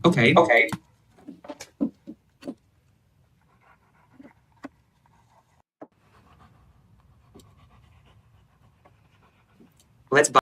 Okay. Okay. Let's buy.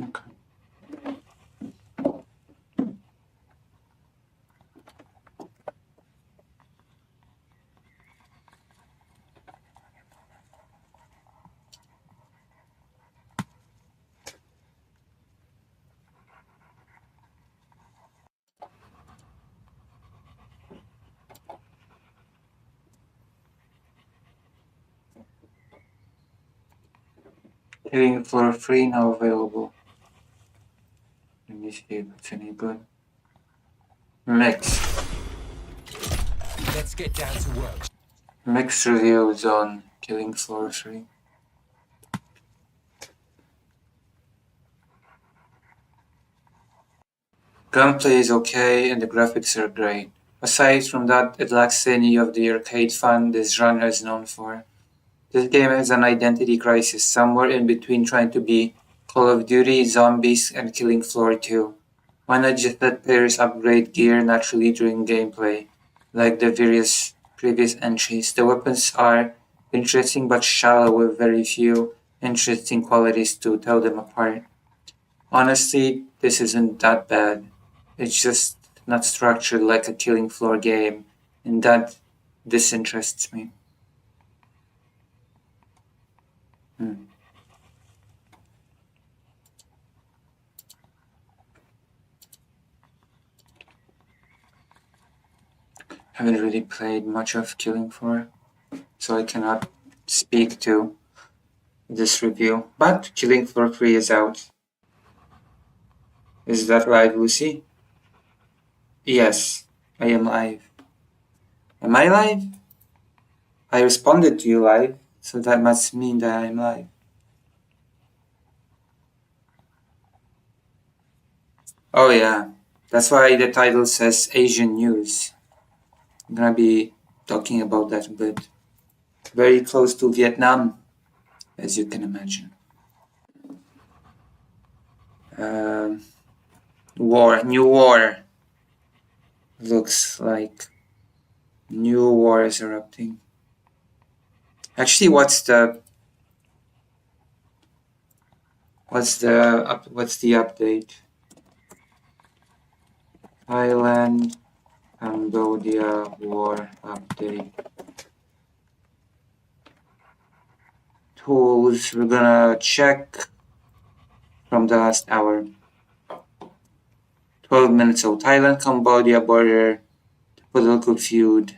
Okay. Killing Floor free now available. Let me see if it's any good. Mix. Let's get down to work. Mixed reviews on Killing Floor 3. Gunplay is okay and the graphics are great. Aside from that, it lacks any of the arcade fun this genre is known for. This game has an identity crisis somewhere in between trying to be Call of Duty, Zombies, and Killing Floor 2. Why not just let players upgrade gear naturally during gameplay, like the various previous entries? The weapons are interesting but shallow with very few interesting qualities to tell them apart. Honestly, this isn't that bad. It's just not structured like a Killing Floor game, and that disinterests me. Hmm. Haven't really played much of Killing Floor, so I cannot speak to this review. But Killing Floor 3 is out. Is that right, Lucy? Yes, I am live. Am I live? I responded to you live, so that must mean that I'm live. Oh yeah, that's why the title says Asian News. I'm gonna be talking about that a bit. Very close to Vietnam, as you can imagine. New war. Looks like new war is erupting. Actually, what's the update? Thailand, Cambodia war update. Tools. We're gonna check from the last hour. 12 minutes old. Thailand, Cambodia border, political feud.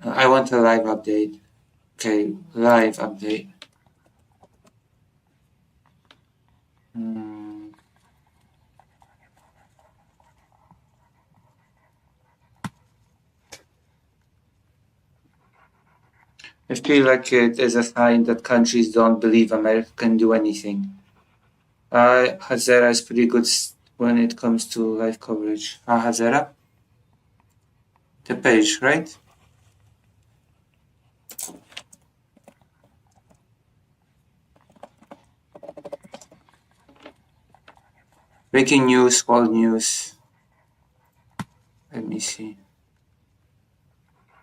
I want a live update. Okay, live update. I feel like it is a sign that countries don't believe America can do anything. Hazara is pretty good when it comes to live coverage. Hazara? The page, right? Breaking news, world news. Let me see.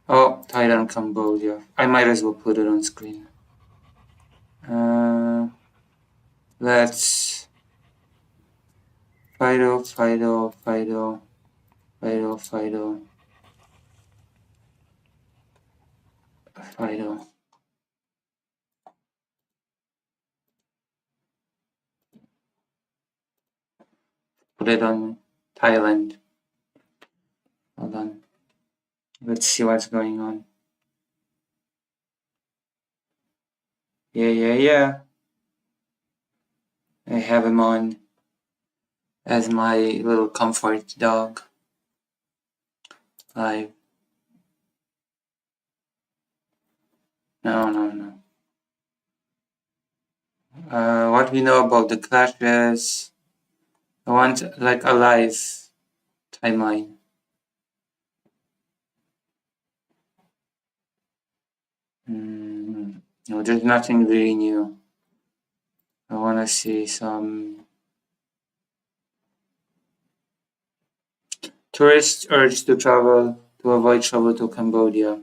Oh, Thailand, Cambodia. I might as well put it on screen. Let's Fido, Fido, Fido, Fido, Fido, Fido. Put it on Thailand. Hold on. Let's see what's going on. Yeah. I have him on as my little comfort dog. Live. No. What we know about the clashes. I want like a live timeline. No, there's nothing really new. I want to see some tourists urged to travel to avoid travel to Cambodia. I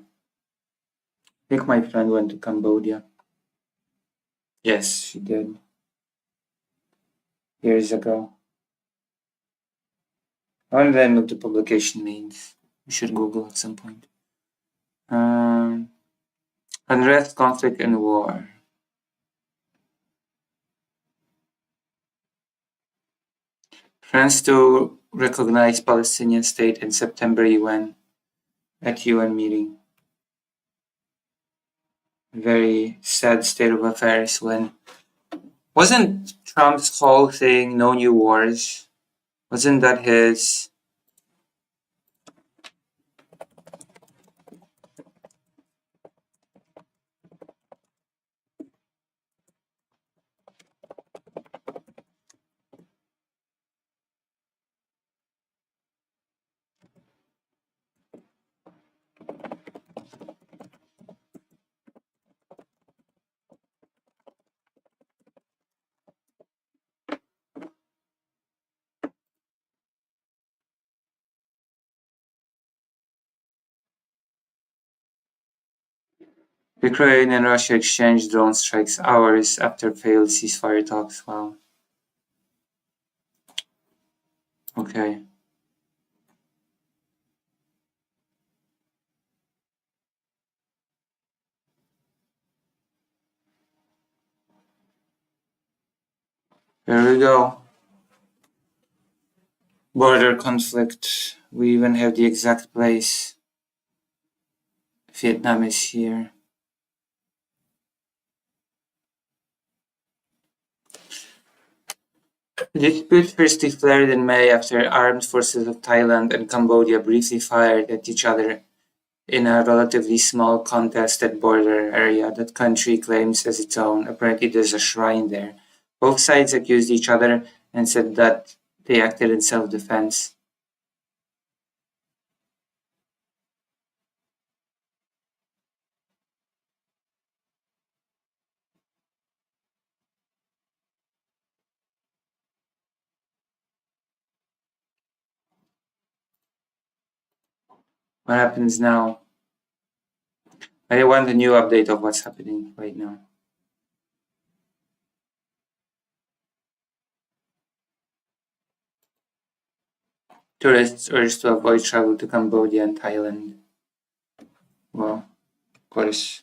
think my friend went to Cambodia. Yes, she did. Years ago. I wonder what the publication means. We should Google at some point. Unrest, conflict, and war. France to recognize Palestinian state in September UN at UN meeting. Very sad state of affairs when wasn't Trump's whole thing no new wars? Wasn't that his Ukraine and Russia exchanged drone strikes hours after failed ceasefire talks. Wow. Okay. Here we go. Border conflict. We even have the exact place. Vietnam is here. The dispute first flared in May after armed forces of Thailand and Cambodia briefly fired at each other in a relatively small contested border area that country claims as its own. Apparently there's a shrine there. Both sides accused each other and said that they acted in self-defense. What happens now? I want a new update of what's happening right now. Tourists urged to avoid travel to Cambodia and Thailand. Well, of course.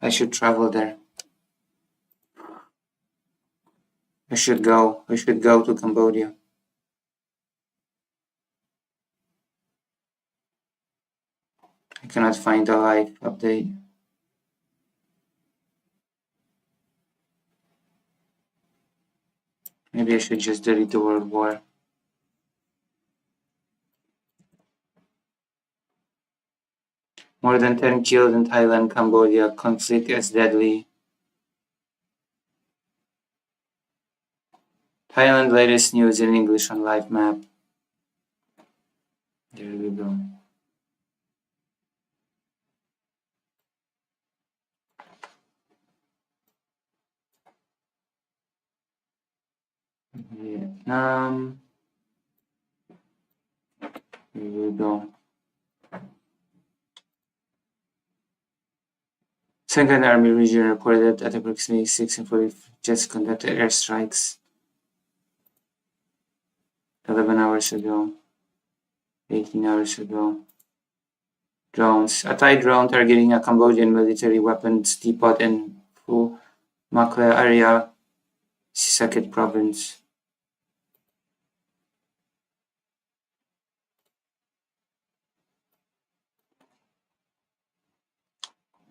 I should travel there. I should go to Cambodia. I cannot find a live update. Maybe I should just delete the World War. More than 10 killed in Thailand, Cambodia. Conflict as deadly. Thailand latest news in English on live map. There we go. Vietnam. Here we go. Second Army region reported that approximately 6 and 40 jets conducted airstrikes 11 hours ago, 18 hours ago. Drones. A Thai drone targeting a Cambodian military weapons depot in Phu Makla area, Sisaket province.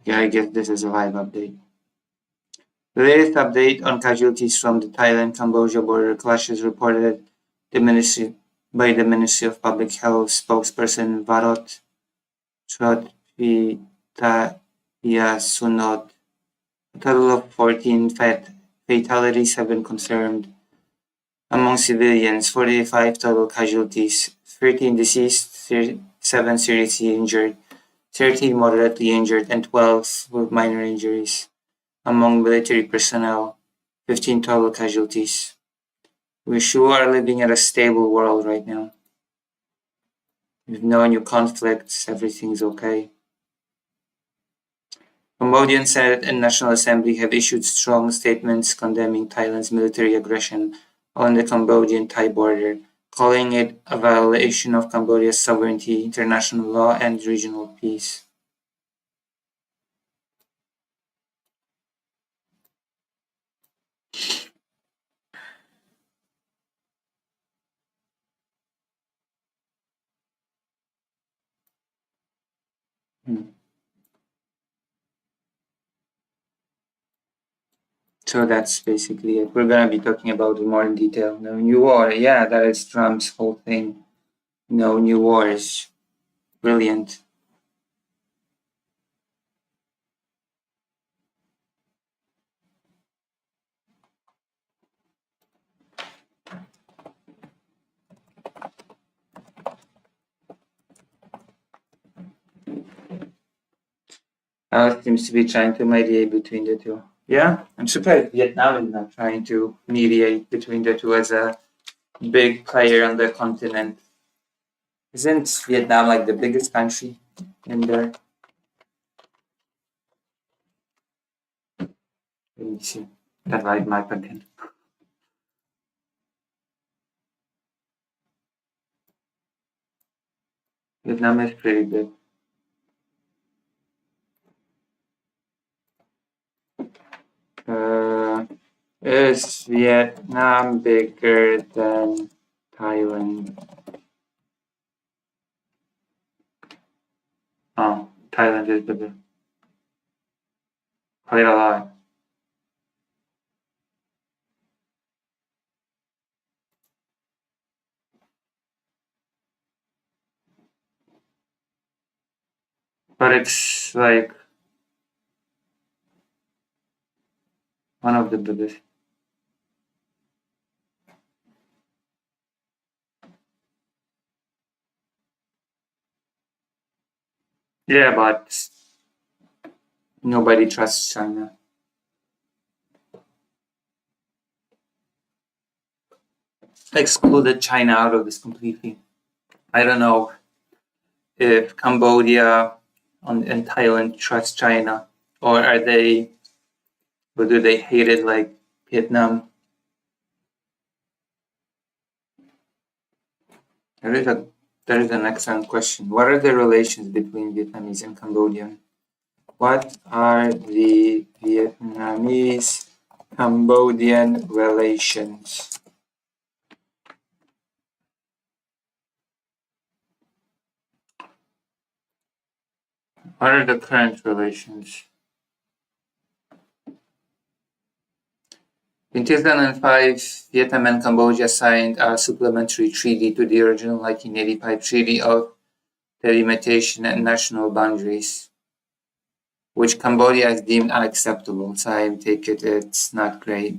Yeah, I guess this is a live update. The latest update on casualties from the Thailand-Cambodia border clashes reported by the Ministry of Public Health spokesperson Varot Chotpitayasunod. A total of 14 fatalities have been confirmed among civilians, 45 total casualties, 13 deceased, 7 seriously injured, 13 moderately injured, and 12 with minor injuries. Among military personnel, 15 total casualties. We sure are living in a stable world right now. With no new conflicts, everything's okay. Cambodian Senate and National Assembly have issued strong statements condemning Thailand's military aggression on the Cambodian-Thai border, calling it a violation of Cambodia's sovereignty, international law, and regional peace. So that's basically it. We're gonna be talking about it more in detail. No new war, yeah, that is Trump's whole thing. No new wars. Brilliant. Seems to be trying to mediate between the two. Yeah, I'm surprised Vietnam is not trying to mediate between the two as a big player on the continent. Isn't Vietnam like the biggest country in there? Let me see. That light map again. Vietnam is pretty big. Is Vietnam bigger than Thailand? Oh, Thailand is bigger. Quite a lot. But it's like one of the biggest. Yeah, but nobody trusts China. Excluded China out of this completely. I don't know if Cambodia and Thailand trust China, or do they hate it like Vietnam? That is an excellent question. What are the relations between Vietnamese and Cambodian? What are the Vietnamese-Cambodian relations? What are the current relations? In 2005, Vietnam and Cambodia signed a supplementary treaty to the original 1985 Treaty of Delimitation and National Boundaries, which Cambodia has deemed unacceptable, so I take it it's not great.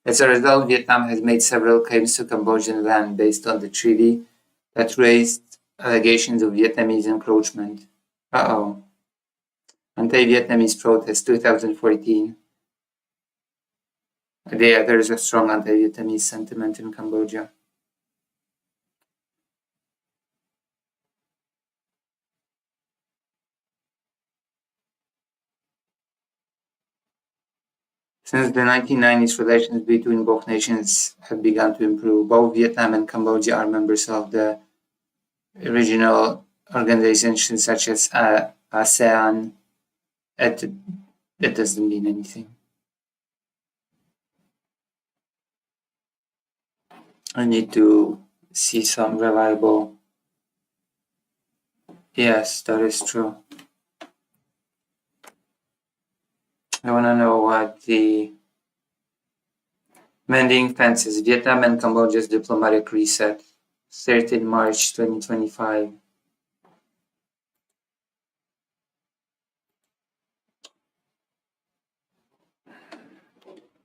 As a result, Vietnam has made several claims to Cambodian land based on the treaty that raised allegations of Vietnamese encroachment. Anti-Vietnamese protests 2014. Yeah, there is a strong anti-Vietnamese sentiment in Cambodia. Since the 1990s, relations between both nations have begun to improve. Both Vietnam and Cambodia are members of the regional organizations such as ASEAN. That doesn't mean anything. I need to see some reliable. Yes, that is true. I want to know what the mending fences, Vietnam and Cambodia's diplomatic reset, 13 March 2025.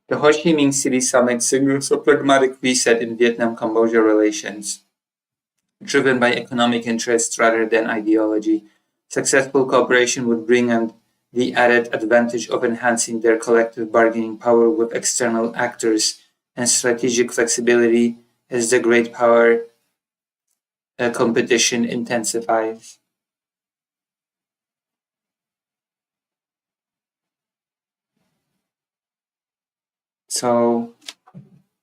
The Ho Chi Minh City Summit signals a pragmatic reset in Vietnam-Cambodia relations, driven by economic interests rather than ideology. Successful cooperation would bring the added advantage of enhancing their collective bargaining power with external actors and strategic flexibility as the great power competition intensifies. So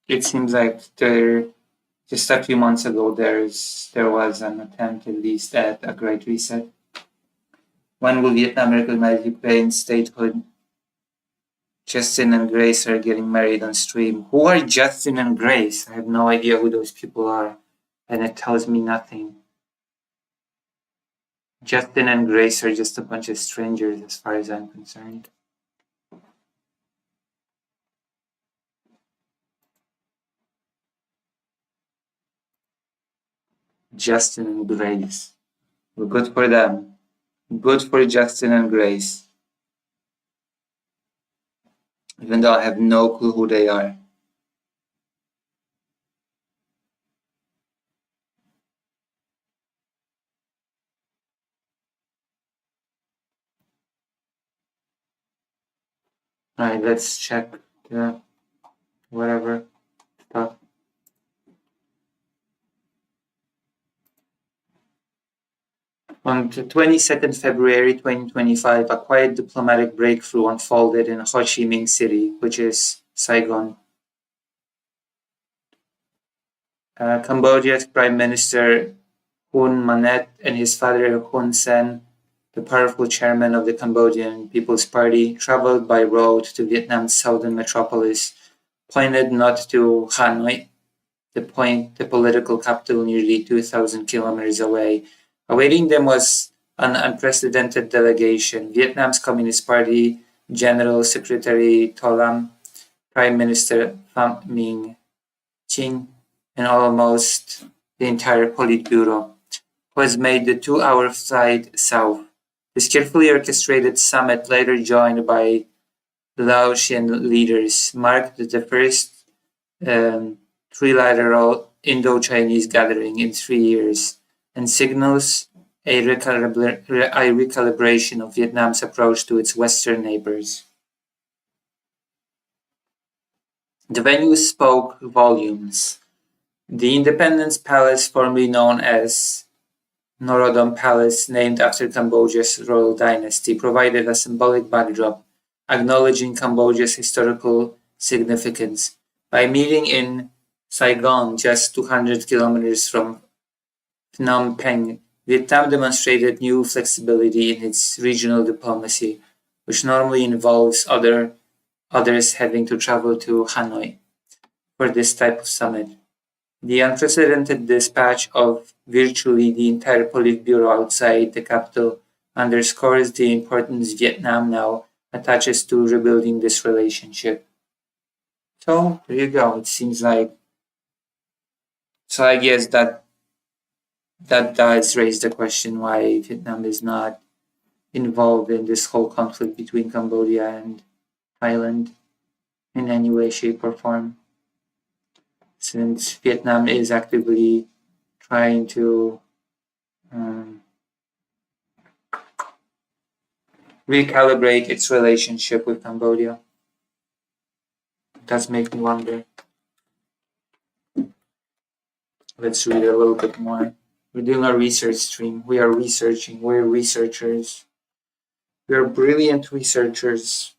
it seems like just a few months ago there was an attempt at least at a great reset. When will Vietnam recognize Ukraine's statehood? Justin and Grace are getting married on stream. Who are Justin and Grace? I have no idea who those people are, and it tells me nothing. Justin and Grace are just a bunch of strangers as far as I'm concerned. Justin and Grace. Well, good for them. Good for Justin and Grace. Even though I have no clue who they are. Alright, let's check the whatever stuff. On the 22nd February 2025, a quiet diplomatic breakthrough unfolded in Ho Chi Minh City, which is Saigon. Cambodia's Prime Minister Hun Manet and his father Hun Sen, the powerful chairman of the Cambodian People's Party, traveled by road to Vietnam's southern metropolis, pointed not to Hanoi, the political capital nearly 2,000 kilometers away. Awaiting them was an unprecedented delegation. Vietnam's Communist Party General Secretary To Lam, Prime Minister Pham Minh Chinh, and almost the entire Politburo was made the 2-hour flight south. This carefully orchestrated summit, later joined by Laotian leaders, marked the first trilateral Indo-Chinese gathering in 3 years and signals a recalibration of Vietnam's approach to its Western neighbors. The venue spoke volumes. The Independence Palace, formerly known as Norodom Palace, named after Cambodia's royal dynasty, provided a symbolic backdrop, acknowledging Cambodia's historical significance. By meeting in Saigon, just 200 kilometers from Phnom Penh, Vietnam demonstrated new flexibility in its regional diplomacy, which normally involves others having to travel to Hanoi for this type of summit. The unprecedented dispatch of virtually the entire Politburo outside the capital underscores the importance Vietnam now attaches to rebuilding this relationship. So there you go. It seems like I guess that does raise the question why Vietnam is not involved in this whole conflict between Cambodia and Thailand in any way, shape, or form. Since Vietnam is actively trying to recalibrate its relationship with Cambodia. It does make me wonder. Let's read a little bit more. We're doing a research stream. We are researching. We're researchers. We are brilliant researchers.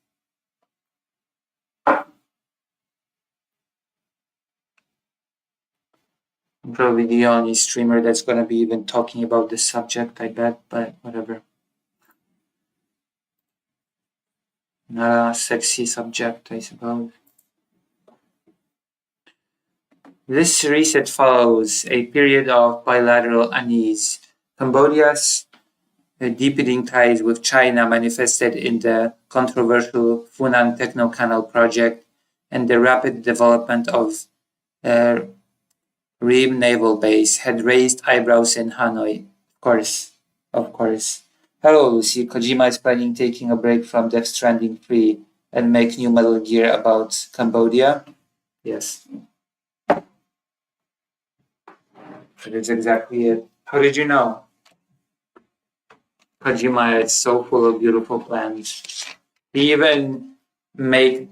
I'm probably the only streamer that's gonna be even talking about this subject, I bet, but whatever. Not a sexy subject, I suppose. This reset follows a period of bilateral unease. Cambodia's deepening ties with China manifested in the controversial Funan Techno Canal project and the rapid development of Ream Naval Base had raised eyebrows in Hanoi. Of course. Hello, Lucy. Kojima is planning taking a break from Death Stranding 3 and make new Metal Gear about Cambodia? Yes. That is exactly it. How did you know? Kojima is so full of beautiful plans. He even made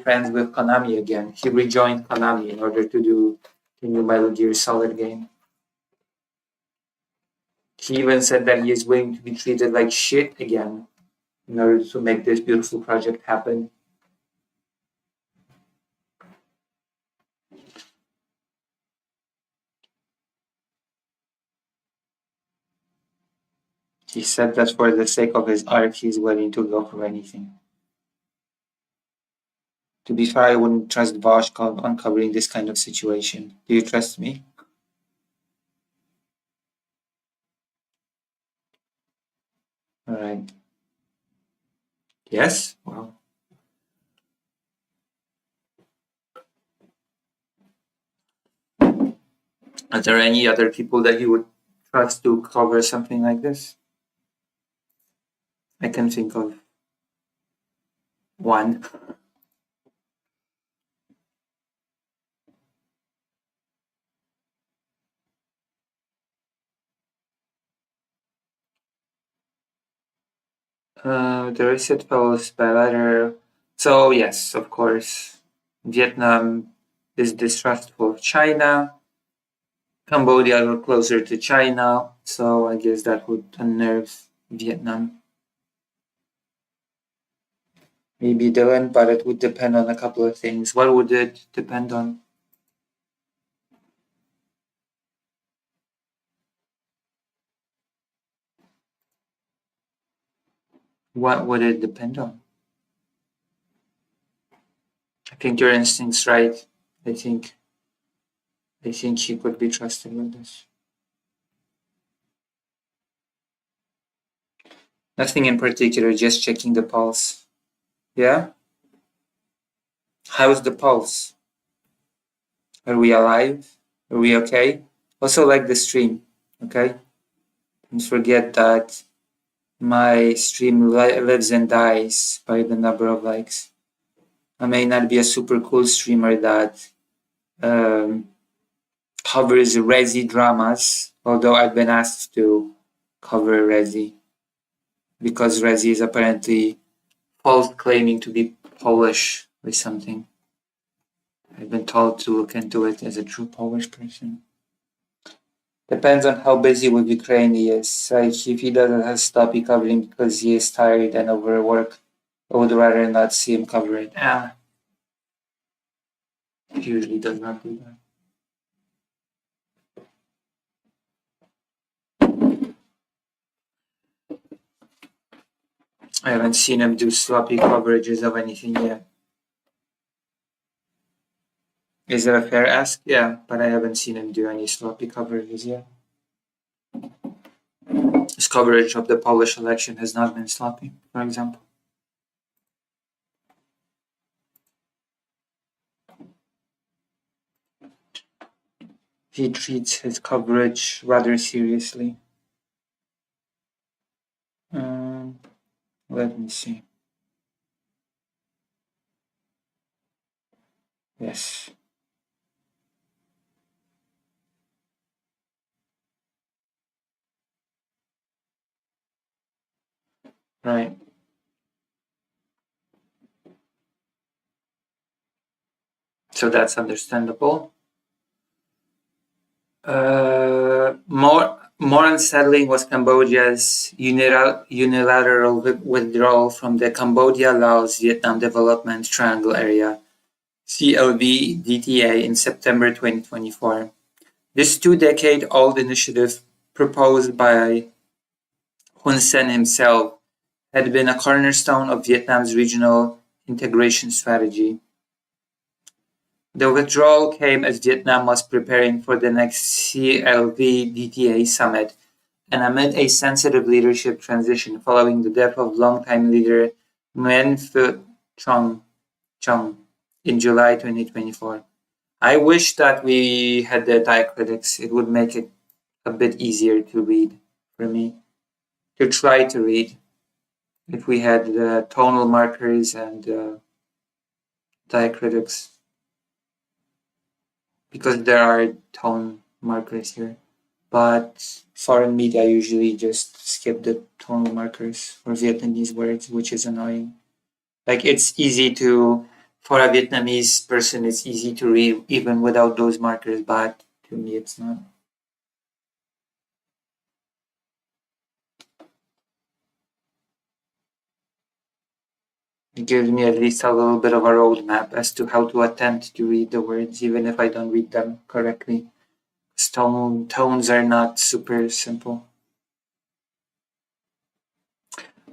friends with Konami again. He rejoined Konami in order to do the new Metal Gear Solid game. He even said that he is willing to be treated like shit again in order to make this beautiful project happen. He said that for the sake of his art, he's willing to go for anything. To be fair, I wouldn't trust Vosh uncovering this kind of situation. Do you trust me? All right. Yes? Well. Are there any other people that you would trust to cover something like this? I can think of one. The reset follows bilateral. So yes, of course, Vietnam is distrustful of China. Cambodia were closer to China, so I guess that would unnerve Vietnam. Maybe Dylan, but it would depend on a couple of things. What would it depend on? What would it depend on? I think your instinct's right. I think he could be trusted with this. Nothing in particular, just checking the pulse. Yeah? How's the pulse? Are we alive? Are we okay? Also like the stream, okay? Don't forget that my stream lives and dies by the number of likes. I may not be a super cool streamer that covers Resi dramas, although I've been asked to cover Resi because Resi is apparently false claiming to be Polish or something. I've been told to look into it as a true Polish person. Depends on how busy with Ukraine he is. Like if he doesn't stop covering because he is tired and overworked, I would rather not see him cover it. He usually does not do that. I haven't seen him do sloppy coverages of anything yet. Is it a fair ask? Yeah, but I haven't seen him do any sloppy coverages yet. His coverage of the Polish election has not been sloppy, for example. He treats his coverage rather seriously. Let me see. Yes. Right. So that's understandable. More unsettling was Cambodia's unilateral withdrawal from the Cambodia, Laos, Vietnam Development Triangle Area, CLV DTA, in September 2024. This 2-decade-old initiative, proposed by Hun Sen himself, had been a cornerstone of Vietnam's regional integration strategy. The withdrawal came as Vietnam was preparing for the next CLV-DTA summit and amid a sensitive leadership transition following the death of longtime leader Nguyen Phu Trong in July 2024. I wish that we had the diacritics. It would make it a bit easier to read for me, to try to read, if we had the tonal markers and diacritics, because there are tone markers here. But foreign media usually just skip the tonal markers for Vietnamese words, which is annoying. Like, it's easy to, for a Vietnamese person, it's easy to read even without those markers, but to me it's not. It gives me at least a little bit of a roadmap as to how to attempt to read the words, even if I don't read them correctly. Tones are not super simple.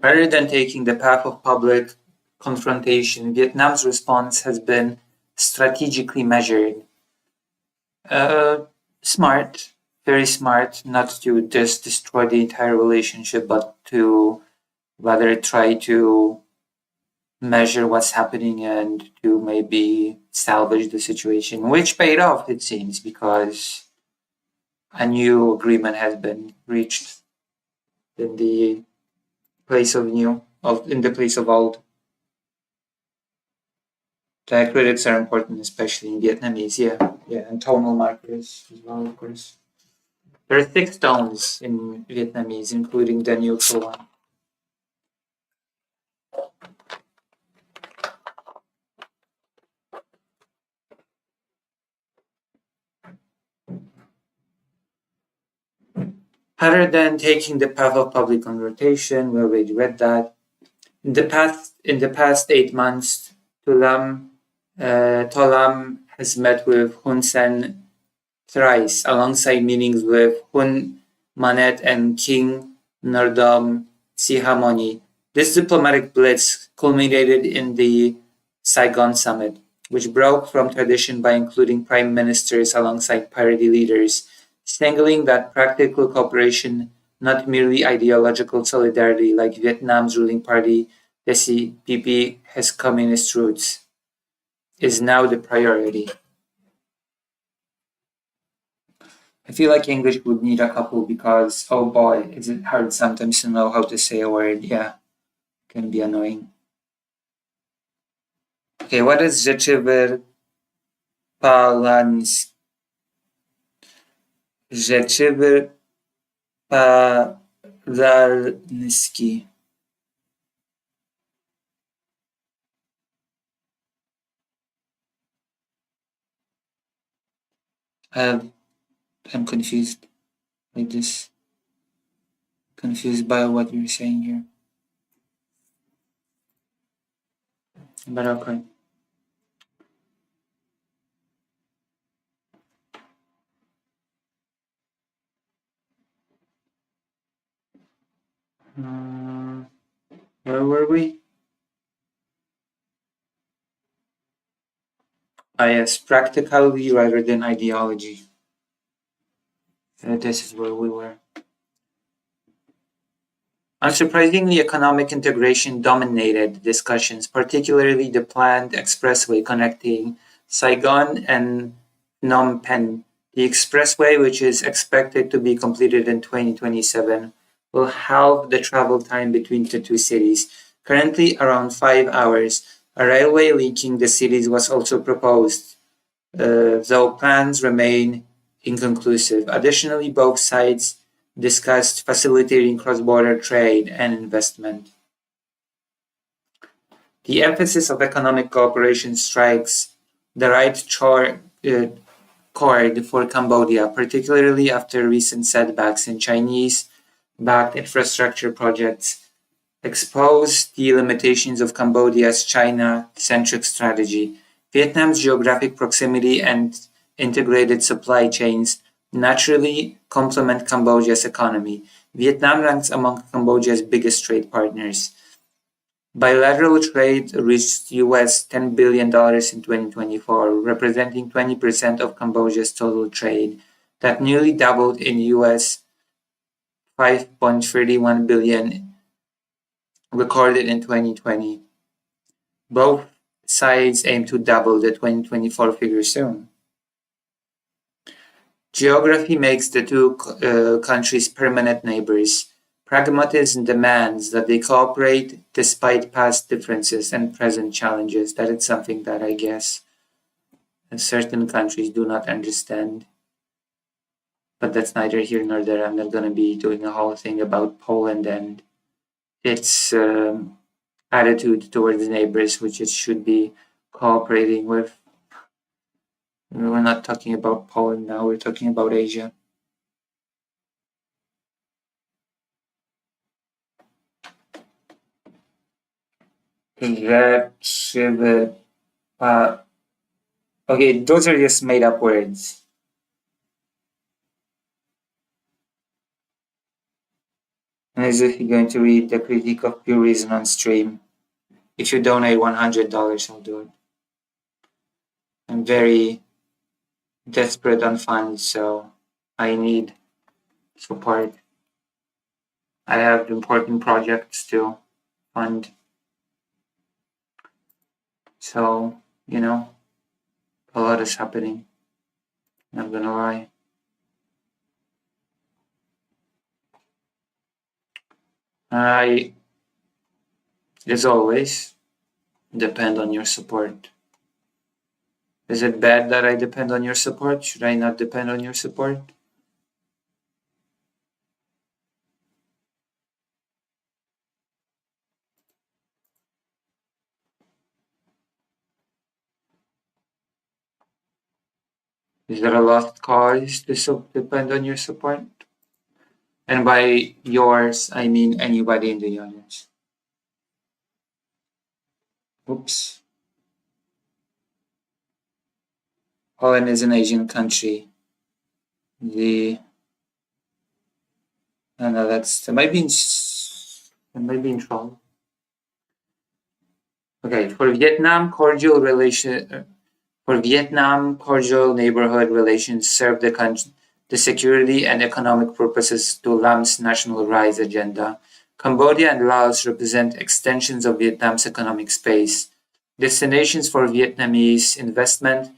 Rather than taking the path of public confrontation, Vietnam's response has been strategically measured. Smart, very smart, not to just destroy the entire relationship, but to rather try to measure what's happening and to maybe salvage the situation, which paid off, it seems, because a new agreement has been reached in the place of old. Diacritics are important, especially in Vietnamese, yeah, and tonal markers as well, of course. There are 6 tones in Vietnamese, including the neutral one. Rather than taking the path of public confrontation, we already read that. In the past 8 months, Tolam has met with Hun Sen thrice, alongside meetings with Hun Manet and King Nordom Sihamoni. This diplomatic blitz culminated in the Saigon summit, which broke from tradition by including prime ministers alongside party leaders, signaling that practical cooperation, not merely ideological solidarity like Vietnam's ruling party, the CPP, has communist roots, is now the priority. I feel like English would need a couple because, oh boy, is it hard sometimes to know how to say a word. Yeah, it can be annoying. Okay, what is Rzeczyver Palański? Rzeczyver Palański. I'm confused by this. Confused by what you're saying here. But okay. Where were we? Yes, practicality rather than ideology. This is where we were. Unsurprisingly, economic integration dominated discussions, particularly the planned expressway connecting Saigon and Phnom Penh. The expressway, which is expected to be completed in 2027, will halve the travel time between the two cities, currently around 5 hours. A railway linking the cities was also proposed, though plans remain inconclusive. Additionally, both sides discussed facilitating cross-border trade and investment. The emphasis of economic cooperation strikes the right chord for Cambodia, particularly after recent setbacks in Chinese-backed infrastructure projects expose the limitations of Cambodia's China-centric strategy. Vietnam's geographic proximity and integrated supply chains naturally complement Cambodia's economy. Vietnam ranks among Cambodia's biggest trade partners. Bilateral trade reached US $10 billion in 2024, representing 20% of Cambodia's total trade. That nearly doubled in US $5.31 billion recorded in 2020. Both sides aim to double the 2024 figure soon. Geography makes the two countries permanent neighbors. Pragmatism demands that they cooperate despite past differences and present challenges. That is something that I guess certain countries do not understand. But that's neither here nor there. I'm not going to be doing a whole thing about Poland and its attitude towards neighbors, which it should be cooperating with. We're not talking about Poland now, we're talking about Asia. Okay, those are just made up words. And as if you're going to read the critique of pure reason on stream. If you donate $100, I'll do it. I'm very desperate on funds, so I need support. I have important projects to fund. So, you know, a lot is happening. Not gonna lie. I, as always, depend on your support. Is it bad that I depend on your support? Should I not depend on your support? Is there a lost cause to depend on your support? And by yours, I mean anybody in the audience. Oops. Poland is an Asian country. That might be in trouble. Okay, for Vietnam, cordial neighborhood relations serve the security and economic purposes to Laos National Rise agenda. Cambodia and Laos represent extensions of Vietnam's economic space, destinations for Vietnamese investment,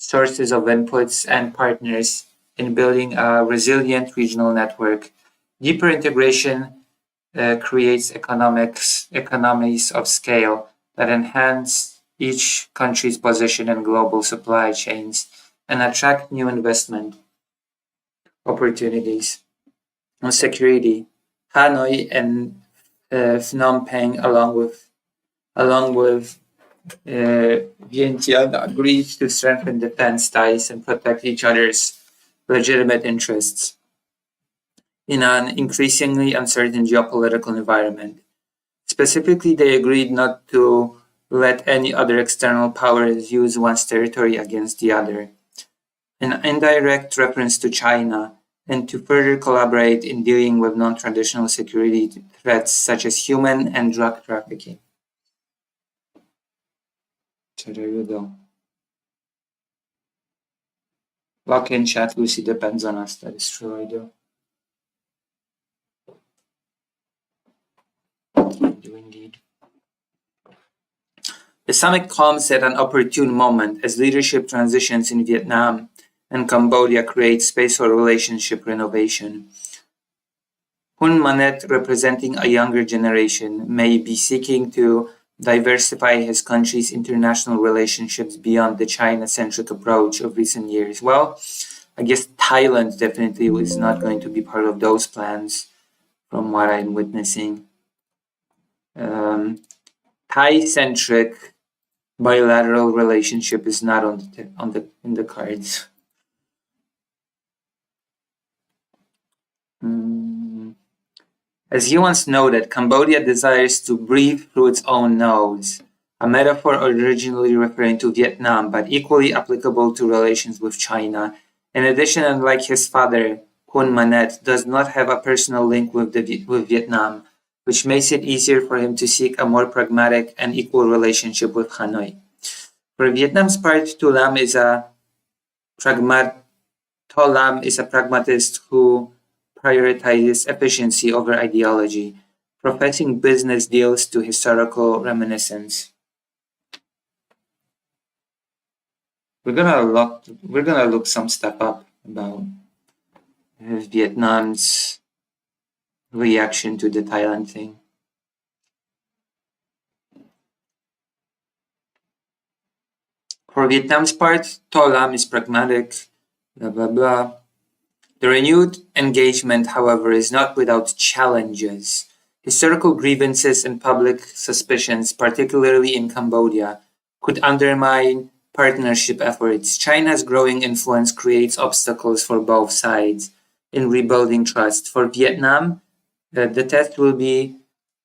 sources of inputs, and partners in building a resilient regional network. Deeper integration creates economies of scale that enhance each country's position in global supply chains and attract new investment opportunities. On security, Hanoi and Phnom Penh, along with Vientiane, agreed to strengthen defense ties and protect each other's legitimate interests in an increasingly uncertain geopolitical environment. Specifically, they agreed not to let any other external powers use one's territory against the other, an indirect reference to China, and to further collaborate in dealing with non-traditional security threats such as human and drug trafficking. So there you go. Lock in chat, Lucy depends on us. That is true, I do. I do indeed. The summit comes at an opportune moment as leadership transitions in Vietnam and Cambodia create space for relationship renovation. Hun Manet, representing a younger generation, may be seeking to diversify his country's international relationships beyond the China-centric approach of recent years. Well, I guess Thailand definitely is not going to be part of those plans from what I'm witnessing. Thai-centric bilateral relationship is not in the cards. As you once noted, Cambodia desires to breathe through its own nose, a metaphor originally referring to Vietnam, but equally applicable to relations with China In addition, unlike his father, Hun Manet does not have a personal link with Vietnam, which makes it easier for him to seek a more pragmatic and equal relationship with Hanoi. For Vietnam's part, To Lam is a pragmatist who prioritizes efficiency over ideology, professing business deals to historical reminiscence. We're gonna look some stuff up about Vietnam's reaction to the Thailand thing. For Vietnam's part, To Lam is pragmatic, blah blah blah. The renewed engagement, however, is not without challenges. Historical grievances and public suspicions, particularly in Cambodia, could undermine partnership efforts. China's growing influence creates obstacles for both sides in rebuilding trust. For Vietnam, the test will be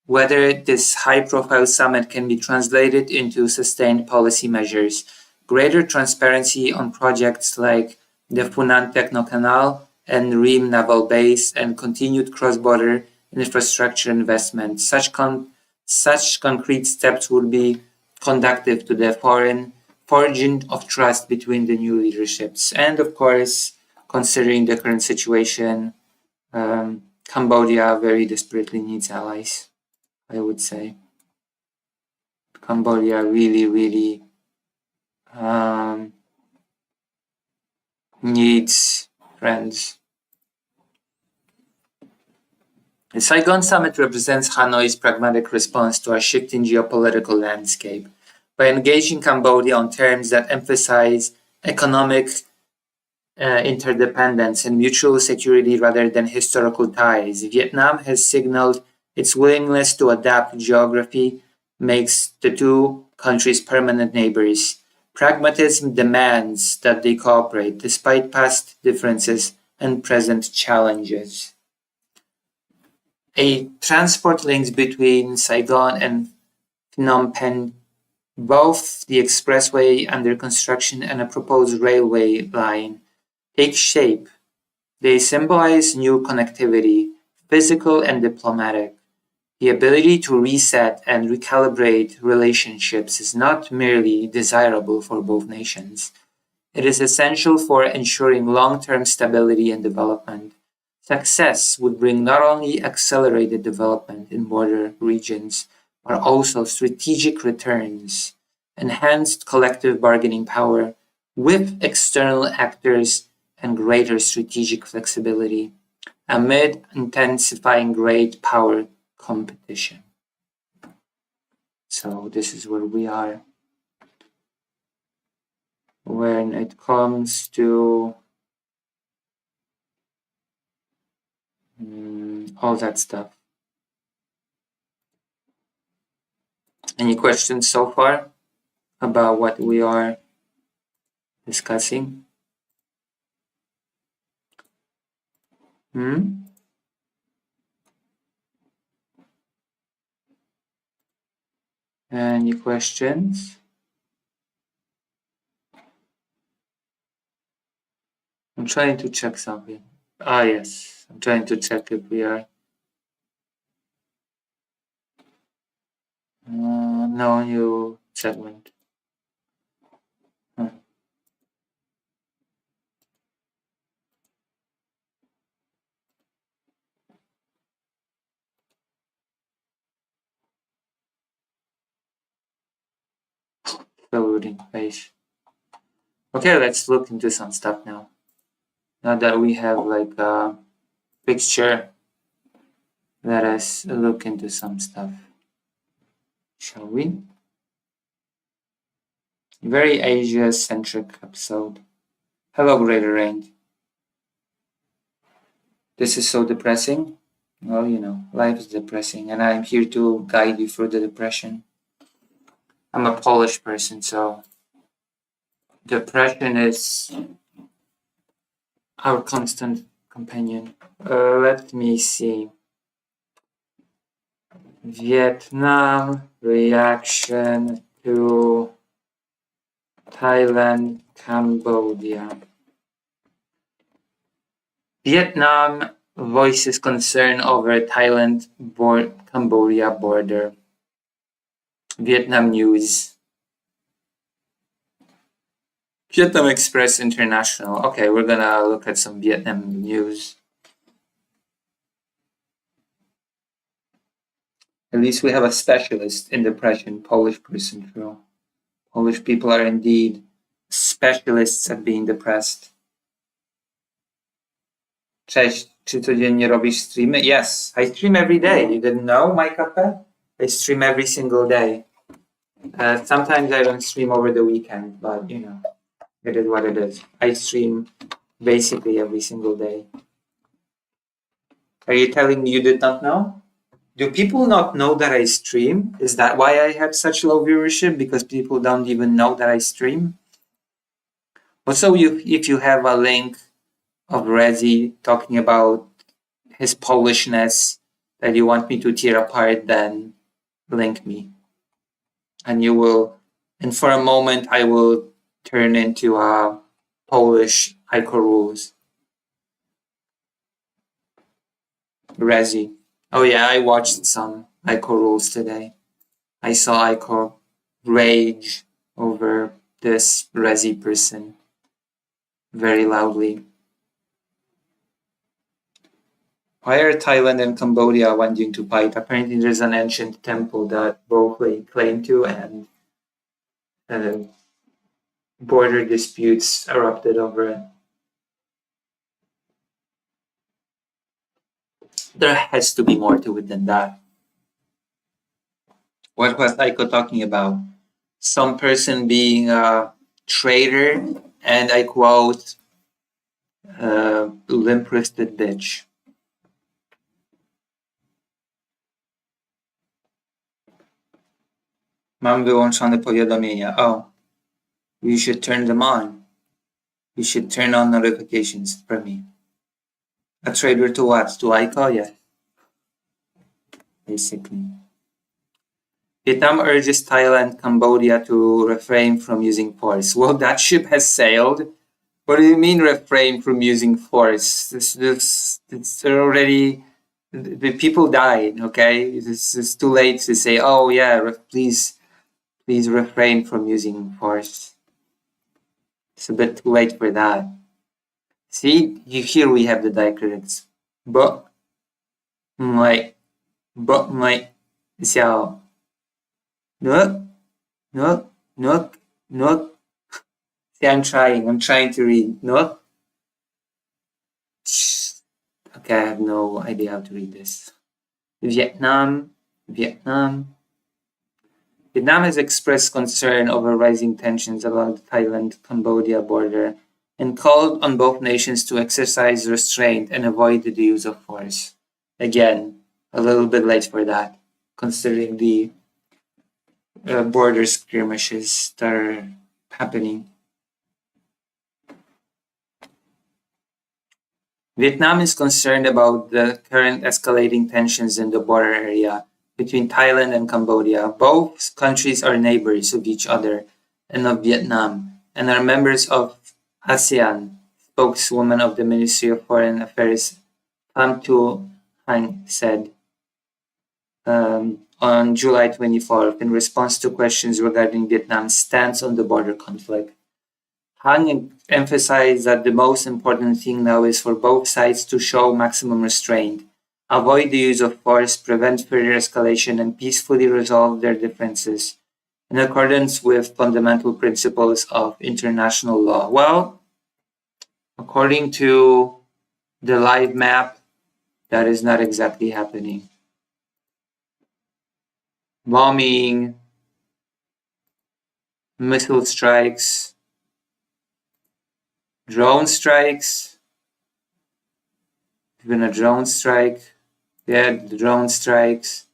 whether this high-profile summit can be translated into sustained policy measures. Greater transparency on projects like the Funan Techno Canal and Ream Naval Base and continued cross-border infrastructure investment. Such concrete steps would be conducive to the forging of trust between the new leaderships. And of course, considering the current situation, Cambodia very desperately needs allies, I would say. Cambodia really needs friends. The Saigon Summit represents Hanoi's pragmatic response to a shifting geopolitical landscape. By engaging Cambodia on terms that emphasize economic interdependence and mutual security rather than historical ties, Vietnam has signaled its willingness to adapt. Geography makes the two countries permanent neighbors. Pragmatism demands that they cooperate despite past differences and present challenges. A transport links between Saigon and Phnom Penh, both the expressway under construction and a proposed railway line, take shape. They symbolize new connectivity, physical and diplomatic. The ability to reset and recalibrate relationships is not merely desirable for both nations. It is essential for ensuring long-term stability and development. Success would bring not only accelerated development in border regions, but also strategic returns, enhanced collective bargaining power with external actors, and greater strategic flexibility amid intensifying great power competition. So this is where we are when it comes to all that stuff. Any questions so far about what we are discussing? Any questions? I'm trying to check something. Yes. I'm trying to check if we are. No new segment. Loading page. Okay, let's look into some stuff now. Now that we have like a picture, let us look into some stuff. Shall we? Very Asia-centric episode. Hello, Greater Range. This is so depressing. Well, you know, life is depressing, and I'm here to guide you through the depression. I'm a Polish person, so depression is our constant companion. Let me see. Vietnam reaction to Thailand, Cambodia. Vietnam voices concern over Thailand Cambodia border. Vietnam News. Vietnam Express International. Okay, we're gonna look at some Vietnam news. At least we have a specialist in depression, Polish person, true. Polish people are indeed specialists at being depressed. Cześć, czy codziennie robisz streamy? Yes, I stream every day. You didn't know, my cafe? I stream every single day. Sometimes I don't stream over the weekend, but you know, it is what it is. I stream basically every single day. Are you telling me you did not know? Do people not know that I stream? Is that why I have such low viewership? Because people don't even know that I stream? Also, if you have a link of Rezi talking about his Polishness that you want me to tear apart, then link me. And you will, and for a moment, I will turn into a Polish Ico Rules. Rezi. Oh yeah, I watched some Ico Rules today. I saw Ico rage over this Rezi person very loudly. Why are Thailand and Cambodia wanting to fight? Apparently there's an ancient temple that both claim to, and border disputes erupted over it. There has to be more to it than that. What was Aiko talking about? Some person being a traitor, and I quote, limp-wristed bitch. Mam wyłączone powiadomienia. Oh, you should turn them on. You should turn on notifications for me. A traitor to what? To Aiko? Yeah. Basically. Vietnam urges Thailand, Cambodia to refrain from using force. Well, that ship has sailed. What do you mean refrain from using force? It's already, the people died, okay? It's too late to say, oh yeah, please refrain from using force. It's a bit too late for that. See, here we have the diacritics. But, my, xiao. Nook. See, I'm trying to read. Nook. Okay, I have no idea how to read this. Vietnam has expressed concern over rising tensions along the Thailand-Cambodia border and called on both nations to exercise restraint and avoid the use of force. Again, a little bit late for that, considering the border skirmishes that are happening. Vietnam is concerned about the current escalating tensions in the border area between Thailand and Cambodia. Both countries are neighbors of each other and of Vietnam, and are members of ASEAN. Spokeswoman of the Ministry of Foreign Affairs, Pham Tu Hanh, said on July 24th in response to questions regarding Vietnam's stance on the border conflict. Hanh emphasized that the most important thing now is for both sides to show maximum restraint, avoid the use of force, prevent further escalation, and peacefully resolve their differences in accordance with fundamental principles of international law. Well, according to the live map, that is not exactly happening. Bombing, missile strikes, drone strikes. There's been a drone strike. Yeah, the drone strikes.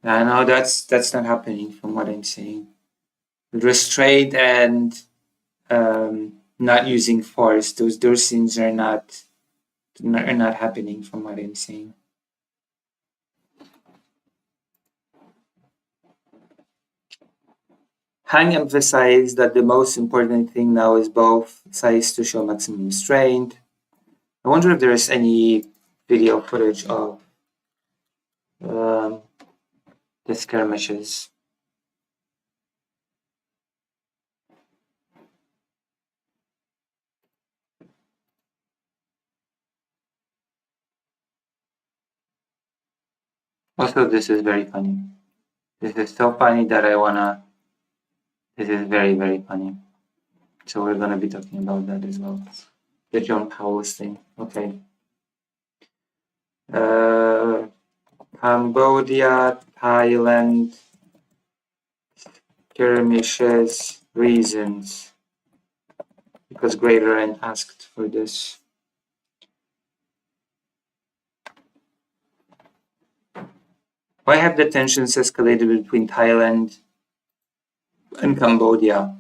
No, that's not happening from what I'm saying. Restraint and not using force, those things are not happening from what I'm saying. Hang emphasized that the most important thing now is both sides to show maximum restraint. I wonder if there is any video footage of the skirmishes. Also, this is very funny. This is so funny that this is very, very funny. So we're gonna be talking about that as well. The John Powell's thing. Okay. Cambodia, Thailand, skirmishes, reasons. Because Greater Ryan asked for this. Why have the tensions escalated between Thailand and Cambodia?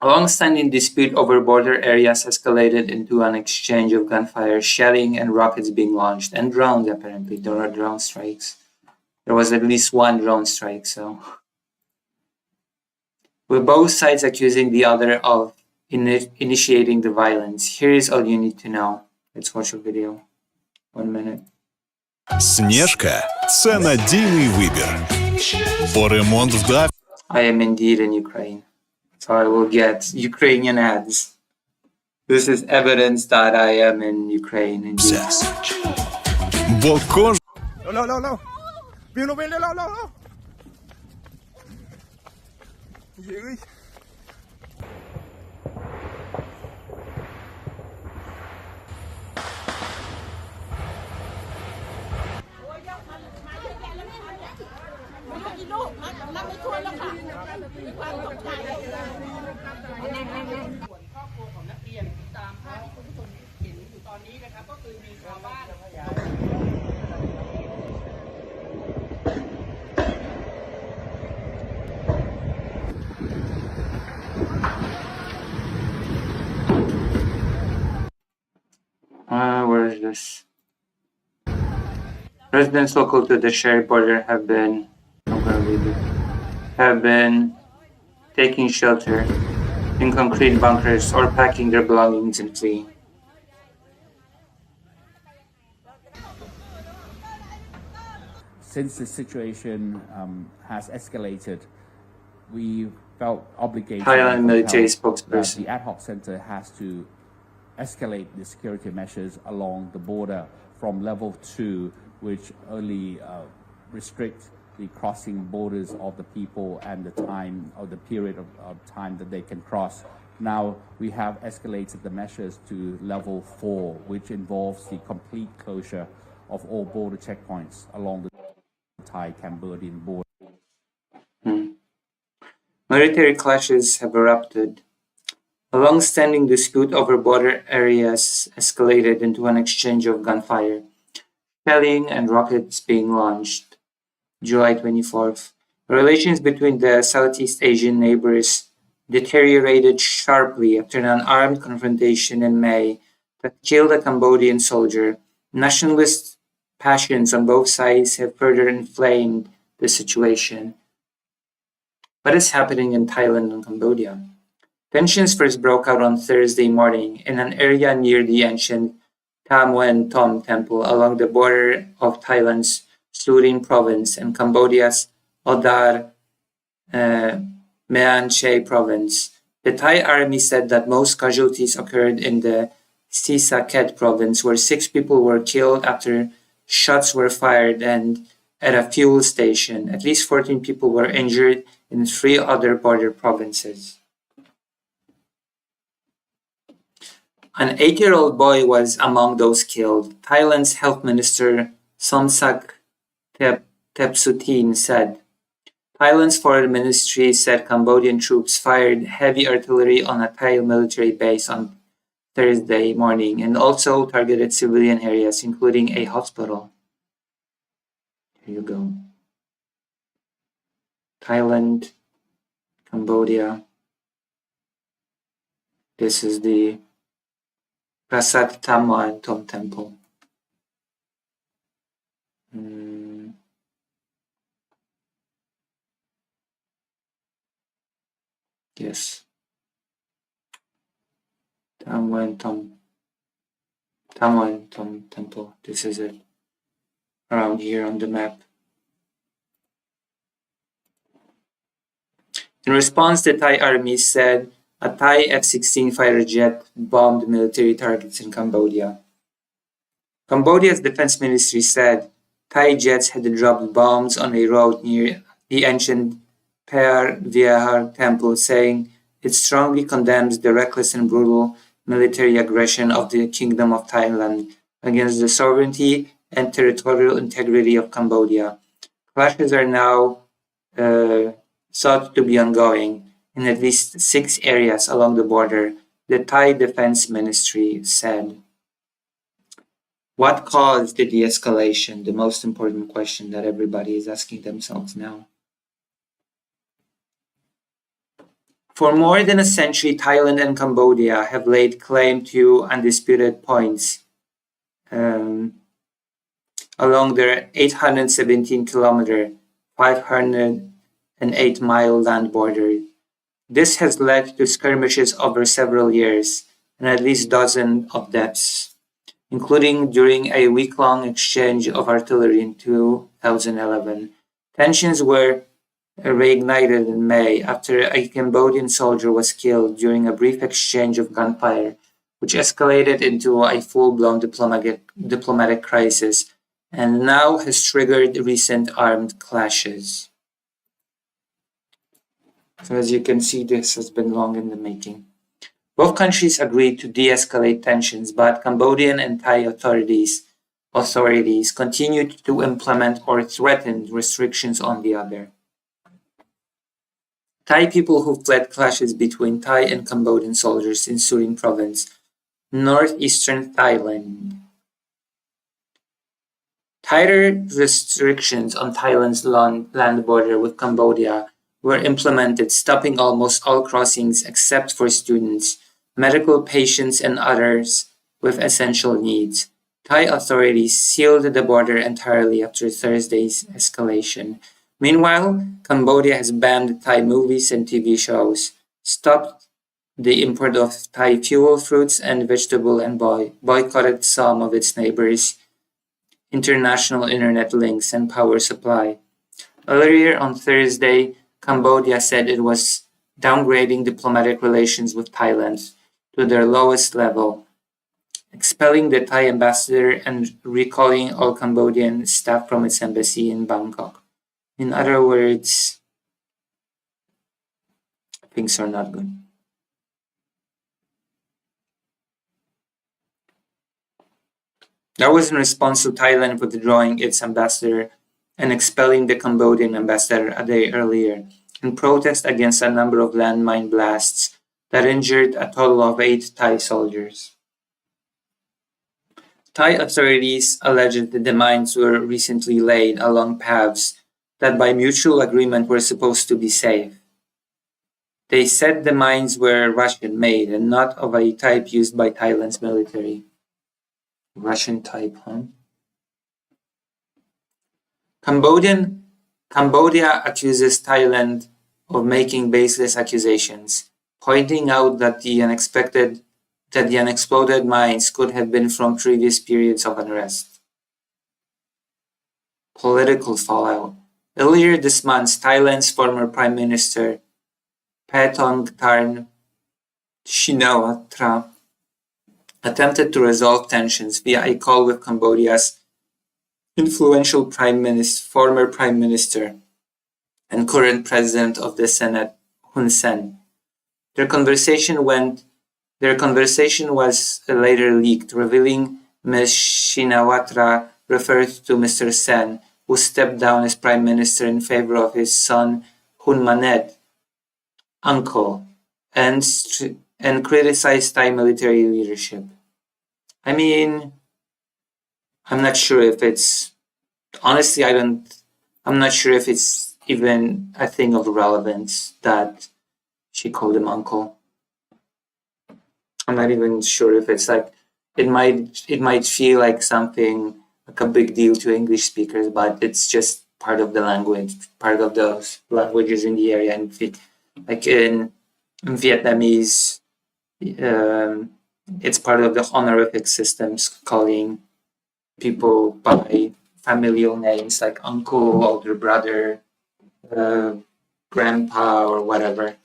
A long-standing dispute over border areas escalated into an exchange of gunfire, shelling, and rockets being launched, and drones apparently. There were drone strikes. There was at least one drone strike, so. With both sides accusing the other of initiating the violence. Here is all you need to know. Let's watch a video. 1 minute. Снежка – це надійний вибір. Бо ремонт вдався. I am indeed in Ukraine, so I will get Ukrainian ads. This is evidence that I am in Ukraine indeed. Бо кожен No. Viene, no. Llegué. Where is this? Residents local to the shared border have been taking shelter in concrete bunkers or packing their belongings and fleeing. Since the situation has escalated, we felt obligated. Thailand military that spokesperson. the ad hoc center has to escalate the security measures along the border from level 2, which only restrict the crossing borders of the people and the time or the period of time that they can cross. Now we have escalated the measures to level 4, which involves the complete closure of all border checkpoints along the Thai-Cambodian border. Military clashes have erupted. A long-standing dispute over border areas escalated into an exchange of gunfire, shelling, and rockets being launched. July 24th. Relations between the Southeast Asian neighbors deteriorated sharply after an armed confrontation in May that killed a Cambodian soldier. Nationalist passions on both sides have further inflamed the situation. What is happening in Thailand and Cambodia? Tensions first broke out on Thursday morning in an area near the ancient Tham Nguyen Tom Temple along the border of Thailand's Surin province and Cambodia's Odar Mean Chey province. The Thai army said that most casualties occurred in the Sisaket province, where 6 people were killed after shots were fired, and at a fuel station. At least 14 people were injured in 3 other border provinces. An 8-year-old boy was among those killed. Thailand's health minister Somsak Thepsutin said. Thailand's foreign ministry said Cambodian troops fired heavy artillery on a Thai military base on Thursday morning and also targeted civilian areas, including a hospital. Here you go. Thailand, Cambodia. This is the Prasat Tham Nguyen Tom Temple. Yes. Tamwen Tom Temple. This is it. Around here on the map. In response, the Thai army said a Thai F-16 fighter jet bombed military targets in Cambodia. Cambodia's defense ministry said Thai jets had dropped bombs on a road near the ancient Phayar Vihar temple, saying it strongly condemns the reckless and brutal military aggression of the Kingdom of Thailand against the sovereignty and territorial integrity of Cambodia. Clashes are now thought to be ongoing in at least 6 areas along the border, the Thai Defense Ministry said. What caused the de-escalation? The most important question that everybody is asking themselves now. For more than a century, Thailand and Cambodia have laid claim to undisputed points along their 817-kilometer, 508-mile land border. This has led to skirmishes over several years and at least a dozen of deaths, including during a week-long exchange of artillery in 2011. Tensions were reignited in May after a Cambodian soldier was killed during a brief exchange of gunfire, which escalated into a full-blown diplomatic crisis and now has triggered recent armed clashes. So as you can see, this has been long in the making. Both countries agreed to de-escalate tensions, but Cambodian and Thai authorities continued to implement or threaten restrictions on the other. Thai people who fled clashes between Thai and Cambodian soldiers in Surin province, northeastern Thailand. Tighter restrictions on Thailand's land border with Cambodia were implemented, stopping almost all crossings except for students, medical patients, and others with essential needs. Thai authorities sealed the border entirely after Thursday's escalation. Meanwhile, Cambodia has banned Thai movies and TV shows, stopped the import of Thai fuel, fruits, and vegetables, and boycotted some of its neighbors' international internet links and power supply. Earlier on Thursday, Cambodia said it was downgrading diplomatic relations with Thailand to their lowest level, expelling the Thai ambassador and recalling all Cambodian staff from its embassy in Bangkok. In other words, things are not good. That was in response to Thailand withdrawing its ambassador and expelling the Cambodian ambassador a day earlier in protest against a number of landmine blasts that injured a total of 8 Thai soldiers. Thai authorities alleged that the mines were recently laid along paths that by mutual agreement were supposed to be safe. They said the mines were Russian-made and not of a type used by Thailand's military. Russian type, huh? Cambodia accuses Thailand of making baseless accusations, pointing out that the unexploded mines could have been from previous periods of unrest. Political fallout. Earlier this month, Thailand's former Prime Minister Paetongtarn Shinawatra attempted to resolve tensions via a call with Cambodia's influential former Prime Minister and current President of the Senate, Hun Sen. Their conversation was later leaked, revealing Ms. Shinawatra referred to Mr. Sen, who stepped down as Prime Minister in favor of his son Hun Manet, uncle, and criticized Thai military leadership. I mean, I'm not sure if it's, honestly, I'm not sure if it's even a thing of relevance that she called him uncle. I'm not even sure if it's like, it might feel like something like a big deal to English speakers, but it's just part of the language, part of those languages in the area. And like in In Vietnamese, it's part of the honorific systems, calling people by familial names like uncle, older brother, grandpa, or whatever.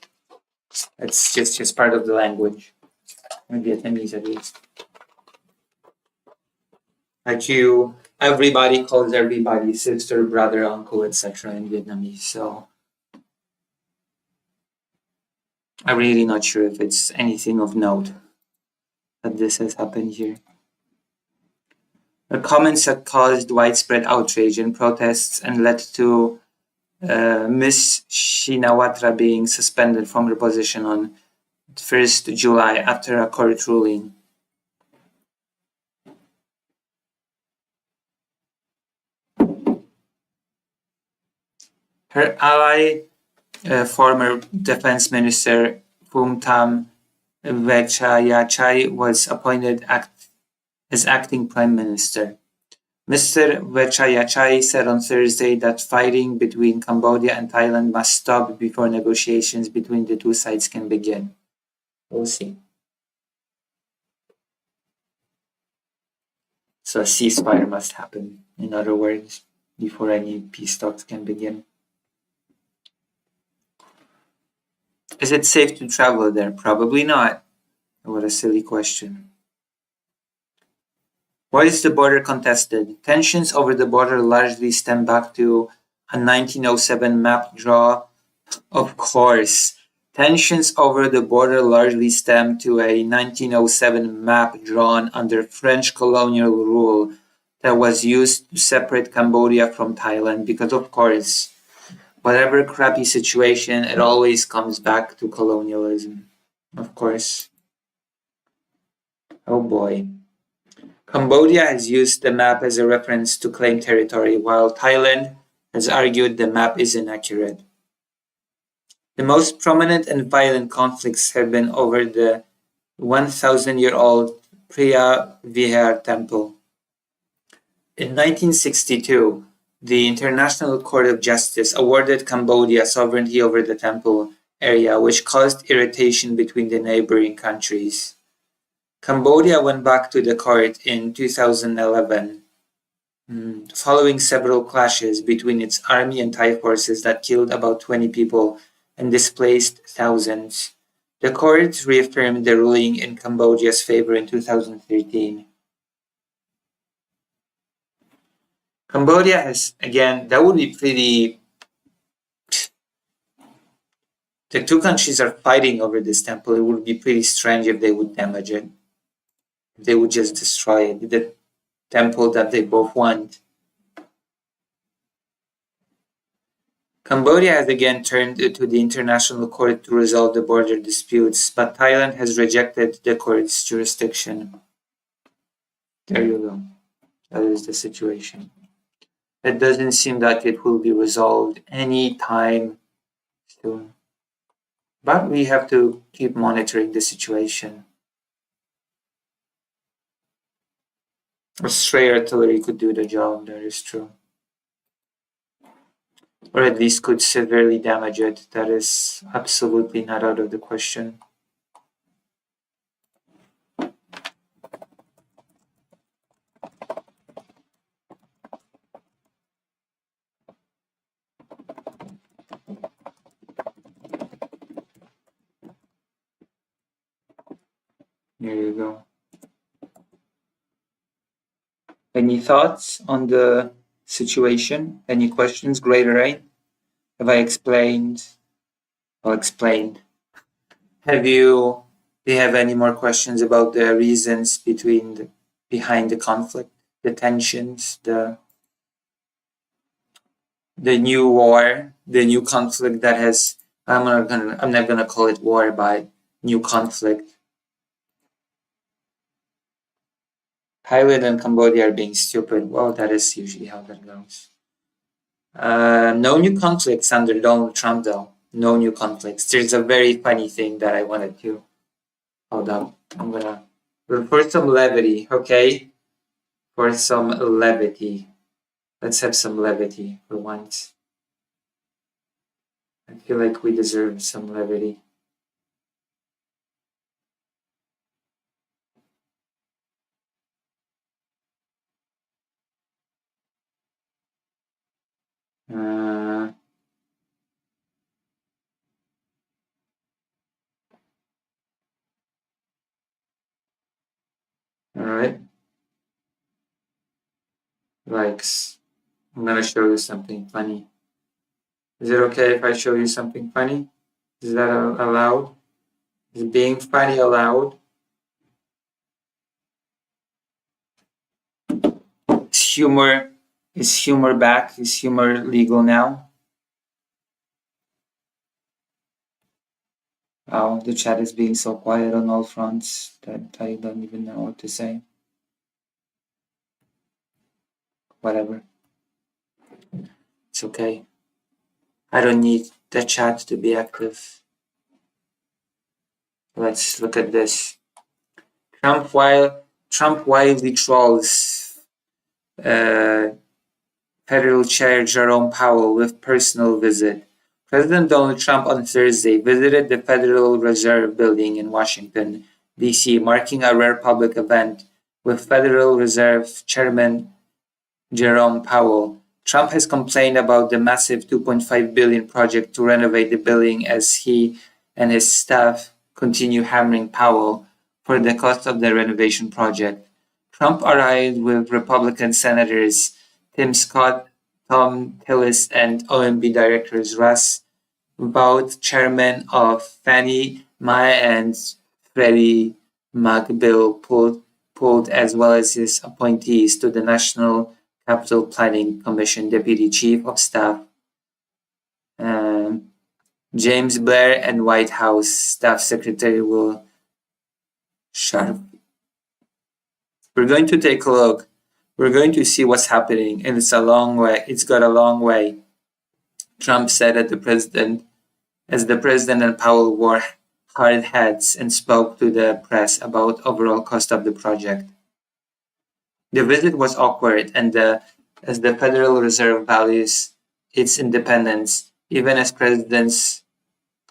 It's just part of the language, in Vietnamese at least. Like you, everybody calls everybody sister, brother, uncle, etc. in Vietnamese. So I'm really not sure if it's anything of note that this has happened here. The comments had caused widespread outrage and protests and led to Ms. Shinawatra being suspended from her position on 1st July after a court ruling. Her ally, former Defense Minister Phumtham Vechayachai, was appointed as acting Prime Minister. Mr. Vechayachai said on Thursday that fighting between Cambodia and Thailand must stop before negotiations between the two sides can begin. We'll see. So a ceasefire must happen, in other words, before any peace talks can begin. Is it safe to travel there? Probably not. What a silly question. Why is the border contested? Tensions over the border largely stem back to a 1907 map draw. Of course, tensions over the border largely stem to a 1907 map drawn under French colonial rule that was used to separate Cambodia from Thailand because, of course, whatever crappy situation, it always comes back to colonialism. Of course. Oh boy. Cambodia has used the map as a reference to claim territory, while Thailand has argued the map is inaccurate. The most prominent and violent conflicts have been over the 1,000-year-old Preah Vihear Temple. In 1962, the International Court of Justice awarded Cambodia sovereignty over the temple area, which caused irritation between the neighboring countries. Cambodia went back to the court in 2011, following several clashes between its army and Thai forces that killed about 20 people and displaced thousands. The court reaffirmed the ruling in Cambodia's favor in 2013. Cambodia has, again, that would be pretty... The two countries are fighting over this temple. It would be pretty strange if they would damage it. If they would just destroy it, the temple that they both want. Cambodia has again turned to the International Court to resolve the border disputes, but Thailand has rejected the court's jurisdiction. There you go. That is the situation. It doesn't seem that it will be resolved anytime soon. But we have to keep monitoring the situation. A stray artillery could do the job, that is true. Or at least could severely damage it. That is absolutely not out of the question. There you go. Any thoughts on the situation? Any questions? Greater Rain? Have I explained? Well, explained. Do you have any more questions about the reasons behind the conflict, the tensions, the new war, the new conflict that has? I'm not gonna call it war, but new conflict. Thailand and Cambodia are being stupid. Well, that is usually how that goes. No new conflicts under Donald Trump, though. No new conflicts. There's a very funny thing that I wanted to... Hold on. I'm gonna... For some levity, okay? For some levity. Let's have some levity for once. I feel like we deserve some levity. Alright. Likes. I'm gonna show you something funny. Is it okay if I show you something funny? Is that allowed? Is being funny allowed? Is humor back? Is humor legal now? Oh, the chat is being so quiet on all fronts that I don't even know what to say. Whatever. It's okay. I don't need the chat to be active. Let's look at this. Trump widely trolls Federal Chair Jerome Powell with personal visit. President Donald Trump on Thursday visited the Federal Reserve Building in Washington, D.C., marking a rare public event with Federal Reserve Chairman Jerome Powell. Trump has complained about the massive $2.5 billion project to renovate the building as he and his staff continue hammering Powell for the cost of the renovation project. Trump arrived with Republican Senators Tim Scott, Tom Tillis, and OMB directors Russ Vought, chairman of Fannie Mae and Freddie Mac, Bill Pulled, as well as his appointees to the National Capital Planning Commission Deputy Chief of Staff James Blair and White House Staff Secretary Will Sharp. We're going to take a look. We're going to see what's happening, and it's a long way. It's got a long way. Trump said as the president and Powell wore hard hats and spoke to the press about overall cost of the project. The visit was awkward, and as the Federal Reserve values its independence, even as presidents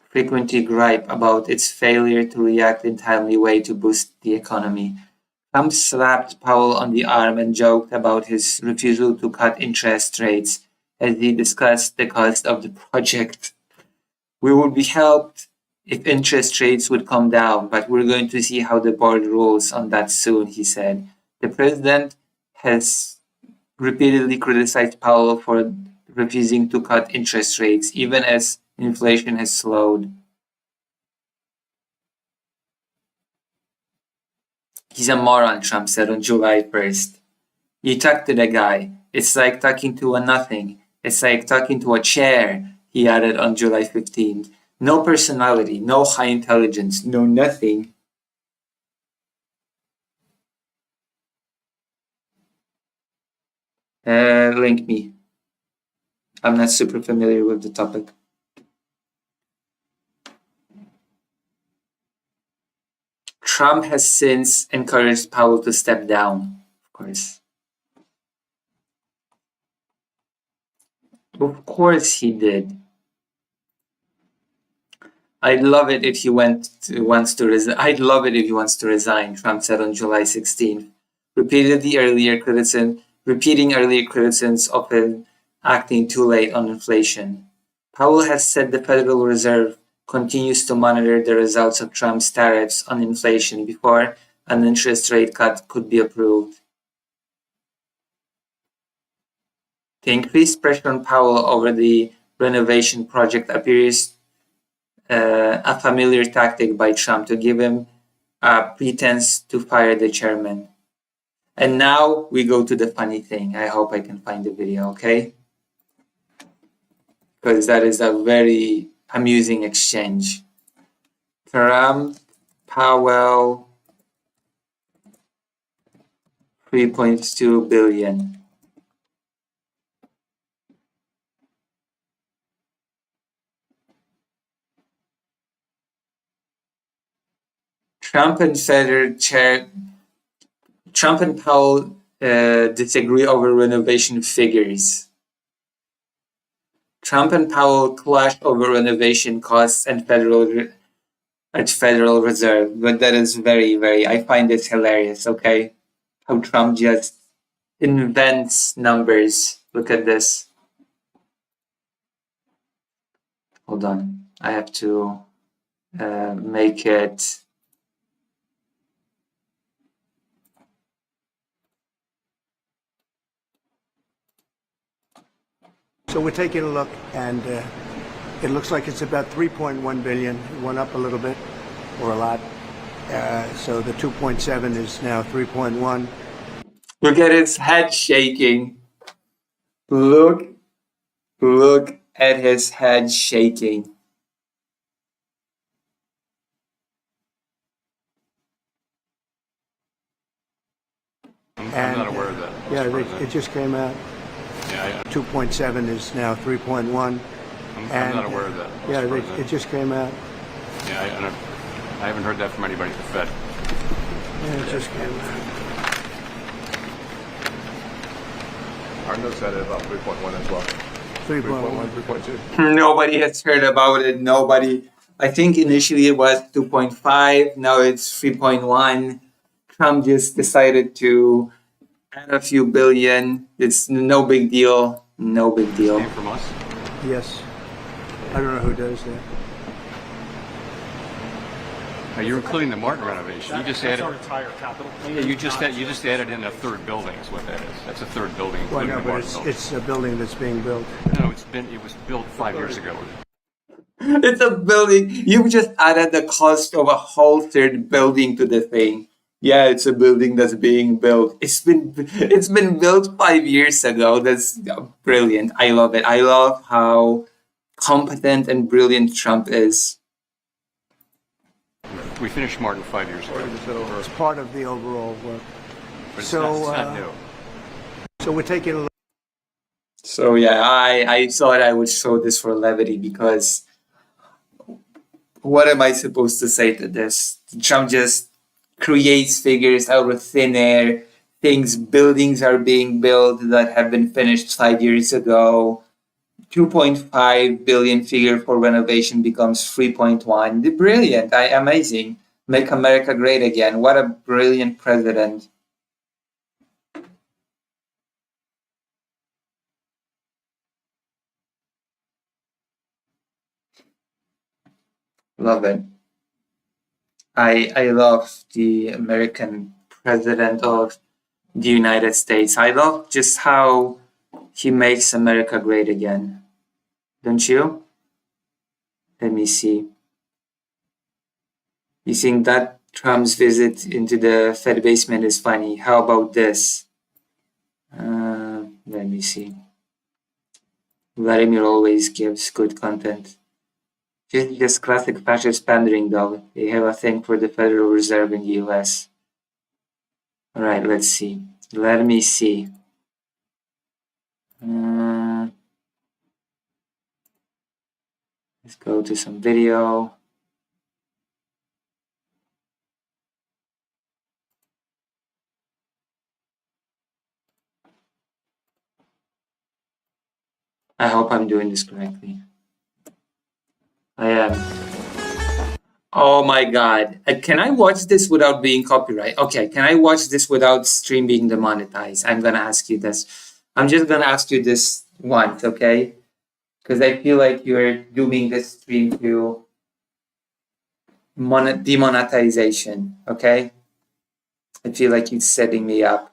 frequently gripe about its failure to react in a timely way to boost the economy. Trump slapped Powell on the arm and joked about his refusal to cut interest rates as he discussed the cost of the project. We would be helped if interest rates would come down, but we're going to see how the board rules on that soon, he said. The president has repeatedly criticized Powell for refusing to cut interest rates, even as inflation has slowed. He's a moron, Trump said on July 1st. You talk to the guy. It's like talking to a nothing. It's like talking to a chair, he added on July 15th. No personality, no high intelligence, no nothing. Link me. I'm not super familiar with the topic. Trump has since encouraged Powell to step down, of course. Of course he did. I'd love it if he wants to resign, Trump said on July 16th, repeating earlier criticisms of him acting too late on inflation. Powell has said the Federal Reserve continues to monitor the results of Trump's tariffs on inflation before an interest rate cut could be approved. The increased pressure on Powell over the renovation project appears a familiar tactic by Trump to give him a pretense to fire the chairman. And now we go to the funny thing. I hope I can find the video, okay? Because that is a very amusing exchange. Trump, Powell, $3.2 billion. Trump and Powell disagree over renovation figures. Trump and Powell clash over renovation costs and Federal Reserve, but that is very, I find this hilarious, okay? How Trump just invents numbers. Look at this. Hold on. I have to make it. So we're taking a look, and it looks like it's about 3.1 billion. It went up a little bit, or a lot. So the 2.7 is now 3.1. Look at his head shaking. Look at his head shaking. I'm not aware of that. Yeah, it just came out. Yeah, 2.7 is now 3.1. I'm not aware of that. Yeah, it just came out. Yeah, I haven't heard that from anybody at the Fed. Yeah, it just came out. Our notes had it about 3.1 as well. 3.1. 3.2. Nobody has heard about it. Nobody. I think initially it was 2.5. Now it's 3.1. Trump just decided to add a few billion. It's no big deal. No big deal. Came from us. Yes. I don't know who does that. Now, you're including the Martin renovation. You just added. Our entire capital. Yeah, you just added in a third building. Is what that is. That's a third building, Well, including no, the but Martin building. it's a building that's being built. No, it was built 5 years ago. It's a building. You've just added the cost of a whole third building to the thing. Yeah, it's a building that's being built. It's been built 5 years ago. That's brilliant. I love it. I love how competent and brilliant Trump is. We finished Martin 5 years ago. It's part of the overall work. But it's So, not new. So we're taking a look. So yeah, I thought I would show this for levity because what am I supposed to say to this? Trump just creates figures out of thin air. Buildings are being built that have been finished 5 years ago. 2.5 billion figure for renovation becomes 3.1. Brilliant. Amazing. Make America great again. What a brilliant president. Love it. I love the American president of the United States. I love just how he makes America great again. Don't you? Let me see. You think that Trump's visit into the Fed basement is funny? How about this? Let me see. Vladimir always gives good content. Just classic fascist pandering, though. They have a thing for the Federal Reserve in the US. All right, let's see. Let me see. Let's go to some video. I hope I'm doing this correctly. I am. Oh my god. Can I watch this without being copyright? Okay, can I watch this without stream being demonetized? I'm gonna ask you this. I'm just gonna ask you this once, okay? Because I feel like you're doing this stream to demonetization, okay? I feel like you're setting me up.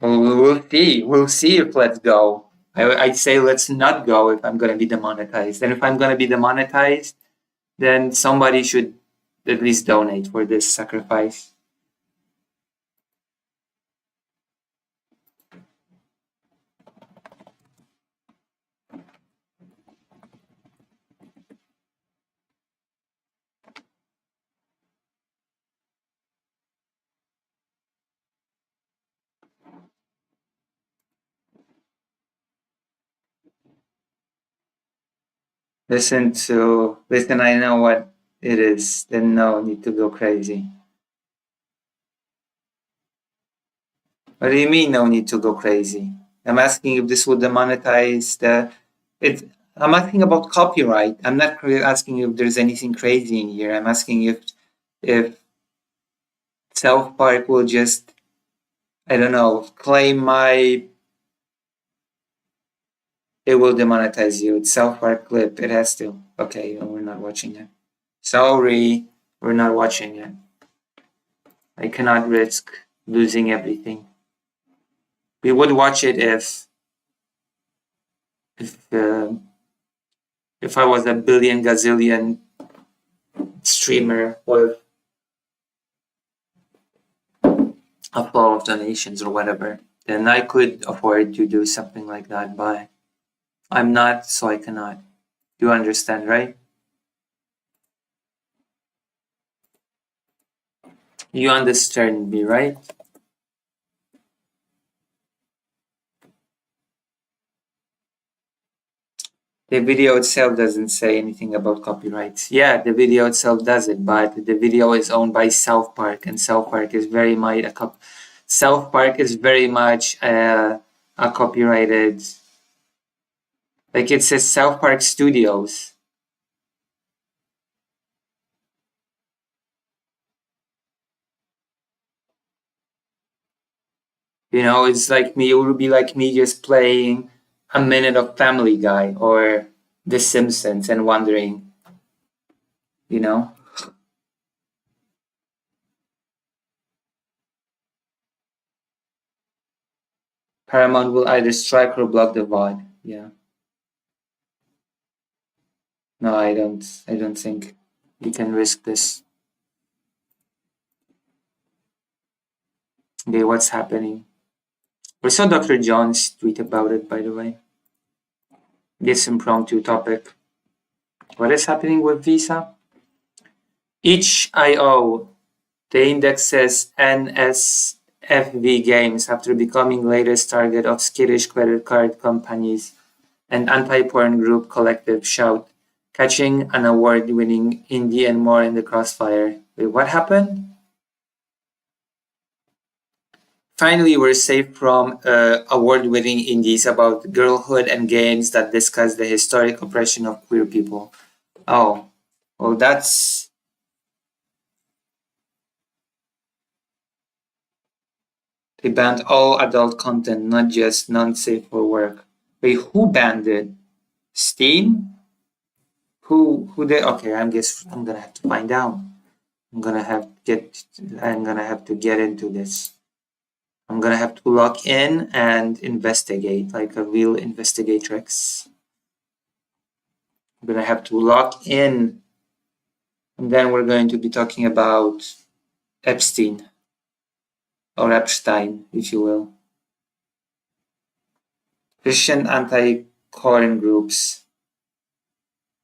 We'll see. We'll see if let's go. I say let's not go if I'm going to be demonetized. And if I'm going to be demonetized, then somebody should at least donate for this sacrifice. Listen, I know what it is. Then no need to go crazy. What do you mean no need to go crazy? I'm asking if this would demonetize I'm asking about copyright. I'm not asking if there's anything crazy in here. I'm asking if South Park will just, I don't know, claim my it will demonetize you. It's South Park clip. It has to. Okay, we're not watching it. Sorry, we're not watching it. I cannot risk losing everything. We would watch it if I was a billion gazillion streamer with a flow of donations or whatever, then I could afford to do something like that, but I'm not, so I cannot. You understand, right? You understand me, right? The video itself doesn't say anything about copyrights. Yeah, the video itself does it, but the video is owned by South Park, and South Park is very much a copyrighted. Like it says South Park Studios. You know, it's like me. It would be like me just playing a minute of Family Guy or The Simpsons and wondering, you know? Paramount will either strike or block the VOD. Yeah. No, I don't think we can risk this. Okay, what's happening? We saw Dr. John's tweet about it, by the way. This impromptu topic. What is happening with Visa? Itch.io, the index says NSFV games after becoming latest target of skittish credit card companies and anti-porn group Collective Shout, catching an award-winning indie and more in the crossfire. Wait, what happened? Finally, we're safe from award-winning indies about girlhood and games that discuss the historic oppression of queer people. Oh, well, that's... They banned all adult content, not just non-safe for work. Wait, who banned it? Steam? Who did? Okay, I'm gonna have to find out. I'm gonna have to get into this. I'm gonna have to log in and investigate like a real investigatrix. I'm gonna have to log in, and then we're going to be talking about Epstein, or Epstein, if you will. Christian anti-porn groups.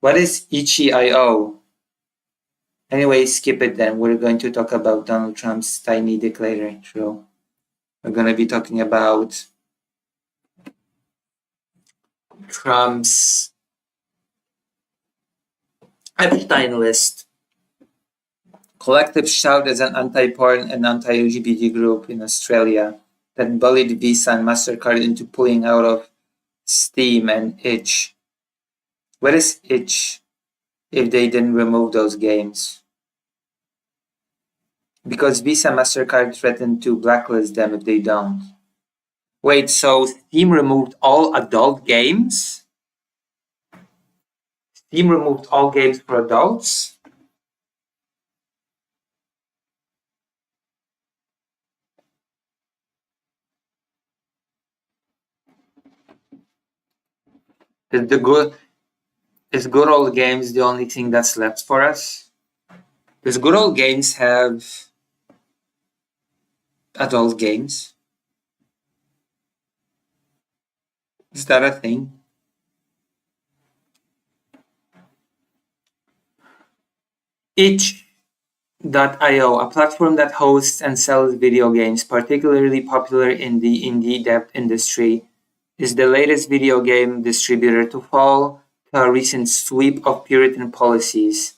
What is Itch.io? Anyway, skip it then. We're going to talk about Donald Trump's tiny declaration. We're going to be talking about Trump's Epstein list. Collective Shout is an anti-porn and anti-LGBT group in Australia that bullied Visa and MasterCard into pulling out of Steam and Itch. What is Itch if they didn't remove those games? Because Visa and MasterCard threatened to blacklist them if they don't. Wait, so Steam removed all adult games? Steam removed all games for adults? Is Good Old Games the only thing that's left for us? Does Good Old Games have adult games? Is that a thing? Itch.io, a platform that hosts and sells video games, particularly popular in the indie dev industry, is the latest video game distributor to fall to a recent sweep of Puritan policies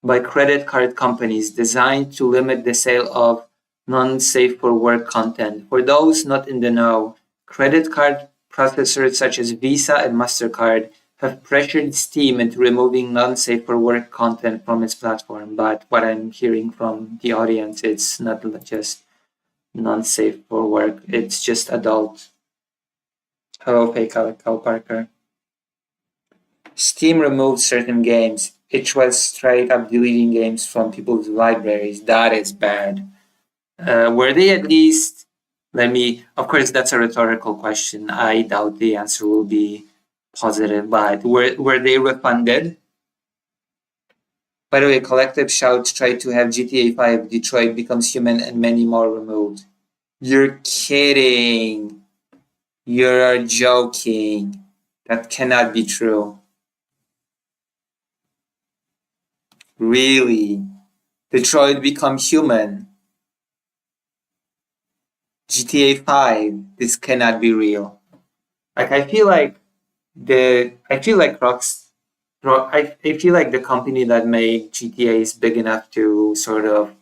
by credit card companies designed to limit the sale of non-safe for work content. For those not in the know, credit card processors such as Visa and MasterCard have pressured Steam into removing non-safe for work content from its platform. But what I'm hearing from the audience, it's not just non-safe for work, it's just adult. Hello, Faye Cal Parker. Steam removed certain games. It was straight up deleting games from people's libraries. That is bad. Were they at least, of course, that's a rhetorical question. I doubt the answer will be positive, but were they refunded? By the way, Collective Shout tried to have GTA 5 Detroit Becomes Human and many more removed. You're kidding. You're joking. That cannot be true. Really? Detroit Become Human. GTA 5. This cannot be real. Like I feel like the company that made GTA is big enough to sort of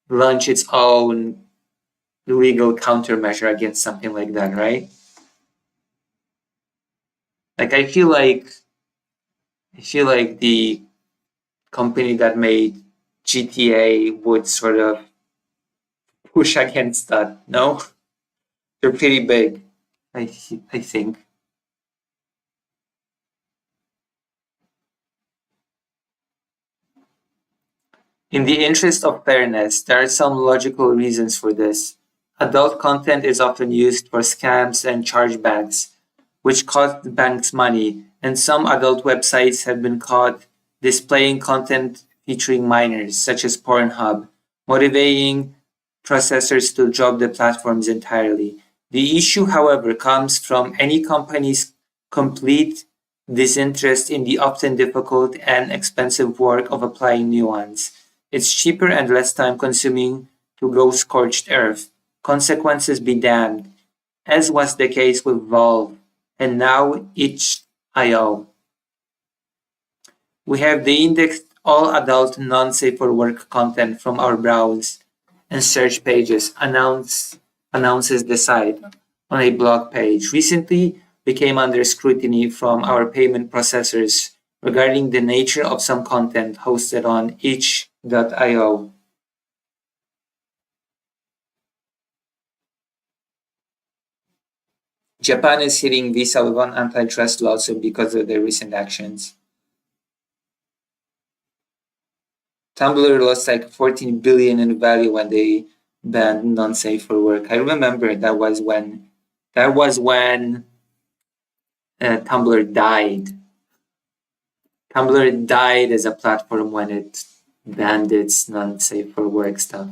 launch its own legal countermeasure against something like that, right? Like I feel like the company that made GTA would sort of push against that. No, they're pretty big. I think. In the interest of fairness, there are some logical reasons for this. Adult content is often used for scams and chargebacks, which cost the banks money, and some adult websites have been caught displaying content featuring minors, such as Pornhub, motivating processors to drop the platforms entirely. The issue, however, comes from any company's complete disinterest in the often difficult and expensive work of applying nuance. It's cheaper and less time-consuming to go scorched earth. Consequences be damned, as was the case with Valve, and now itch.io. We have de-indexed all adult non-safe for work content from our browse and search pages, announces the site on a blog page. Recently became under scrutiny from our payment processors regarding the nature of some content hosted on itch.io. Japan is hitting Visa with an antitrust lawsuit because of their recent actions. Tumblr lost like 14 billion in value when they banned non-safe for work. I remember that was when Tumblr died. Tumblr died as a platform when it banned its non-safe for work stuff.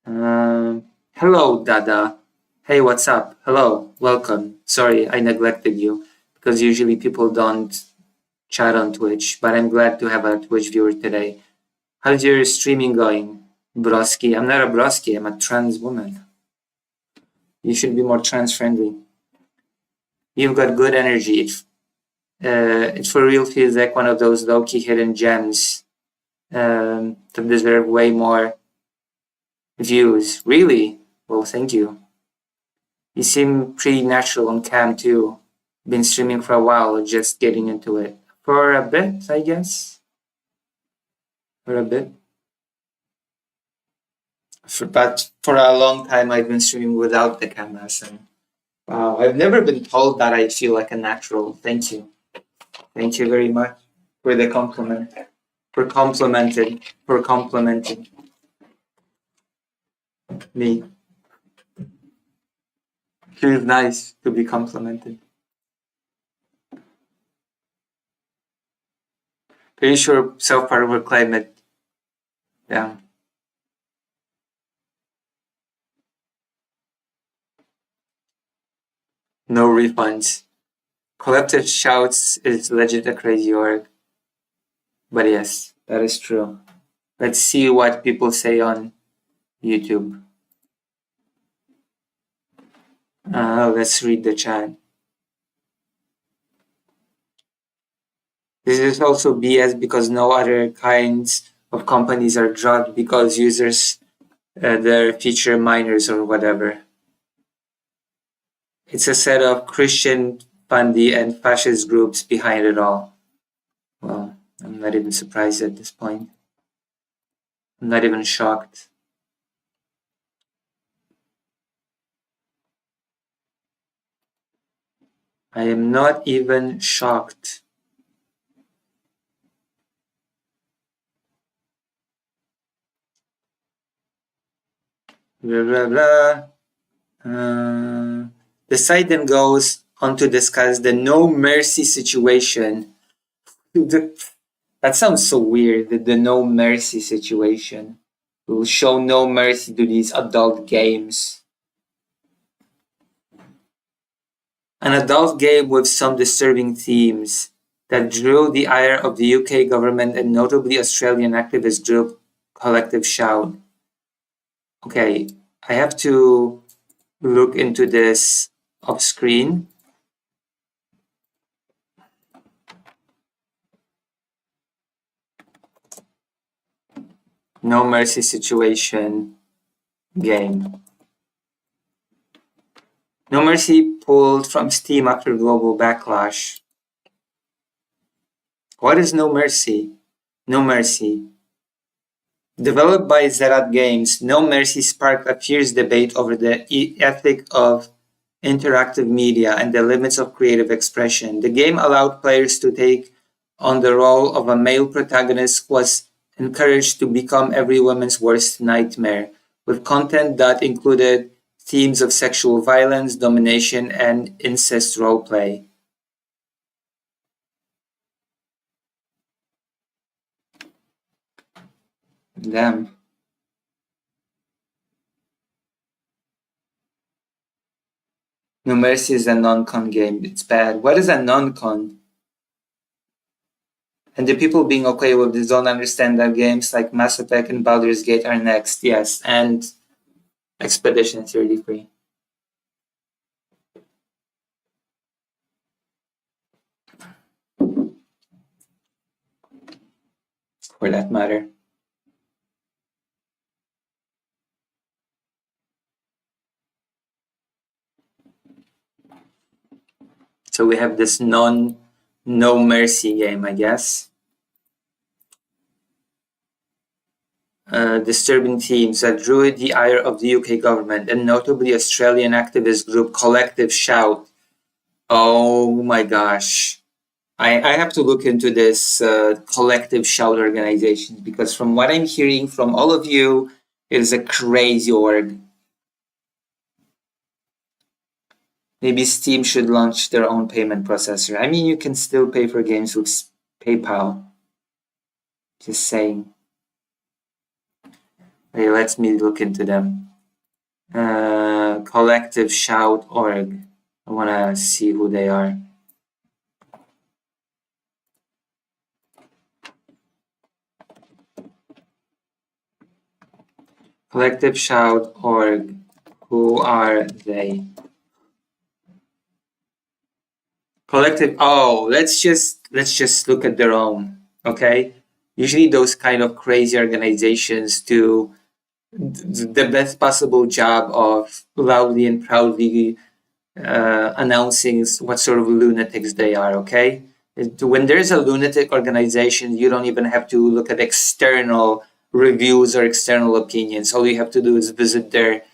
Hello, Dada. Hey, what's up? Hello, welcome. Sorry, I neglected you because usually people don't chat on Twitch, but I'm glad to have a Twitch viewer today. How's your streaming going, Broski? I'm not a Broski, I'm a trans woman. You should be more trans friendly. You've got good energy. It for real feels like one of those low-key hidden gems that deserve way more views. Really? Well, thank you. You seem pretty natural on cam too. Been streaming for a while, just getting into it. For a bit, I guess. For a bit. But for a long time, I've been streaming without the cameras. And wow, I've never been told that I feel like a natural. Thank you. Thank you very much for the compliment. For complimenting me. Feels nice to be complimented. Pretty sure South Park will claim it. Yeah. No refunds. Collective Shouts is legit a crazy org. But yes, that is true. Let's see what people say on YouTube. Let's read the chat. This is also BS because no other kinds of companies are dropped because users their feature minors or whatever. It's a set of Christian, fundy, and fascist groups behind it all. Well, I'm not even surprised at this point. I'm not even shocked. I am not even shocked. Blah, blah, blah. The site then goes on to discuss the no mercy situation. That sounds so weird, the no mercy situation. We will show no mercy to these adult games. An adult game with some disturbing themes that drew the ire of the UK government and notably Australian activist group Collective Shout. Okay, I have to look into this off screen. No mercy situation game. No Mercy pulled from Steam after global backlash. What is No Mercy? No Mercy. Developed by Zerat Games, No Mercy sparked a fierce debate over the ethic of interactive media and the limits of creative expression. The game allowed players to take on the role of a male protagonist who was encouraged to become every woman's worst nightmare, with content that included themes of sexual violence, domination, and incest roleplay. Damn. No Mercy is a non-con game. It's bad. What is a non-con? And the people being okay with this don't understand that games like Mass Effect and Baldur's Gate are next. Yes, and Expedition 33. For that matter. So we have this No Mercy game, I guess. Disturbing themes that drew the ire of the UK government and notably Australian activist group Collective Shout. Oh my gosh. I have to look into this Collective Shout organization because from what I'm hearing from all of you, it is a crazy org. Maybe Steam should launch their own payment processor. I mean, you can still pay for games with PayPal. Just saying. Okay, let me look into them. Collective Shout org. I want to see who they are. Collective Shout org. Who are they? Collective. Oh, let's just look at their own. Okay. Usually, those kind of crazy organizations do the best possible job of loudly and proudly announcing what sort of lunatics they are. Okay. When there's a lunatic organization, you don't even have to look at external reviews or external opinions. All you have to do is visit their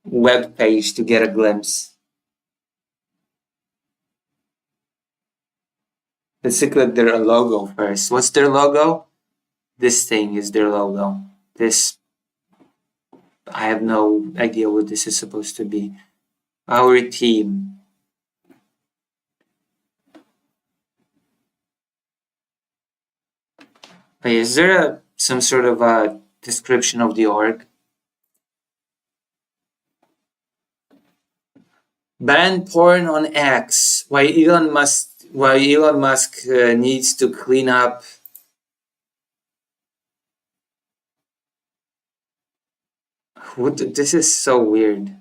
web page to get a glimpse. Let's look at their logo first. What's their logo? This thing is their logo. This, I have no idea what this is supposed to be. Our team. Wait, is there some sort of a description of the org? Ban porn on X. Why Elon Musk needs to clean up. This is so weird.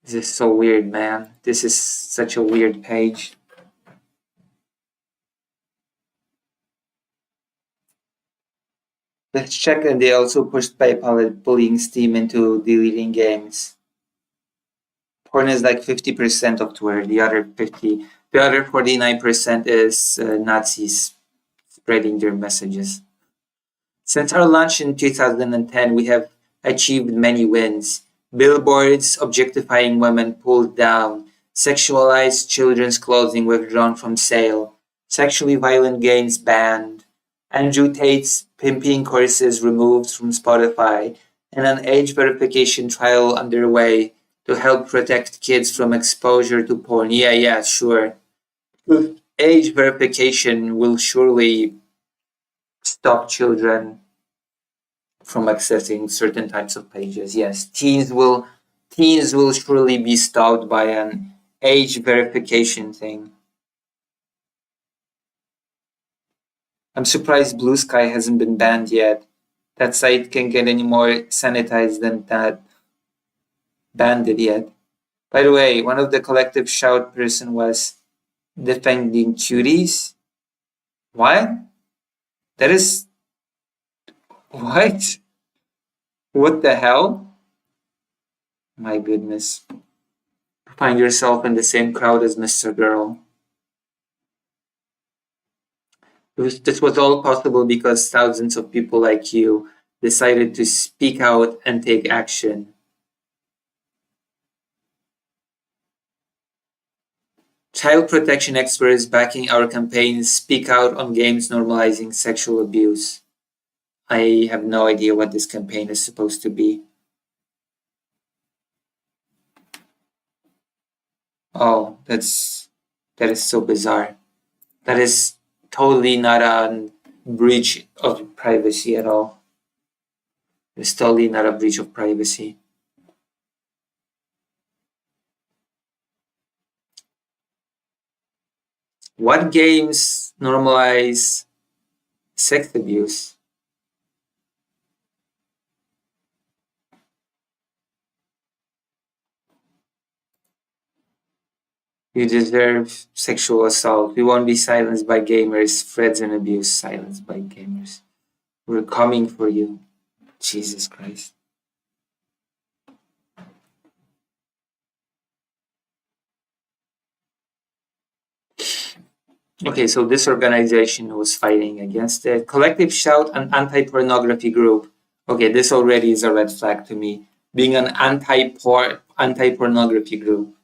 This is so weird, man. This is such a weird page. Let's check, and they also pushed PayPal at pulling Steam into deleting games. Porn is like 50% of Twitter. The other 49% is Nazis spreading their messages. Since our launch in 2010, we have achieved many wins. Billboards objectifying women pulled down. Sexualized children's clothing withdrawn from sale. Sexually violent games banned. Andrew Tate's pimping courses removed from Spotify. And an age verification trial underway to help protect kids from exposure to porn. Yeah, sure. Age verification will surely stop children from accessing certain types of pages. Yes, teens will surely be stopped by an age verification thing. I'm surprised Blue Sky hasn't been banned yet. That site can't get any more sanitized than that. Banned it yet. By the way, one of the collective shout person was defending cuties. What? That is... What? What the hell? My goodness. Find yourself in the same crowd as Mr. Girl. This was all possible because thousands of people like you decided to speak out and take action. Child protection experts backing our campaign speak out on games normalizing sexual abuse. I have no idea what this campaign is supposed to be. Oh, that is so bizarre. That is totally not a breach of privacy at all. It's totally not a breach of privacy. What games normalize sex abuse? You deserve sexual assault. We won't be silenced by gamers. Threats and abuse silenced by gamers. We're coming for you. Jesus Christ. Okay, so this organization was fighting against it. Collective Shout, an anti-pornography group. Okay, this already is a red flag to me. Being an anti-pornography group.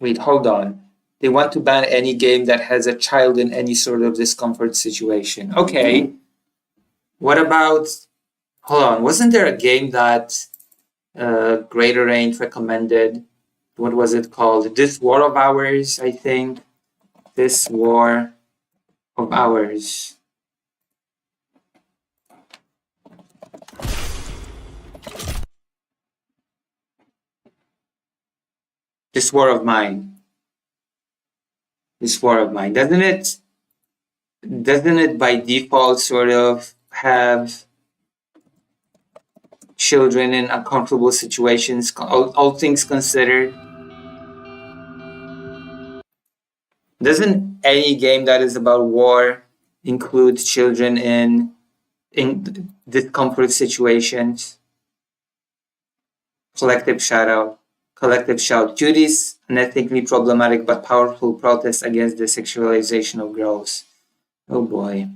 Wait, hold on. They want to ban any game that has a child in any sort of discomfort situation. Okay. What about... Hold on. Wasn't there a game that Greater Range recommended? What was it called? This War of Ours, I think. This War of Ours. This War of Mine. This War of Mine. Doesn't it by default sort of have children in uncomfortable situations, all things considered? Doesn't any game that is about war include children in discomfort situations? Collective Shout. Cuties, an ethnically problematic but powerful protest against the sexualization of girls. Oh boy.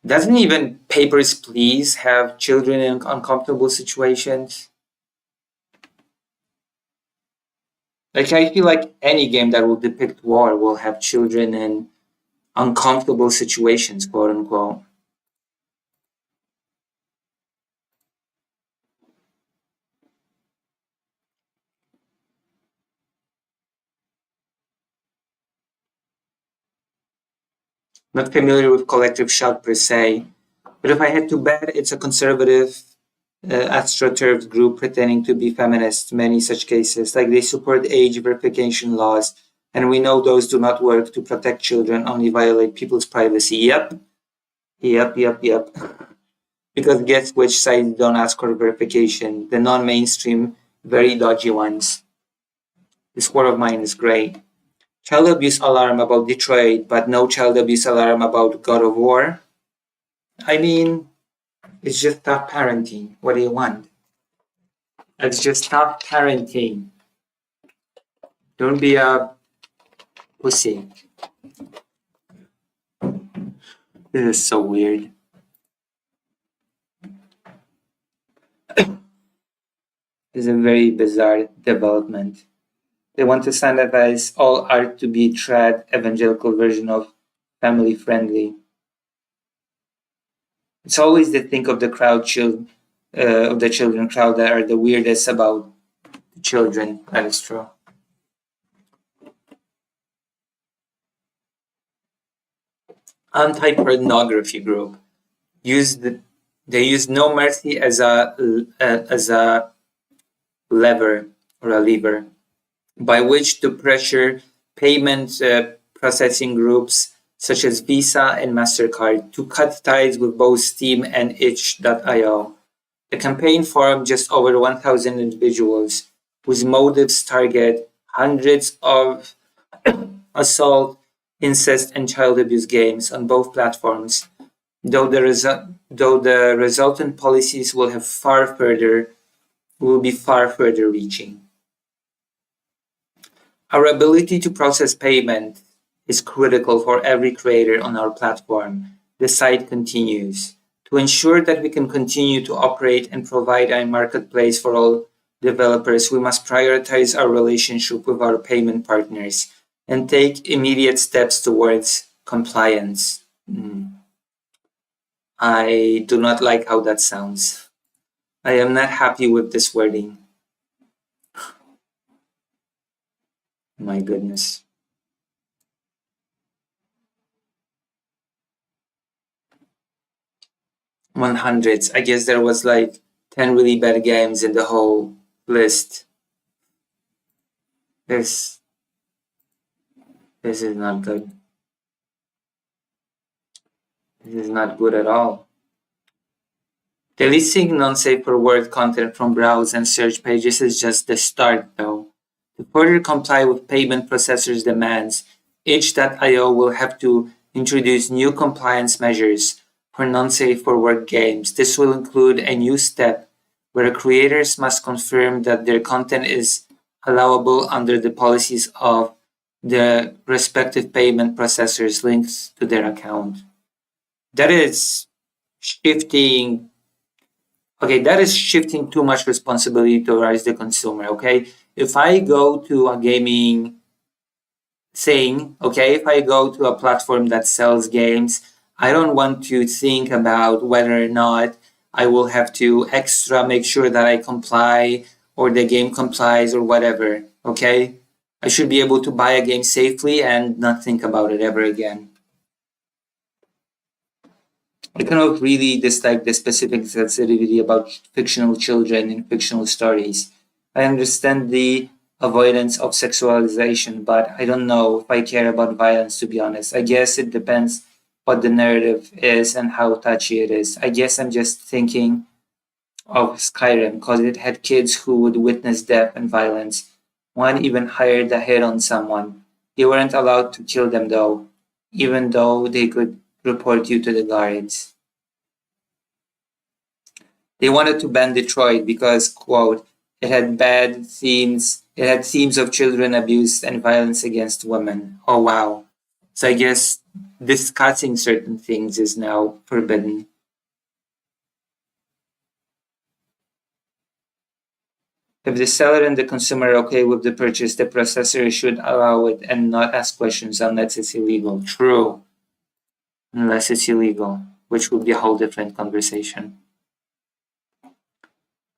Doesn't even Papers, Please have children in uncomfortable situations? Like, I feel like any game that will depict war will have children in uncomfortable situations, quote unquote. Not familiar with Collective Shout per se, but if I had to bet, it's a conservative, astroturfed group pretending to be feminist. Many such cases, like they support age verification laws, and we know those do not work to protect children, only violate people's privacy. Yep. Because guess which sites don't ask for verification? The non-mainstream, very dodgy ones. This War of Mine is great. Child abuse alarm about Detroit, but no child abuse alarm about God of War. I mean, it's just tough parenting. What do you want? It's just tough parenting. Don't be a pussy. This is so weird. It's a very bizarre development. They want to standardize all art to be trad evangelical version of family friendly. It's always the think of the of the children crowd that are the weirdest about the children. That is true. Anti-pornography group they use No Mercy as a lever or a lever by which to pressure payment processing groups such as Visa and MasterCard to cut ties with both Steam and itch.io. The campaign formed just over 1,000 individuals whose motives target hundreds of assault, incest, and child abuse games on both platforms, though the resultant policies will be far further reaching. Our ability to process payment is critical for every creator on our platform, the site continues. To ensure that we can continue to operate and provide a marketplace for all developers, we must prioritize our relationship with our payment partners and take immediate steps towards compliance. I do not like how that sounds. I am not happy with this wording. My goodness. Hundreds. I guess there was like 10 really bad games in the whole list. This is not good. This is not good at all. Deleting non-safe for work content from browse and search pages is just the start, though. To further comply with payment processors' demands, itch.io will have to introduce new compliance measures for non-safe for work games. This will include a new step where creators must confirm that their content is allowable under the policies of the respective payment processors linked to their account. That is shifting too much responsibility towards the consumer, okay? If I go to a gaming thing, okay, if I go to a platform that sells games, I don't want to think about whether or not I will have to extra make sure that I comply or the game complies or whatever, okay? I should be able to buy a game safely and not think about it ever again. I cannot really dislike the specific sensitivity about fictional children in fictional stories. I understand the avoidance of sexualization, but I don't know if I care about violence, to be honest. I guess it depends what the narrative is and how touchy it is. I guess I'm just thinking of Skyrim because it had kids who would witness death and violence. One even hired a hit on someone. They weren't allowed to kill them though, even though they could report you to the guards. They wanted to ban Detroit because, quote, it had themes of children abuse and violence against women. Oh wow. So I guess discussing certain things is now forbidden. If the seller and the consumer are okay with the purchase, the processor should allow it and not ask questions unless it's illegal. True. Unless it's illegal, which would be a whole different conversation.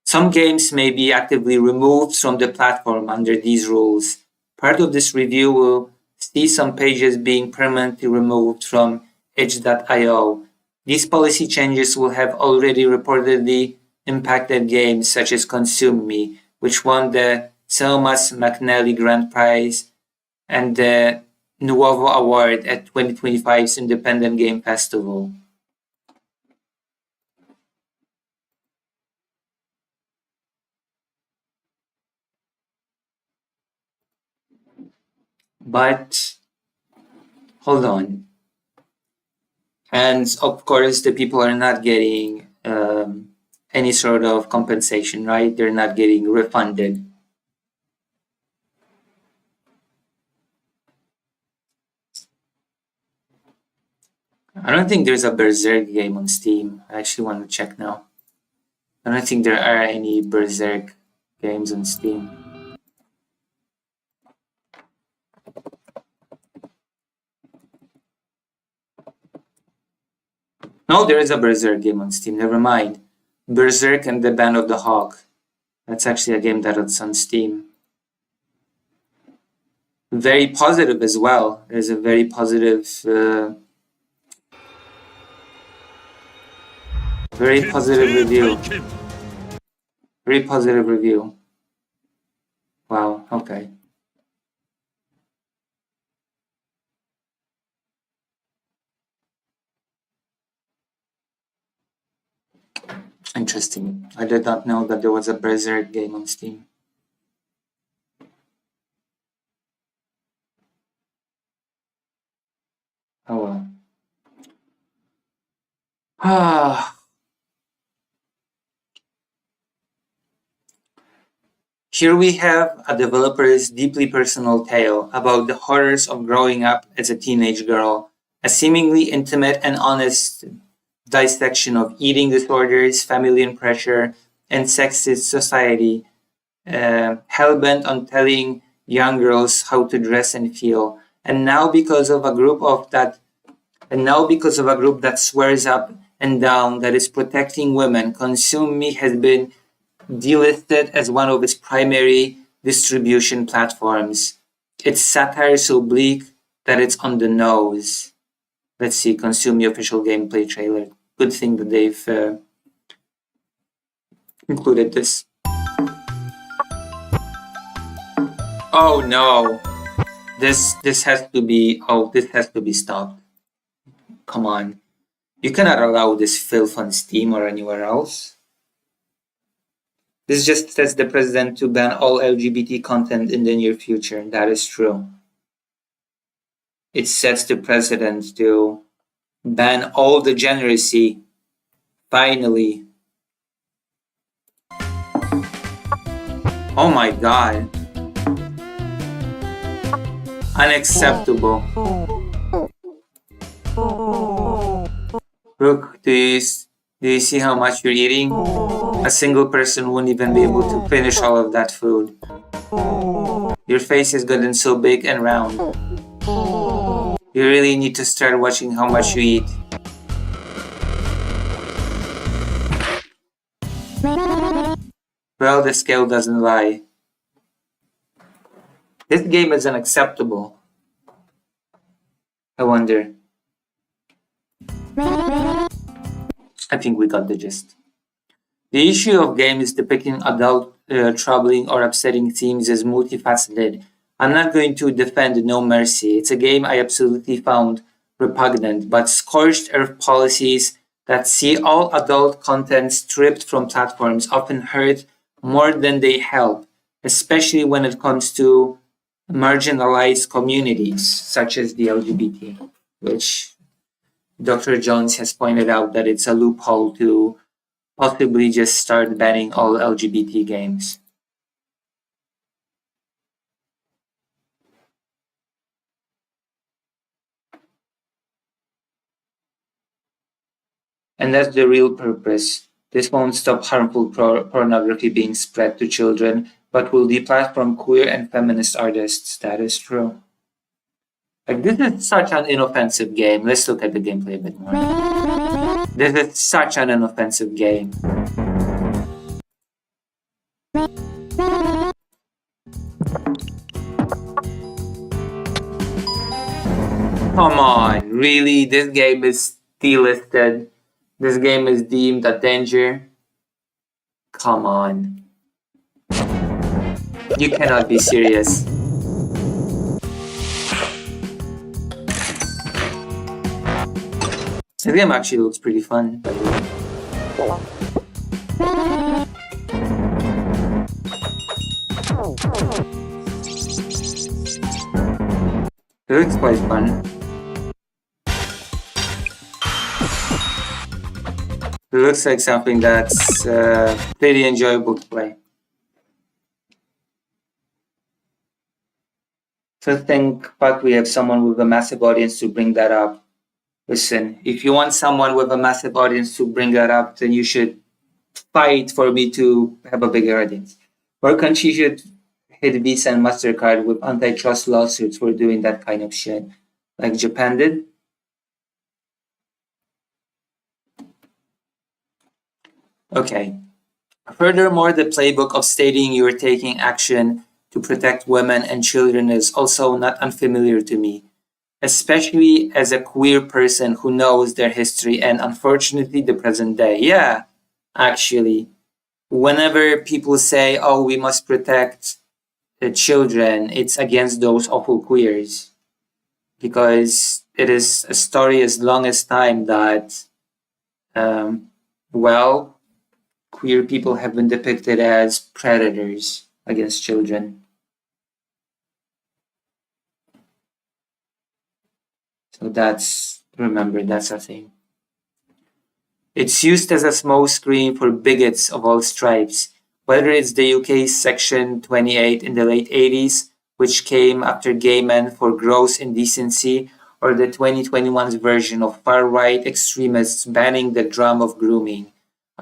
Some games may be actively removed from the platform under these rules. Part of this review will see some pages being permanently removed from itch.io. These policy changes will have already reportedly impacted games such as Consume Me, which won the Selmas McNally Grand Prize and the Nuovo Award at 2025's Independent Game Festival. But hold on. And of course, the people are not getting any sort of compensation, right? They're not getting refunded. I don't think there's a Berserk game on Steam. I actually want to check now. I don't think there are any Berserk games on Steam. No, there is a Berserk game on Steam. Never mind. Berserk and the Band of the Hawk. That's actually a game that's on Steam. Very positive as well. There's a very positive, very positive review. Very positive review. Wow. Okay. Interesting. I did not know that there was a Berserk game on Steam. Oh well. Here we have a developer's deeply personal tale about the horrors of growing up as a teenage girl, a seemingly intimate and honest dissection of eating disorders, family and pressure, and sexist society, hell-bent on telling young girls how to dress and feel. And now because of a group that swears up and down that is protecting women, Consume Me has been delisted as one of its primary distribution platforms. Its satire is so bleak that it's on the nose. Let's see, Consume Me official gameplay trailer. Good thing that they've included this. Oh no, this has to be stopped. Come on, you cannot allow this filth on Steam or anywhere else. This just sets the president to ban all LGBT content in the near future. That is true. It sets the president to ban all degeneracy. Finally. Oh my god. Unacceptable. Look, do you see how much you're eating? A single person won't even be able to finish all of that food. Your face has gotten so big and round. You really need to start watching how much you eat. Well, the scale doesn't lie. This game is unacceptable. I wonder. I think we got the gist. The issue of games depicting adult, troubling, or upsetting themes is multifaceted. I'm not going to defend No Mercy. It's a game I absolutely found repugnant, but scorched earth policies that see all adult content stripped from platforms often hurt more than they help, especially when it comes to marginalized communities such as the LGBT, which Dr. Jones has pointed out that it's a loophole to possibly just start banning all LGBT games. And that's the real purpose. This won't stop harmful pornography being spread to children, but will deplatform queer and feminist artists. That is true. Like, this is such an inoffensive game. Let's look at the gameplay a bit more. This is such an inoffensive game. Come on, really? This game is delisted. This game is deemed a danger. Come on. You cannot be serious. This game actually looks pretty fun, by the way. It looks quite fun. It looks like something that's pretty enjoyable to play. So thank fuck we have someone with a massive audience to bring that up. Listen, if you want someone with a massive audience to bring that up, then you should fight for me to have a bigger audience. Our country should hit Visa and MasterCard with antitrust lawsuits for doing that kind of shit, like Japan did. Okay. Furthermore, the playbook of stating you are taking action to protect women and children is also not unfamiliar to me, especially as a queer person who knows their history and unfortunately the present day. Yeah, actually, whenever people say, oh, we must protect the children, it's against those awful queers. Because it is a story as long as time that, well, queer people have been depicted as predators against children. So remember, that's a thing. It's used as a smokescreen for bigots of all stripes, whether it's the UK's Section 28 in the late 80s, which came after gay men for gross indecency, or the 2021's version of far-right extremists banning the drum of grooming.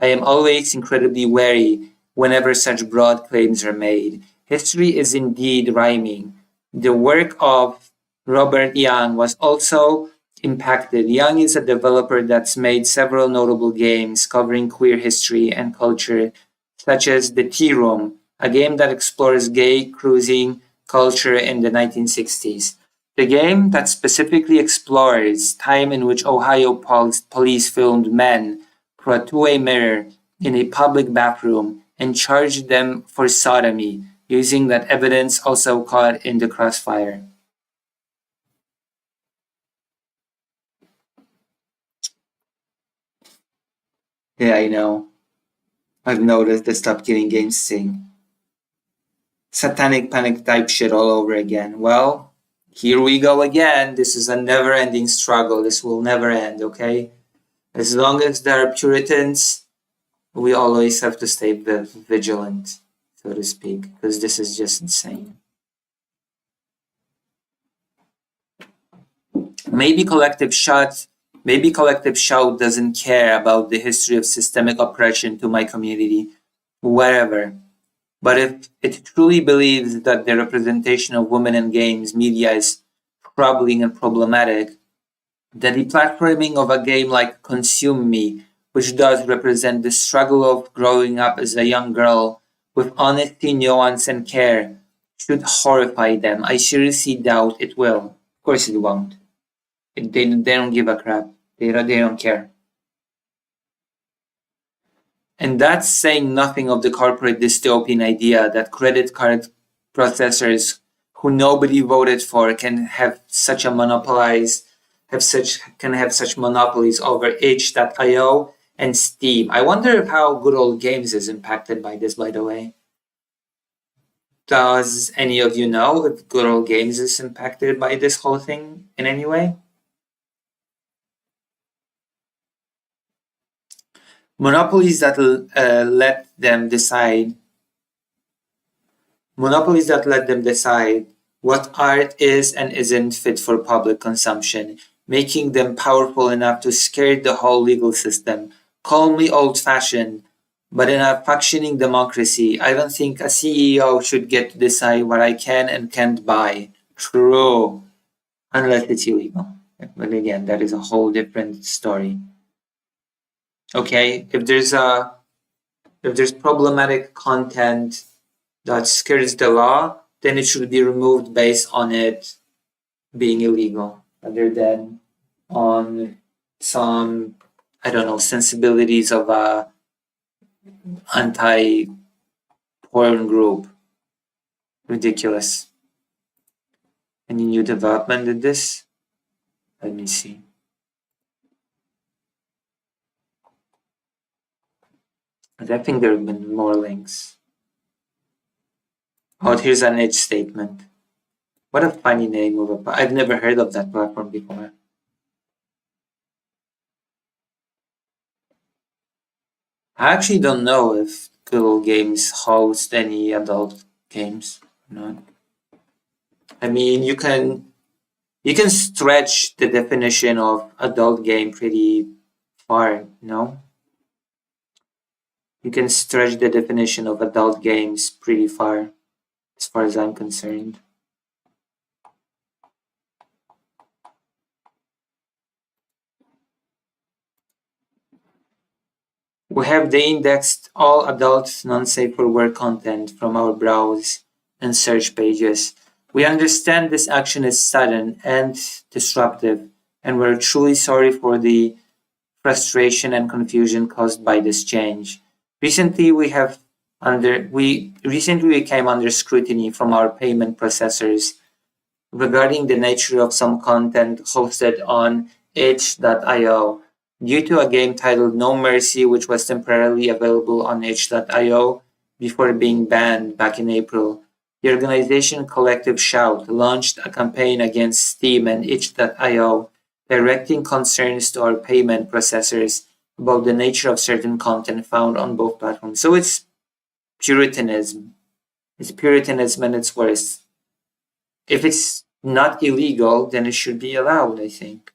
I am always incredibly wary whenever such broad claims are made. History is indeed rhyming. The work of Robert Young was also impacted. Young is a developer that's made several notable games covering queer history and culture, such as The Tea Room, a game that explores gay cruising culture in the 1960s. The game that specifically explores time in which Ohio police filmed men through a two-way mirror in a public bathroom and charged them for sodomy, using that evidence also caught in the crossfire. Yeah, I know. I've noticed the Stop Killing Games thing. Satanic panic type shit all over again. Well, here we go again. This is a never-ending struggle. This will never end, okay? As long as there are Puritans, we always have to stay vigilant, so to speak, because this is just insane. Maybe Collective Shout doesn't care about the history of systemic oppression to my community, wherever. But if it truly believes that the representation of women in games media is troubling and problematic, the deplatforming of a game like Consume Me, which does represent the struggle of growing up as a young girl with honesty, nuance, and care, should horrify them. I seriously doubt it will. Of course it won't. They don't give a crap. They don't care. And that's saying nothing of the corporate dystopian idea that credit card processors who nobody voted for can have such monopolies over itch.io and Steam. I wonder how Good Old Games is impacted by this, by the way. Does any of you know if Good Old Games is impacted by this whole thing in any way? Monopolies that let them decide what art is and isn't fit for public consumption, making them powerful enough to scare the whole legal system. Call me old-fashioned, but in a functioning democracy, I don't think a CEO should get to decide what I can and can't buy. True. Unless it's illegal. But again, that is a whole different story. Okay, if there's problematic content that skirts the law, then it should be removed based on it being illegal, rather than on some, I don't know, sensibilities of a anti-porn group. Ridiculous. Any new development in this? Let me see. I think there have been more links. Oh, here's an itch statement. What a funny name of a... I've never heard of that platform before. I actually don't know if Good Old Games hosts any adult games or not. I mean, you can You can stretch the definition of adult game pretty far, no? You can stretch the definition of adult games pretty far, as far as I'm concerned. We have de-indexed all adult non-safe for work content from our browse and search pages. We understand this action is sudden and disruptive, and we're truly sorry for the frustration and confusion caused by this change. Recently, we came under scrutiny from our payment processors regarding the nature of some content hosted on itch.io. Due to a game titled No Mercy, which was temporarily available on itch.io before being banned back in April, the organization Collective Shout launched a campaign against Steam and itch.io, directing concerns to our payment processors about the nature of certain content found on both platforms. So it's Puritanism. It's Puritanism at its worst. If it's not illegal, then it should be allowed, I think.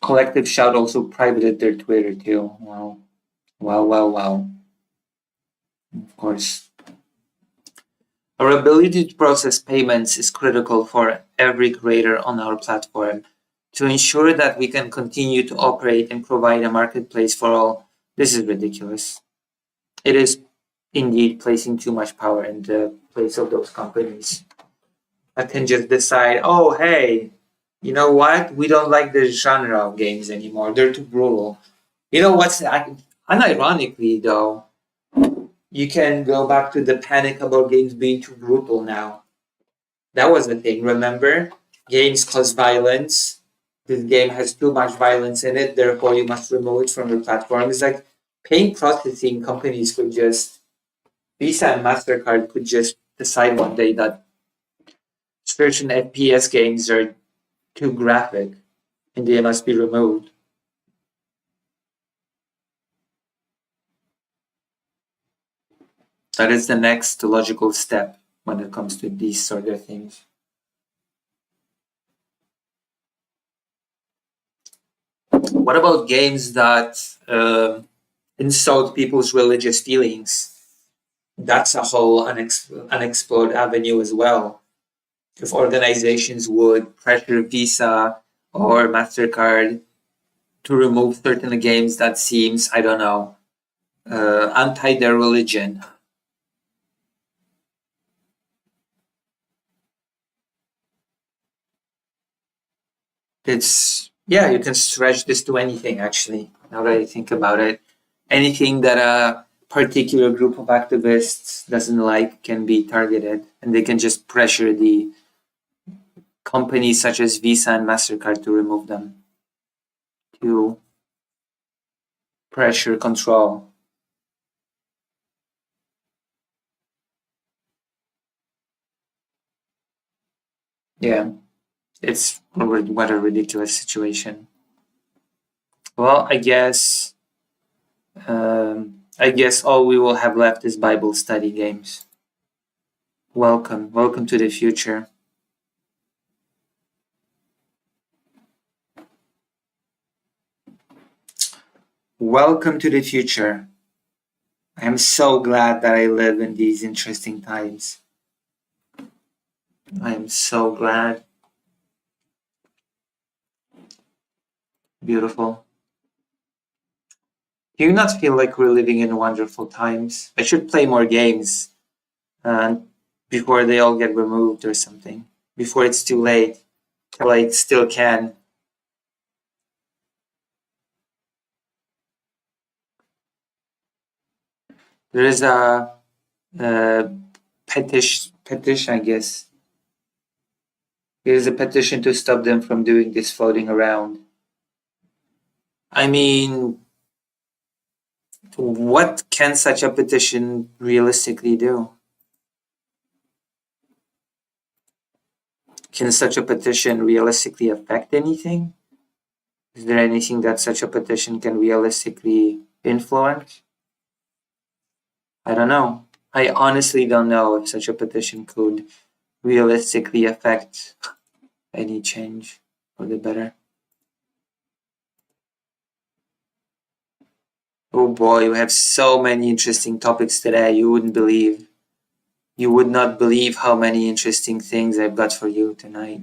Collective Shout also privated their Twitter too. Wow. Of course. Our ability to process payments is critical for every creator on our platform. To ensure that we can continue to operate and provide a marketplace for all, this is ridiculous. It is indeed placing too much power in the place of those companies that can just decide, oh, hey, you know what? We don't like this genre of games anymore. They're too brutal. You know what's unironically though, you can go back to the panic about games being too brutal now. That was the thing, remember? Games cause violence. This game has too much violence in it, therefore you must remove it from your platform. It's like payment processing companies could just, Visa and MasterCard could just decide one day that certain FPS games are too graphic and they must be removed. That is the next logical step when it comes to these sort of things. What about games that insult people's religious feelings? That's a whole unexplored avenue as well. If organizations would pressure Visa or MasterCard to remove certain games that seems, I don't know, anti their religion. You can stretch this to anything, actually, now that I think about it. Anything that a particular group of activists doesn't like can be targeted, and they can just pressure the companies such as Visa and MasterCard to remove them, to pressure control. Yeah. It's what a ridiculous situation. Well, I guess all we will have left is Bible study games. Welcome to the future. Welcome to the future. I am so glad that I live in these interesting times. I am so glad. Beautiful. Do you not feel like we're living in wonderful times? I should play more games before they all get removed or something. Before it's too late. Till I still can. There is a petition, I guess. There is a petition to stop them from doing this floating around. I mean, what can such a petition realistically do? Can such a petition realistically affect anything? Is there anything that such a petition can realistically influence? I don't know. I honestly don't know if such a petition could realistically affect any change for the better. Oh boy, we have so many interesting topics today, you wouldn't believe. You would not believe how many interesting things I've got for you tonight.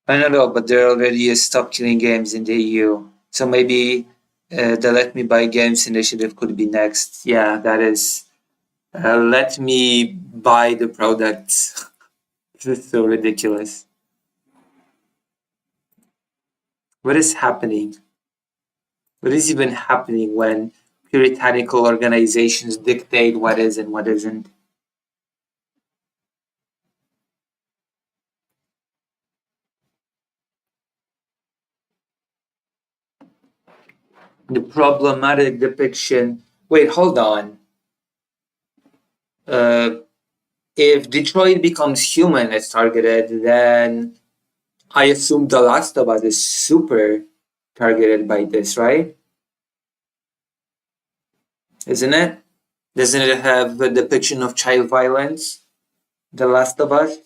I don't know, but there already is Stop Killing Games in the EU. So maybe the Let Me Buy Games initiative could be next. Yeah, that is. Let me buy the products. This is so ridiculous. What is happening? What is even happening when puritanical organizations dictate what is and what isn't? The problematic depiction. Wait, hold on. If Detroit becomes human as targeted, then I assume The Last of Us is super targeted by this, right? Isn't it? Doesn't it have a depiction of child violence? The Last of Us?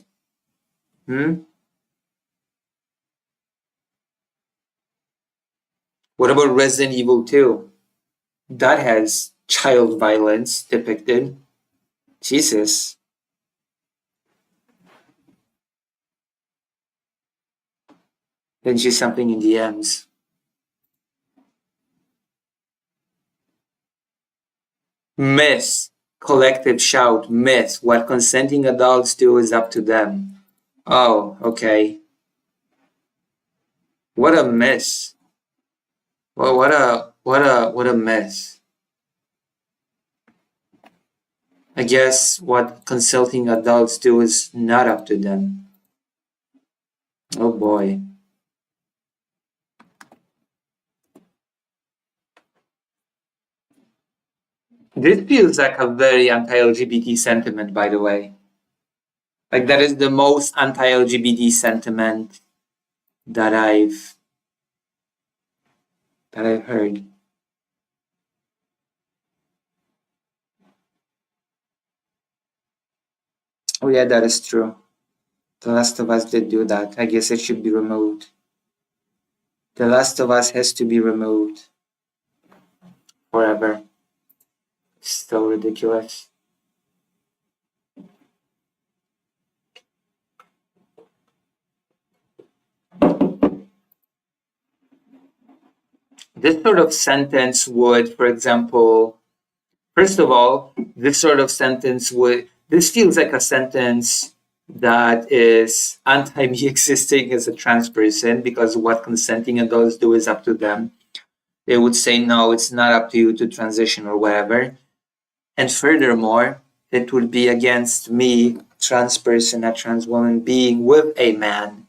What about Resident Evil 2? That has child violence depicted. Jesus. Then she's something in the M's. Myth. Collective shout. Myth. What consenting adults do is up to them. Oh, okay. What a mess. Well, what a mess. I guess what consulting adults do is not up to them. Oh boy. This feels like a very anti-LGBT sentiment, by the way. Like that is the most anti-LGBT sentiment that I've heard. Oh yeah, that is true. The Last of Us did do that. I guess it should be removed. The Last of Us has to be removed forever. So ridiculous. This sort of sentence would, for example, first of all, this sort of sentence would, this feels like a sentence that is anti me existing as a trans person, because what consenting adults do is up to them. They would say, no, it's not up to you to transition or whatever. And furthermore, it would be against me, trans person, a trans woman, being with a man,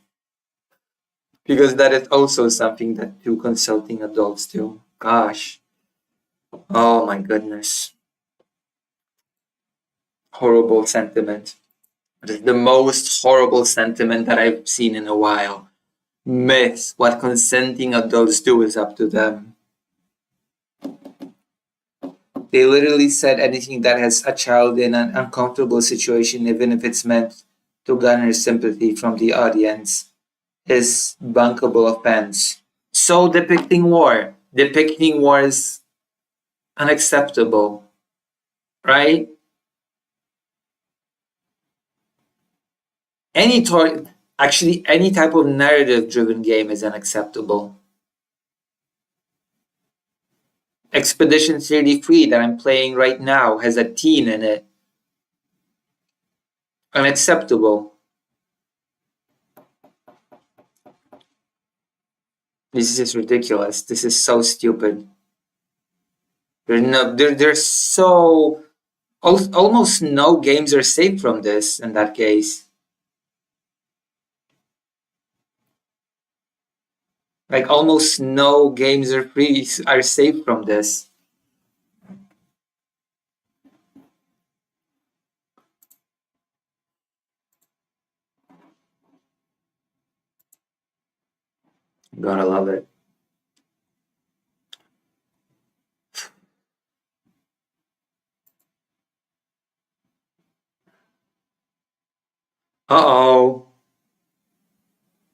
because that is also something that two consulting adults do. Gosh. Oh my goodness. Horrible sentiment. It is the most horrible sentiment that I've seen in a while. Myth. What consenting adults do is up to them. They literally said anything that has a child in an uncomfortable situation, even if it's meant to garner sympathy from the audience, is bankable offense. So depicting war is unacceptable, right? Any type of narrative-driven game is unacceptable. Expedition 33 that I'm playing right now has a teen in it. Unacceptable. This is ridiculous. This is so stupid. There's so almost no games are safe from this in that case. Like almost no games are safe from this. Gotta love it. Uh-oh.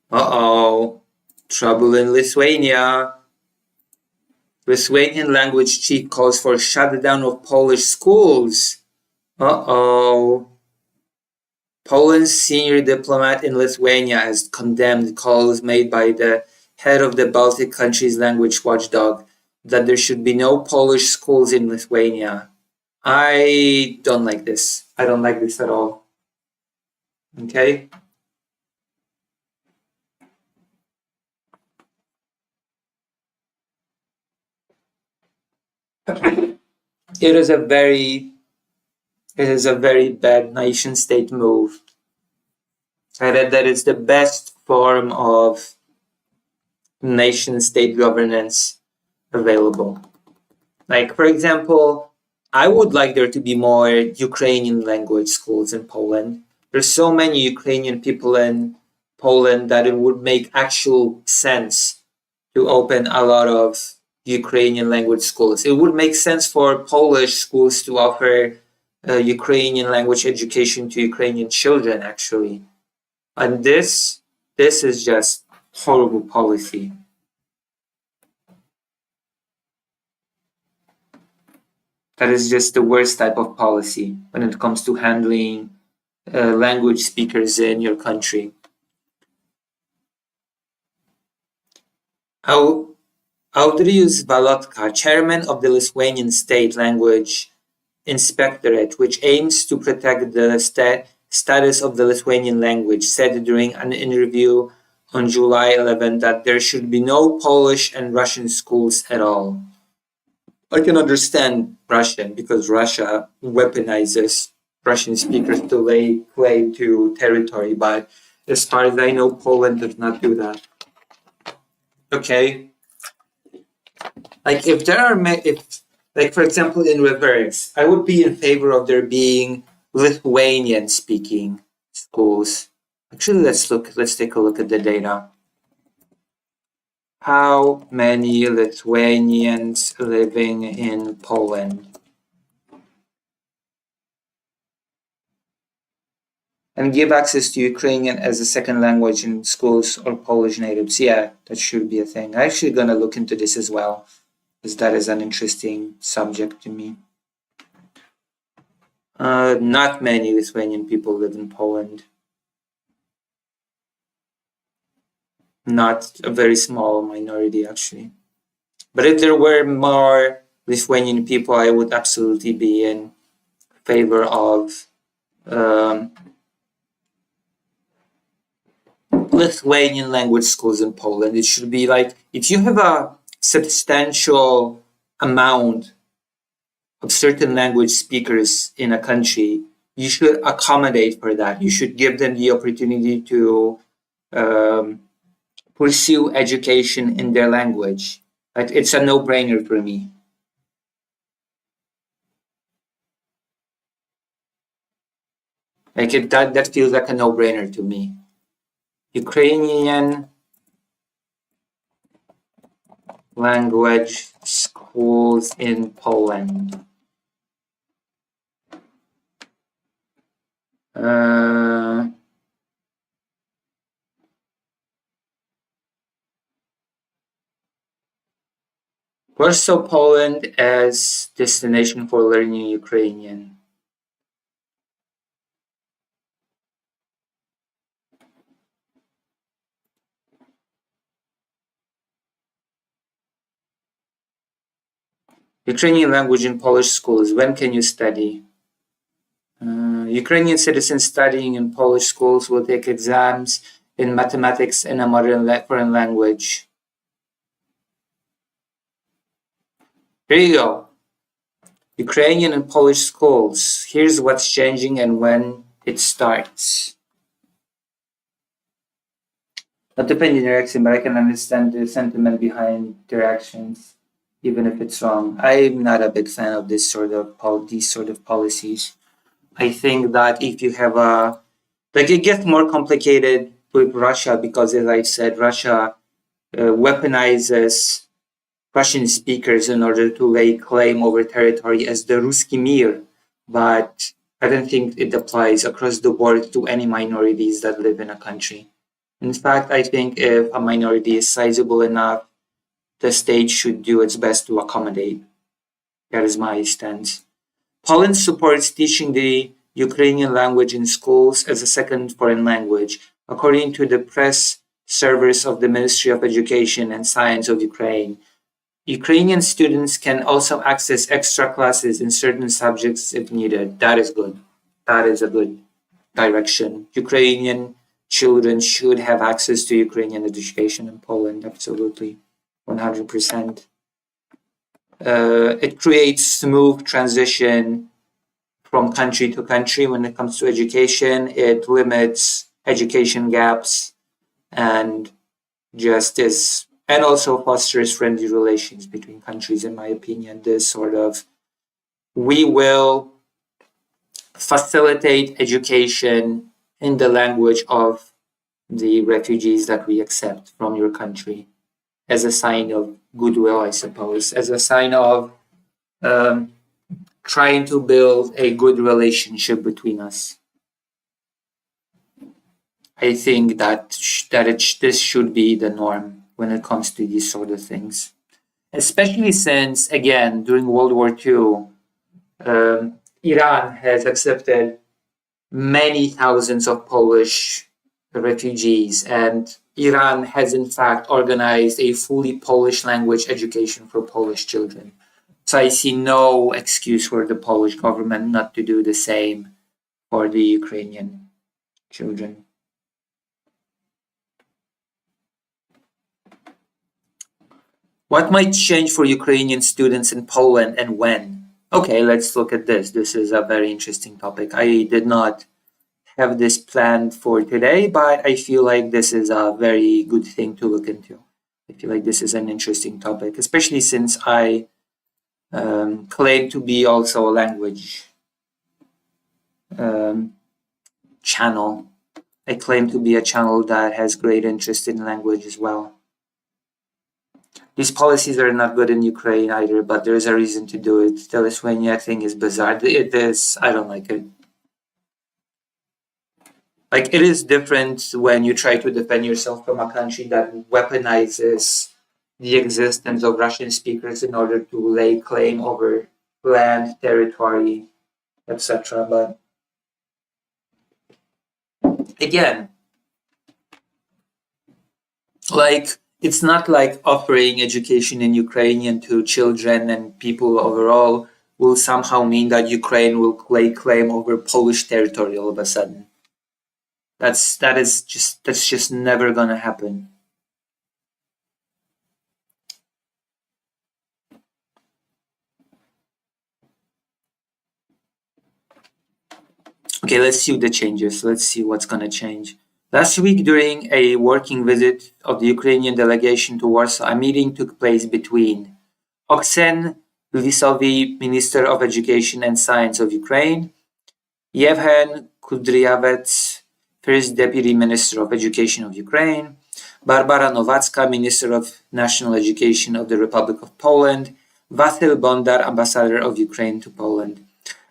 Uh-oh. Trouble in Lithuania. Lithuanian language chief calls for shutdown of Polish schools. Uh-oh. Poland's senior diplomat in Lithuania has condemned calls made by the head of the Baltic countries' language watchdog that there should be no Polish schools in Lithuania. I don't like this. I don't like this at all. Okay? It is a very bad nation-state move. I read that it's the best form of nation-state governance available. Like, for example, I would like there to be more Ukrainian language schools in Poland. There's so many Ukrainian people in Poland that it would make actual sense to open a lot of Ukrainian language schools. It would make sense for Polish schools to offer Ukrainian language education to Ukrainian children, actually. And this is just horrible policy. That is just the worst type of policy when it comes to handling language speakers in your country. Audrijus Valotka, chairman of the Lithuanian State Language Inspectorate, which aims to protect the status of the Lithuanian language, said during an interview on July 11 that there should be no Polish and Russian schools at all. I can understand Russian because Russia weaponizes Russian speakers to lay claim to territory, but as far as I know, Poland does not do that. Okay. Like if there are, like for example, in reverse, I would be in favor of there being Lithuanian speaking schools. Actually, let's take a look at the data. How many Lithuanians living in Poland? And give access to Ukrainian as a second language in schools or Polish natives. Yeah, that should be a thing. I'm actually gonna look into this as well, because that is an interesting subject to me. Not many Lithuanian people live in Poland. Not a very small minority, actually. But if there were more Lithuanian people, I would absolutely be in favor of Lithuanian language schools in Poland. It should be like, if you have a substantial amount of certain language speakers in a country, you should accommodate for that. You should give them the opportunity to pursue education in their language. Like, it's a no-brainer for me. Like that feels like a no-brainer to me. Ukrainian language schools in Poland. Warsaw, Poland as destination for learning Ukrainian. Ukrainian language in Polish schools. When can you study? Ukrainian citizens studying in Polish schools will take exams in mathematics and a modern foreign language. Here you go. Ukrainian and Polish schools. Here's what's changing and when it starts. Not depending on their action, but I can understand the sentiment behind their actions, even if it's wrong. I'm not a big fan of these sort of policies. I think that if you have it gets more complicated with Russia because, as I said, Russia weaponizes Russian speakers in order to lay claim over territory as the Ruski Mir. But I don't think it applies across the board to any minorities that live in a country. In fact, I think if a minority is sizable enough, the state should do its best to accommodate. That is my stance. Poland supports teaching the Ukrainian language in schools as a second foreign language, according to the press servers of the Ministry of Education and Science of Ukraine. Ukrainian students can also access extra classes in certain subjects if needed. That is good. That is a good direction. Ukrainian children should have access to Ukrainian education in Poland, absolutely, 100%. It creates smooth transition from country to country when it comes to education. It limits education gaps and justice, and also fosters friendly relations between countries, in my opinion. This sort of, we will facilitate education in the language of the refugees that we accept from your country as a sign of goodwill, I suppose, as a sign of trying to build a good relationship between us. I think that this should be the norm when it comes to these sort of things, especially since, again, during World War II, Iran has accepted many thousands of Polish refugees, and Iran has in fact organized a fully Polish language education for Polish children. So I see no excuse for the Polish government not to do the same for the Ukrainian children. What might change for Ukrainian students in Poland and when? Okay, let's look at this. This is a very interesting topic. I did not have this planned for today, but I feel like this is a very good thing to look into. I feel like this is an interesting topic, especially since I claim to be also a language channel. I claim to be a channel that has great interest in language as well. These policies are not good in Ukraine either, but there is a reason to do it. The Lithuania thing is bizarre. It is, I don't like it. Like, it is different when you try to defend yourself from a country that weaponizes the existence of Russian speakers in order to lay claim over land, territory, etc. But again, like, it's not like offering education in Ukrainian to children and people overall will somehow mean that Ukraine will lay claim over Polish territory all of a sudden. That's just never gonna happen. Okay, let's see the changes. Let's see what's gonna change. Last week, during a working visit of the Ukrainian delegation to Warsaw, a meeting took place between Oksen Lvisovi, Minister of Education and Science of Ukraine, Yevhen Kudryavets, First Deputy Minister of Education of Ukraine, Barbara Nowacka, Minister of National Education of the Republic of Poland, Vasyl Bondar, Ambassador of Ukraine to Poland.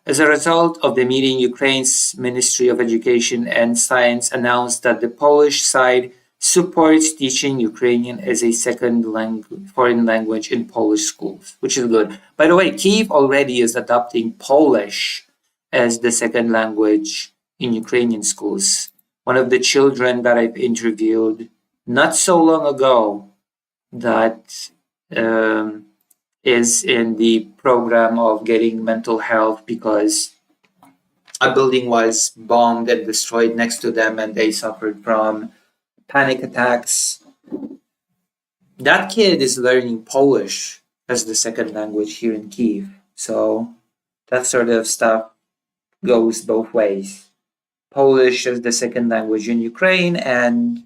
As a result of the meeting, Ukraine's Ministry of Education and Science announced that the Polish side supports teaching Ukrainian as a second foreign language in Polish schools, which is good. By the way, Kyiv already is adopting Polish as the second language in Ukrainian schools. One of the children that I've interviewed not so long ago that is in the program of getting mental health because a building was bombed and destroyed next to them and they suffered from panic attacks. That kid is learning Polish as the second language here in Kyiv. So that sort of stuff goes both ways. Polish as the second language in Ukraine and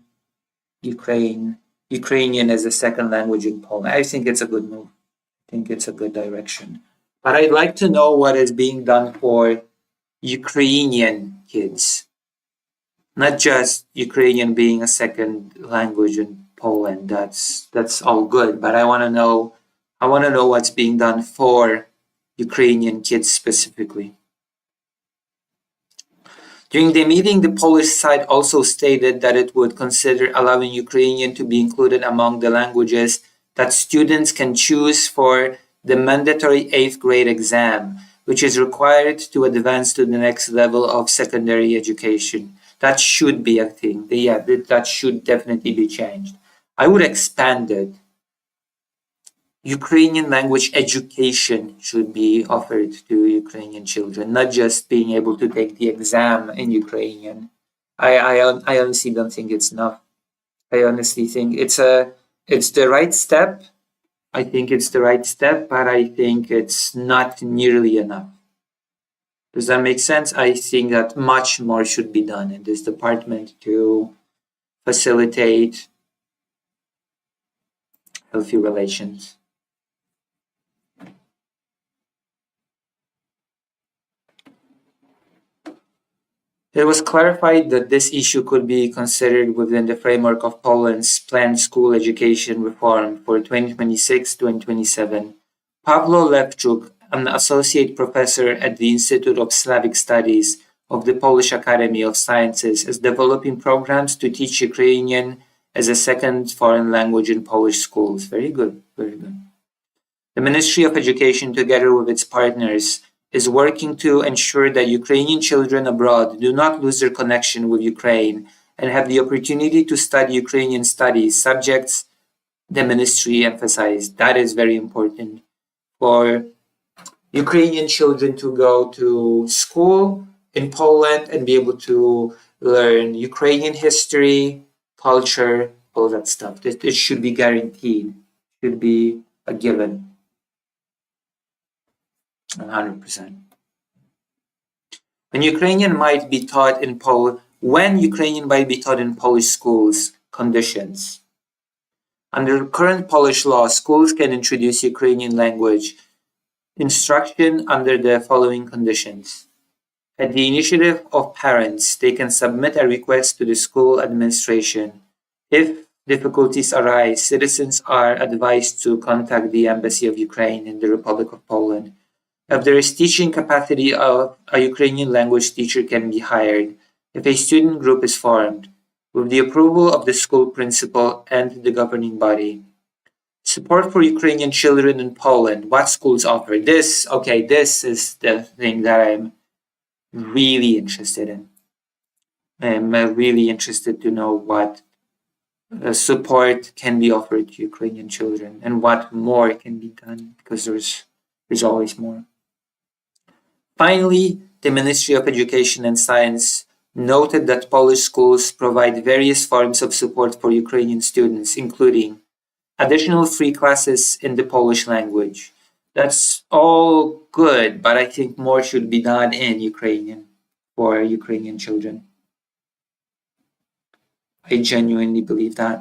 Ukrainian as the second language in Poland. I think it's a good move. I think it's a good direction. But I'd like to know what is being done for Ukrainian kids. Not just Ukrainian being a second language in Poland. That's all good. But I want to know what's being done for Ukrainian kids specifically. During the meeting, the Polish side also stated that it would consider allowing Ukrainian to be included among the languages that students can choose for the mandatory 8th grade exam, which is required to advance to the next level of secondary education. That should be a thing. That should definitely be changed. I would expand it. Ukrainian language education should be offered to Ukrainian children, not just being able to take the exam in Ukrainian. I honestly don't think it's enough. I honestly think it's the right step. I think it's the right step, but I think it's not nearly enough. Does that make sense? I think that much more should be done in this department to facilitate healthy relations. It was clarified that this issue could be considered within the framework of Poland's planned school education reform for 2026-2027. Pawlo Lewczuk, an associate professor at the Institute of Slavic Studies of the Polish Academy of Sciences, is developing programs to teach Ukrainian as a second foreign language in Polish schools. Very good, very good. The Ministry of Education, together with its partners, is working to ensure that Ukrainian children abroad do not lose their connection with Ukraine and have the opportunity to study Ukrainian studies, subjects the ministry emphasized. That is very important for Ukrainian children to go to school in Poland and be able to learn Ukrainian history, culture, all that stuff. It should be guaranteed, should be a given. 100%. When Ukrainian might be taught in Polish schools, conditions. Under current Polish law, schools can introduce Ukrainian language instruction under the following conditions. At the initiative of parents, they can submit a request to the school administration. If difficulties arise, citizens are advised to contact the Embassy of Ukraine in the Republic of Poland. If there is teaching capacity, of a Ukrainian language teacher can be hired if a student group is formed, with the approval of the school principal and the governing body. Support for Ukrainian children in Poland. What schools offer this? Okay, this is the thing that I'm really interested in. I'm really interested to know what support can be offered to Ukrainian children and what more can be done, because there's always more. Finally, the Ministry of Education and Science noted that Polish schools provide various forms of support for Ukrainian students, including additional free classes in the Polish language. That's all good, but I think more should be done in Ukrainian for Ukrainian children. I genuinely believe that.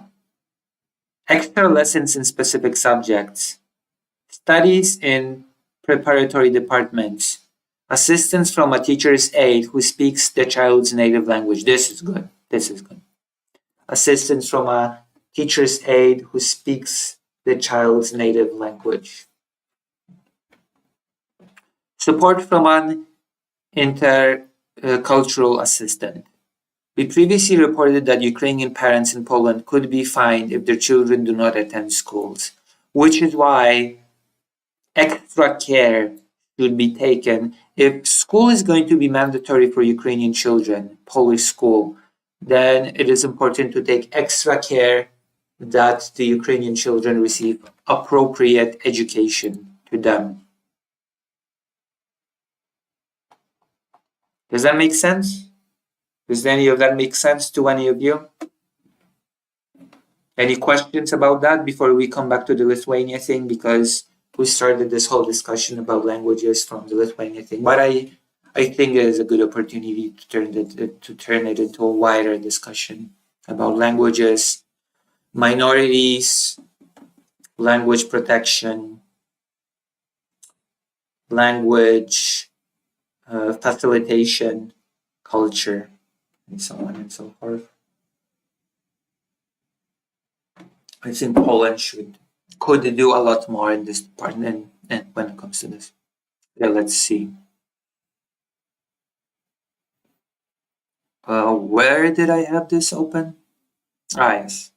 Extra lessons in specific subjects. Studies in preparatory departments. Assistance from a teacher's aide who speaks the child's native language. This is good. This is good. Assistance from a teacher's aide who speaks the child's native language. Support from an intercultural assistant. We previously reported that Ukrainian parents in Poland could be fined if their children do not attend schools, which is why extra care should be taken. If school is going to be mandatory for Ukrainian children, Polish school, then it is important to take extra care that the Ukrainian children receive appropriate education to them. Does that make sense? Does any of that make sense to any of you? Any questions about that before we come back to the Lithuania thing? Because we started this whole discussion about languages from the Lithuania thing. But I think it is a good opportunity to turn it into a wider discussion about languages, minorities, language protection, language facilitation, culture, and so on and so forth. I think Poland could do a lot more in this department and when it comes to this. Yeah, let's see. Where did I have this open? Yes.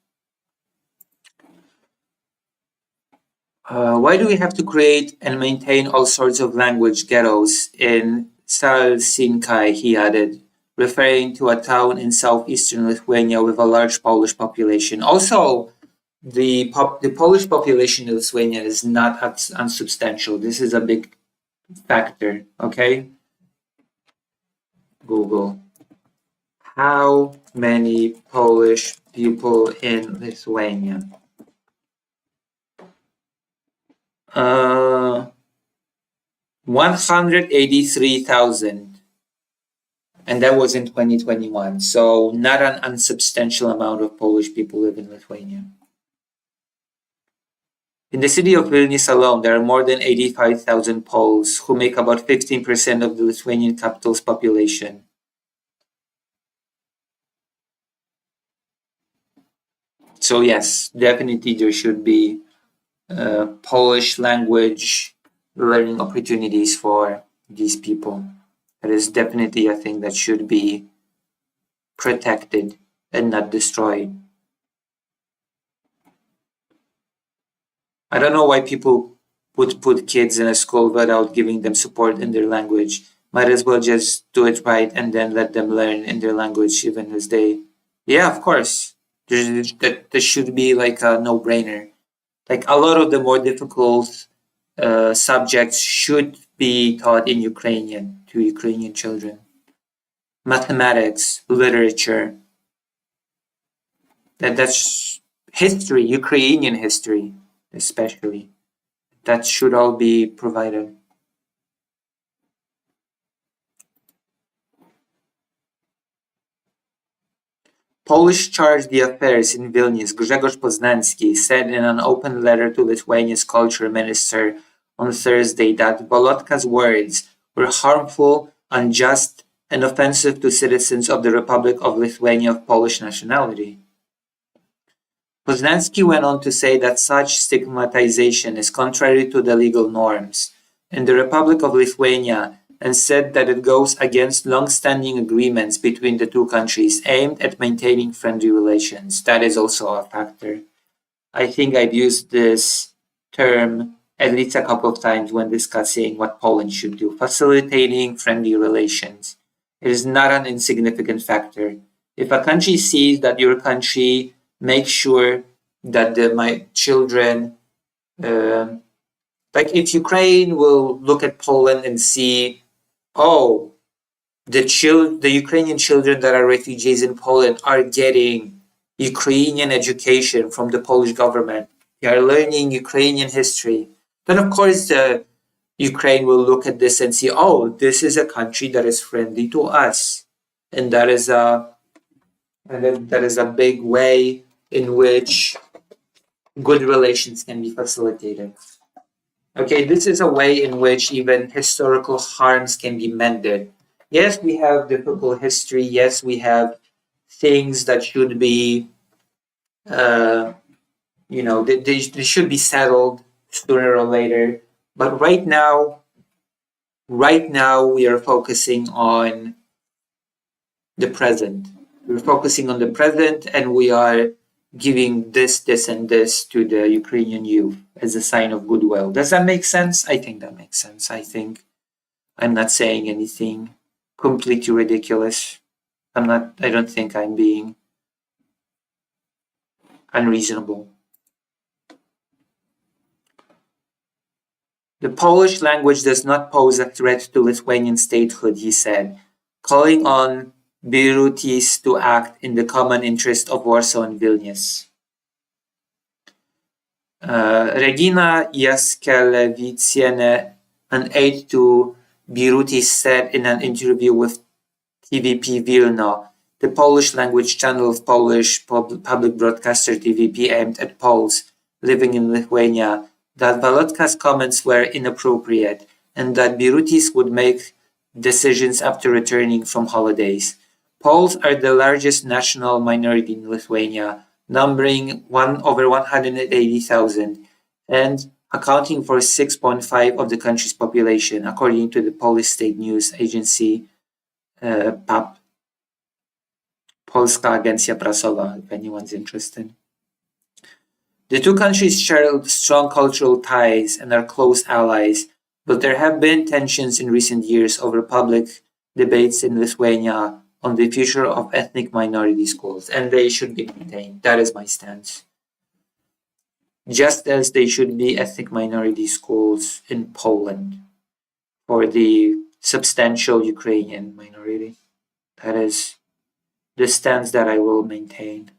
Why do we have to create and maintain all sorts of language ghettos in Salsinkai, he added, referring to a town in southeastern Lithuania with a large Polish population. Also, the Polish population in Lithuania is not unsubstantial. This is a big factor, okay? Google. How many Polish people in Lithuania? 183,000. And that was in 2021. So not an unsubstantial amount of Polish people live in Lithuania. In the city of Vilnius alone, there are more than 85,000 Poles who make about 15% of the Lithuanian capital's population. So yes, definitely there should be Polish language learning opportunities for these people. That is definitely a thing that should be protected and not destroyed. I don't know why people would put kids in a school without giving them support in their language. Might as well just do it right and then let them learn in their language even as they... Yeah, of course. There should be like a no-brainer. Like a lot of the more difficult subjects should be taught in Ukrainian to Ukrainian children. Mathematics, literature. That's history, Ukrainian history especially. That should all be provided. Polish chargé d'affaires in Vilnius, Grzegorz Poznański, said in an open letter to Lithuania's culture minister on Thursday that Volodka's words were harmful, unjust, and offensive to citizens of the Republic of Lithuania of Polish nationality. Poznański went on to say that such stigmatization is contrary to the legal norms in the Republic of Lithuania, and said that it goes against long-standing agreements between the two countries aimed at maintaining friendly relations. That is also a factor. I think I've used this term at least a couple of times when discussing what Poland should do. Facilitating friendly relations. It is not an insignificant factor. If a country sees that your country makes sure that my children, like if Ukraine will look at Poland and see, oh, the Ukrainian children that are refugees in Poland are getting Ukrainian education from the Polish government. They are learning Ukrainian history. Then, of course, Ukraine will look at this and see, oh, this is a country that is friendly to us. And that is a big way in which good relations can be facilitated. Okay, this is a way in which even historical harms can be mended. Yes, we have difficult history. Yes, we have things that should be, they should be settled sooner or later. But right now we are focusing on the present. We're focusing on the present, and we are giving this, and this to the Ukrainian youth as a sign of goodwill. Does that make sense? I think that makes sense. I think I'm not saying anything completely ridiculous. I don't think I'm being unreasonable. The Polish language does not pose a threat to Lithuanian statehood, he said, calling on Birutis to act in the common interest of Warsaw and Vilnius. Regina Jaskelewicziene, an aide to Birutis, said in an interview with TVP Vilno, the Polish language channel of Polish public broadcaster TVP aimed at Poles living in Lithuania, that Volodka's comments were inappropriate and that Birutis would make decisions after returning from holidays. Poles are the largest national minority in Lithuania, numbering over 180,000 and accounting for 6.5% of the country's population, according to the Polish state news agency PAP. Polska Agencja Prasowa, if anyone's interested. The two countries share strong cultural ties and are close allies, but there have been tensions in recent years over public debates in Lithuania on the future of ethnic minority schools, and they should be maintained. That is my stance. Just as they should be ethnic minority schools in Poland for the substantial Ukrainian minority. That is the stance that I will maintain.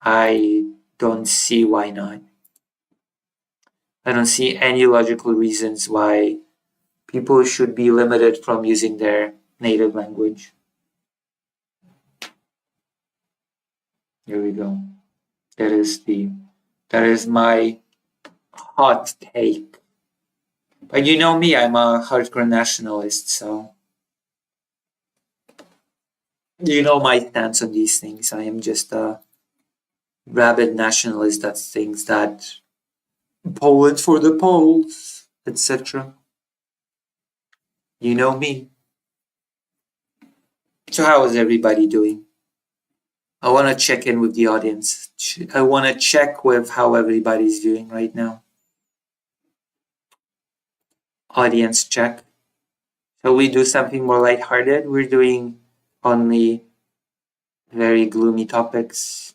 I don't see why not. I don't see any logical reasons why people should be limited from using their native language. Here we go. That is my hot take. But you know me, I'm a hardcore nationalist, so you know my stance on these things. I am just a rabid nationalist that thinks that Poland for the Poles, etc. You know me. So how is everybody doing? I want to check in with the audience. I want to check with how everybody's doing right now. Audience check. Shall we do something more lighthearted? We're doing only very gloomy topics.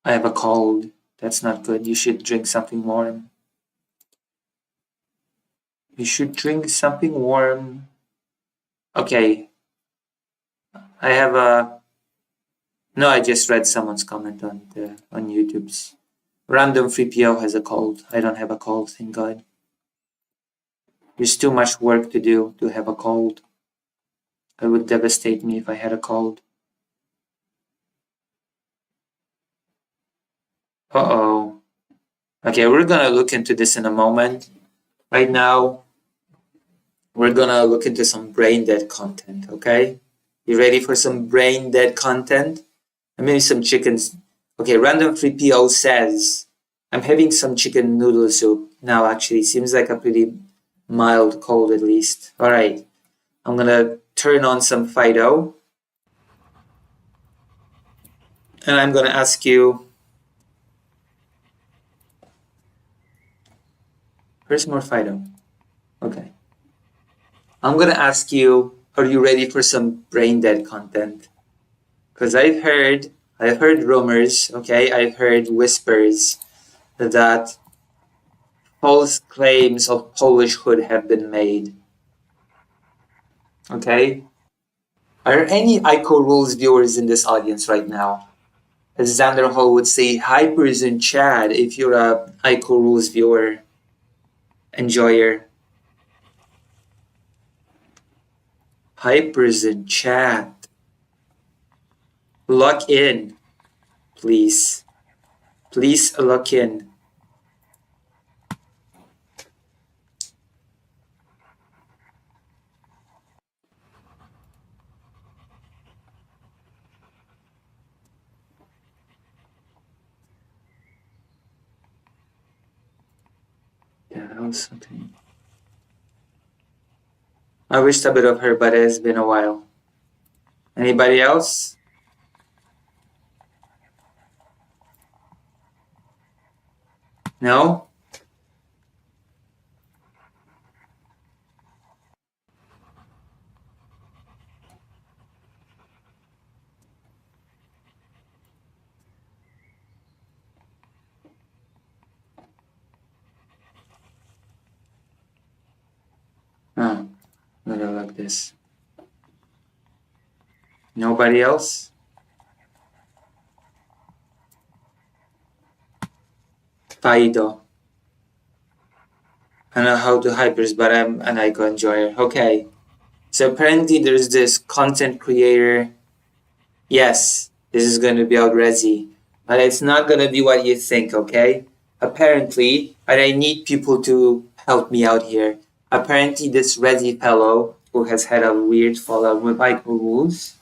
I have a cold. That's not good. You should drink something warm. You should drink something warm. Okay. I have a... No, I just read someone's comment on YouTube's. Random 3PO has a cold. I don't have a cold, thank God. There's too much work to do to have a cold. It would devastate me if I had a cold. Uh-oh. Okay, we're gonna look into this in a moment. Right now, we're gonna look into some brain dead content, okay? You ready for some brain dead content? And maybe some chickens. Okay, Random 3PO says, I'm having some chicken noodle soup. Now, actually, seems like a pretty mild cold at least. All right, I'm gonna turn on some Fido. And I'm gonna ask you, where's more Fido? Okay. I'm gonna ask you, are you ready for some brain dead content? Because I've heard rumors, okay? I've heard whispers that false claims of Polishhood have been made. Okay? Are any ICO Rules viewers in this audience right now? As Xander Hall would say, hypers in chat if you're a ICO Rules viewer, enjoyer. Hypers in chat. Lock in, please. Please lock in. Yeah, that was something. I wished a bit of her, but it has been a while. Anybody else? No? Oh, not like this. Nobody else? Fido. I don't know how to hypers, but I'm an ICO enjoyer. Okay. So apparently there's this content creator. Yes, this is going to be out Resi. But it's not going to be what you think, okay? Apparently, and I need people to help me out here. Apparently this Resi fellow, who has had a weird fallout with ICO Rules,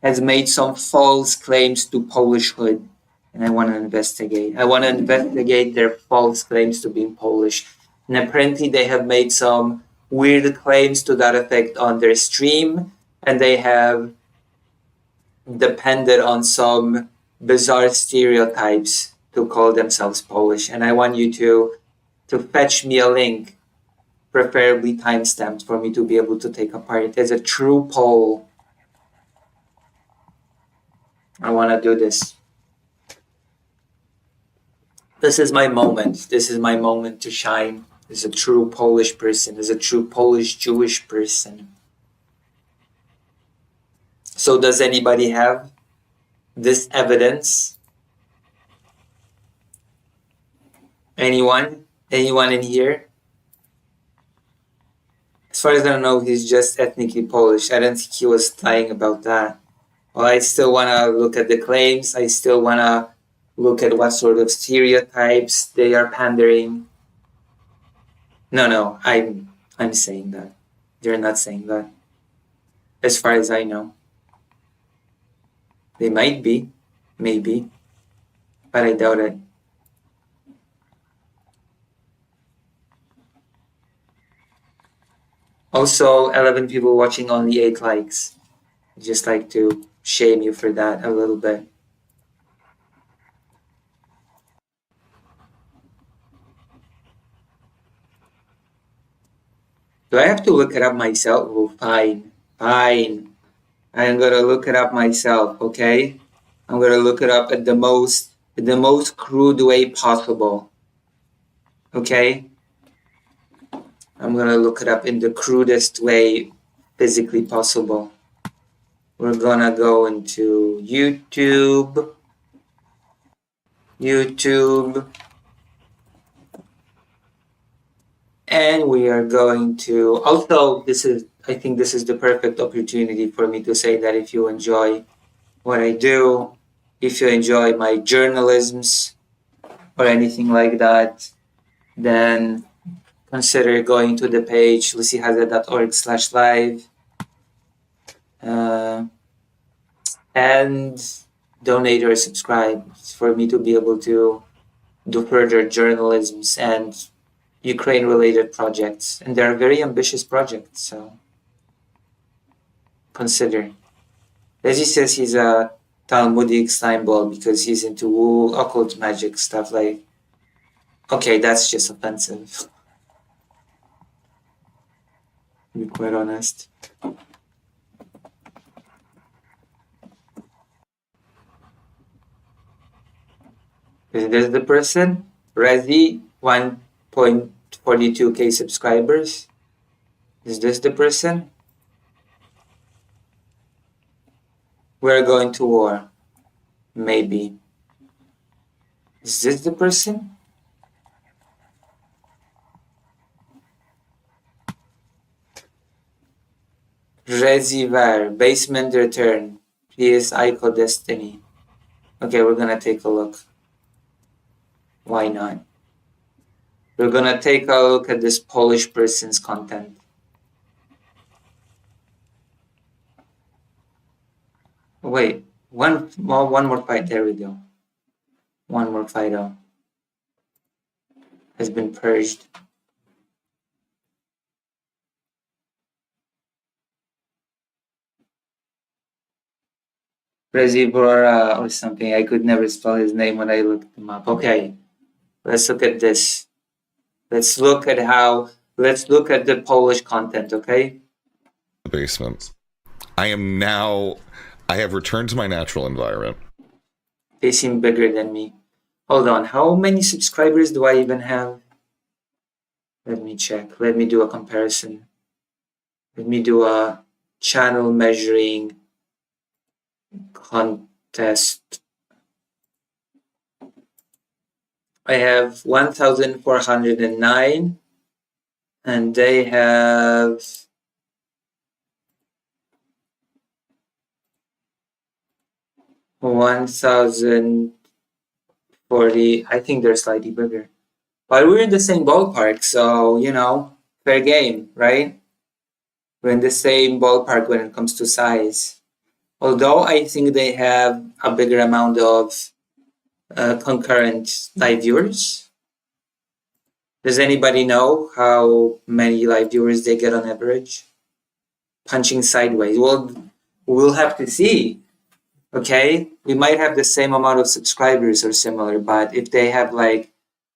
has made some false claims to Polishhood. And I want to investigate. I want to investigate their false claims to being Polish. And apparently they have made some weird claims to that effect on their stream, and they have depended on some bizarre stereotypes to call themselves Polish. And I want you to fetch me a link, preferably timestamped, for me to be able to take apart. It is a true poll. I want to do this. This is my moment. This is my moment to shine as a true Polish person, as a true Polish Jewish person. So does anybody have this evidence? Anyone? Anyone in here? As far as I know, he's just ethnically Polish. I don't think he was lying about that. Well, I still want to look at the claims. I still want to look at what sort of stereotypes they are pandering. No, I'm saying that. They're not saying that. As far as I know. They might be, maybe, but I doubt it. Also, 11 people watching, only 8 likes. I'd just like to shame you for that a little bit. Do I have to look it up myself? Oh, fine. I'm gonna look it up myself, okay? I'm gonna look it up at the most crude way possible. Okay? I'm gonna look it up in the crudest way physically possible. We're gonna go into YouTube. And we are going to, also, I think this is the perfect opportunity for me to say that if you enjoy what I do, if you enjoy my journalisms or anything like that, then consider going to the page lucyhaza.org/live and donate or subscribe for me to be able to do further journalisms and Ukraine-related projects. And they are very ambitious projects, so consider. As he says, he's a Talmudic slime ball because he's into woo, occult magic stuff like. Okay, that's just offensive. To be quite honest. Is this the person? Rezi 1.42k subscribers. Is this the person? We're going to war. Maybe. Is this the person? Rezivar, basement return. PS Ico Destiny. Okay, we're gonna take a look. Why not? We're gonna take a look at this Polish person's content. Wait, one more fight. There we go. One more fight out. Has been purged. Rezibora or something. I could never spell his name when I looked him up. Okay, let's look at this. Let's look at the Polish content, okay? The basement. I have returned to my natural environment. They seem bigger than me. Hold on, how many subscribers do I even have? Let me check. Let me do a comparison. Let me do a channel measuring contest. I have 1,409 and they have 1,040. I think they're slightly bigger. But we're in the same ballpark, so, fair game, right? We're in the same ballpark when it comes to size. Although I think they have a bigger amount of concurrent live viewers. Does anybody know how many live viewers they get on average? Punching sideways. Well, we'll have to see. Okay, we might have the same amount of subscribers or similar, but if they have like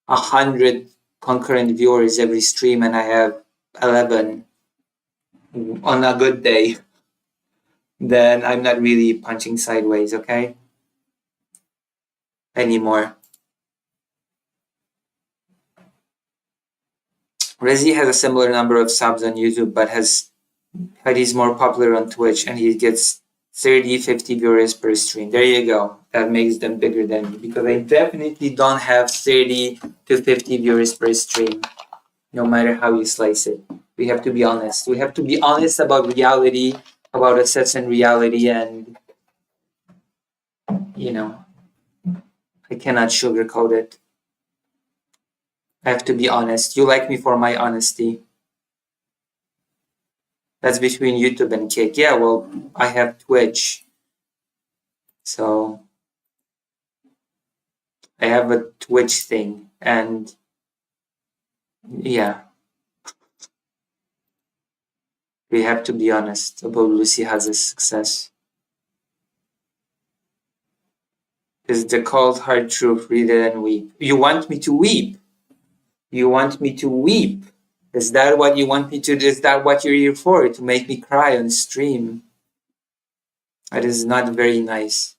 100 concurrent viewers every stream and I have 11 on a good day, then I'm not really punching sideways, okay? Anymore. Rezi has a similar number of subs on YouTube, but he's more popular on Twitch and he gets 30, 50 viewers per stream. There you go. That makes them bigger than me because I definitely don't have 30 to 50 viewers per stream, no matter how you slice it. We have to be honest. We have to be honest about reality, about assets and reality, and, you know, I cannot sugarcoat it. I have to be honest. You like me for my honesty. That's between YouTube and Kick. Yeah, well, I have Twitch. So I have a Twitch thing. And yeah. We have to be honest about Lucy Haz's success. Is the cold hard truth, read it and weep. You want me to weep? You want me to weep? Is that what you want me to do? Is that what you're here for? To make me cry on stream? That is not very nice.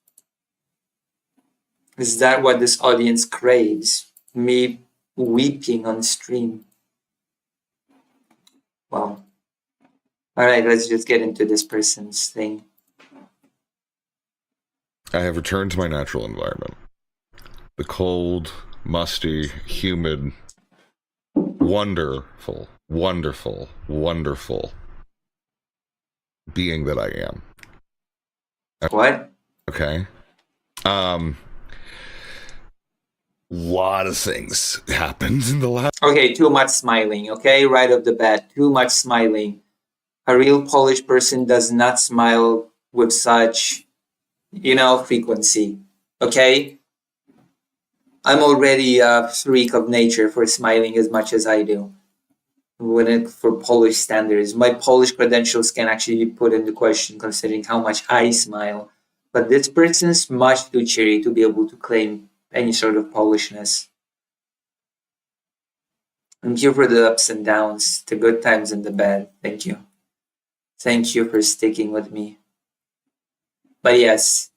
Is that what this audience craves? Me weeping on stream? Well, alright, let's just get into this person's thing. I have returned to my natural environment. The cold, musty, humid, wonderful, wonderful, wonderful being that I am. What? Okay. Lot of things happened in the last... Okay, too much smiling, okay? Right off the bat, too much smiling. A real Polish person does not smile with such, frequency, okay? I'm already a freak of nature for smiling as much as I do. For Polish standards, my Polish credentials can actually be put into question considering how much I smile. But this person's much too cheery to be able to claim any sort of Polishness. I'm here for the ups and downs, the good times and the bad. Thank you. Thank you for sticking with me. But yes,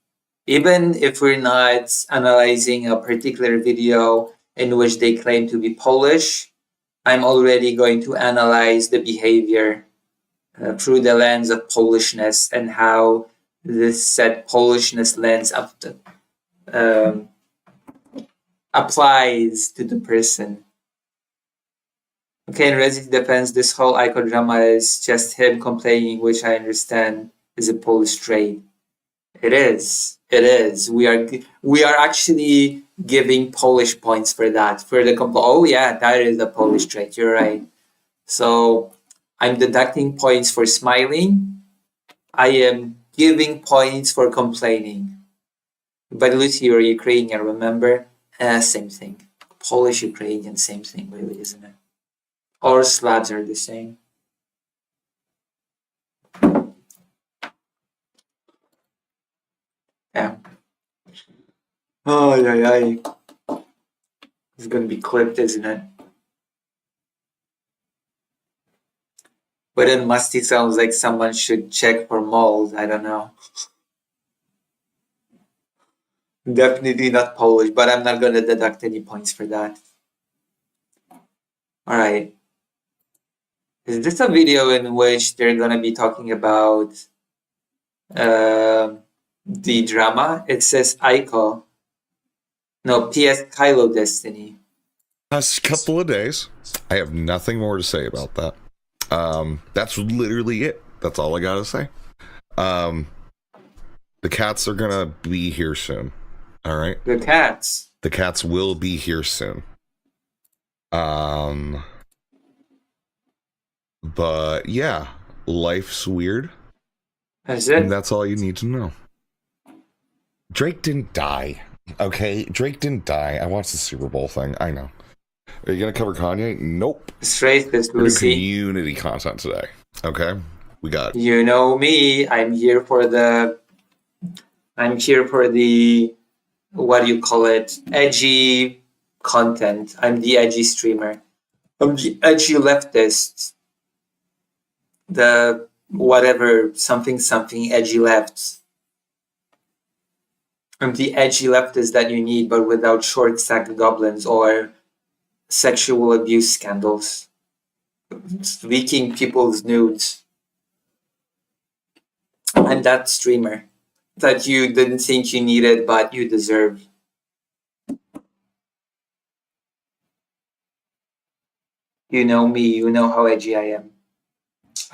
even if we're not analyzing a particular video in which they claim to be Polish, I'm already going to analyze the behavior through the lens of Polishness and how this said Polishness lens applies to the person. Okay, in Reddit defense, this whole Ico drama is just him complaining, which I understand is a Polish trait. It is. It is. We are actually giving Polish points for that. For the oh yeah, that is a Polish trait. You're right. So I'm deducting points for smiling. I am giving points for complaining. But Lucy, you're Ukrainian, remember? Same thing. Polish, Ukrainian, same thing, really, isn't it? All Slavs are the same. Yeah. Oh, yeah. It's gonna be clipped, isn't it? But then musty sounds like someone should check for mold. I don't know. Definitely not Polish, but I'm not gonna deduct any points for that. Alright. Is this a video in which they're gonna be talking about the drama? It says Aiko. No, PS Kylo Destiny. Last couple of days. I have nothing more to say about that. That's literally it. That's all I gotta say. The cats are gonna be here soon. Alright? The cats. The cats will be here soon. But yeah, life's weird. That's it. And that's all you need to know. Drake didn't die. Okay? Drake didn't die. I watched the Super Bowl thing. I know. Are you gonna cover Kanye? Nope. Straight this We're doing Lucy. community content today. Okay, we got You know me. I'm here for the what do you call it? Edgy content. I'm the edgy streamer. I'm the edgy leftist. The whatever something edgy left. I'm the edgy leftist that you need, but without short sack goblins or sexual abuse scandals. Leaking people's nudes. I'm that streamer that you didn't think you needed, but you deserve. You know me, you know how edgy I am.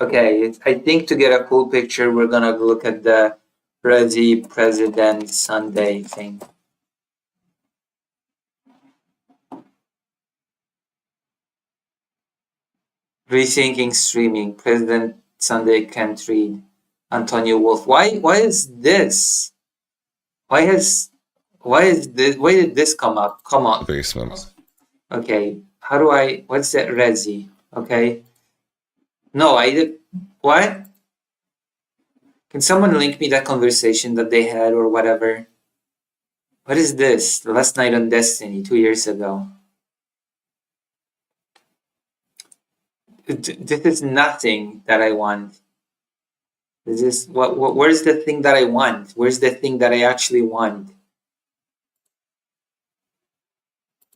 Okay, I think to get a cool picture, we're gonna look at the Resi President Sunday thing. Rethinking streaming. President Sunday can't read. Antonio Wolf. Why is this? Why did this come up? Come on. basement. Okay. How do I what's that Resi? Okay. No, I did what? Can someone link me that conversation that they had or whatever? What is this? Last night on Destiny 2 years ago. This is nothing that I want. This is where's the thing that I want? Where's the thing that I actually want?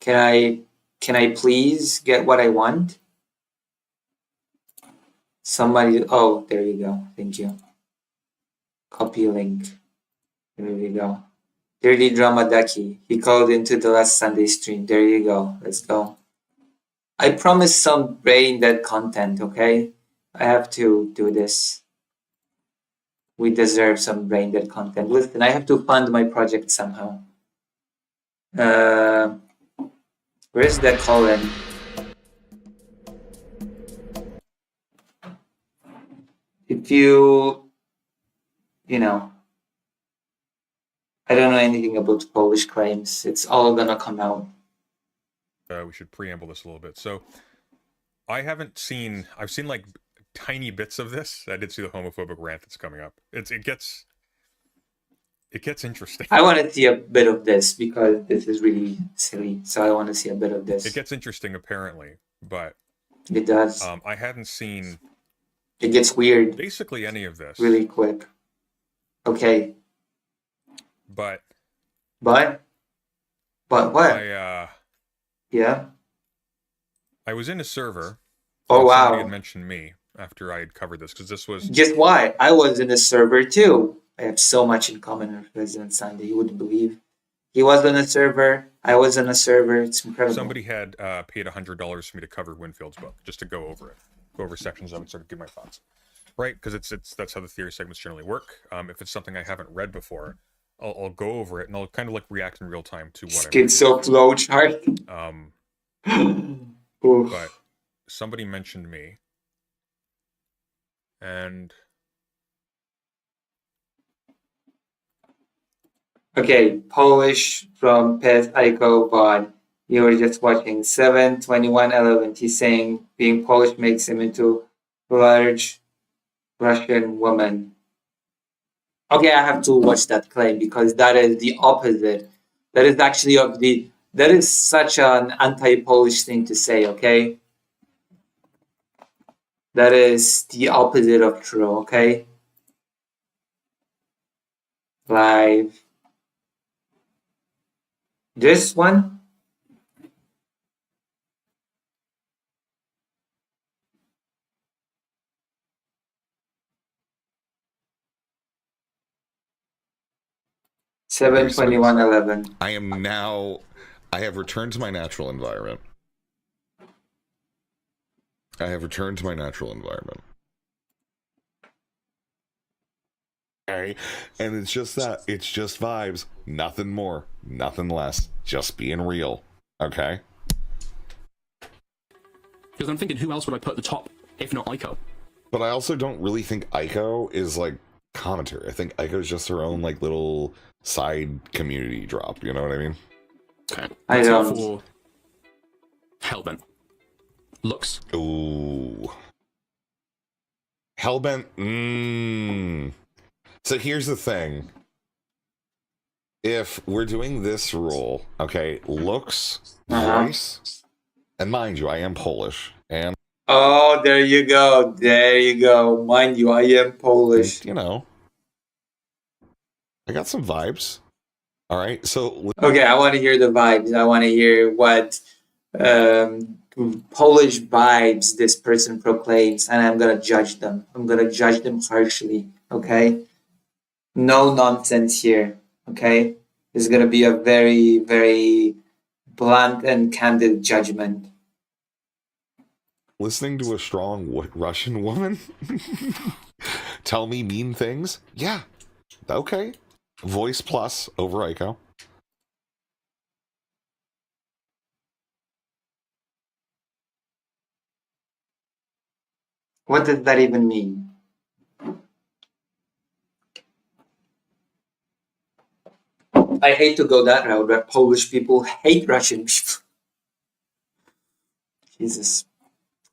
Can I please get what I want? Somebody, oh, there you go. Thank you. Copy link. There we go. Dirty Drama Ducky. He called into the last Sunday stream. There you go. Let's go. I promised some brain dead content, okay? I have to do this. We deserve some brain dead content. Listen, I have to fund my project somehow. Where's that colon? If you know, I don't know anything about Polish claims. It's all gonna come out. We should preamble this a little bit. So, I've seen like tiny bits of this. I did see the homophobic rant that's coming up. It gets interesting. I want to see a bit of this because this is really silly. So I want to see a bit of this. It gets interesting apparently, but it does. I hadn't seen. It gets weird. Basically, any of this. Really quick. Okay. But what? Yeah. I was in a server. Oh wow! Somebody had mentioned me after I had covered this because this was. Guess why? I was in a server too. I have so much in common with President Sunday. You wouldn't believe. He was on a server. I was on a server. It's incredible. Somebody had paid $100 for me to cover Winfield's book, just to go over it, go over sections of it, sort of give my thoughts, right? Because that's how the theory segments generally work. If it's something I haven't read before, I'll go over it and I'll kind of like react in real time to what I'm. So flow chart. But somebody mentioned me, and. Okay, Polish from Pet Aiko VOD. You were just watching 7/21/11. He's saying being Polish makes him into a large Russian woman. Okay, I have to watch that claim because that is the opposite. That is actually that is such an anti-Polish thing to say, okay? That is the opposite of true, okay? Live. This one? Seven 21/11. I have returned to my natural environment. Okay. And it's just vibes, nothing more, nothing less, just being real. Okay. Because I'm thinking, who else would I put at the top if not Aiko? But I also don't really think Aiko is like commentary. I think Aiko is just her own like little side community drop. You know what I mean? Okay. I don't. Hellbent. Looks. Ooh. Hellbent. So here's the thing. If we're doing this rule, okay, looks, voice, and mind you, I am Polish, and Oh, there you go. There you go. Mind you, I am Polish. you know, I got some vibes. All right, so Okay, I want to hear the vibes. I want to hear what Polish vibes this person proclaims, and I'm gonna judge them. I'm gonna judge them harshly. Okay, no nonsense here. Okay, this is gonna be a very, very blunt and candid judgment. listening to a strong Russian woman tell me mean things, yeah, okay. Voice plus over Aiko. What does that even mean? I hate to go that route, but Polish people hate Russian people. Jesus.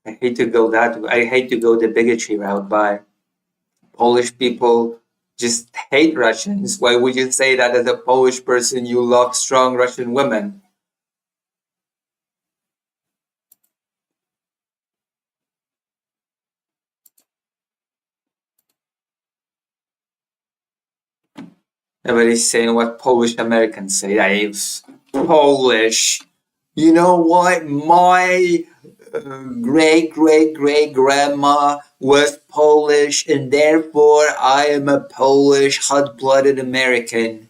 I hate to go the bigotry route, but Polish people just hate Russians. Why would you say that as a Polish person you love strong Russian women? Everybody's saying what Polish Americans say. Polish. You know what? My great grandma was Polish, and therefore I am a Polish hot-blooded American.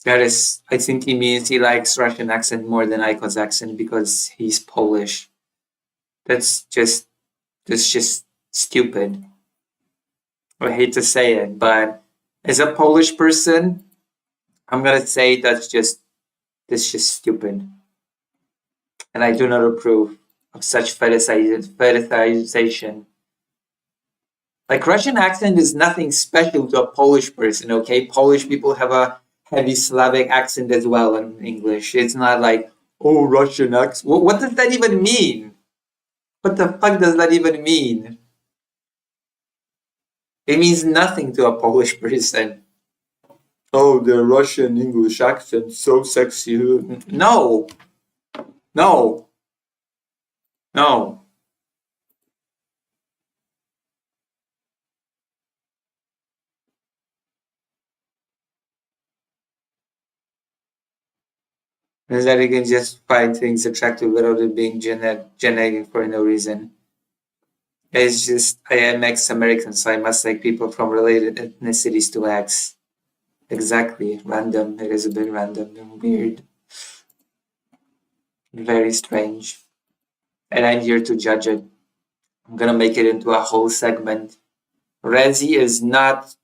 That is, I think he means he likes Russian accent more than Aiko's accent because he's Polish. That's just stupid. I hate to say it, but as a Polish person, I'm gonna say that's just stupid. And I do not approve of such fetishization. Like, Russian accent is nothing special to a Polish person, okay? Polish people have a heavy Slavic accent as well in English. It's not like, oh, Russian accent. What does that even mean? What the fuck does that even mean? It means nothing to a Polish person. Oh, the Russian English accent, so sexy. No. No. No. Is that you can just find things attractive without it being genetic for no reason. It's just, I am ex-American, so I must like people from related ethnicities to X. Exactly. Random. It is a bit random and weird. Very strange. And I'm here to judge it. I'm gonna make it into a whole segment. Rezi is not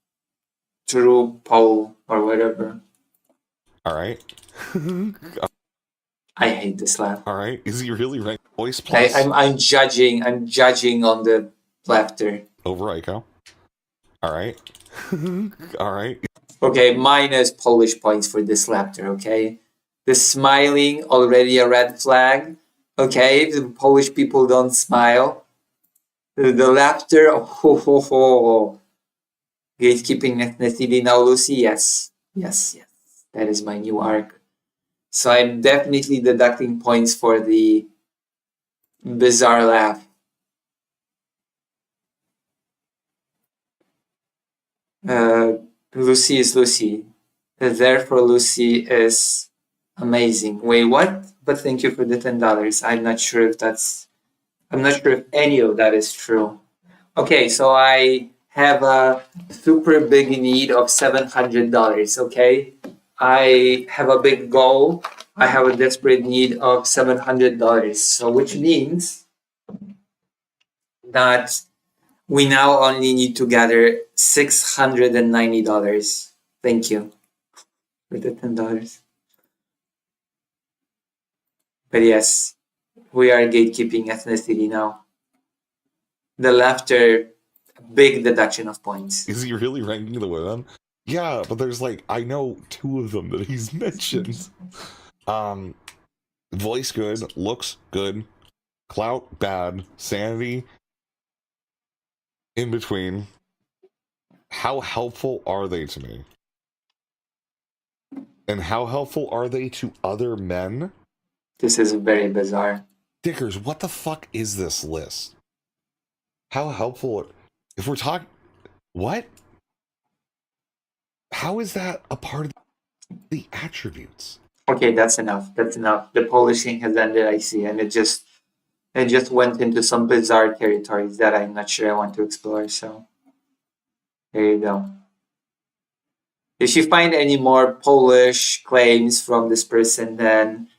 true Pole or whatever. Alright. I hate this laugh. Alright. Is he really right? Voice plus I'm judging on the laughter. over Aiko. Alright. Alright. Okay, minus Polish points for this laughter, okay? The smiling, already a red flag. Okay, if the Polish people don't smile. The laughter, Gatekeeping ethnicity now, Lucy, yes. Yes. That is my new arc. So I'm definitely deducting points for the bizarre laugh. Lucy is Lucy. Therefore, Lucy is amazing. Wait, what? But thank you for the $10. I'm not sure if any of that is true. Okay, so I have a super big need of $700, okay? I have a big goal. I have a desperate need of $700. So which means that we now only need to gather $690. Thank you for the $10. But yes, we are gatekeeping ethnicity now. The laughter big deduction of points. Is he really ranking the women? Yeah, but there's like, I know 2 of them that he's mentioned. Voice good, looks good, clout bad, sanity in between. How helpful are they to me? And how helpful are they to other men? This is very bizarre. Dickers, what the fuck is this list? How helpful? If we're talking, what? How is that a part of the attributes? Okay, that's enough. That's enough. The polishing has ended, I see, and it just went into some bizarre territories that I'm not sure I want to explore. So there you go. If you find any more Polish claims from this person, then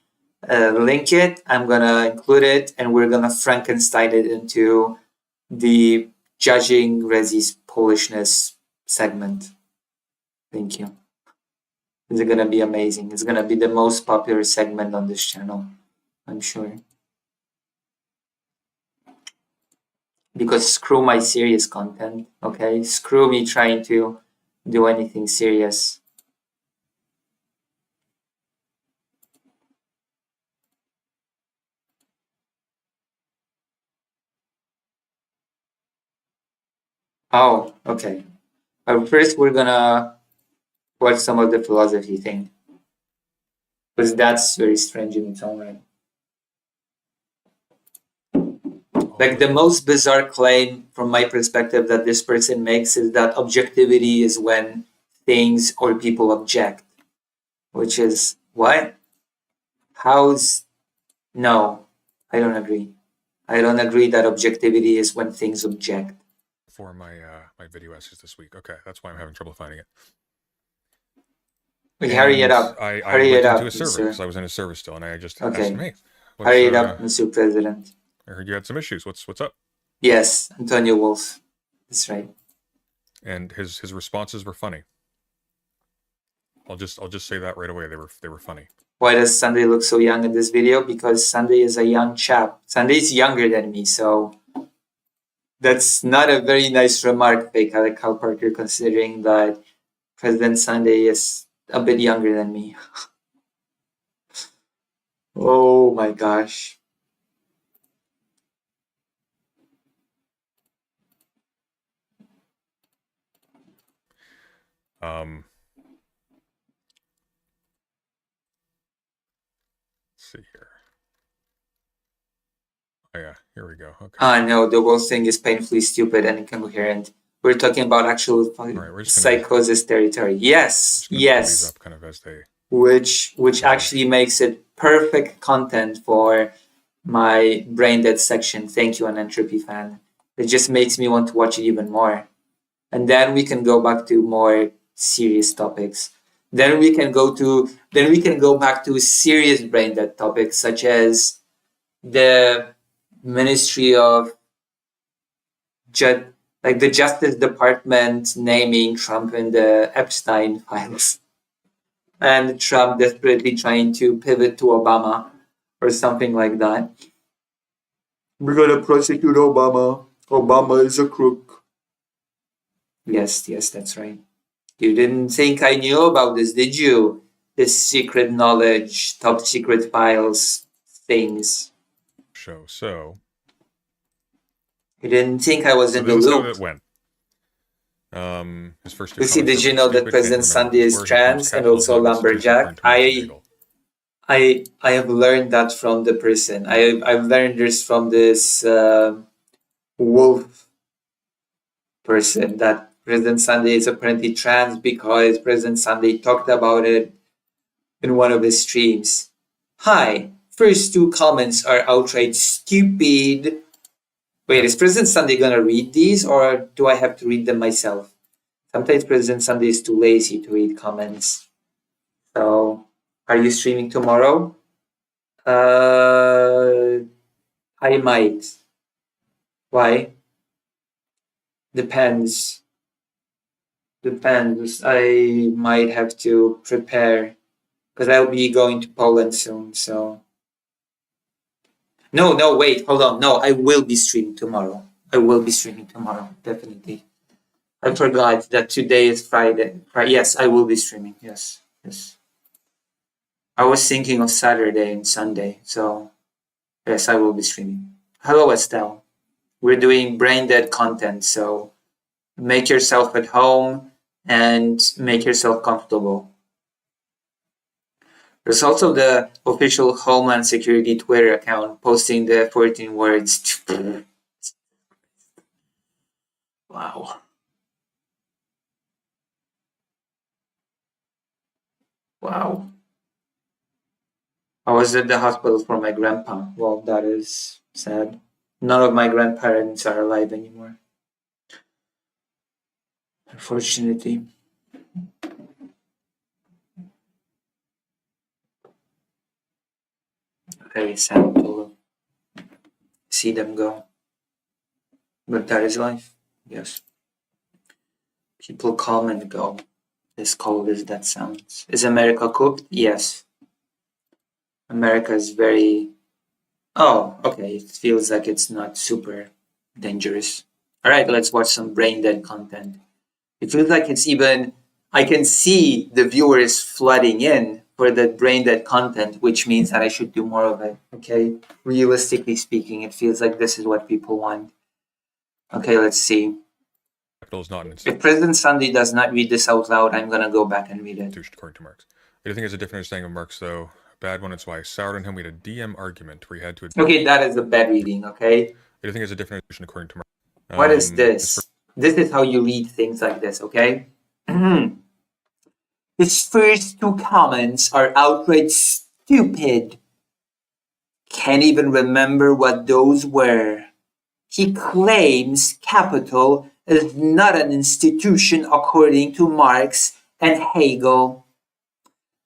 link it. I'm gonna include it, and we're gonna Frankenstein it into the judging Rezi's Polishness segment. Thank you. It's gonna be amazing. It's gonna be the most popular segment on this channel, I'm sure. Because screw my serious content, okay? Screw me trying to do anything serious. Oh, okay. First, we're gonna watch some of the philosophy thing, because that's very strange in its own right. Like the most bizarre claim from my perspective that this person makes is that objectivity is when things or people object, which is what? How's? No, I don't agree. I don't agree that objectivity is when things object. For my my video essays this week. Okay, that's why I'm having trouble finding it. Hurry it up. I Hurry went it up, into a server sir. because I was in a server still, and I just Okay. asked him, "Hey, Hurry it up, Mr. President. I heard you had some issues. What's up?" Yes, Antonio Wolf. That's right. And his responses were funny. I'll just say that right away. They were funny. Why does Sunday look so young in this video? Because Sunday is a young chap. Sunday's younger than me, so that's not a very nice remark, fake Alec Cal Parker, considering that President Sunday is a bit younger than me. Oh my gosh. Let's see here. Oh yeah, here we go. Okay. No, the whole thing is painfully stupid and incoherent. We're talking about actual Right, psychosis territory. Yes, yes. Up kind of as they... Which actually makes it perfect content for my brain dead section. Thank you, an entropy fan. It just makes me want to watch it even more. And then we can go back to more serious topics. Then we can go back to serious brain dead topics such as the Ministry of the Justice Department naming Trump in the Epstein files, and Trump desperately trying to pivot to Obama or something like that. We're gonna prosecute Obama. Obama is a crook. Yes, that's right. You didn't think I knew about this, did you? This secret knowledge, top secret files things. So you didn't think I was in the this is how loop. it went. His first Lucy, did you know that President Sunday is trans and also lumberjack? I have learned that from the person. I've learned this from this Wolf person, that President Sunday is apparently trans because President Sunday talked about it in one of his streams. Hi, first 2 comments are outright stupid. Wait, is President Sunday gonna read these, or do I have to read them myself? Sometimes President Sunday is too lazy to read comments. So, are you streaming tomorrow? I might. Why? Depends. I might have to prepare because I'll be going to Poland soon, so. No, wait, hold on. No, I will be streaming tomorrow. I will be streaming tomorrow, definitely. I forgot that today is Friday. Yes, I will be streaming. Yes. I was thinking of Saturday and Sunday, so yes, I will be streaming. Hello, Estelle. We're doing brain dead content, so make yourself at home and make yourself comfortable. There's also the official Homeland Security Twitter account posting the 14 words. Wow. Wow. I was at the hospital for my grandpa. Well, that is sad. None of my grandparents are alive anymore. Unfortunately. Very sad to see them go. But that is life, yes. People come and go, as cold as that sounds. Is America cooked? Yes. America is very... Oh, okay, it feels like it's not super dangerous. Alright, let's watch some brain dead content. It feels like it's even... I can see the viewers flooding in for the brain dead content, which means that I should do more of it, okay? Realistically speaking, it feels like this is what people want. Okay, let's see. If President Sunday does not read this out loud, I'm gonna go back and read it. According to Marx. I do think it's a different understanding of Marx, though. A bad one, it's why I soured on him. We had a DM argument where he had to... Okay, that is a bad reading, okay? I do think it's a different understanding according to Marx. What is this? This is how you read things like this, okay? His first two comments are outright stupid. Can't even remember what those were. He claims capital is not an institution according to Marx and Hegel.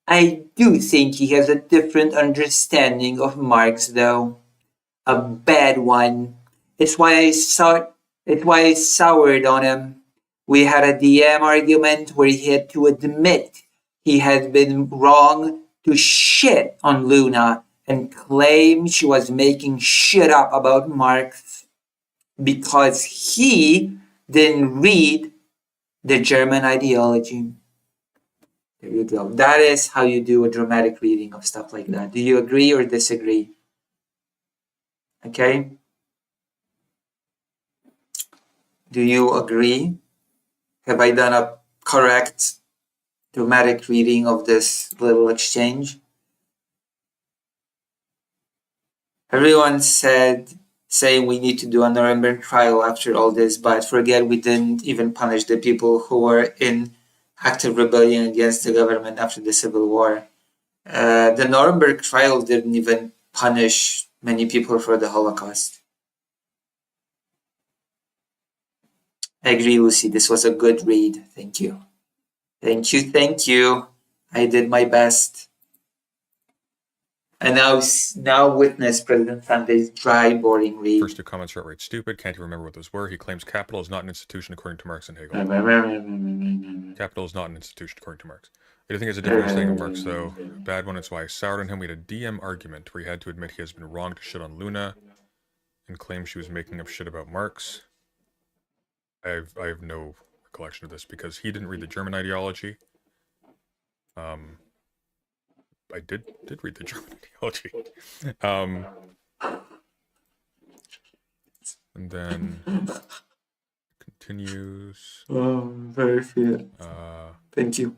I do think he has a different understanding of Marx, though. A bad one. It's why I soured on him. We had a DM argument where he had to admit he had been wrong to shit on Luna and claim she was making shit up about Marx because he didn't read the German ideology. There you go. That is how you do a dramatic reading of stuff like that. Do you agree or disagree? Okay? Do you agree? Have I done a correct dramatic reading of this little exchange? Everyone saying we need to do a Nuremberg trial after all this, but forget we didn't even punish the people who were in active rebellion against the government after the Civil War. The Nuremberg trial didn't even punish many people for the Holocaust. I agree, Lucy. This was a good read. Thank you. Thank you. I did my best. And now witness President Sunday's dry, boring read. First two comments are outright stupid. Can't you remember what those were? He claims capital is not an institution according to Marx and Hegel. Capital is not an institution according to Marx. I do think it's a different understanding of Marx, though. Bad one, it's why I soured on him. We had a DM argument where he had to admit he has been wrong to shit on Luna and claim she was making up shit about Marx. I have no recollection of this because he didn't read the German ideology. I did read the German ideology. And then continues. Oh, very few. Thank you.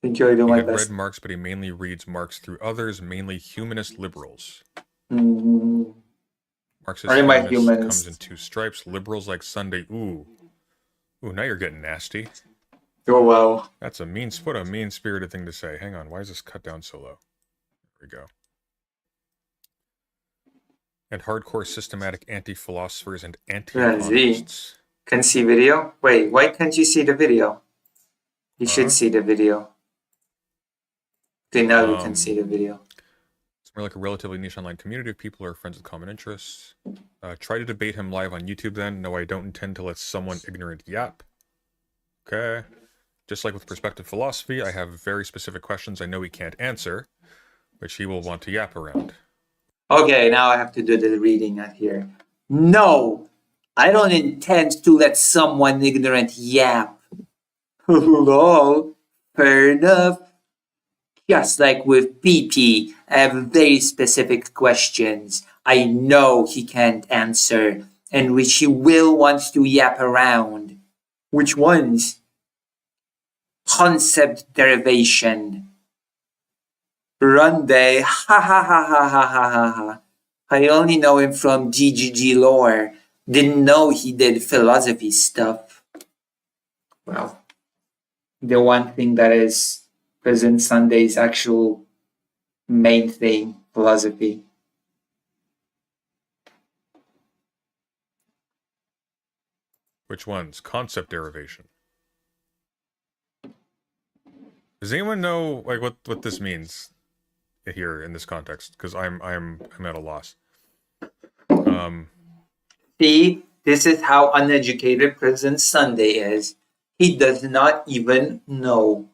Thank you, I do my best. He read Marx, but he mainly reads Marx through others, mainly humanist liberals. Marxist humanist comes in two stripes. Liberals like Sunday. Ooh, now you're getting nasty. Oh, wow. That's a mean-spirited thing to say. Hang on, why is this cut down so low? There we go. And hardcore systematic anti-philosophers and anti-economists. Can see video? Wait, why can't you see the video? You should see the video. Okay, now you can see the video. It's more like a relatively niche online community of people who are friends with common interests. Try to debate him live on YouTube then. No, I don't intend to let someone ignorant yap. Okay. Just like with perspective philosophy, I have very specific questions I know he can't answer, which he will want to yap around. Okay, now I have to do the reading out here. No! I don't intend to let someone ignorant yap. Lol. Fair enough. Just like with PP, I have very specific questions I know he can't answer, and which he will want to yap around. Which ones? Concept derivation. Runde, ha ha ha ha ha ha ha ha. I only know him from GGG lore. Didn't know he did philosophy stuff. Well, the one thing that is President Sunday's actual main thing, philosophy. Which ones? Concept derivation. Does anyone know like what this means here in this context? Because I'm at a loss. See, this is how uneducated President Sunday is. He does not even know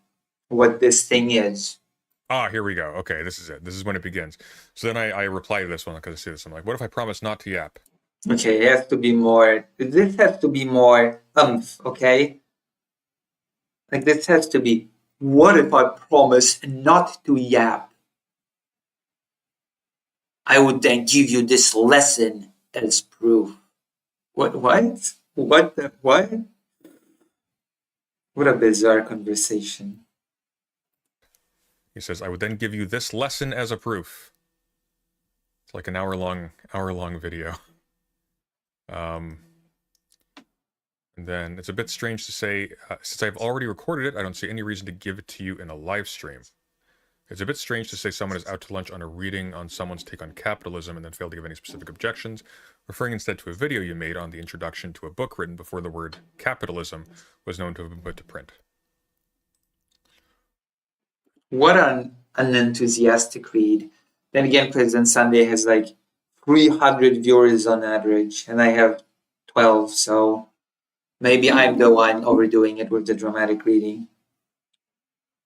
what this thing is. Ah, here we go. Okay, this is it. This is when it begins. So then I reply to this one because I see this. I'm like, what if I promise not to yap? Okay, it has to be more. This has to be more okay? Like this has to be, what if I promise not to yap? I would then give you this lesson as proof. What? What the what? What a bizarre conversation. He says, I would then give you this lesson as a proof. It's like an hour-long video. And then it's a bit strange to say, since I've already recorded it, I don't see any reason to give it to you in a live stream. It's a bit strange to say someone is out to lunch on a reading on someone's take on capitalism and then fail to give any specific objections, referring instead to a video you made on the introduction to a book written before the word capitalism was known to have been put to print. What an unenthusiastic read. Then again, President Sunday has like 300 viewers on average, and I have 12, so maybe I'm the one overdoing it with the dramatic reading.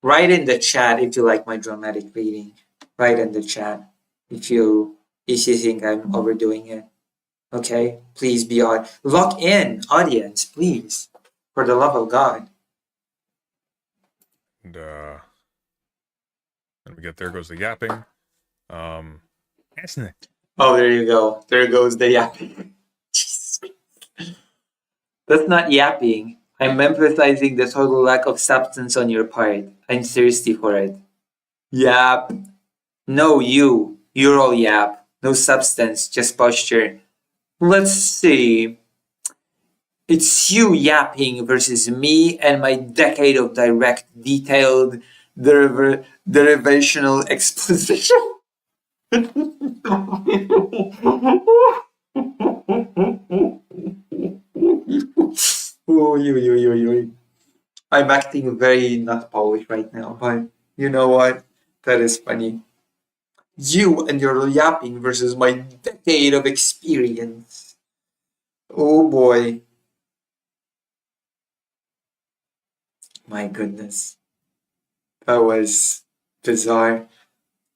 Write in the chat if you like my dramatic reading. Write in the chat if you think I'm overdoing it. Okay? Please be on. Lock in, audience, please. For the love of God. And we get there goes the yapping. Isn't it? Oh, there you go. There goes the yapping. Jesus Christ. That's not yapping. I'm emphasizing the total lack of substance on your part. I'm thirsty for it. Yap. No, you. You're all yap. No substance, just posture. Let's see. It's you yapping versus me and my decade of direct, detailed, derivational exposition. I'm acting very not Polish right now, but you know what? That is funny. You and your yapping versus my decade of experience. Oh boy. My goodness. That was bizarre.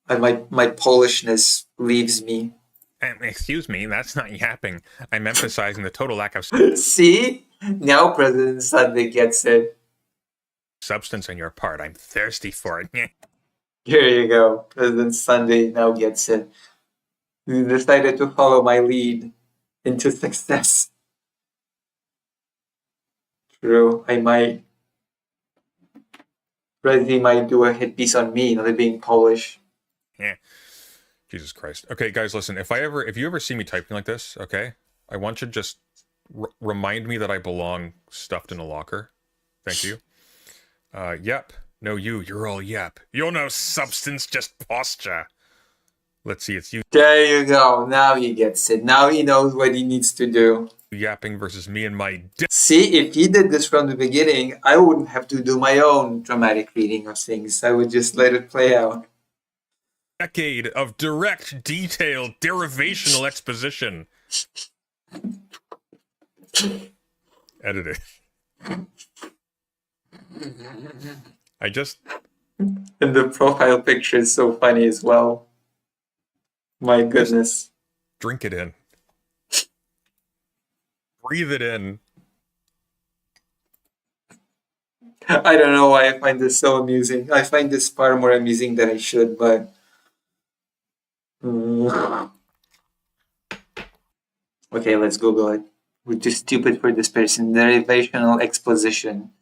And my Polishness leaves me. Excuse me, that's not yapping. I'm emphasizing the total lack of See? Now President Sunday gets it. substance on your part. I'm thirsty for it. Here you go. President Sunday now gets it. You decided to follow my lead into success. True, I might. Prezi might do a hit piece on me, not being Polish. Yeah. Jesus Christ. Okay, guys, listen. If you ever see me typing like this, okay, I want you to just remind me that I belong stuffed in a locker. Thank you. Yep. No, you're all yep. You're no substance, just posture. Let's see, it's you. There you go. Now he gets it. Now he knows what he needs to do. Yapping versus me and my See, if he did this from the beginning, I wouldn't have to do my own dramatic reading of things. I would just let it play out. decade of direct, detailed, derivational exposition. Edited. I just... And the profile picture is so funny as well. My goodness. Drink it in. breathe it in. I don't know why I find this so amusing. I find this far more amusing than I should, but. Okay, let's Google it. We're too stupid for this person. Derivational exposition.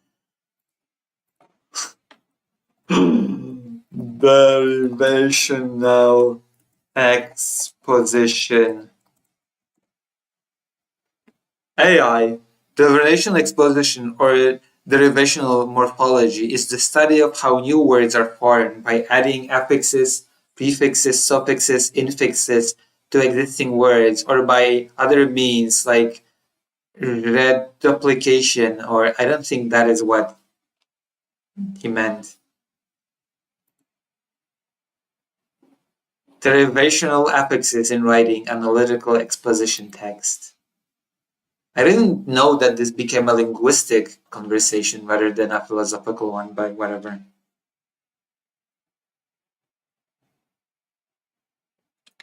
Derivational exposition. AI, derivational exposition, or derivational morphology, is the study of how new words are formed by adding affixes, prefixes, suffixes, infixes to existing words, or by other means like reduplication, or I don't think that is what he meant. Derivational affixes in writing, analytical exposition text. I didn't know that this became a linguistic conversation rather than a philosophical one, but whatever.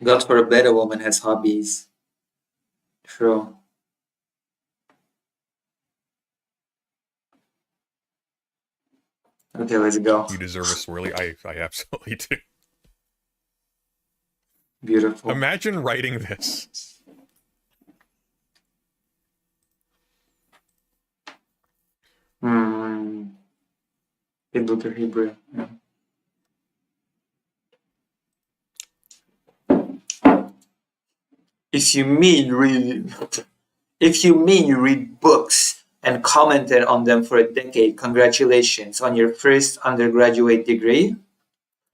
God forbid a woman has hobbies. True. Okay, let's go. You deserve a swirly. I absolutely do. Beautiful. Imagine writing this. Hebrew to Hebrew. Yeah. If you mean you read books and commented on them for a decade, congratulations on your first undergraduate degree.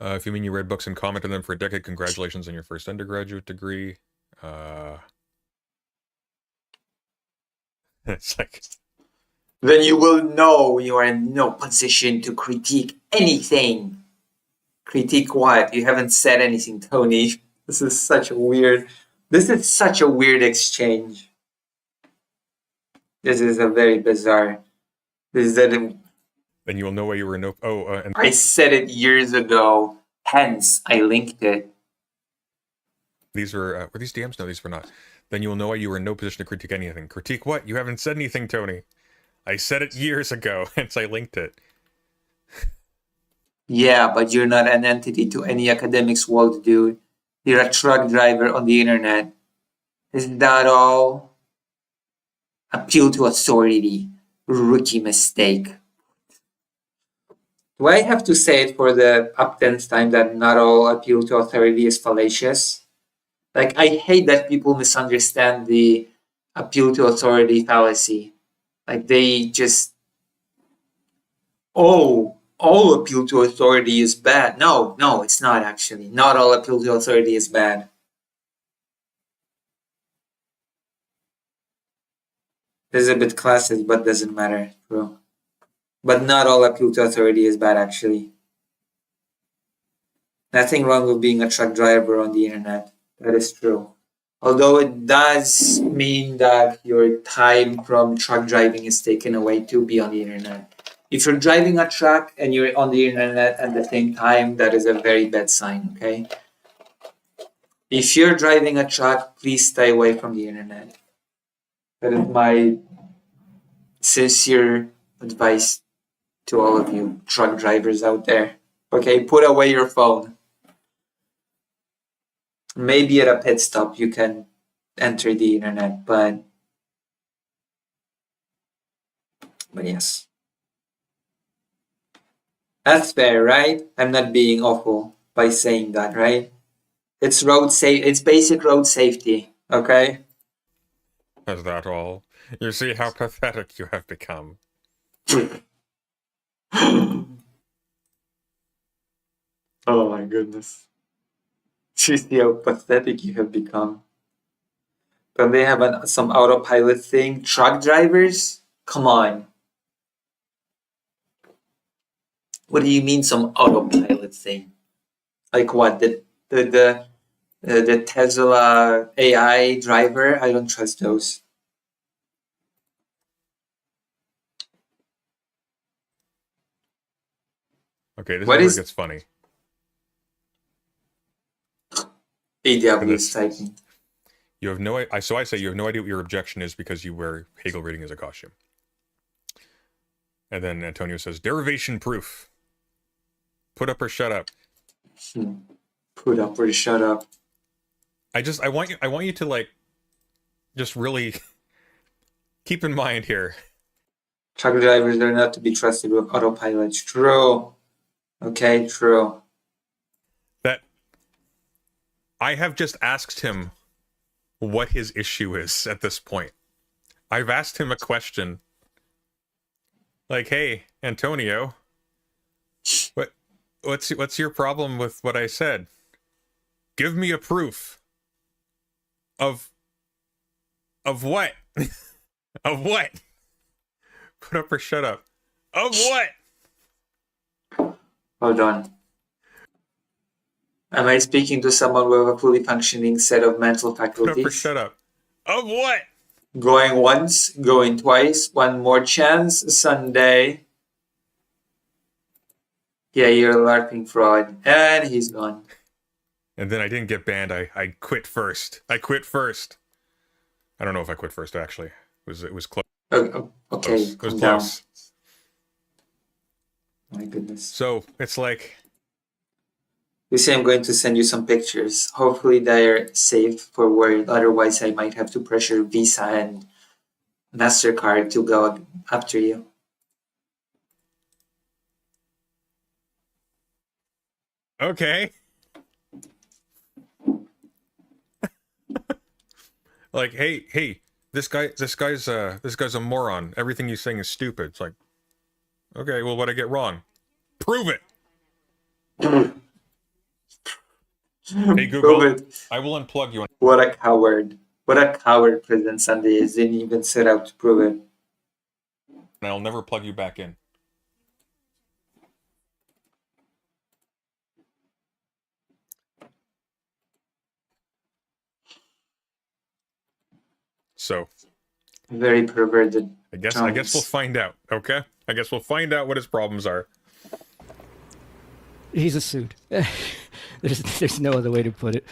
If you mean you read books and commented on them for a decade, congratulations on your first undergraduate degree. It's like... Then you will know you are in no position to critique anything. Critique what? You haven't said anything, Tony. This is such a weird exchange. This is a very bizarre. Then you will know why you were no. And I said it years ago. Hence, I linked it. These were these DMs? No, these were not. Then you will know why you were in no position to critique anything. Critique what? You haven't said anything, Tony. I said it years ago, hence I linked it. Yeah, but you're not an entity to any academics world, dude. You're a truck driver on the internet. Isn't that all? Appeal to authority. Rookie mistake. Do I have to say it for the up-tenth time that not all appeal to authority is fallacious? Like, I hate that people misunderstand the appeal to authority fallacy. Like, they just... all appeal to authority is bad. No, it's not actually. Not all appeal to authority is bad. This is a bit classist, but doesn't matter, bro. But not all appeal to authority is bad, actually. Nothing wrong with being a truck driver on the internet. That is true. Although it does mean that your time from truck driving is taken away to be on the internet. If you're driving a truck and you're on the internet at the same time, that is a very bad sign, okay? If you're driving a truck, please stay away from the internet. That is my sincere advice to all of you truck drivers out there. Okay, put away your phone. Maybe at a pit stop you can enter the internet, but yes. That's fair, right? I'm not being awful by saying that, right? It's it's basic road safety, okay? Is that all? You see how pathetic you have become. Oh my goodness. You see how pathetic you have become. Don't they have some autopilot thing? Truck drivers? Come on. What do you mean some autopilot thing? Like what? The Tesla AI driver? I don't trust those. Okay, this What is where is- it gets funny. AW is typing. You have no. So I say you have no idea what your objection is because you wear Hegel reading as a costume. And then Antonio says, derivation proof. Put up or shut up. Put up or shut up. I want you to like just really keep in mind here. Truck drivers are not to be trusted with autopilots. True. Okay, true. That I have just asked him what his issue is at this point. I've asked him a question. Like, hey, Antonio, what's your problem with what I said? Give me a proof. Of what? Of what? Put up or shut up. Of what? Hold on. Am I speaking to someone with a fully functioning set of mental Put up faculties? or shut up. Of what? Going once, going twice, one more chance, Sunday. Yeah, you're a LARPing fraud. And he's gone. And then I didn't get banned. I quit first. I quit first. I don't know if I quit first, actually. It was close. Okay, It was calm down. close. My goodness. So, it's like... You say I'm going to send you some pictures. Hopefully they're safe for Word. Otherwise, I might have to pressure Visa and MasterCard to go after you. Okay. Like, hey, this guy's a moron. Everything he's saying is stupid. It's like, okay, well, what'd I get wrong? Prove it. Hey Google, Prove it. I will unplug you. What a coward. What a coward President Sunday is. Didn't even set out to prove it. And I'll never plug you back in. So, Very perverted. I guess we'll find out, okay? I guess we'll find out what his problems are. He's a suit. There's no other way to put it.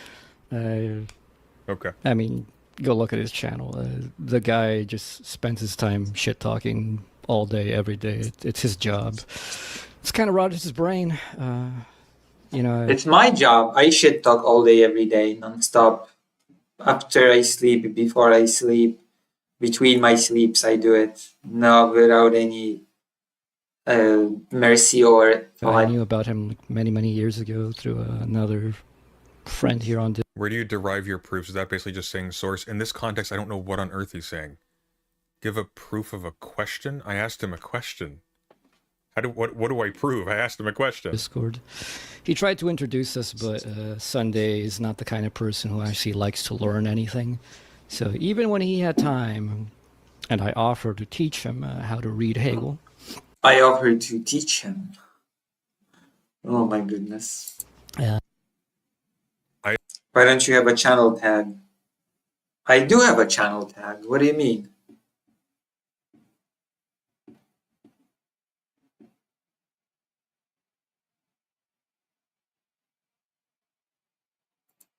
Okay. I mean, go look at his channel. The guy just spends his time shit talking all day, every day. It's his job. It's kind of rotters his brain. You know. It's my job. I shit talk all day, every day, nonstop. After I sleep, before I sleep, between my sleeps, I do it. No, without any mercy or I knew about him like many years ago through another friend here on. Where do you derive your proofs? Is that basically just saying source? In this context, I don't know what on earth he's saying. Give a proof of a question? I asked him a question. What do I prove? I asked him a question. Discord. He tried to introduce us, but Sunday is not the kind of person who actually likes to learn anything. So even when he had time, and I offered to teach him how to read Hegel. I offered to teach him. Oh my goodness. Yeah. Why don't you have a channel tag? I do have a channel tag. What do you mean?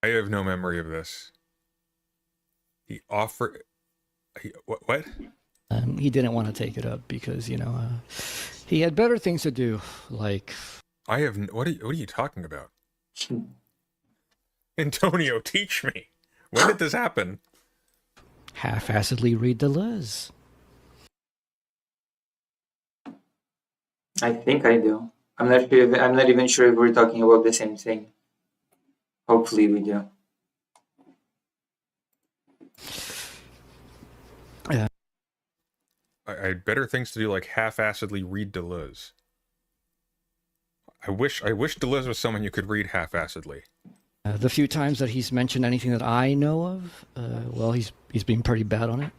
I have no memory of this. He offered... What? He didn't want to take it up because, you know, he had better things to do, like... I have... What are you talking about? Antonio, teach me. When did this happen? Half-assedly read Deleuze. I think I do. I'm not even sure if we're talking about the same thing. Hopefully we do. Yeah. I had better things to do, like half-assedly read Deleuze. I wish Deleuze was someone you could read half-assedly. The few times that he's mentioned anything that I know of, well, he's been pretty bad on it.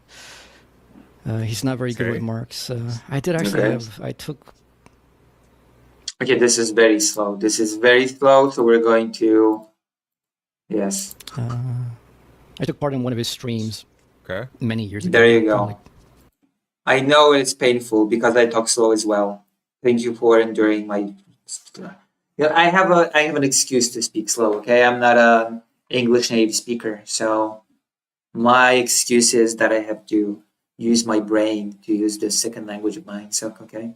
He's not very good with Marx. I did actually I took... Okay, this is very slow. This is very slow, so we're going to... Yes. I took part in one of his streams. Okay. Many years ago. There you go. I know it's painful because I talk slow as well. Thank you for enduring my... Yeah, I have an excuse to speak slow, okay? I'm not a English native speaker, so My excuse is that I have to use my brain to use the second language of mine. So, okay.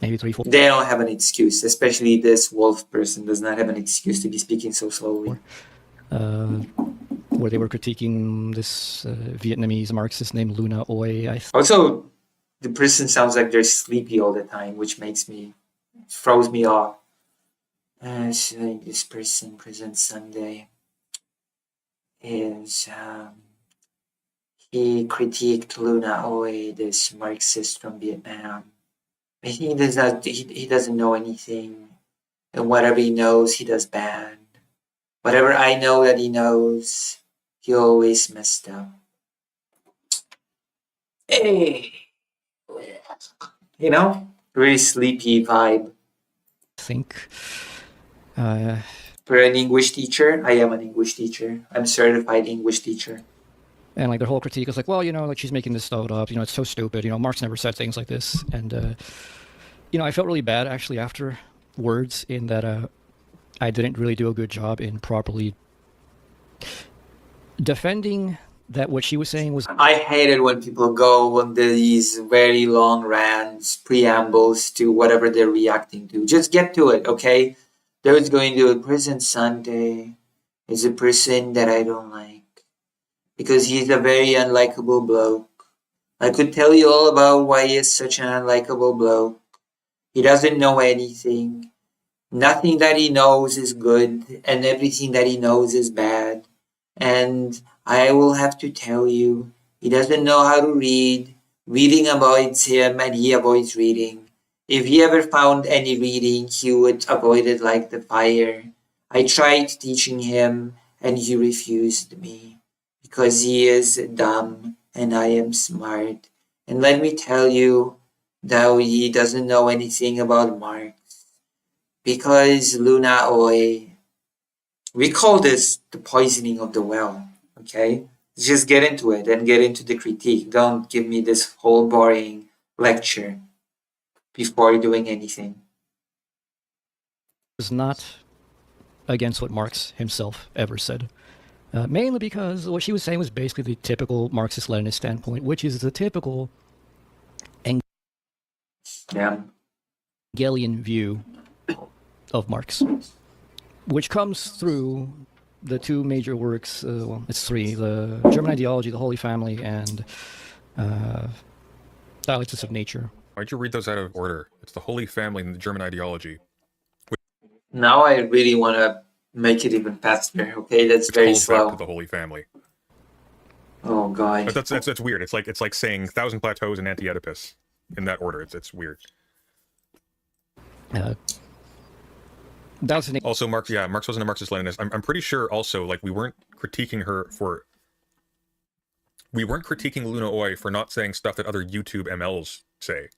Maybe 3, 4. They don't have an excuse, especially this wolf person does not have an excuse to be speaking so slowly. Where they were critiquing this Vietnamese Marxist named Luna Oi. Also, the person sounds like they're sleepy all the time, which throws me off. So this person presents Sunday is he critiqued Luna Oi, this Marxist from Vietnam. He doesn't know anything, and whatever he knows, he does bad. Whatever I know that he knows, he always messed up. Hey, very sleepy vibe. I think. For an English teacher, I am an English teacher. I'm a certified English teacher. And like their whole critique is like, well, like she's making this stuff up. It's so stupid. Marx never said things like this. And I felt really bad actually afterwards in that I didn't really do a good job in properly defending that what she was saying was. I hated when people go on these very long rants, preambles to whatever they're reacting to. Just get to it, okay? There's going to a prison Sunday is a person that I don't like because he's a very unlikable bloke. I could tell you all about why he is such an unlikable bloke. He doesn't know anything. Nothing that he knows is good, and everything that he knows is bad. And I will have to tell you, he doesn't know how to read. Reading avoids him, and he avoids reading. If he ever found any reading, he would avoid it like the fire. I tried teaching him, and he refused me. Because he is dumb, and I am smart. And let me tell you, that he doesn't know anything about Marx. Because Luna Oi, we call this the poisoning of the well, okay? Just get into it and get into the critique. Don't give me this whole boring lecture before doing anything. Was not against what Marx himself ever said. Mainly because what she was saying was basically the typical Marxist-Leninist standpoint, which is the typical Hegelian view of Marx, which comes through the two major works, it's three, the German Ideology, the Holy Family, and Dialectics of Nature. Why'd you read those out of order? It's the Holy Family and the German Ideology. Now I really want to make it even faster, okay? That's very slow. Back to the Holy Family. Oh, God. But that's weird. It's like saying Thousand Plateaus and Anti-Oedipus in that order. It's weird. Also, Marx wasn't a Marxist-Leninist. I'm pretty sure also, like, we weren't critiquing Luna Oi for not saying stuff that other YouTube MLs say.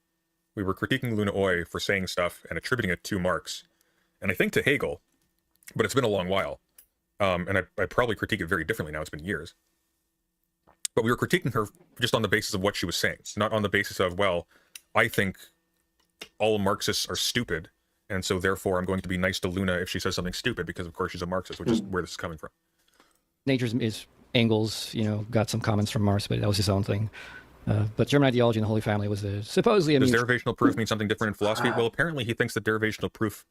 We were critiquing Luna Oi for saying stuff and attributing it to Marx. And I think to Hegel, but it's been a long while. And I probably critique it very differently now. It's been years. But we were critiquing her just on the basis of what she was saying, not on the basis of, well, I think all Marxists are stupid, and so therefore I'm going to be nice to Luna if she says something stupid, because of course she's a Marxist, which is where this is coming from. Nature's is Engels, got some comments from Marx, but that was his own thing. But German Ideology and the Holy Family was supposedly... Does derivational proof mean something different in philosophy? Well, apparently he thinks that derivational proof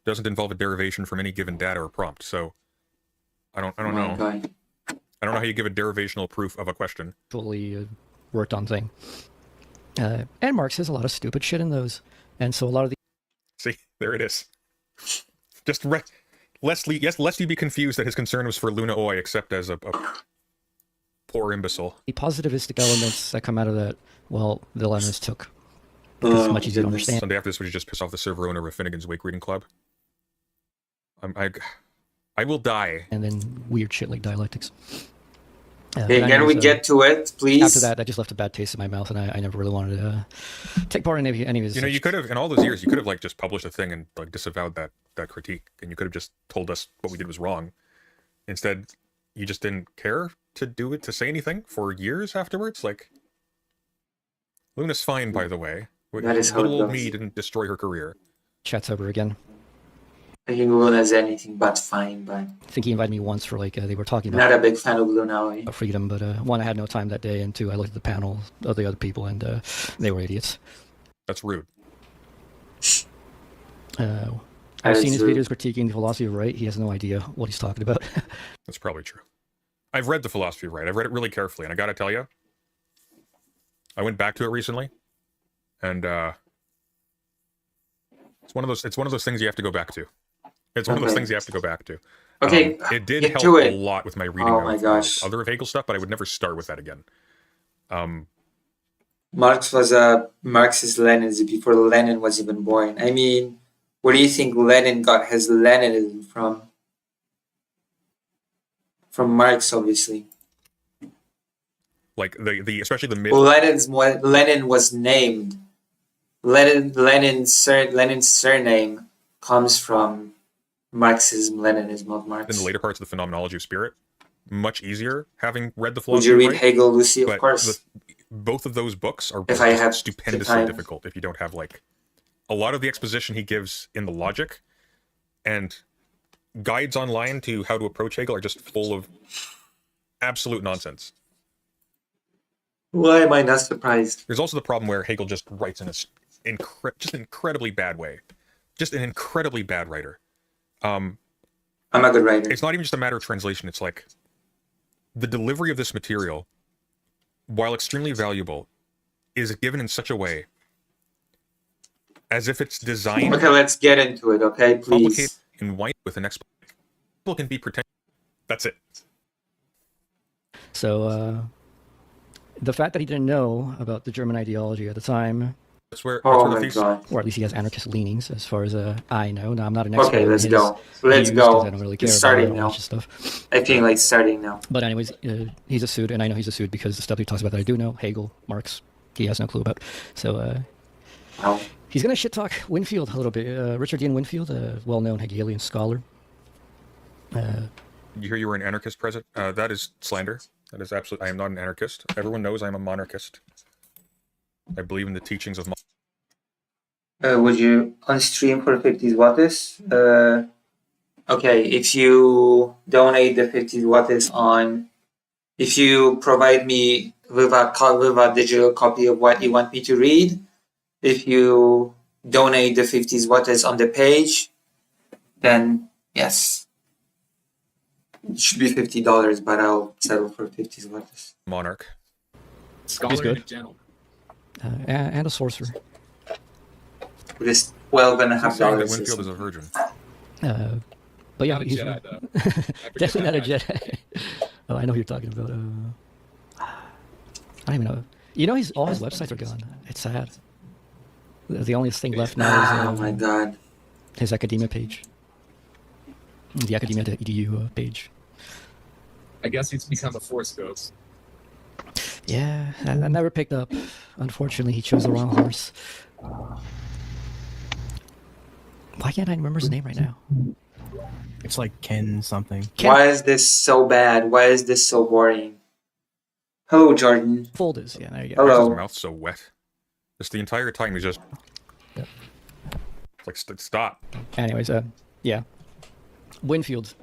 doesn't involve a derivation from any given data or prompt, so I don't know. Okay. I don't know how you give a derivational proof of a question. Totally worked on thing. And Marx has a lot of stupid shit in those. And so a lot of the... See, there it is. Just lest you be confused that his concern was for Luna Oi, except as a poor imbecile. The positivistic elements that come out of that, well, the Leninists took. Because it's much easier to understand. Sunday after this, would you just piss off the server owner of Finnegan's Wake Reading Club? I will die. And then weird shit like dialectics. Okay, can we get to it, please? After that just left a bad taste in my mouth, and I never really wanted to take part in any of his... You could have, in all those years, you could have, like, just published a thing and, like, disavowed that critique, and you could have just told us what we did was wrong. Instead, you just didn't care to say anything for years afterwards? Like, Luna's fine, by the way. That is how little it old goes. me didn't destroy her career. Chat's over again. I think Luna's anything but fine, but I think he invited me once for like they were talking not about a big fan of Luna. freedom, but one, I had no time that day, and two, I looked at the panel of the other people, and they were idiots. That's rude. I've seen his videos critiquing the philosophy of right. He has no idea what he's talking about. That's probably true. I've read The Philosophy of Right. I've read it really carefully, and I gotta tell you, I went back to it recently, and it's one of those things you have to go back to. It's one of those things you have to go back to. Okay, it did get help to it. a lot with my reading Oh my of gosh. other of Hegel stuff, but I would never start with that again. Marx was a Marxist Leninist before Lenin was even born. I mean, where do you think Lenin got his Leninism from? From Marx, obviously. Like the especially the mid. Lenin was named. Lenin's surname comes from Marxism, Leninism of Marx. In the later parts of the Phenomenology of Spirit, much easier having read the Would Philosophy you of read Right, Hegel, Lucy? Of but course. both of those books are If I have the stupendously time. difficult if you don't have like a lot of the exposition he gives in the logic and guides online to how to approach Hegel are just full of absolute nonsense. Why am I not surprised? There's also the problem where Hegel just writes in an incredibly bad way. Just an incredibly bad writer. I'm a good writer. It's not even just a matter of translation. It's like the delivery of this material, while extremely valuable, is given in such a way as if it's designed Okay, let's get into it, okay, complicated please. and white with an explanation. People can be pretentious. That's it. So the fact that he didn't know about the German ideology at the time, That's where Oh the my thesis- god. or at least he has anarchist leanings, as far as I know. Now, I'm not an expert. Okay, in let's his go. Let's views 'cause go. I don't really care It's about starting a now. bunch of stuff. I feel like starting now. But anyways, he's a suit, and I know he's a suit because the stuff he talks about that I do know, Hegel, Marx, he has no clue about. So Wow. he's going to shit talk Winfield a little bit. Richard Dean Winfield, a well-known Hegelian scholar. You hear you were an anarchist, President? That is slander. That is absolute. I am not an anarchist. Everyone knows I am a monarchist. I believe in the teachings of. Would you on stream for 50 watts? Okay, if you donate the 50 watts if you provide me with a digital copy of what you want me to read, if you donate the 50 watts on the page, then yes. It should be $50, but I'll settle for 50 watts. Monarch. Scholar good. and a gentleman. And a sorcerer. With this $12.5 Saying that Winfield is a virgin. But yeah, Not a he's Jedi, though. definitely not a Jedi. Oh, I know who you're talking about. I don't even know. You know, all his websites are gone. It's sad. The only thing left now Oh is my god. his academia page. The academia.edu page. I guess he's become a Force ghost. Yeah, I never picked up. Unfortunately, he chose the wrong horse. Why can't I remember his name right now? It's like Ken something. Why is this so bad? Why is this so boring? Hello, Jordan. Folders, yeah, there you go. Why is Hello. his mouth so wet? Just the entire time he's just. Yep. It's like stop. Anyways, yeah. Winfield.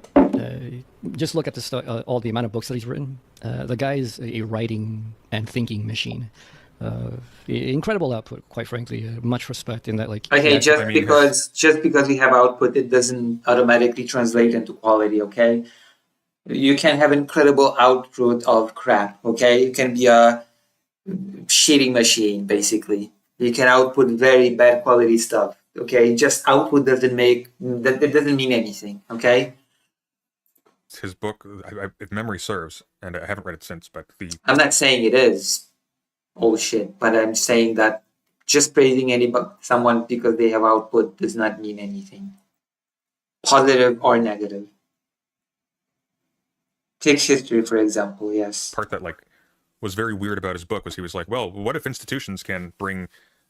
Just look at all the amount of books that he's written. The guy is a writing and thinking machine. Incredible output, quite frankly. Much respect in that, like. Okay, yeah, just because we have output, it doesn't automatically translate into quality. Okay, you can have incredible output of crap. Okay, you can be a shitty machine, basically. You can output very bad quality stuff. Okay, just output doesn't mean anything. Okay. His book, if memory serves, and I haven't read it since, but I'm not saying it is bullshit, but I'm saying that just praising someone because they have output does not mean anything, positive or negative. Take history, for example. Yes. part that like was very weird about his book was he was like, well, what if institutions can bring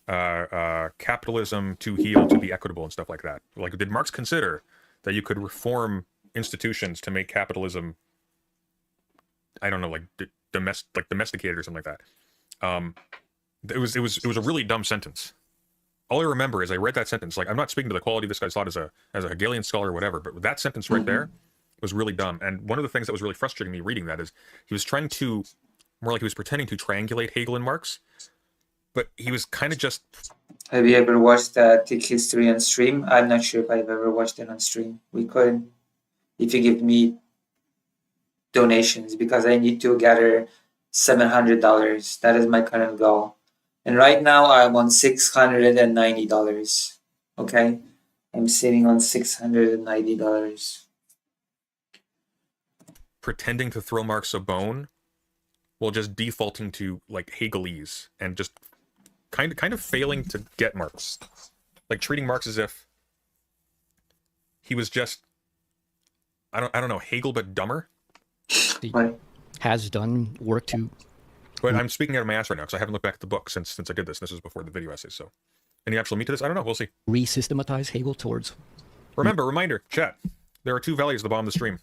capitalism to heel to be equitable and stuff like that? Like, did Marx consider that you could reform institutions to make capitalism, I don't know, like domesticated or something like that? It was a really dumb sentence. all I remember is I read that sentence. Like, I'm not speaking to the quality of this guy's thought as a Hegelian scholar or whatever, but that sentence right there was really dumb. And one of the things that was really frustrating me reading that is he was trying to, more like he was pretending to triangulate Hegel and Marx, but he was kind of just... Have you ever watched Tick History on stream? I'm not sure if I've ever watched it on stream. We could, if you give me donations, because I need to gather $700. That is my current goal. And right now I'm on $690. Okay? I'm sitting on $690. pretending to throw Marx a bone while just defaulting to like Hegelese and just kind of failing to get Marx. Like treating Marx as if he was just I don't know, Hegel but dumber. Has done work to... But I'm speaking out of my ass right now because I haven't looked back at the book since I did this. This was before the video essay, so... Any actual meat to this? I don't know. We'll see. Re-systematize Hegel towards... Reminder, chat. There are two values at the bottom of the stream.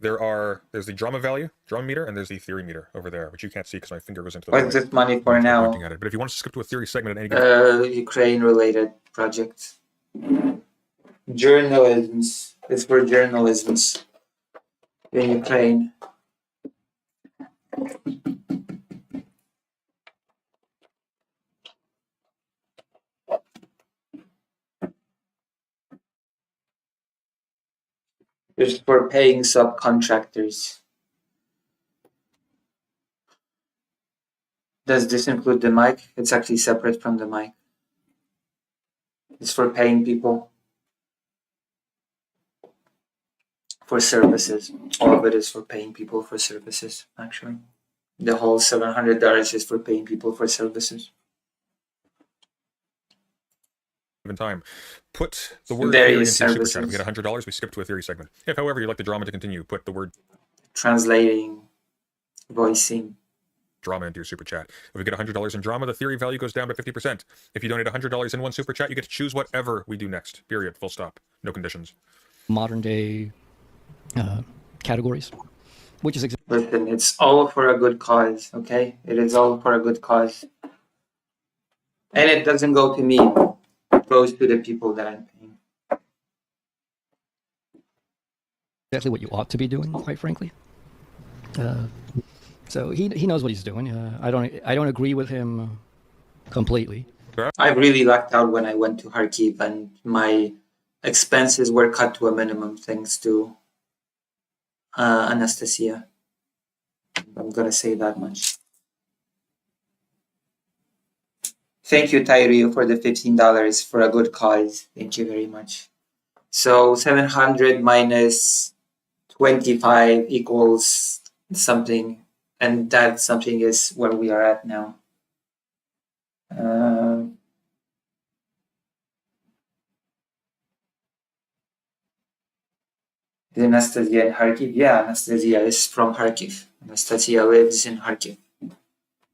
There's the drama value, drama meter, and there's the theory meter over there, which you can't see because my finger goes into the... What's this money for now? At it. But if you want to skip to a theory segment at any given... Ukraine-related projects. Journalisms. It's for journalisms in Ukraine. It's for paying subcontractors. Does this include the mic? It's actually separate from the mic. It's for paying people for services. All of it is for paying people for services, actually. The whole $700 is for paying people for services. Time. Put the word There theory is into super services. chat. If we get $100, we skip to a theory segment. If, however, you'd like the drama to continue, put the word Translating, voicing. drama into your super chat. If we get $100 in drama, the theory value goes down by 50%. If you donate $100 in one super chat, you get to choose whatever we do next. Period. Full stop. No conditions. modern day categories, which is Listen, it's all for a good cause, okay? It is all for a good cause. And it doesn't go to me. It goes to the people that I'm paying. exactly what you ought to be doing, quite frankly. So he knows what he's doing. I don't agree with him completely. I really lucked out when I went to Kharkiv and my expenses were cut to a minimum thanks to Anastasia. I'm gonna say that much. Thank you, Tyree, for the $15 for a good cause. Thank you very much. So 700 minus 25 equals something, and that something is where we are at now. Is Anastasia in Kharkiv? Yeah, Anastasia is from Kharkiv. Anastasia lives in Kharkiv.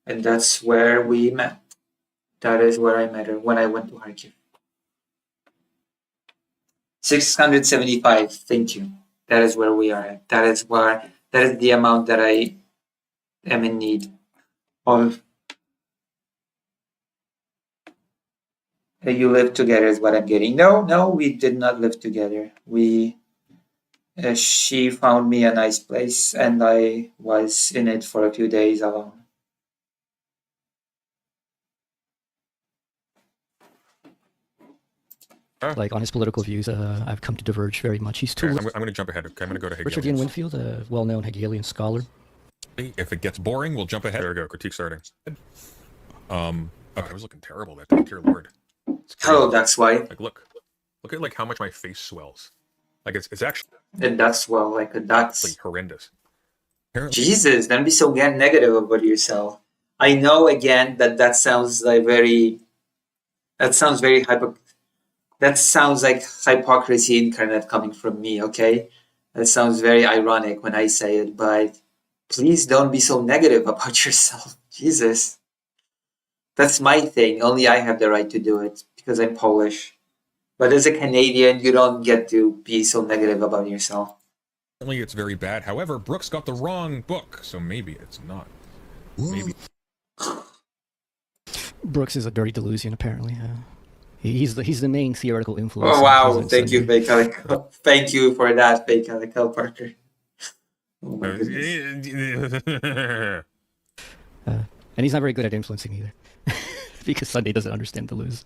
And that's where we met. That is where I met her when I went to Kharkiv. 675, thank you. That is where we are at. That is the amount that I am in need of. You live together is what I'm getting. No, we did not live together. She found me a nice place and I was in it for a few days alone. Like on his political views, I've come to diverge very much. He's too. Okay, I'm going to jump ahead. Okay, I'm going to go to Richard Hegelian. Ian Winfield, a well-known Hegelian scholar. If it gets boring, we'll jump ahead. There we go. Critique starting. Okay, I was looking terrible that day. Dear Lord. Hello, that's why. Like, look at like how much my face swells. Like it's actually. And that's well, like that's like horrendous. Jesus, don't be so negative about yourself. I know again that sounds like that sounds like hypocrisy incarnate coming from me, okay? That sounds very ironic when I say it, but please don't be so negative about yourself. Jesus. That's my thing. Only I have the right to do it because I'm Polish. But as a Canadian, you don't get to be so negative about yourself. Apparently it's very bad. However, Brooks got the wrong book, so maybe it's not. Maybe. Brooks is a dirty delusion, apparently. He's the main theoretical influence. Oh on wow! President Thank you, Sunday. Fake Calico. Thank you for that, Fake Calico Parker. Oh my goodness. And he's not very good at influencing either, because Sunday doesn't understand the lose.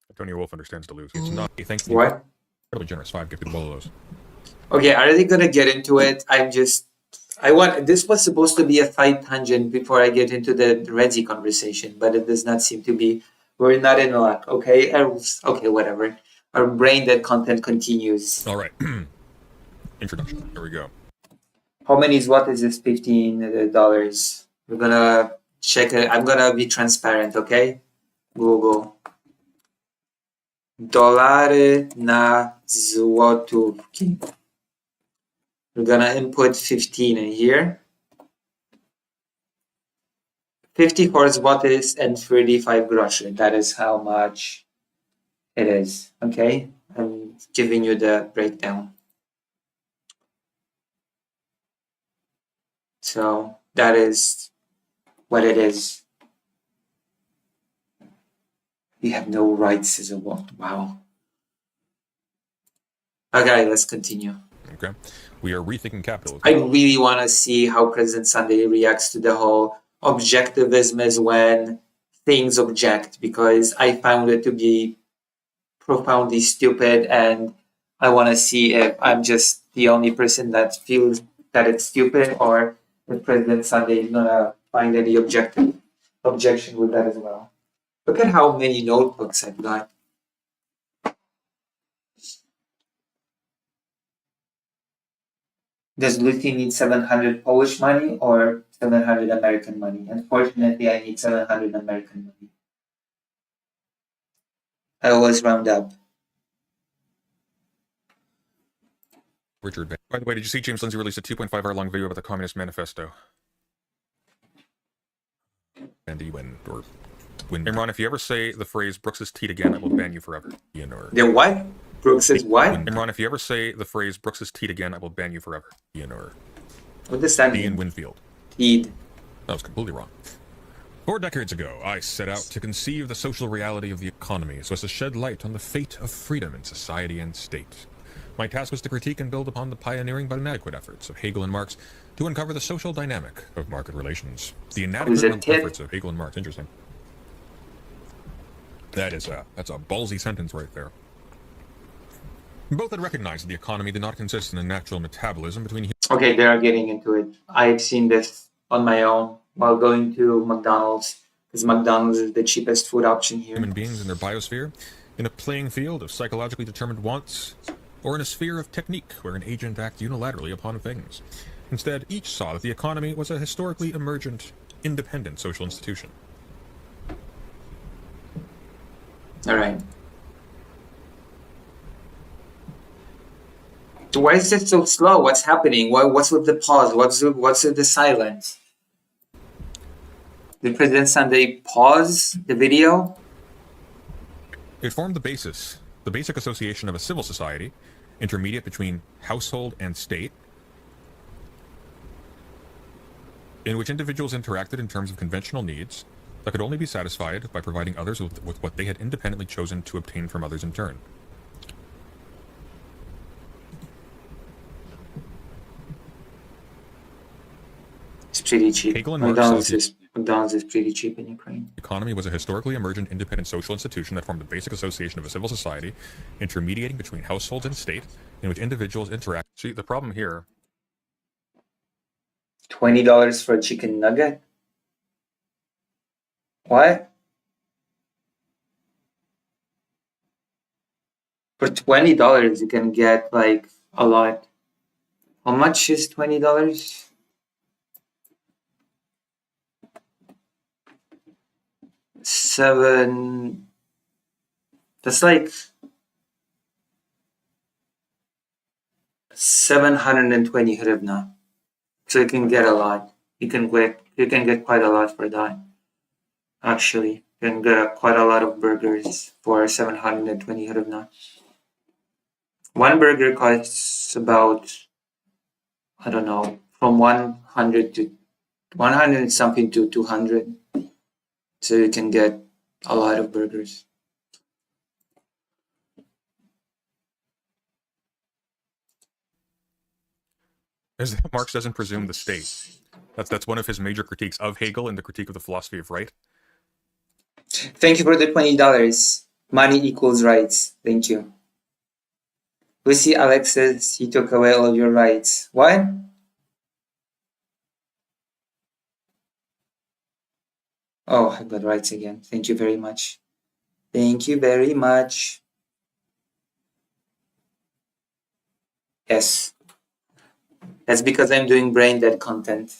Antonio Wolf understands to lose. It's not. Hey, thank you. What? Incredibly generous. 5 gifted Bolos. Okay, are they gonna get into it? This was supposed to be a side tangent before I get into the Reggie conversation, but it does not seem to be. We're not in luck, okay? Okay, whatever. Our brain dead content continues. All right. Introduction. Here we go. How many is what is this? $15. We're gonna check it. I'm gonna be transparent, okay? Google. Dolary na złotówki. We're gonna input 15 in here. 54 złotys and 35 groszy. That is how much it is. Okay? I'm giving you the breakdown. So that is what it is. We have no rights as a what? Wow. Okay, let's continue. Okay. We are rethinking capitalism. I really want to see how President Sunday reacts to the whole objectivism is when things object, because I found it to be profoundly stupid, and I want to see if I'm just the only person that feels that it's stupid, or if President Sunday is gonna find any objection with that as well. Look at how many notebooks I've got. Does Lucy need 700 Polish money or 700 American money? Unfortunately, I need 700 American money. I always round up. Richard. By the way, did you see James Lindsay released a 2.5-hour long video about the Communist Manifesto? Andy, when Imran, if you ever say the phrase Brooks's teat again, I will ban you forever. The what? Brooks's what? Imran, if you ever say the phrase Brooks's teat again, I will ban you forever. What does that mean? Ian Winfield. Teed. That was completely wrong. 4 decades ago, I set out to conceive the social reality of the economy so as to shed light on the fate of freedom in society and state. My task was to critique and build upon the pioneering but inadequate efforts of Hegel and Marx to uncover the social dynamic of market relations. The inadequate efforts of Hegel and Marx. Interesting. That's a ballsy sentence right there. Both had recognized that the economy did not consist in a natural metabolism between Okay, they are getting into it. I've seen this on my own while going to McDonald's, because McDonald's is the cheapest food option here. Human beings in their biosphere, in a playing field of psychologically determined wants, or in a sphere of technique where an agent acts unilaterally upon things. Instead, each saw that the economy was a historically emergent, independent social institution. All right. Why is it so slow? What's happening? What's with the pause? What's with the silence? Did President Sunday pause the video? It formed the basic association of a civil society, intermediate between household and state, in which individuals interacted in terms of conventional needs that could only be satisfied by providing others with what they had independently chosen to obtain from others in turn. It's pretty cheap. Hegel and McDonald's is pretty cheap in Ukraine. The economy was a historically emergent independent social institution that formed the basic association of a civil society, intermediating between households and state, in which individuals interact. See, the problem here... $20 for a chicken nugget? What? For $20, you can get, like, a lot. How much is $20? That's like 720 hryvnia. So you can get a lot. You can get quite a lot for that. Actually, you can get quite a lot of burgers for 720 hryvnia. One burger costs about, I don't know, from 100 something to 200. So you can get a lot of burgers. is that Marx doesn't presume the state. That's one of his major critiques of Hegel in the Critique of the Philosophy of Right. Thank you for the $20. Money equals rights. Thank you. Lucy Alex says he took away all of your rights. What? Oh, I got rights again. Thank you very much. Thank you very much. Yes. That's because I'm doing brain dead content.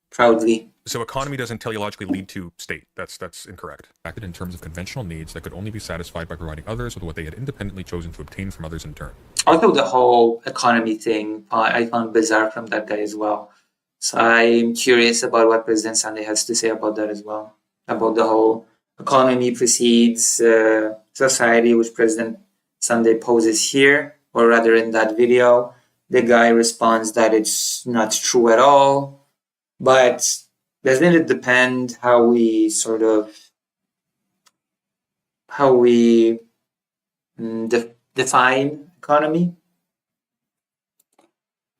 Proudly. So economy doesn't teleologically lead to state. That's incorrect. Acted in terms of conventional needs that could only be satisfied by providing others with what they had independently chosen to obtain from others in turn. Also, the whole economy thing, I found bizarre from that guy as well. So I'm curious about what President Sunday has to say about that as well. About the whole economy precedes society, which President Sunday poses here, or rather in that video. The guy responds that it's not true at all. But doesn't it depend how we define economy?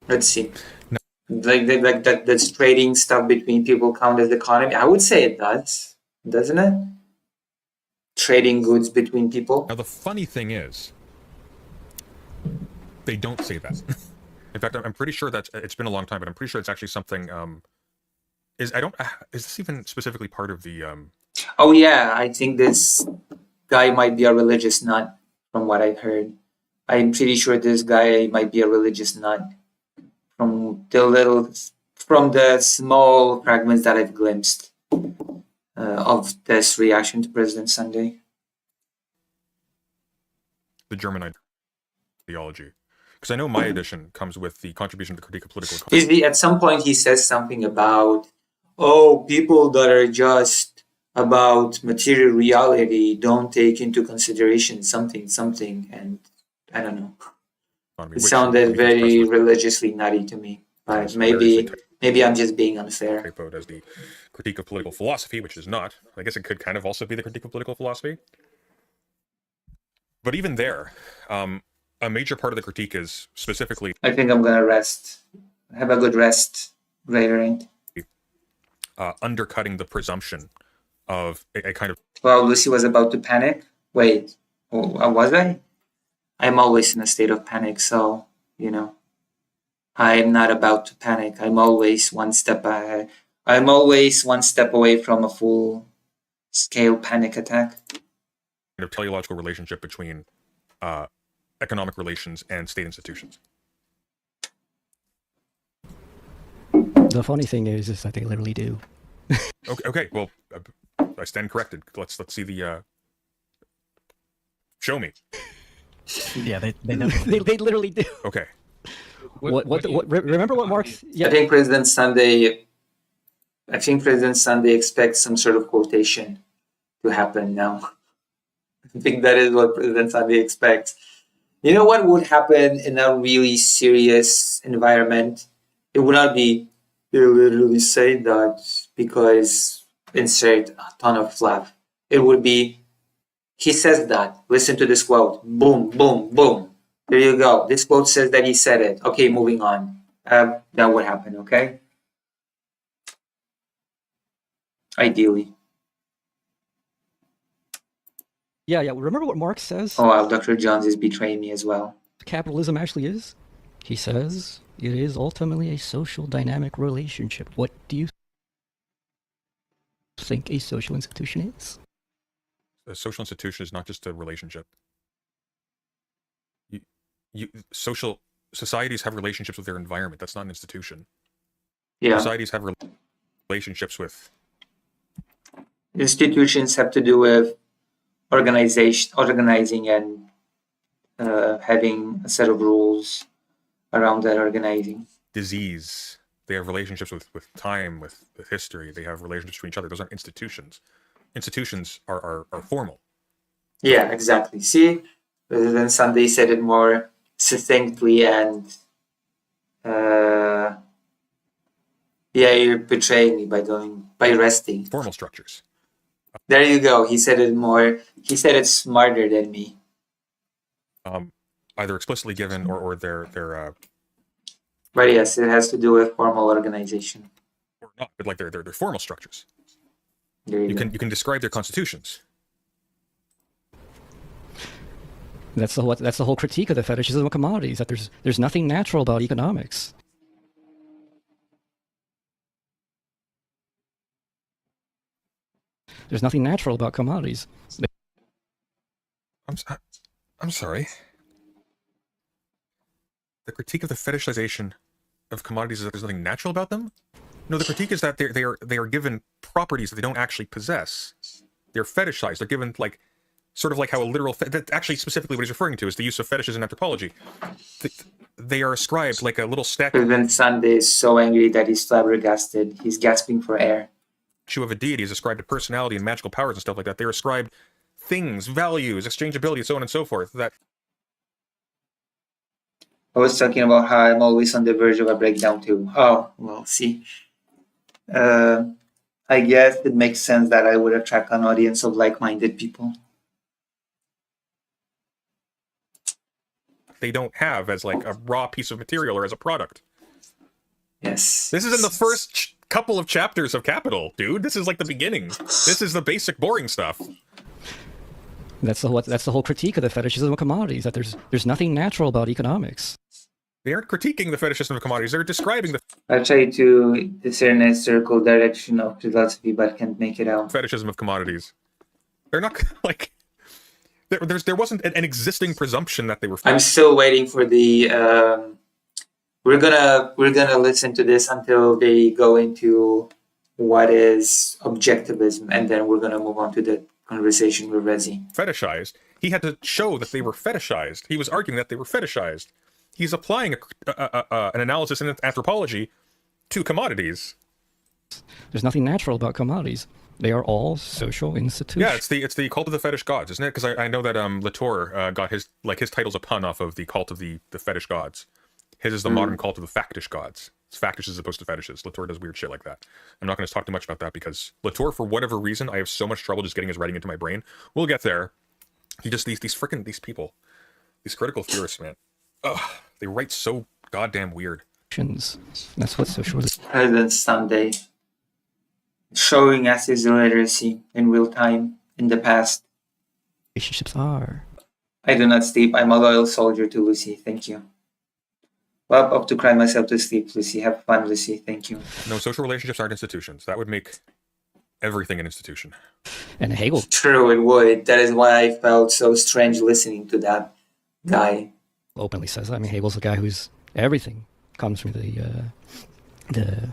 Let's see. No. Like that's trading stuff between people count as economy? I would say it does, doesn't it? Trading goods between people. Now the funny thing is, they don't say that. In fact, I'm pretty sure that it's been a long time, but I'm pretty sure it's actually something. Is this even specifically part of the? Oh yeah, I think this guy might be a religious nut, from what I've heard. I'm pretty sure this guy might be a religious nut. From the small fragments that I've glimpsed of this reaction to President Sunday. The German ideology. Because I know my edition comes with the contribution to the critique of political economy. At some point he says something about, people that are just about material reality don't take into consideration something, and I don't know. It sounded very religiously nutty to me, but maybe I'm just being unfair. Typoed as the critique of political philosophy, which is not. I guess it could kind of also be the critique of political philosophy. But even there, a major part of the critique is specifically... I think I'm going to rest. Have a good rest, Raiderant. Undercutting the presumption of a kind of... Well, Lucy was about to panic. Wait, was I? I'm always in a state of panic, so, I'm not about to panic. I'm always one step ahead. I'm always one step away from a full-scale panic attack. Kind of teleological relationship between economic relations and state institutions. The funny thing is that they literally do. Okay. Well, I stand corrected. Let's see the. Show me. Yeah, they they literally do. Okay. Remember what Marx? Yeah. I think President Sunday expects some sort of quotation to happen now. I think that is what President Sunday expects. You know what would happen in a really serious environment? It would not be, they literally say that because insert a ton of fluff. It would be, he says that. Listen to this quote. Boom, boom, boom. There you go. This quote says that he said it. Okay, moving on. That would happen, okay? Ideally. Yeah. Remember what Marx says? Oh, wow, Dr. Jones is betraying me as well. Capitalism actually is? He says it is ultimately a social dynamic relationship. What do you think a social institution is? A social institution is not just a relationship. Social societies have relationships with their environment. That's not an institution. Yeah. Societies have relationships with... Institutions have to do with organizing and having a set of rules around that organizing. Disease. They have relationships with time, with history. They have relationships to each other. Those aren't institutions. Institutions are formal. Yeah, exactly. See, then Sunday said it more succinctly, and you're betraying me by resting. Formal structures. There you go. He said it more. He said it smarter than me. Either explicitly given or they're But yes, it has to do with formal organization. Or not, but like they're formal structures. There You can describe their constitutions. That's the whole critique of the fetishism of commodities, that there's nothing natural about economics. There's nothing natural about commodities. I'm sorry. The critique of the fetishization of commodities is that there's nothing natural about them? No, the critique is that they are given properties that they don't actually possess. They're fetishized. They're given like sort of like how a literal that actually specifically what he's referring to is the use of fetishes in anthropology. They are ascribed like a little stack. President Sunday is so angry that he's flabbergasted. He's gasping for air. Of a deity is ascribed to personality and magical powers and stuff like that. They're ascribed things, values, exchangeability, so on and so forth. That I was talking about how I'm always on the verge of a breakdown too. Oh, well, see. I guess it makes sense that I would attract an audience of like-minded people. they don't have as like a raw piece of material or as a product. Yes. This is in the first couple of chapters of Capital, dude. This is like the beginning. This is the basic boring stuff. That's the whole critique of the fetishism of commodities, that there's nothing natural about economics. They aren't critiquing the fetishism of commodities, they're describing the I try to discern a circle direction of philosophy, but can't make it out. fetishism of commodities. They're not like there wasn't an existing presumption that they were. I'm still waiting for the. We're gonna listen to this until they go into what is objectivism, and then we're gonna move on to the conversation with Rezi. Fetishized. He had to show that they were fetishized. He was arguing that they were fetishized. He's applying an analysis in anthropology to commodities. There's nothing natural about commodities. They are all social institutions. Yeah, it's the cult of the fetish gods, isn't it? Because I know that Latour got his title's a pun off of the cult of the fetish gods. His is the modern cult of the factish gods. It's factish as opposed to fetishes. Latour does weird shit like that. I'm not going to talk too much about that because Latour, for whatever reason, I have so much trouble just getting his writing into my brain. We'll get there. He just these people, these critical theorists, man. Ugh, they write so goddamn weird. That's what social. President Sunday showing us his literacy in real time in the past. Relationships are. I do not sleep. I'm a loyal soldier to Lucy. Thank you. Well, up to cry myself to sleep, Lucy. Have fun, Lucy. Thank you. No, social relationships aren't institutions. That would make everything an institution. And Hegel. True, it would. That is why I felt so strange listening to that guy. Openly says that. I mean, Hegel's a guy who's everything comes from the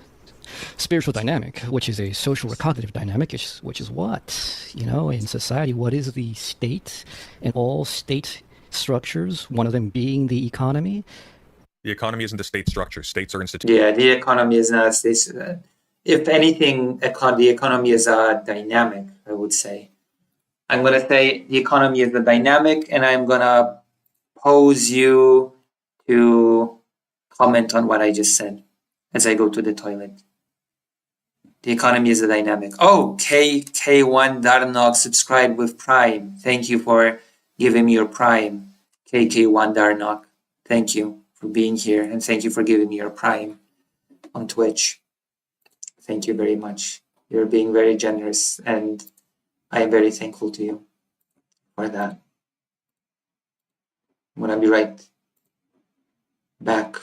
spiritual dynamic, which is a social or cognitive dynamic, which is what? You know, in society, what is the state and all state structures, one of them being the economy? The economy isn't a state structure. States are institutions. Yeah, the economy is not a state. If anything, the economy is a dynamic, I would say. I'm going to say the economy is a dynamic, and I'm going to pose you to comment on what I just said as I go to the toilet. The economy is a dynamic. Oh, KK1 Darnog subscribe with Prime. Thank you for giving me your Prime. KK1 Darnog. Thank you for being here, and thank you for giving me your Prime on Twitch. Thank you very much. You're being very generous, and I am very thankful to you for that. I'm going to be right back.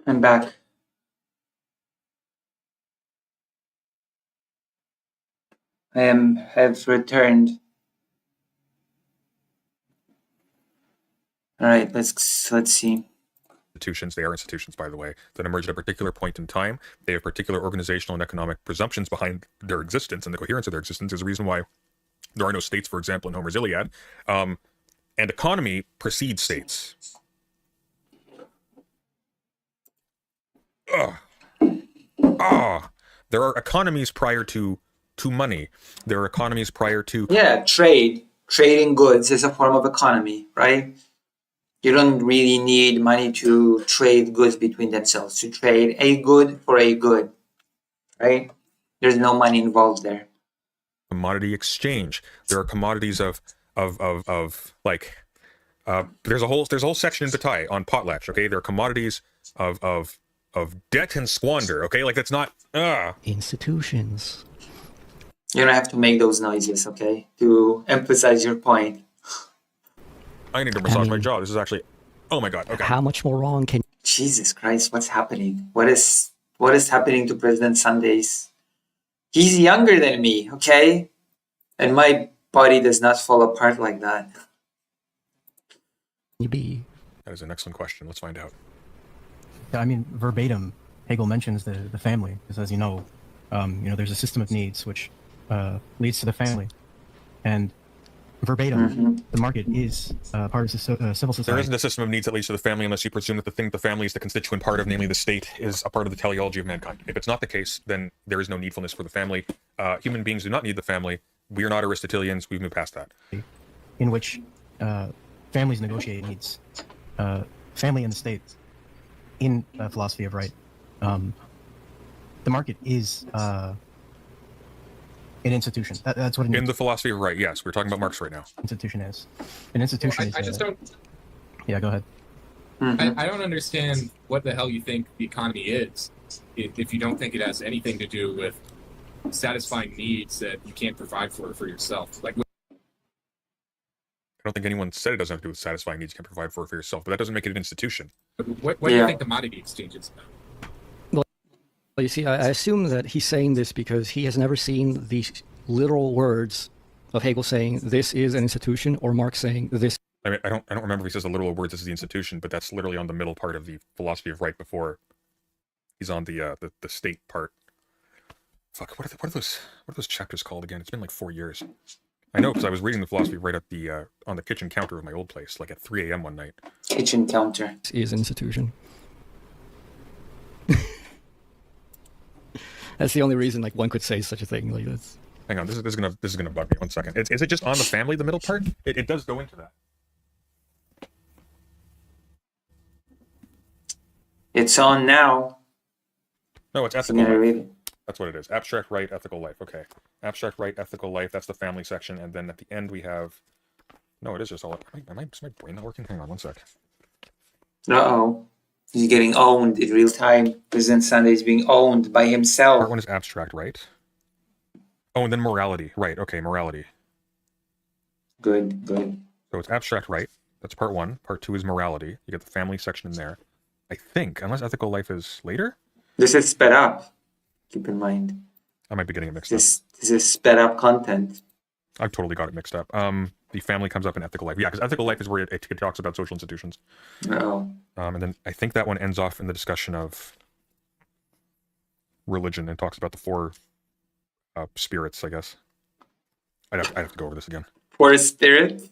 I'm back. Have returned. All right, let's see. Institutions, they are institutions, by the way, that emerge at a particular point in time. They have particular organizational and economic presumptions behind their existence, and the coherence of their existence is the reason why there are no states, for example, in Homer's Iliad. And economy precedes states. There are economies prior to money. There are economies prior to... Yeah, trading goods is a form of economy, right? You don't really need money to trade goods between themselves, to trade a good for a good, right? There's no money involved there. Commodity exchange. There are commodities of like there's a whole section in Bataille on potlatch. Okay, there are commodities of debt and squander. Okay, like that's not institutions. You don't have to make those noises, okay, to emphasize your point. I need to massage my jaw. This is actually, oh my god. Okay. How much more wrong can? Jesus Christ, what's happening? What is happening to President Sundays? He's younger than me, okay, and my body does not fall apart like that. That is an excellent question. Let's find out. I mean, verbatim, Hegel mentions the family, because as you know, there's a system of needs which leads to the family, and verbatim, the market is part of civil society. There isn't a system of needs that leads to the family unless you presume that the family is the constituent part of, namely the state, is a part of the teleology of mankind. If it's not the case, then there is no needfulness for the family. Human beings do not need the family. We are not Aristotelians. We've moved past that. In which families negotiate needs. Family and the state, in philosophy of right. The market is an institution. That's what it in the philosophy of right. Yes, we're talking about Marx right now. Institution is an institution. I just don't. Yeah, go ahead. I don't understand what the hell you think the economy is, if you don't think it has anything to do with satisfying needs that you can't provide for yourself. Like, I don't think anyone said it doesn't have to do with satisfying needs you can provide for yourself, but that doesn't make it an institution. What do you think commodity exchange is about? Well, you see, I assume that he's saying this because he has never seen the literal words of Hegel saying this is an institution, or Marx saying this. I mean, I don't remember if he says the literal words "this is the institution," but that's literally on the middle part of the philosophy of right before he's on the state part. Fuck, what are those chapters called again? It's been like 4 years. I know because I was reading the philosophy right at the on the kitchen counter of my old place, like at 3 a.m. one night. Kitchen counter is an institution. That's the only reason like one could say such a thing. Like this. Hang on, this is gonna bug me. 1 second. Is it just on the family, the middle part? It does go into that. It's on now. No, it's ethical life. That's what it is. Abstract right, ethical life. Okay. Abstract right, ethical life. That's the family section. And then at the end we have... No, it is just all... Is my brain not working? Hang on 1 sec. Uh-oh. He's getting owned in real time. President Sunday is being owned by himself. Part 1 is abstract right. Oh, and then morality. Right, okay, morality. Good. So it's abstract right. That's part 1. Part 2 is morality. You get the family section in there. I think, unless ethical life is later? This is sped up. Keep in mind. I might be getting it mixed up. This is sped up content. I've totally got it mixed up. The family comes up in ethical life. Yeah, because ethical life is where it talks about social institutions. Oh. And then I think that one ends off in the discussion of religion and talks about the 4 spirits, I guess. I'd have to go over this again. 4 spirits?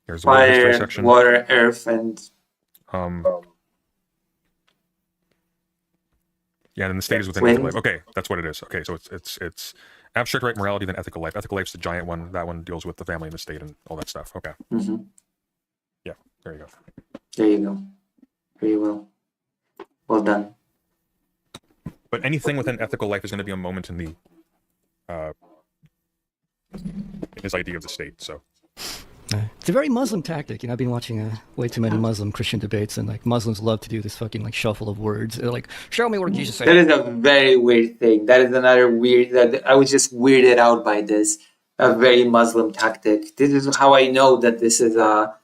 There's fire, section. Water, earth, and... Yeah, and then the state is within ethical life. Okay, that's what it is. Okay, so it's abstract right, morality, then ethical life. Ethical life's the giant one. That one deals with the family and the state and all that stuff. Okay. Mm-hmm. Yeah, there you go. There you go. Very well. Well done. But anything within ethical life is going to be a moment in the in his idea of the state. So. It's a very Muslim tactic. I've been watching way too many Muslim Christian debates, and like Muslims love to do this fucking like shuffle of words. They're like, show me what Jesus said. That is a very weird thing. That is another weird, that I was just weirded out by this. A very Muslim tactic. This is how I know that this is a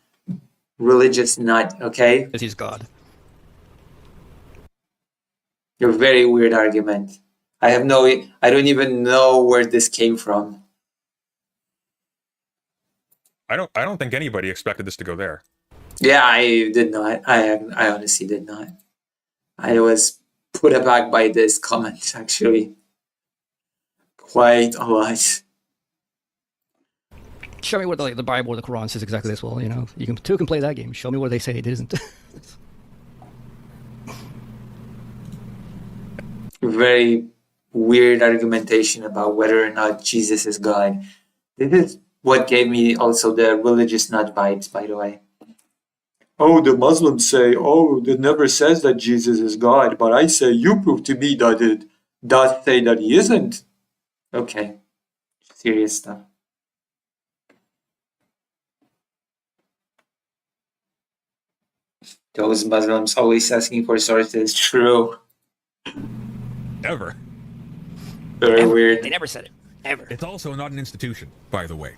religious nut, okay? That he's God. A very weird argument. I don't even know where this came from. I don't think anybody expected this to go there. Yeah, I did not. I honestly did not. I was put aback by this comment, actually. Quite a lot. Show me what the Bible or the Quran says exactly this. Well, you know, you can play that game. Show me what they say it isn't. Very weird argumentation about whether or not Jesus is God. This is what gave me also the religious nut vibes, by the way. Oh, the Muslims say, oh, it never says that Jesus is God, but I say you prove to me that it does say that he isn't. Okay, serious stuff. Those Muslims always asking for sources. True. Ever. Very weird. They never said it. Ever. It's also not an institution, by the way.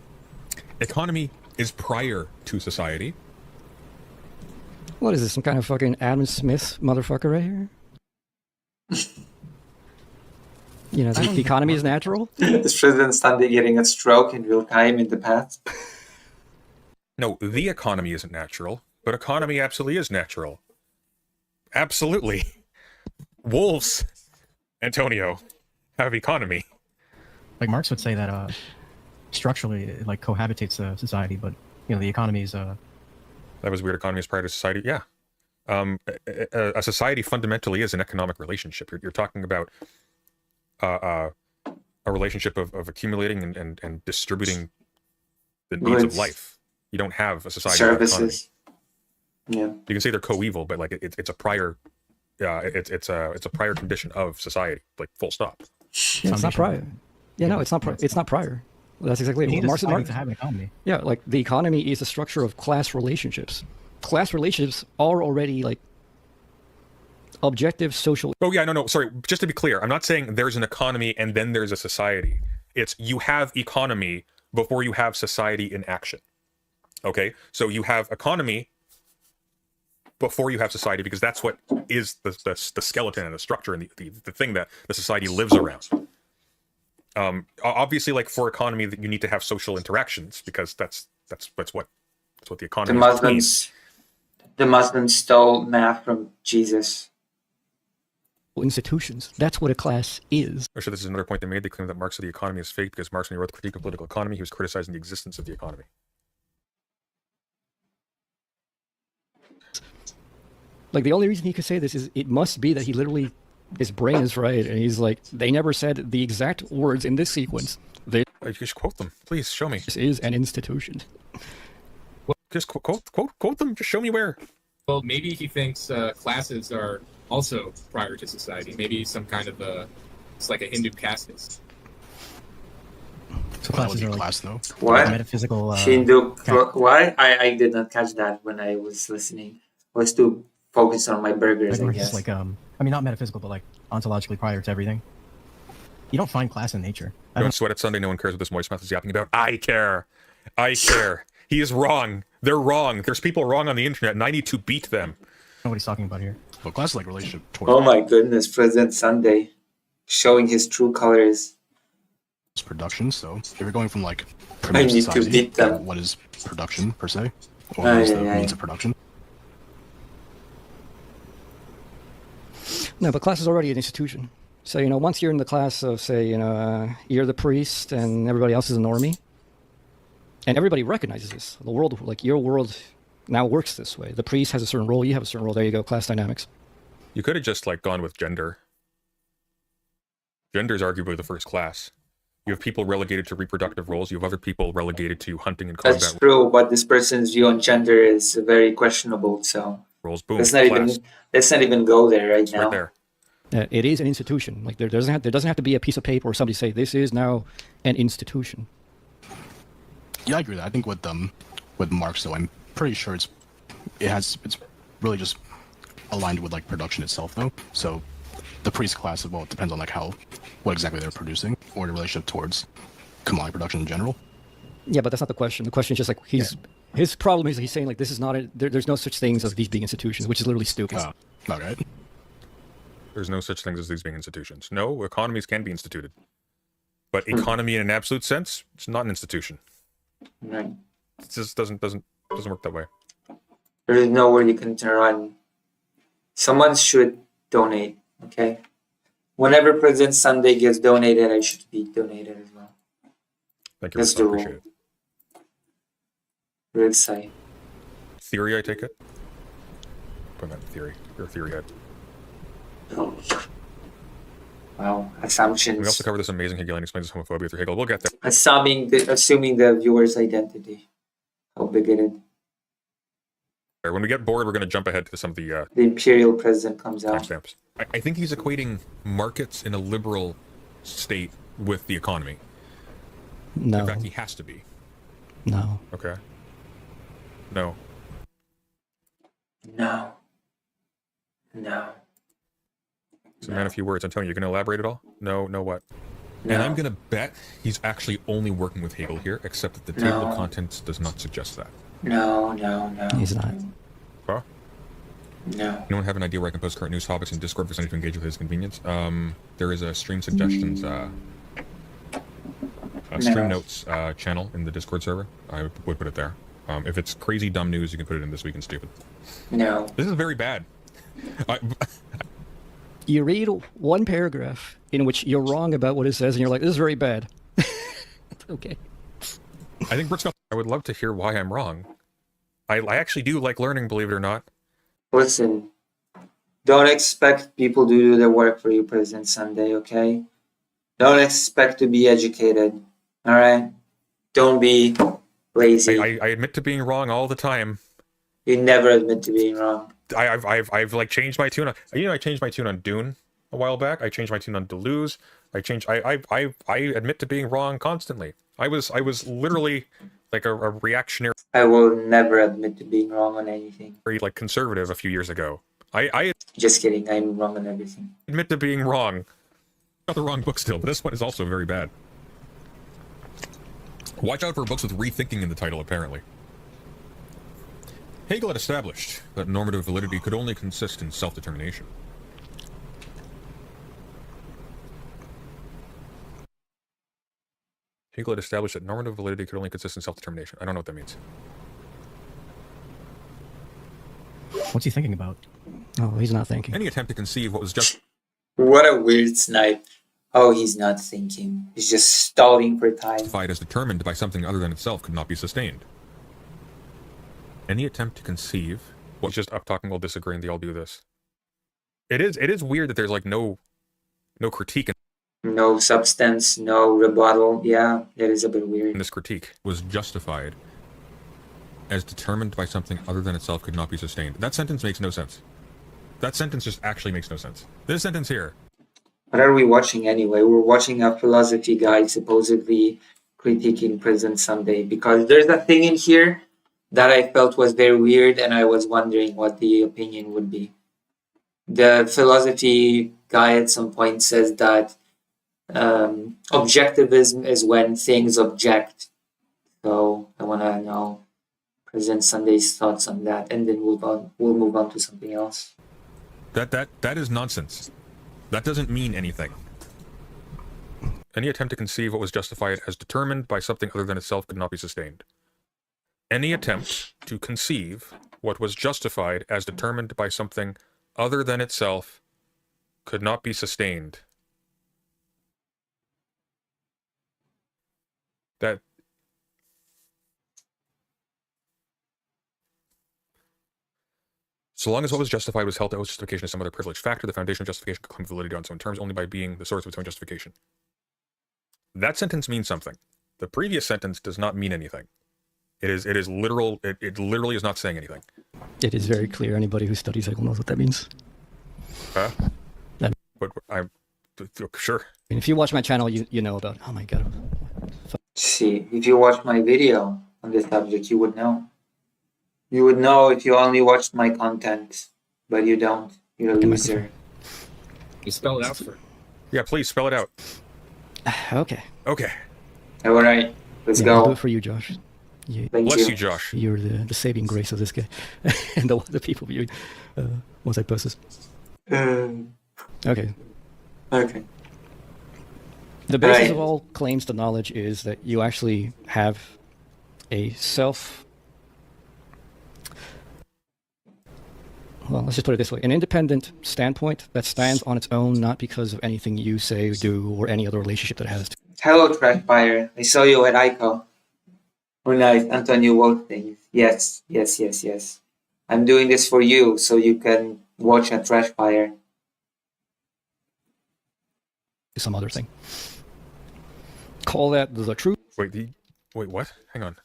Economy is prior to society. What is this, some kind of fucking Adam Smith motherfucker right here? You know, the economy is natural? Is President Sunday getting a stroke in real time in the past? No, the economy isn't natural, but economy absolutely is natural. Absolutely. Wolves, Antonio, have economy. Like Marx would say that structurally it like cohabitates society, but you know the economy is That was weird. Economy is prior to society. Yeah. A society fundamentally is an economic relationship. You're talking about a relationship of accumulating and distributing the needs of life. You don't have a society services. Economy. Yeah. You can say they're coeval, but like it's a prior, it's a prior condition of society. Like full stop. Yeah, it's not prior. Yeah, no, it's not. It's not prior. Well, that's exactly what Marx to have an economy. Yeah, like the economy is a structure of class relationships. Class relationships are already like objective social. Oh yeah, no, sorry. Just to be clear, I'm not saying there's an economy and then there's a society. It's you have economy before you have society in action. Okay, so you have economy before you have society because that's what is the skeleton and the structure and the thing that the society lives around. Obviously, like for economy, that you need to have social interactions because that's what the economy. The Muslims stole math from Jesus. Institutions. That's what a class is. I'm sure this is another point they made. They claim that Marx said the economy is fake because Marx, when he wrote the Critique of Political Economy, he was criticizing the existence of the economy. Like the only reason he could say this is it must be that he literally. His brain is right, and he's like, they never said the exact words in this sequence. You should quote them. Please, show me. This is an institution. Just quote them. Just show me where. Well, maybe he thinks classes are also prior to society. Maybe some kind of it's like a Hindu caste system. So classes are like class, though. What? Metaphysical. Hindu. What? I did not catch that when I was listening. I was too focused on my burgers, I guess. Like I mean, not metaphysical, but like ontologically prior to everything. You don't find class in nature. Don't sweat it, Sunday. No one cares what this moist mouth is yapping about. I care. He is wrong. They're wrong. There's people wrong on the internet, and I need to beat them. Nobody's talking about here. Well, class is like relationship towards. Oh my goodness, President Sunday, showing his true colors. Production. So if you're going from like I primitive need society, to beat them. what is production per se? What is the means of production? No, but class is already an institution. So, you know, once you're in the class of, say, you know, you're the priest and everybody else is a normie, and everybody recognizes this. The world, like your world now works this way. The priest has a certain role, you have a certain role. There you go, class dynamics. You could have just like gone with gender. Gender is arguably the first class. You have people relegated to reproductive roles. You have other people relegated to hunting and combat. That's true, but this person's view on gender is very questionable. So roles. Boom. let's not even go there right now. Right there. It is an institution. Like there doesn't have to be a piece of paper or somebody say this is now an institution. Yeah, I agree with that. I think with Marx, though, I'm pretty sure it's really just aligned with like production itself, though. So the priest class, well, it depends on like what exactly they're producing or the relationship towards commodity production in general. Yeah, but that's not the question. The question is just like his problem is he's saying like this is not there's no such things as these being institutions, which is literally stupid. Okay. There's no such thing as these being institutions. No, economies can be instituted. But economy in an absolute sense, it's not an institution. Right. It just doesn't work that way. There is nowhere you can run. Someone should donate, okay? Whenever President Sunday gets donated, I should be donated as well. Thank you. That's I the appreciate rule. it. Very exciting. Theory, I take it? Put that in theory. You're a theory head. Wow, assumptions. We also cover this amazing Hegelian explains homophobia through Hegel. We'll get there. Assuming the viewer's identity. How bigoted. When we get bored, we're going to jump ahead to some of the The imperial president comes out. timestamps. I think he's equating markets in a liberal state with the economy. No. In fact, he has to be. No. Okay. No. No. No. It's a man of few words. Antonio, you going to elaborate at all? No, what? No. And I'm going to bet he's actually only working with Hegel here, except that the table No. of contents does not suggest that. No. He's not. Huh? No. Anyone have an idea where I can post current news topics in Discord for somebody to engage with his convenience? There is a stream suggestions, stream notes channel in the Discord server. I would put it there. If it's crazy dumb news, you can put it in This Week in Stupid. No. This is very bad. You read one paragraph in which you're wrong about what it says, and you're like, this is very bad. Okay. I think Brooks, I would love to hear why I'm wrong. I actually do like learning, believe it or not. Listen, don't expect people to do the work for you, President Sunday, okay? Don't expect to be educated, all right? Don't be lazy. I admit to being wrong all the time. You never admit to being wrong. I've like changed my tune on, I changed my tune on Dune a while back. I changed my tune on Deleuze. I admit to being wrong constantly. I was literally like a reactionary. I will never admit to being wrong on anything. Like conservative a few years ago. I Just kidding, I'm wrong on everything. admit to being wrong. Got the wrong book still, but this one is also very bad. Watch out for books with rethinking in the title, apparently. Hegel had established that normative validity could only consist in self-determination. Hegel had established that normative validity could only consist in self-determination. I don't know what that means. What's he thinking about? Oh, he's not thinking. Any attempt to conceive what was just What a weird snipe. Oh, he's not thinking. He's just stalling for time. justified as determined by something other than itself could not be sustained. Any attempt to conceive, well, just up talking while disagreeing, they all do this. It is weird that there's like no critique No substance, no rebuttal. Yeah, that is a bit weird. in this critique was justified as determined by something other than itself could not be sustained. That sentence makes no sense. That sentence just actually makes no sense. This sentence here. What are we watching anyway? We're watching a philosophy guy supposedly critiquing President Sunday because there's a thing in here that I felt was very weird and I was wondering what the opinion would be. The philosophy guy at some point says that objectivism is when things object. So I want to know President Sunday's thoughts on that, and then we'll move on to something else. That is nonsense. That doesn't mean anything. Any attempt to conceive what was justified as determined by something other than itself could not be sustained. Any attempt to conceive what was justified as determined by something other than itself could not be sustained. That so long as what was justified was held to owe justification as some other privileged factor, the foundation of justification could claim validity on its own terms only by being the source of its own justification. That sentence means something. The previous sentence does not mean anything. It is literal. It literally is not saying anything. It is very clear. Anybody who studies Hegel knows what that means. Huh? That- But I'm sure. I mean, if you watch my channel, you know about. Oh my god. See, if you watched my video on this subject, you would know. You would know if you only watched my content, but you don't. You're a loser. You spell it out for. Yeah, please spell it out. Okay. Okay. All right, let's Yeah, I'll do go. it for you, Josh. Thank Bless you, Josh. You're the saving grace of this guy and the people viewing once I post this. Okay. Okay. The basis Right. of all claims to knowledge is that you actually have a well, let's just put it this way, an independent standpoint that stands on its own, not because of anything you say, do, or any other relationship that it has to. Hello, Trashfire. I saw you at ICO. Oh, nice. Antonio Wolf things. Yes, yes, yes, yes. I'm doing this for you so you can watch a Trashfire. Some other thing. Call that the truth. Wait, what? Hang on.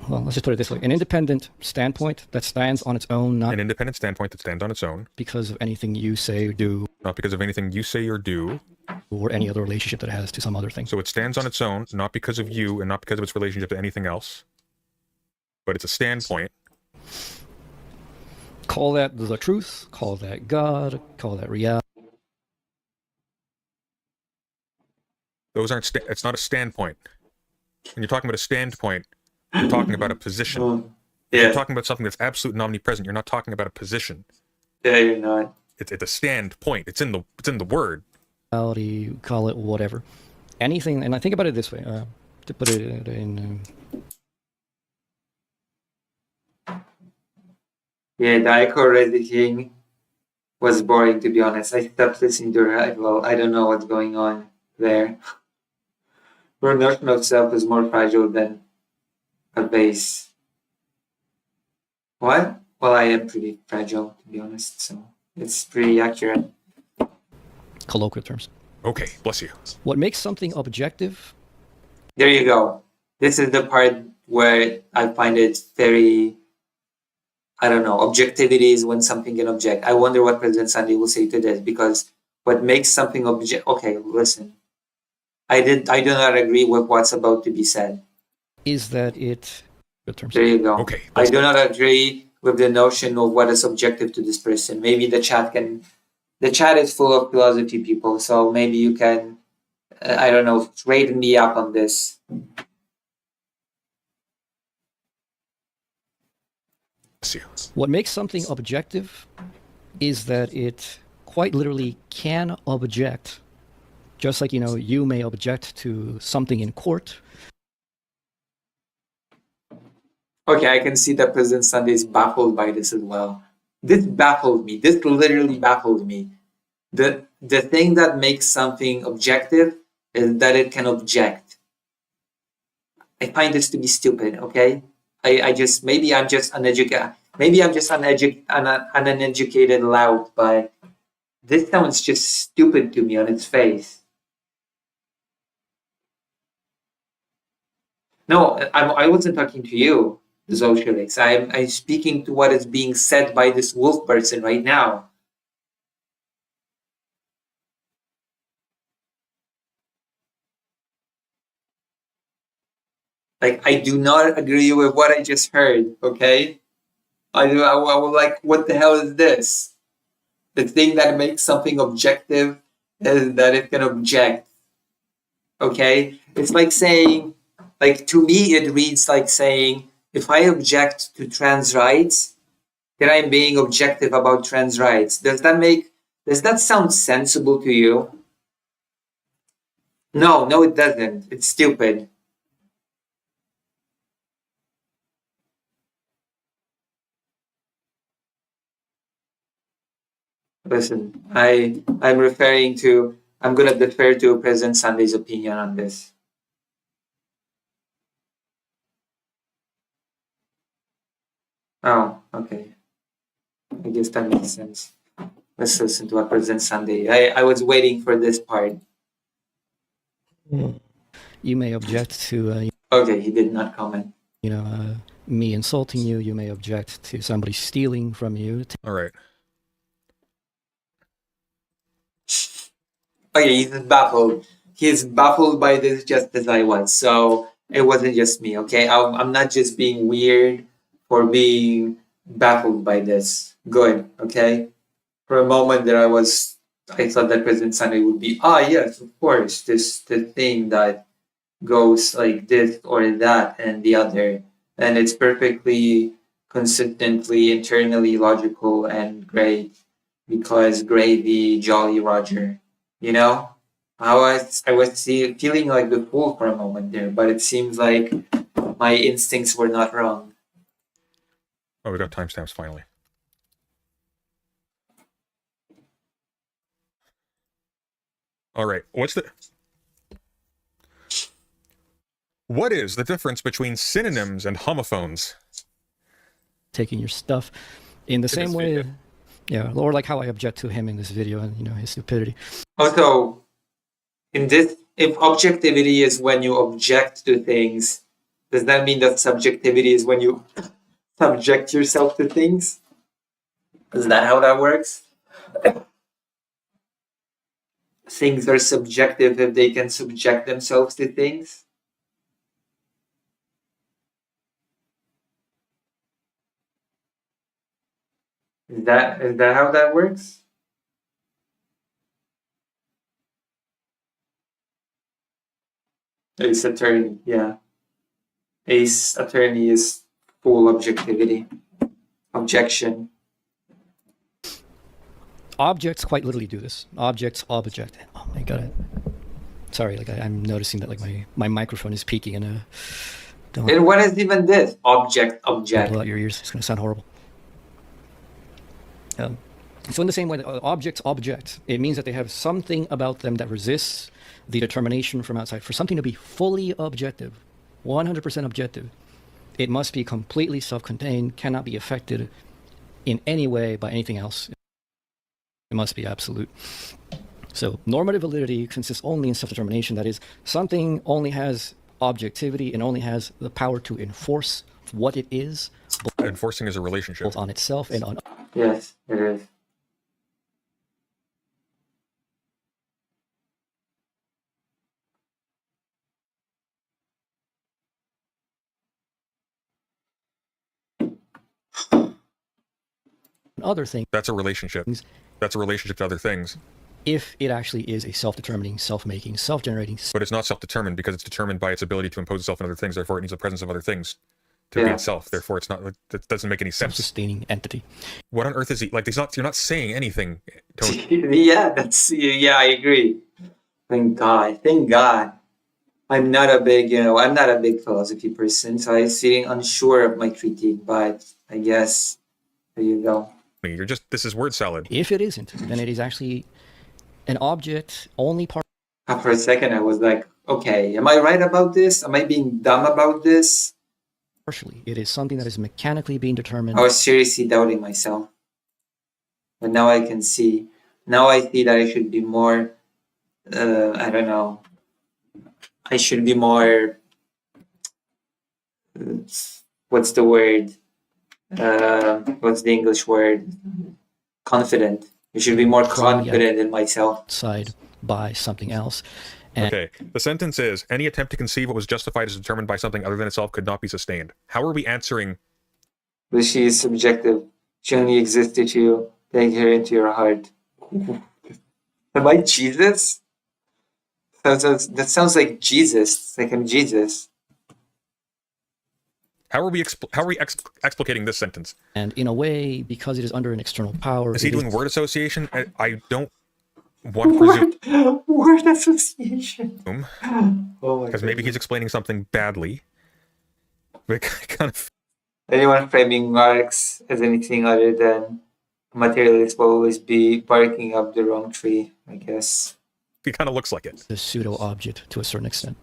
Well, let's just put it this way, an independent standpoint that stands on its own, not An independent standpoint that stands on its own, because of anything you say, do, not because of anything you say or do, or any other relationship that it has to some other thing. so it stands on its own, not because of you and not because of its relationship to anything else, but it's a standpoint. Call that the truth, call that God, call that reality. Those aren't. It's not a standpoint. When you're talking about a standpoint, you're talking about a position. If Yeah. you're talking about something that's absolute and omnipresent, you're not talking about a position. Yeah, you're not. It's a standpoint. It's in the word. Reality, call it whatever. Anything, and I think about it this way, to put it in... Yeah, the ICO Reddit King was boring, to be honest. I stopped listening to her. Well, I don't know what's going on there. Her notion of self is more fragile than a base. What? Well, I am pretty fragile, to be honest, so it's pretty accurate. colloquial terms. Okay, bless you. What makes something objective? There you go. This is the part where I find it very, I don't know, objectivity is when something can object. I wonder what President Sunday will say to this, because what makes something okay, listen. I do not agree with what's about to be said. Is that it? Terms. There you go. Okay. I do not agree with the notion of what is objective to this person. Maybe the chat is full of philosophy people, so maybe you can, I don't know, trade me up on this. What makes something objective is that it quite literally can object. Just like, you may object to something in court. Okay, I can see that President Sunday is baffled by this as well. This baffled me. This literally baffled me. The thing that makes something objective is that it can object. I find this to be stupid, okay? Maybe I'm just uneducated. Maybe I'm just an uneducated lout, but this sounds just stupid to me on its face. No, I wasn't talking to you, Zoshelix. I'm speaking to what is being said by this wolf person right now. Like, I do not agree with what I just heard, okay? I was like, what the hell is this? The thing that makes something objective is that it can object, okay? It's like saying, like, to me, it reads like saying, if I object to trans rights, then I'm being objective about trans rights. Does that sound sensible to you? No, it doesn't. It's stupid. Listen, I'm going to defer to President Sunday's opinion on this. Oh, okay. I guess that makes sense. Let's listen to what President Sunday. I was waiting for this part. You may object to, Okay, he did not comment. me insulting you. You may object to somebody stealing from you. All right. Okay, he's baffled. He's baffled by this just as I was. So it wasn't just me, okay? I'm not just being weird for being baffled by this. Good, okay? For a moment there I thought that President Sunday would be, yes, of course, the thing that goes like this or that and the other. And it's perfectly consistently internally logical and great because gravy Jolly Roger, you know? I was feeling like the fool for a moment there, but it seems like my instincts were not wrong. Oh, we got timestamps finally. All right, what is the difference between synonyms and homophones? Taking your stuff in the same way, video. yeah, or like how I object to him in this video and, you know, his stupidity. Also, in this, if objectivity is when you object to things, does that mean that subjectivity is when you subject yourself to things? Is that how that works? Things are subjective if they can subject themselves to things? Is that how that works? Ace Attorney, yeah. Ace Attorney is full objectivity. Objection. Objects quite literally do this. Objects object. Oh my god. Sorry, like I'm noticing that like my microphone is peaking and don't And what is even this? Object. blow out your ears. It's gonna sound horrible. So in the same way that objects object, it means that they have something about them that resists the determination from outside. For something to be fully objective, 100% objective, it must be completely self-contained, cannot be affected in any way by anything else. It must be absolute. So normative validity consists only in self-determination. That is, something only has objectivity and only has the power to enforce what it is. Enforcing is a relationship. Both on itself and on... Yes, it is. other things. That's a relationship. That's a relationship to other things. If it actually is a self-determining, self-making, self-generating... But it's not self-determined because it's determined by its ability to impose itself on other things. Therefore, it needs the presence of other things to be itself. Therefore, it's not. That doesn't make any sense. Self-sustaining entity. What on earth is he like? He's not. You're not saying anything, Tony. Yeah, I agree. Thank God. Thank God. I'm not a big, I'm not a big philosophy person, so I'm feeling unsure of my critique. But I guess there you go. You're just. This is word salad. If it isn't, then it is actually an object only part. For a second, I was like, okay, am I right about this? Am I being dumb about this? Partially, it is something that is mechanically being determined. I was seriously doubting myself. But now I can see. Now I see that I should be more, I don't know. I should be more, what's the word? What's the English word? Confident. I should be more confident in myself. Side by something else. Okay, the sentence is, any attempt to conceive what was justified as determined by something other than itself could not be sustained. How are we answering? But she is subjective. She only existed to you. Take her into your heart. Am I Jesus? That sounds like Jesus. Like I'm Jesus. How are we explicating this sentence? And in a way, because it is under an external power... Is he doing word association? I don't want to presume... Word association. Because maybe he's explaining something badly. But kind of... Anyone framing Marx as anything other than materialist will always be barking up the wrong tree, I guess. He kind of looks like it. The pseudo-object to a certain extent.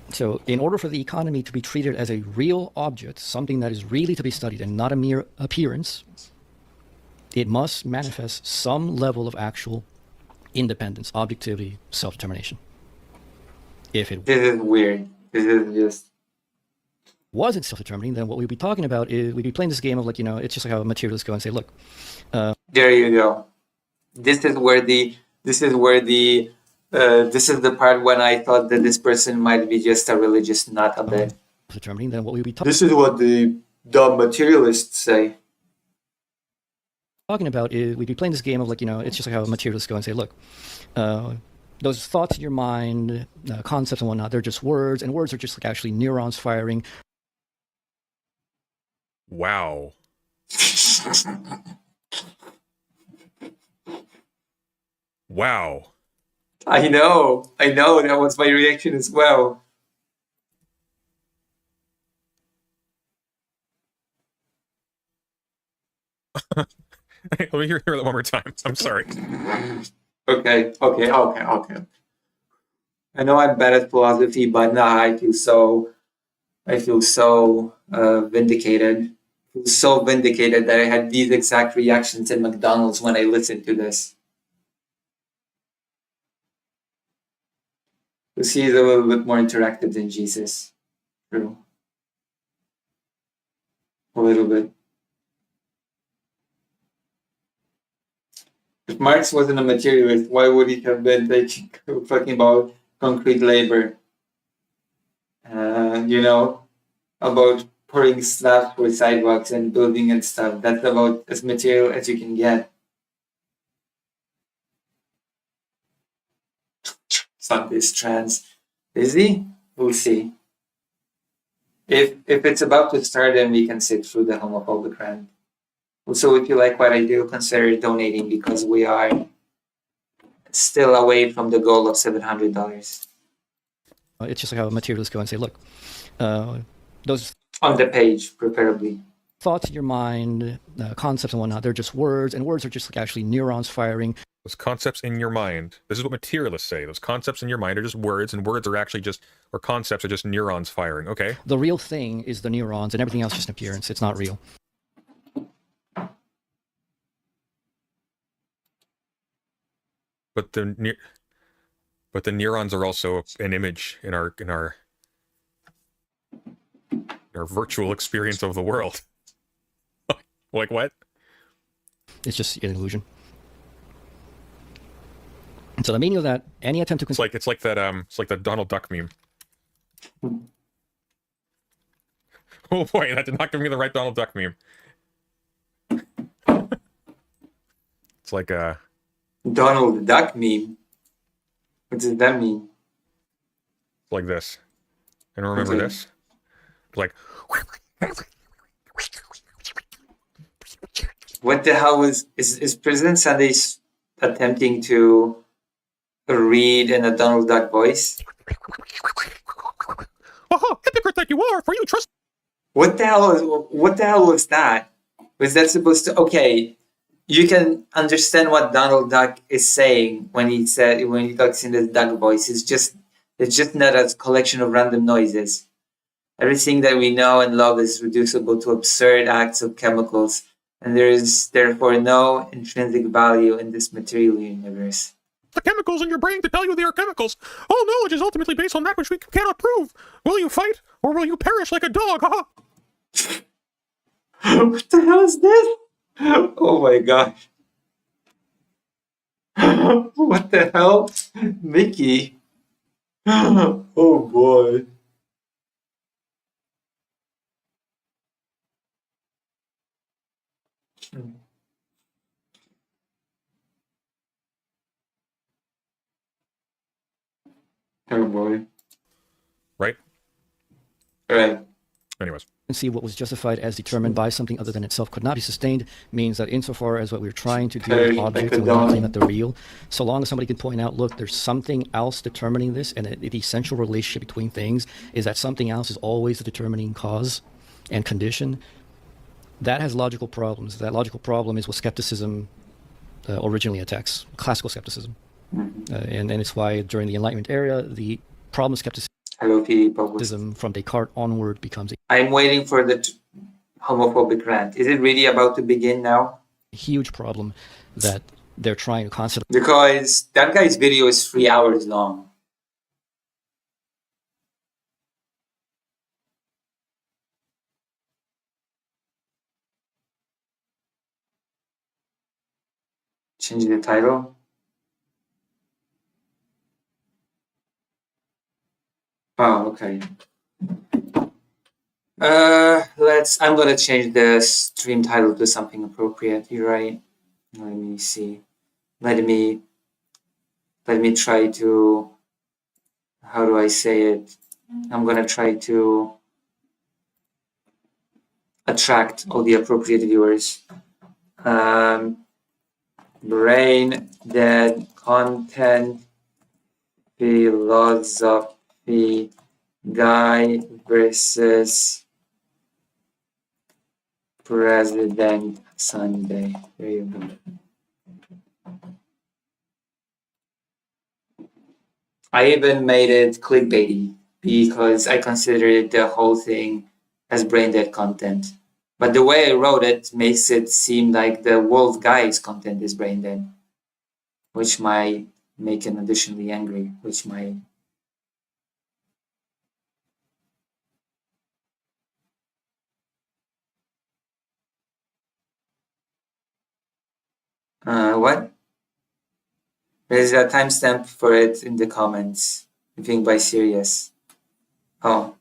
So in order for the economy to be treated as a real object, something that is really to be studied and not a mere appearance, it must manifest some level of actual independence, objectivity, self-determination. If it This is weird. This is just... wasn't self-determining, then what we'd be talking about is we'd be playing this game of like, it's just like how materialists go and say, look. There you go. This is the part when I thought that this person might be just a religious nut a bit. Determining, then what we'd be talking. This is what the dumb materialists say. Talking about is we'd be playing this game of like, it's just like how materialists go and say, look, those thoughts in your mind, concepts and whatnot, they're just words, and words are just like actually neurons firing. Wow. Wow. I know, that was my reaction as well. Let me hear that one more time. I'm sorry. Okay. I know I'm bad at philosophy, but now I feel so vindicated. I feel so vindicated that I had these exact reactions in McDonald's when I listened to this. Lucy is a little bit more interactive than Jesus. True. A little bit. If Marx wasn't a materialist, why would he have been talking about concrete labor? About pouring slabs for sidewalks and building and stuff. That's about as material as you can get. Sunday's trans. Is he? We'll see. If it's about to start, then we can sit through the homophobic rant. Also, if you like what I do, consider donating because we are still away from the goal of $700. It's just like how materialists go and say, look, those on the page, preferably. Thoughts in your mind, concepts and whatnot, they're just words, and words are just like actually neurons firing. Those concepts in your mind. This is what materialists say. Those concepts in your mind are just words, and words are actually just, or concepts are just neurons firing. Okay. The real thing is the neurons, and everything else is just an appearance. It's not real. But the neurons are also an image in our virtual experience of the world. Like what? It's just an illusion. And so the meaning of that, any attempt to it's like that Donald Duck meme. Oh boy, that did not give me the right Donald Duck meme. It's like a Donald Duck meme. What does that mean? Like this. And remember this? Like what the hell is President Sunday's attempting to read in a Donald Duck voice? Oh, hypocrite that you are, for you trust. What the hell was that? Was that supposed to? Okay, you can understand what Donald Duck is saying when he talks in the duck voice. It's just not a collection of random noises. Everything that we know and love is reducible to absurd acts of chemicals, and there is therefore no intrinsic value in this material universe. The chemicals in your brain to tell you they are chemicals. All knowledge is ultimately based on that which we cannot prove. Will you fight, or will you perish like a dog? What the hell is this? Oh my gosh. What the hell? Mickey. Oh boy. Oh boy. Right? Right. Anyways. And see what was justified as determined by something other than itself could not be sustained means that insofar as what we're trying to do with objects and we're not claiming that they're real, so long as somebody can point out, look, there's something else determining this, and the essential relationship between things is that something else is always the determining cause and condition, that has logical problems. That logical problem is what skepticism originally attacks, classical skepticism. And it's why during the Enlightenment era, the problem of skepticism from Descartes onward becomes I'm waiting for the homophobic rant. Is it really about to begin now? a huge problem that they're trying to constantly... Because that guy's video is 3 hours long. Change the title. Oh, okay. I'm gonna change the stream title to something appropriate. You're right. Let me see. Let me try to, how do I say it? I'm gonna try to attract all the appropriate viewers. Brain dead content philosophy guy versus President Sunday. There you go. I even made it clickbaity because I considered the whole thing as brain dead content. But the way I wrote it makes it seem like the Wolf guy's content is brain dead, which might make him additionally angry, which might. What? There's a timestamp for it in the comments. I think by Sirius. Oh,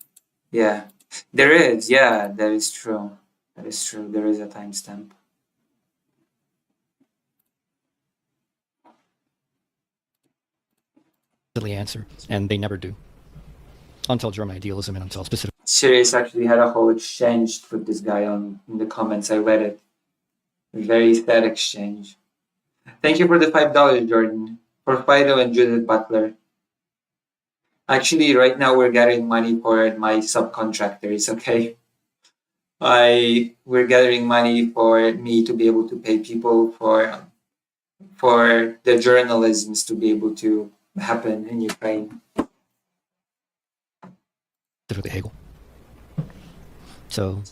yeah. There is, yeah, that is true. That is true. There is a timestamp. Answer, and they never do. Until German idealism and until specific. Sirius actually had a whole exchange with this guy in the comments. I read it. A very sad exchange. Thank you for the $5, Jordan. For Fido and Judith Butler. Actually, right now we're gathering money for my subcontractors, okay? We're gathering money for me to be able to pay people for the journalisms to be able to happen in Ukraine. Specifically Hegel. So,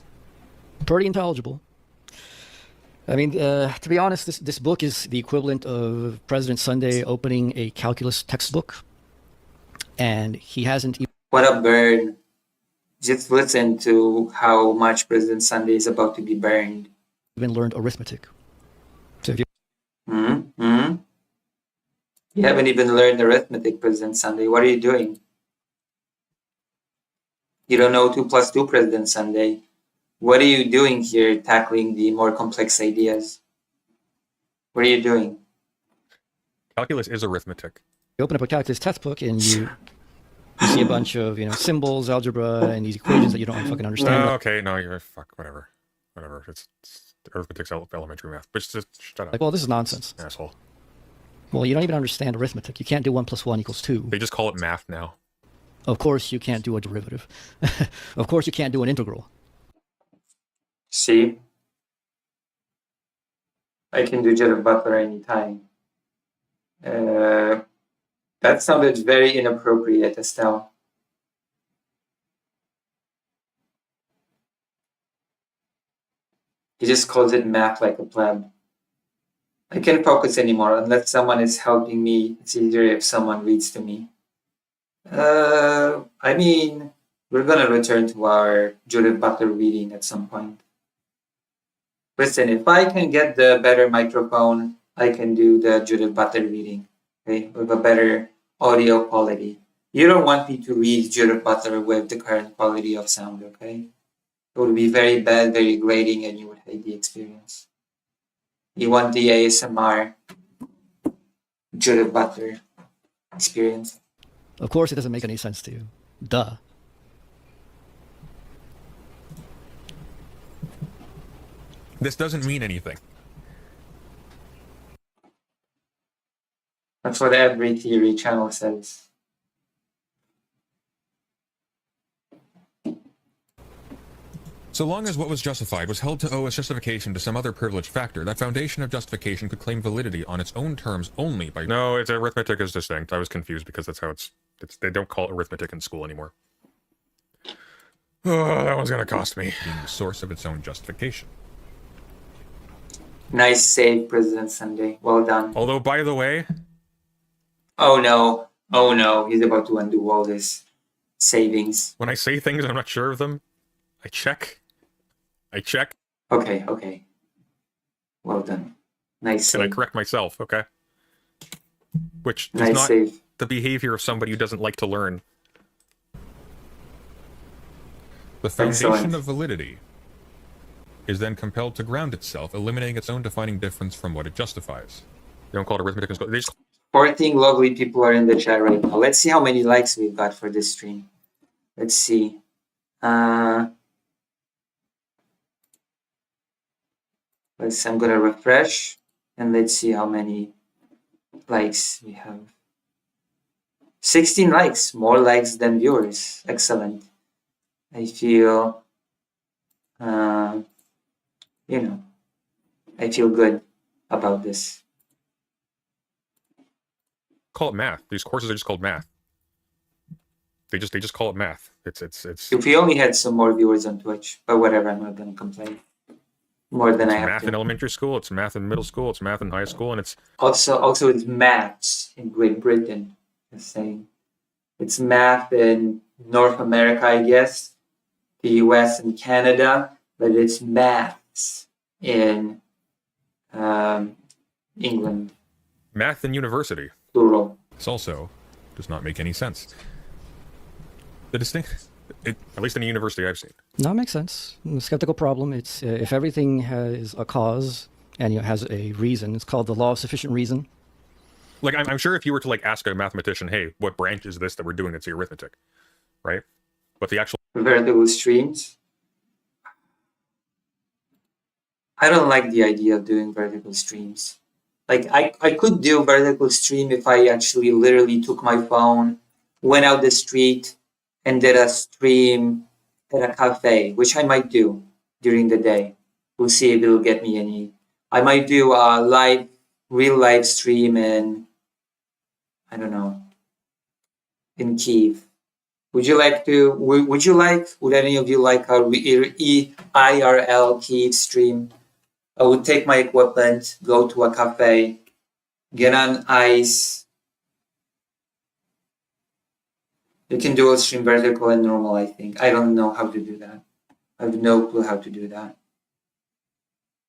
pretty intelligible. I mean, to be honest, this book is the equivalent of President Sunday opening a calculus textbook, and he hasn't even... What a burn. Just listen to how much President Sunday is about to be burned. Even learned arithmetic. So if you... You haven't even learned arithmetic, President Sunday. What are you doing? You don't know 2 plus 2, President Sunday. What are you doing here tackling the more complex ideas? What are you doing? Calculus is arithmetic. You open up a calculus textbook and you see a bunch of symbols, algebra, and these equations that you don't fucking understand. Okay, no, you're whatever. It's arithmetic's elementary math. But just shut up. Like, well, this is nonsense. Asshole. Well, you don't even understand arithmetic. You can't do 1 plus 1 equals 2. They just call it math now. Of course, you can't do a derivative. Of course, you can't do an integral. See? I can do Judith Butler anytime. That sounded very inappropriate, Estelle. He just calls it math like a pleb. I can't focus anymore unless someone is helping me. It's easier if someone reads to me. I mean, we're gonna return to our Judith Butler reading at some point. Listen, if I can get the better microphone, I can do the Judith Butler reading, okay, with a better audio quality. You don't want me to read Judith Butler with the current quality of sound, okay? It would be very bad, very grating, and you would hate the experience. You want the ASMR Judith Butler experience. Of course, it doesn't make any sense to you. Duh. This doesn't mean anything. That's what every theory channel says. So long as what was justified was held to owe its justification to some other privileged factor, that foundation of justification could claim validity on its own terms only by... No, it's arithmetic is distinct. I was confused because that's how it's they don't call it arithmetic in school anymore. Oh, that one's gonna cost me. Being the source of its own justification. Nice save, President Sunday. Well done. Although, by the way... Oh no. Oh no. He's about to undo all this savings. When I say things I'm not sure of them, I check. Okay. Well done. Nice save. And I correct myself, okay? Which is nice not save. The behavior of somebody who doesn't like to learn. The foundation Excellent. of validity is then compelled to ground itself, eliminating its own defining difference from what it justifies. They don't call it arithmetic in school. They just... 14 lovely people are in the chat right now. Let's see how many likes we've got for this stream. Let's see. I'm gonna refresh and let's see how many likes we have. 16 likes, more likes than viewers. Excellent. I feel, you know, I feel good about this. Call it math. These courses are just called math. They just call it math. It's If we only had some more viewers on Twitch, but whatever, I'm not gonna complain. More than I have math to. in elementary school, it's math in middle school, it's math in high school, and it's Also it's maths in Great Britain. Just saying. It's math in North America, I guess, the US and Canada, but it's maths in England. math in university. Plural. This also does not make any sense. The at least in a university I've seen. No, it makes sense. The skeptical problem, it's if everything has a cause and has a reason, it's called the law of sufficient reason. Like, I'm sure if you were to, like, ask a mathematician, hey, what branch is this that we're doing that's the arithmetic, right? But the actual... Vertical streams. I don't like the idea of doing vertical streams. Like, I could do vertical stream if I actually literally took my phone, went out the street, and did a stream at a cafe, which I might do during the day. We'll see if it'll get me any. I might do a real live stream in, I don't know, in Kiev. Would any of you like a IRL Kiev stream? I would take my equipment, go to a cafe, get on ice. You can dual stream vertical and normal, I think. I don't know how to do that. I have no clue how to do that.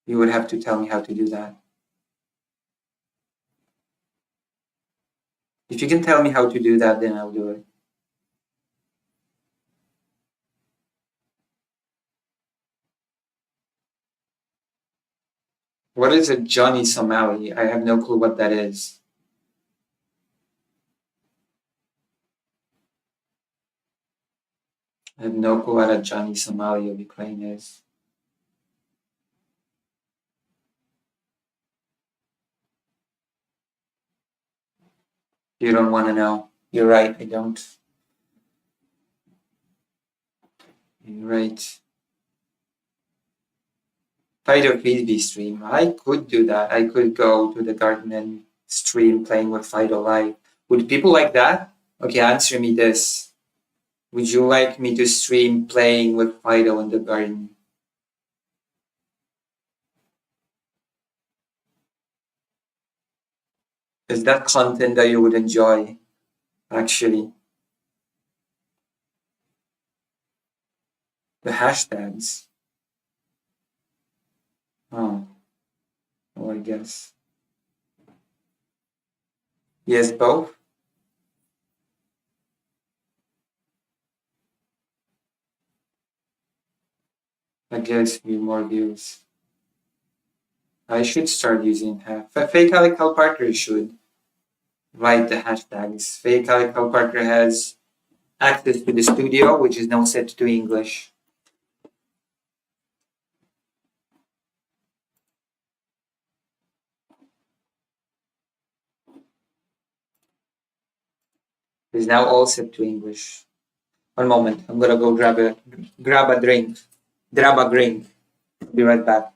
You would have to tell me how to do that. If you can tell me how to do that, then I'll do it. What is a Johnny Somali? I have no clue what that is. I have no clue what a Johnny Somali of Ukraine is. You don't want to know. You're right, I don't. You're right. Fido Frisbee stream. I could do that. I could go to the garden and stream playing with Fido live. Would people like that? Okay, answer me this. Would you like me to stream playing with Fido in the garden? Is that content that you would enjoy, actually? The hashtags. Oh, I guess. Yes, both? I guess more views. I should start using Fake Alec Parker should write the hashtags. Fake Alec Parker has access to the studio, which is now set to English. It's now all set to English. One moment, I'm gonna go grab a drink. Grab a drink. Be right back.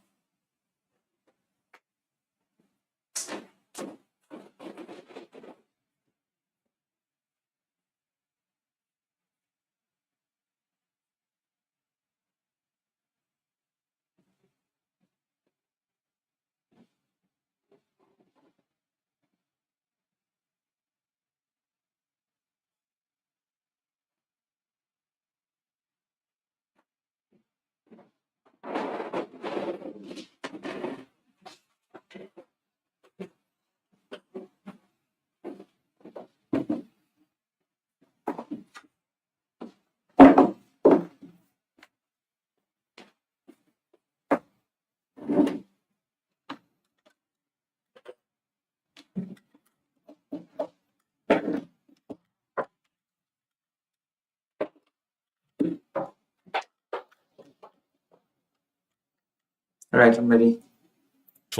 All right, I'm ready.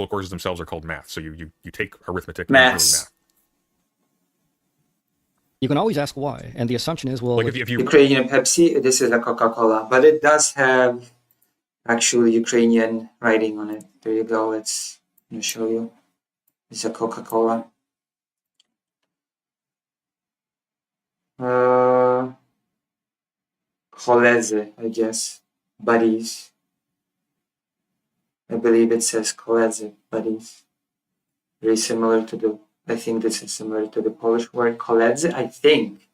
actual courses themselves are called math. So you take arithmetic and really Maths. math. You can always ask why, and the assumption is, well, Like if you Ukrainian Pepsi, this is a Coca-Cola, but it does have actual Ukrainian writing on it. There you go. Let me show you. It's a Coca-Cola. Koledzy, I guess. Buddies. I believe it says koledzy, buddies. Very similar to the, I think this is similar to the Polish word koledzy, I think.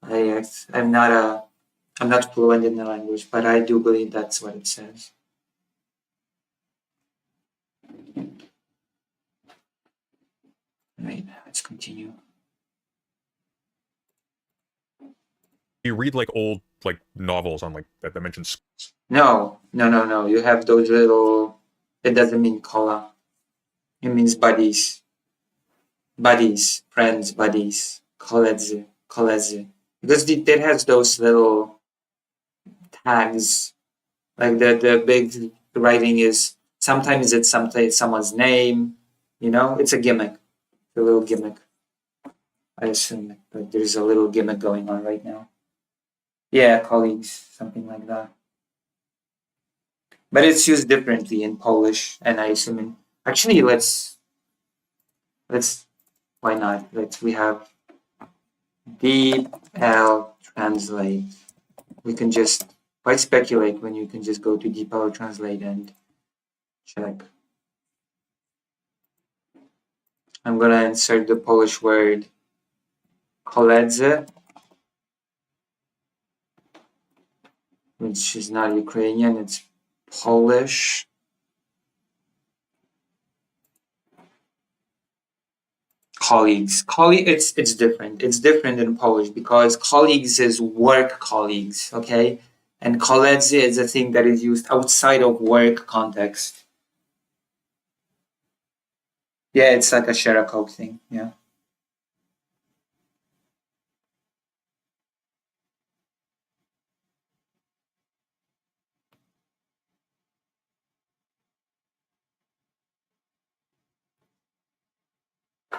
I'm not fluent in the language, but I do believe that's what it says. Right, let's continue. you read like old like novels on like that mentions. No. You have those little. It doesn't mean cola. It means buddies. Buddies, friends, buddies. Koledzy. Because it has those little tags. Like the big writing is sometimes it's someone's name. You know, it's a gimmick. A little gimmick. I assume that there's a little gimmick going on right now. Yeah, colleagues, something like that. But it's used differently in Polish, and I assume actually let's why not? We have DeepL Translate. We can just why speculate when you can just go to DeepL Translate and check. I'm gonna insert the Polish word koledzy, which is not Ukrainian, it's Polish. Colleagues. It's different. It's different in Polish because colleagues is work colleagues, okay? And koledzy is a thing that is used outside of work context. Yeah, it's like a share a Coke thing, yeah.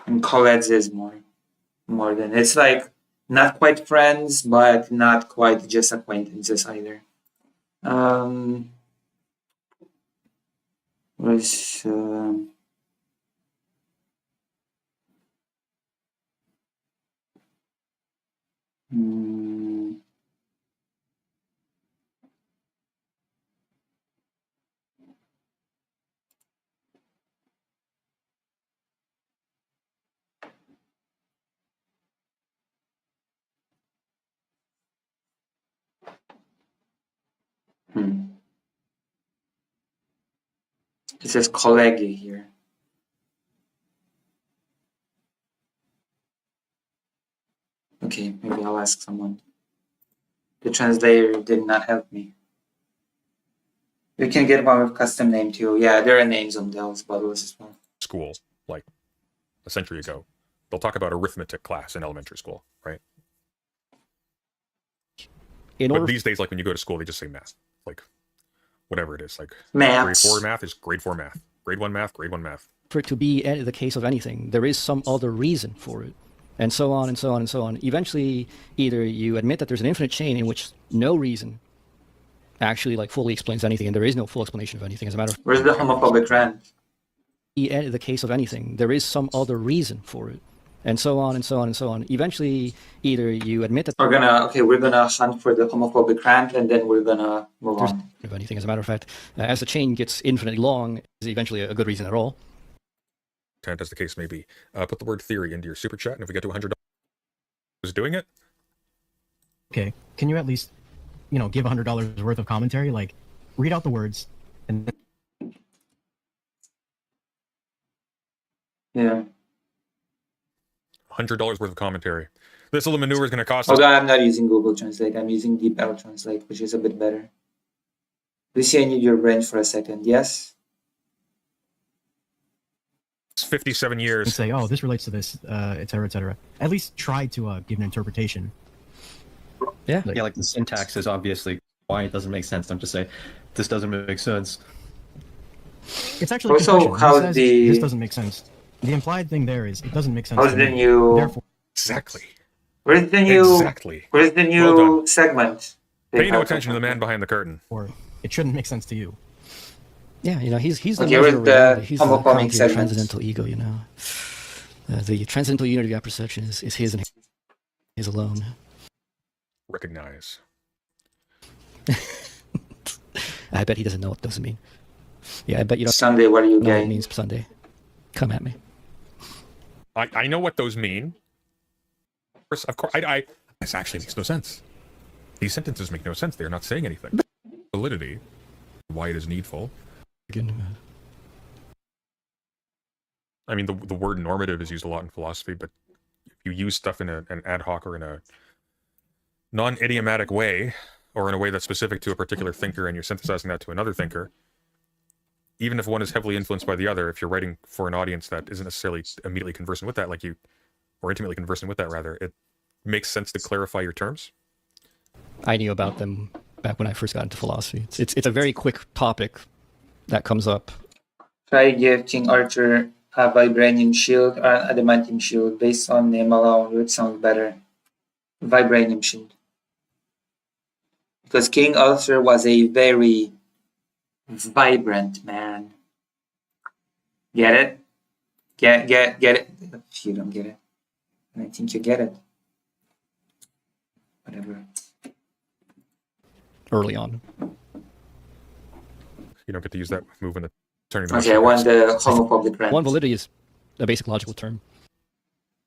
And koledzy is more than it's like not quite friends, but not quite just acquaintances either. Was It says kolegi here. Okay, maybe I'll ask someone. The translator did not help me. You can get one with custom name too. Yeah, there are names on those bottles as well. School, like a century ago, they'll talk about arithmetic class in elementary school, right? But these days, like when you go to school, they just say math, like whatever it is, like Maths. grade 4 math is grade 4 math, grade 1 math, grade 1 math. For it to be the case of anything, there is some other reason for it, and so on and so on and so on. Eventually, either you admit that there's an infinite chain in which no reason actually like fully explains anything, and there is no full explanation of anything. As a matter of Where's the homophobic rant? the case of anything, there is some other reason for it, and so on and so on and so on. Eventually, either you admit that We're gonna hunt for the homophobic rant, and then we're gonna move there's on. of anything. As a matter of fact, as the chain gets infinitely long, is eventually a good reason at all. As the case may be. Put the word theory into your super chat, and if we get to $100, is doing it. Okay, can you at least, give $100 worth of commentary? Like, read out the words, and Yeah. $100 worth of commentary. This little manure is going to cost us. Although I'm not using Google Translate, I'm using DeepL Translate, which is a bit better. Lucy, I need your brain for a second. Yes? 57 years. say, oh, this relates to this, et cetera, et cetera. At least try to give an interpretation. Yeah. Yeah, like the syntax is obviously why it doesn't make sense. Don't just say, this doesn't make sense. It's actually a good Also, question. how He says the- this doesn't make sense. The implied thing there is it doesn't make sense. How's to the me. new- Therefore, Exactly. Where's the new? Exactly. Where's the new Well done. segment? Pay no attention to the man behind the curtain. or it shouldn't make sense to you. Yeah, you know, he's the Okay, measure where's of the reality. He's the homophobic concrete segment? transcendental ego, you know. The transcendental unity of perception is his and his alone. Recognize. I bet he doesn't know what those mean. Yeah, I bet you don't Sunday, what are you know what it gay? means Sunday. Come at me. I know what those mean. Of course, this actually makes no sense. These sentences make no sense. They're not saying anything. Validity, why it is needful. I mean, the word normative is used a lot in philosophy, but if you use stuff in an ad hoc or in a non-idiomatic way, or in a way that's specific to a particular thinker, and you're synthesizing that to another thinker, even if one is heavily influenced by the other, if you're writing for an audience that isn't necessarily immediately conversant with that, like you, or intimately conversant with that rather, it makes sense to clarify your terms. I knew about them back when I first got into philosophy. It's a very quick topic that comes up. Try give King Arthur a vibranium shield or an adamantium shield. Based on name alone, which sounds better? Vibranium shield. Because King Arthur was a very vibrant man. Get it? Get it? If you don't get it, and I think you get it. Whatever. Early on. You don't get to use that move in the turning. Okay, I want the homophobic rant. One validity is a basic logical term.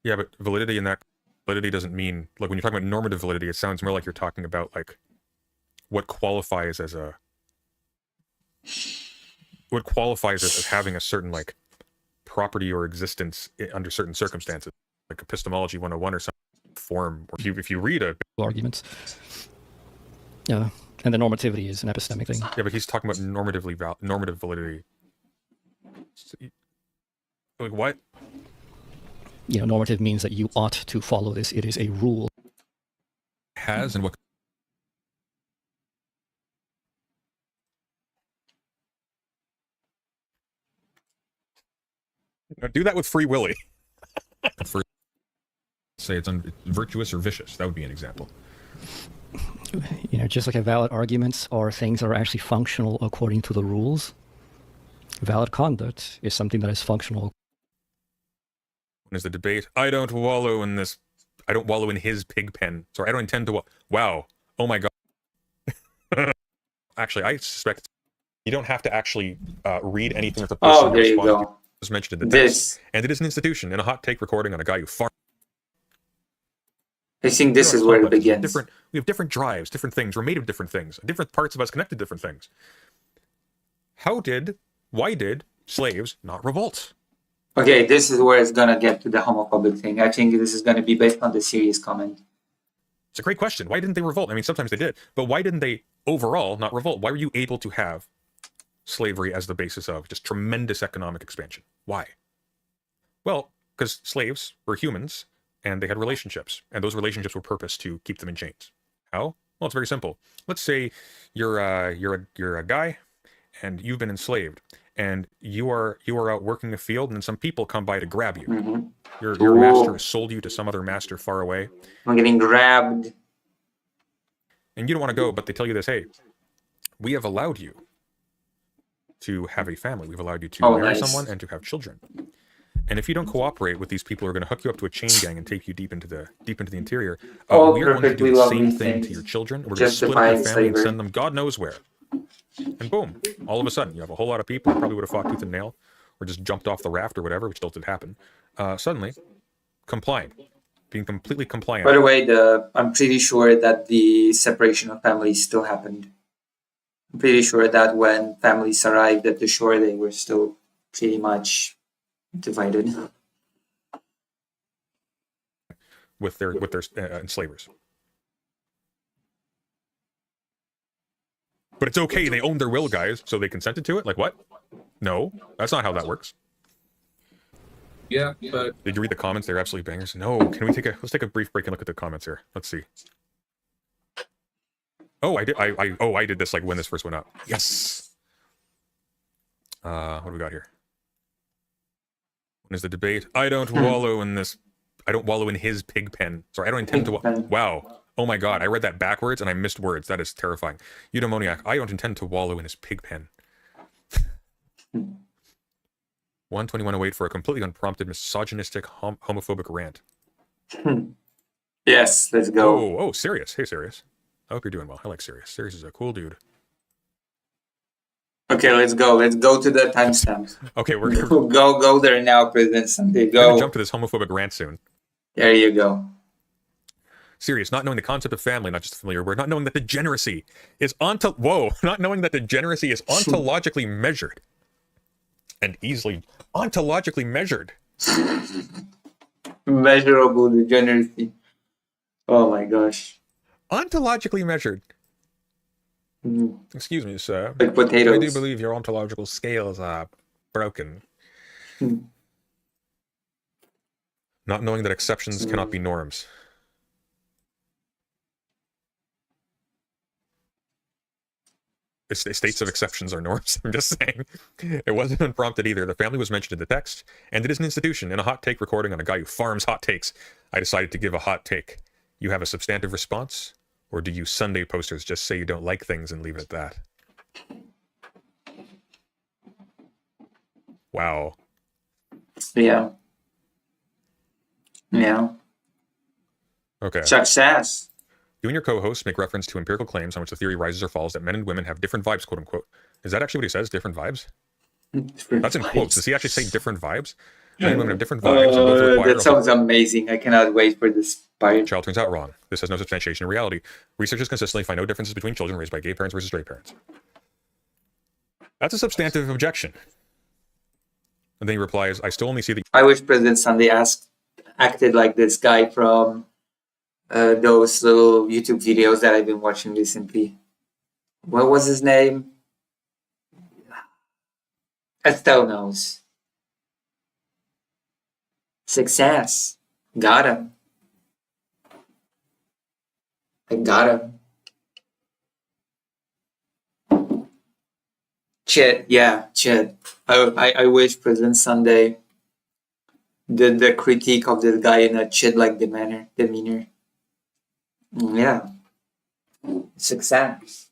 Yeah, but validity in that validity doesn't mean, like when you're talking about normative validity, it sounds more like you're talking about like what qualifies as having a certain like property or existence under certain circumstances, like epistemology 101 or some form. Or if you read a Arguments. Yeah, and the normativity is an epistemic thing. yeah, but he's talking about normative validity. Like what? You know, normative means that you ought to follow this. It is a rule. Has and what? Do that with Free Willy. Say it's virtuous or vicious. That would be an example. You know, just like a valid arguments are things that are actually functional according to the rules. Valid conduct is something that is functional. When is the debate? I don't wallow in this. I don't wallow in his pig pen. Sorry, I don't intend to. Wow. Oh my god. Actually, I suspect you don't have to actually read anything that the person Oh, there you responded to go. was mentioned in the text. And it is an institution in a hot take recording on a guy who farted. I think this is where it begins. We have different drives, different things. We're made of different things. Different parts of us connect to different things. Why did slaves not revolt? Okay, this is where it's gonna get to the homophobic thing. I think this is gonna be based on the serious comment. It's a great question. Why didn't they revolt? I mean, sometimes they did, but why didn't they overall not revolt? Why were you able to have slavery as the basis of just tremendous economic expansion? Why? Well, because slaves were humans and they had relationships, and those relationships were purposed to keep them in chains. How? Well, it's very simple. Let's say you're a guy and you've been enslaved, and you are out working a field, and then some people come by to grab you. Mm-hmm. Your master has sold you to some other master far away. I'm getting grabbed. And you don't want to go, but they tell you this: hey, we have allowed you to have a family. We've allowed you to marry someone and to have children. And if you don't cooperate with these people who are going to hook you up to a chain gang and take you deep into the interior, we are going to do the same thing to your children. We're going to split up your family and send them God knows where. And boom, all of a sudden, you have a whole lot of people who probably would have fought tooth and nail, or just jumped off the raft or whatever, which still did happen. Suddenly, complying, being completely compliant. By the way, I'm pretty sure that the separation of families still happened. I'm pretty sure that when families arrived at the shore, they were still pretty much divided. With their enslavers. But it's okay, they own their will, guys, so they consented to it? Like what? No, that's not how that works. Yeah, but did you read the comments? They're absolutely bangers. No, let's take a brief break and look at the comments here. Let's see. Oh, I did this like when this first went up. Yes. What do we got here? When is the debate? I don't wallow in this. I don't wallow in his pig pen. Sorry, I don't intend to. Wow. Oh my god, I read that backwards and I missed words. That is terrifying. Eudaimoniac, I don't intend to wallow in his pig pen. 12108 for a completely unprompted, misogynistic, homophobic rant. Yes, let's go. Oh, Sirius. Hey, Sirius. I hope you're doing well. I like Sirius. Sirius is a cool dude. Okay, let's go. Let's go to the timestamps. Okay, we're go there now, President Sunday. We're gonna Go. jump to this homophobic rant soon. There you go. Serious, not knowing the concept of family, not just a familiar word, not knowing that degeneracy is not knowing that degeneracy is ontologically measured and easily ontologically measured. Measurable degeneracy. Oh my gosh. Ontologically measured. Excuse me, sir. Like potatoes. I do believe your ontological scales are broken. Not knowing that exceptions cannot be norms. States of exceptions are norms. I'm just saying. It wasn't unprompted either. The family was mentioned in the text, and it is an institution. In a hot take recording on a guy who farms hot takes, I decided to give a hot take. You have a substantive response, or do you Sunday posters just say you don't like things and leave it at that? Wow. Yeah. Yeah. Okay. Success. You and your co-hosts make reference to empirical claims on which the theory rises or falls that men and women have different vibes, quote unquote. Is that actually what he says? Different vibes? That's in quotes. Does he actually say different vibes? Men and women have different vibes. And both require That sounds amazing. I cannot wait for this part. Child turns out wrong. This has no substantiation in reality. Researchers consistently find no differences between children raised by gay parents versus straight parents. That's a substantive objection. And then he replies, I still only see the... I wish President Sunday acted like this guy from those little YouTube videos that I've been watching recently. What was his name? Estelle knows. Success. Got him. I got him. Chid, yeah, Chid. I wish President Sunday did the critique of this guy in a Chid-like demeanor. Yeah. Success.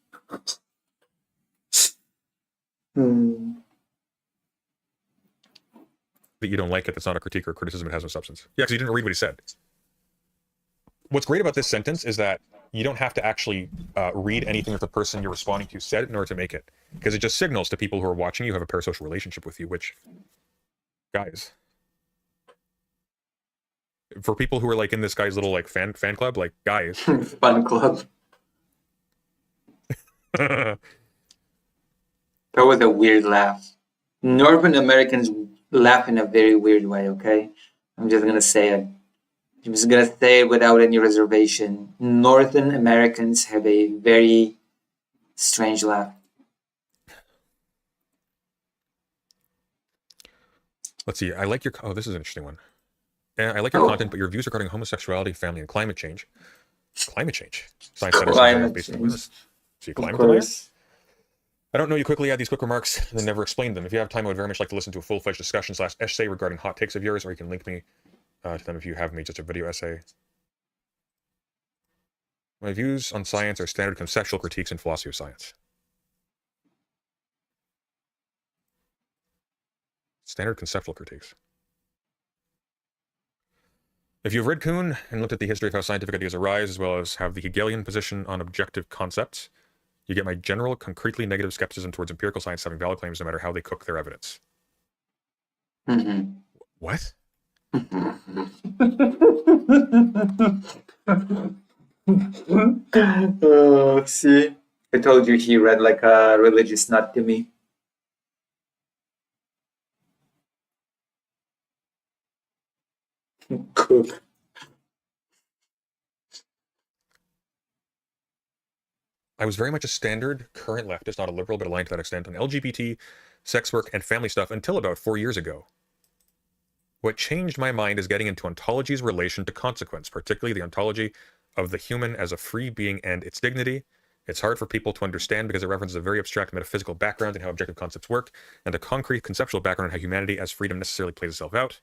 that you don't like it, that's not a critique or criticism, it has no substance. Yeah, because you didn't read what he said. What's great about this sentence is that you don't have to actually read anything that the person you're responding to said in order to make it. Because it just signals to people who are watching you have a parasocial relationship with you, which, guys, for people who are like in this guy's little like fan club, like guys. Fun club. That was a weird laugh. Northern Americans laugh in a very weird way, okay? I'm just gonna say it. I'm just gonna say it without any reservation. Northern Americans have a very strange laugh. Let's see. I like your... Oh, this is an interesting one. I like your content, but your views regarding homosexuality, family, and climate change. Climate change? Science Climate change. See, climate denier? I don't know you quickly add these quick remarks and then never explain them. If you have time, I would very much like to listen to a full-fledged discussion / essay regarding hot takes of yours, or you can link me to them if you have me, just a video essay. My views on science are standard conceptual critiques in philosophy of science. Standard conceptual critiques. If you've read Kuhn and looked at the history of how scientific ideas arise, as well as have the Hegelian position on objective concepts, you get my general, concretely negative skepticism towards empirical science having valid claims no matter how they cook their evidence. Mm-hmm. What? Oh, see? I told you he read like a religious nut to me. Cook. I was very much a standard current leftist, not a liberal, but aligned to that extent on LGBT, sex work, and family stuff until about 4 years ago. What changed my mind is getting into ontology's relation to consequence, particularly the ontology of the human as a free being and its dignity, It's hard for people to understand because it references a very abstract metaphysical background and how objective concepts work, and a concrete conceptual background on how humanity as freedom necessarily plays itself out.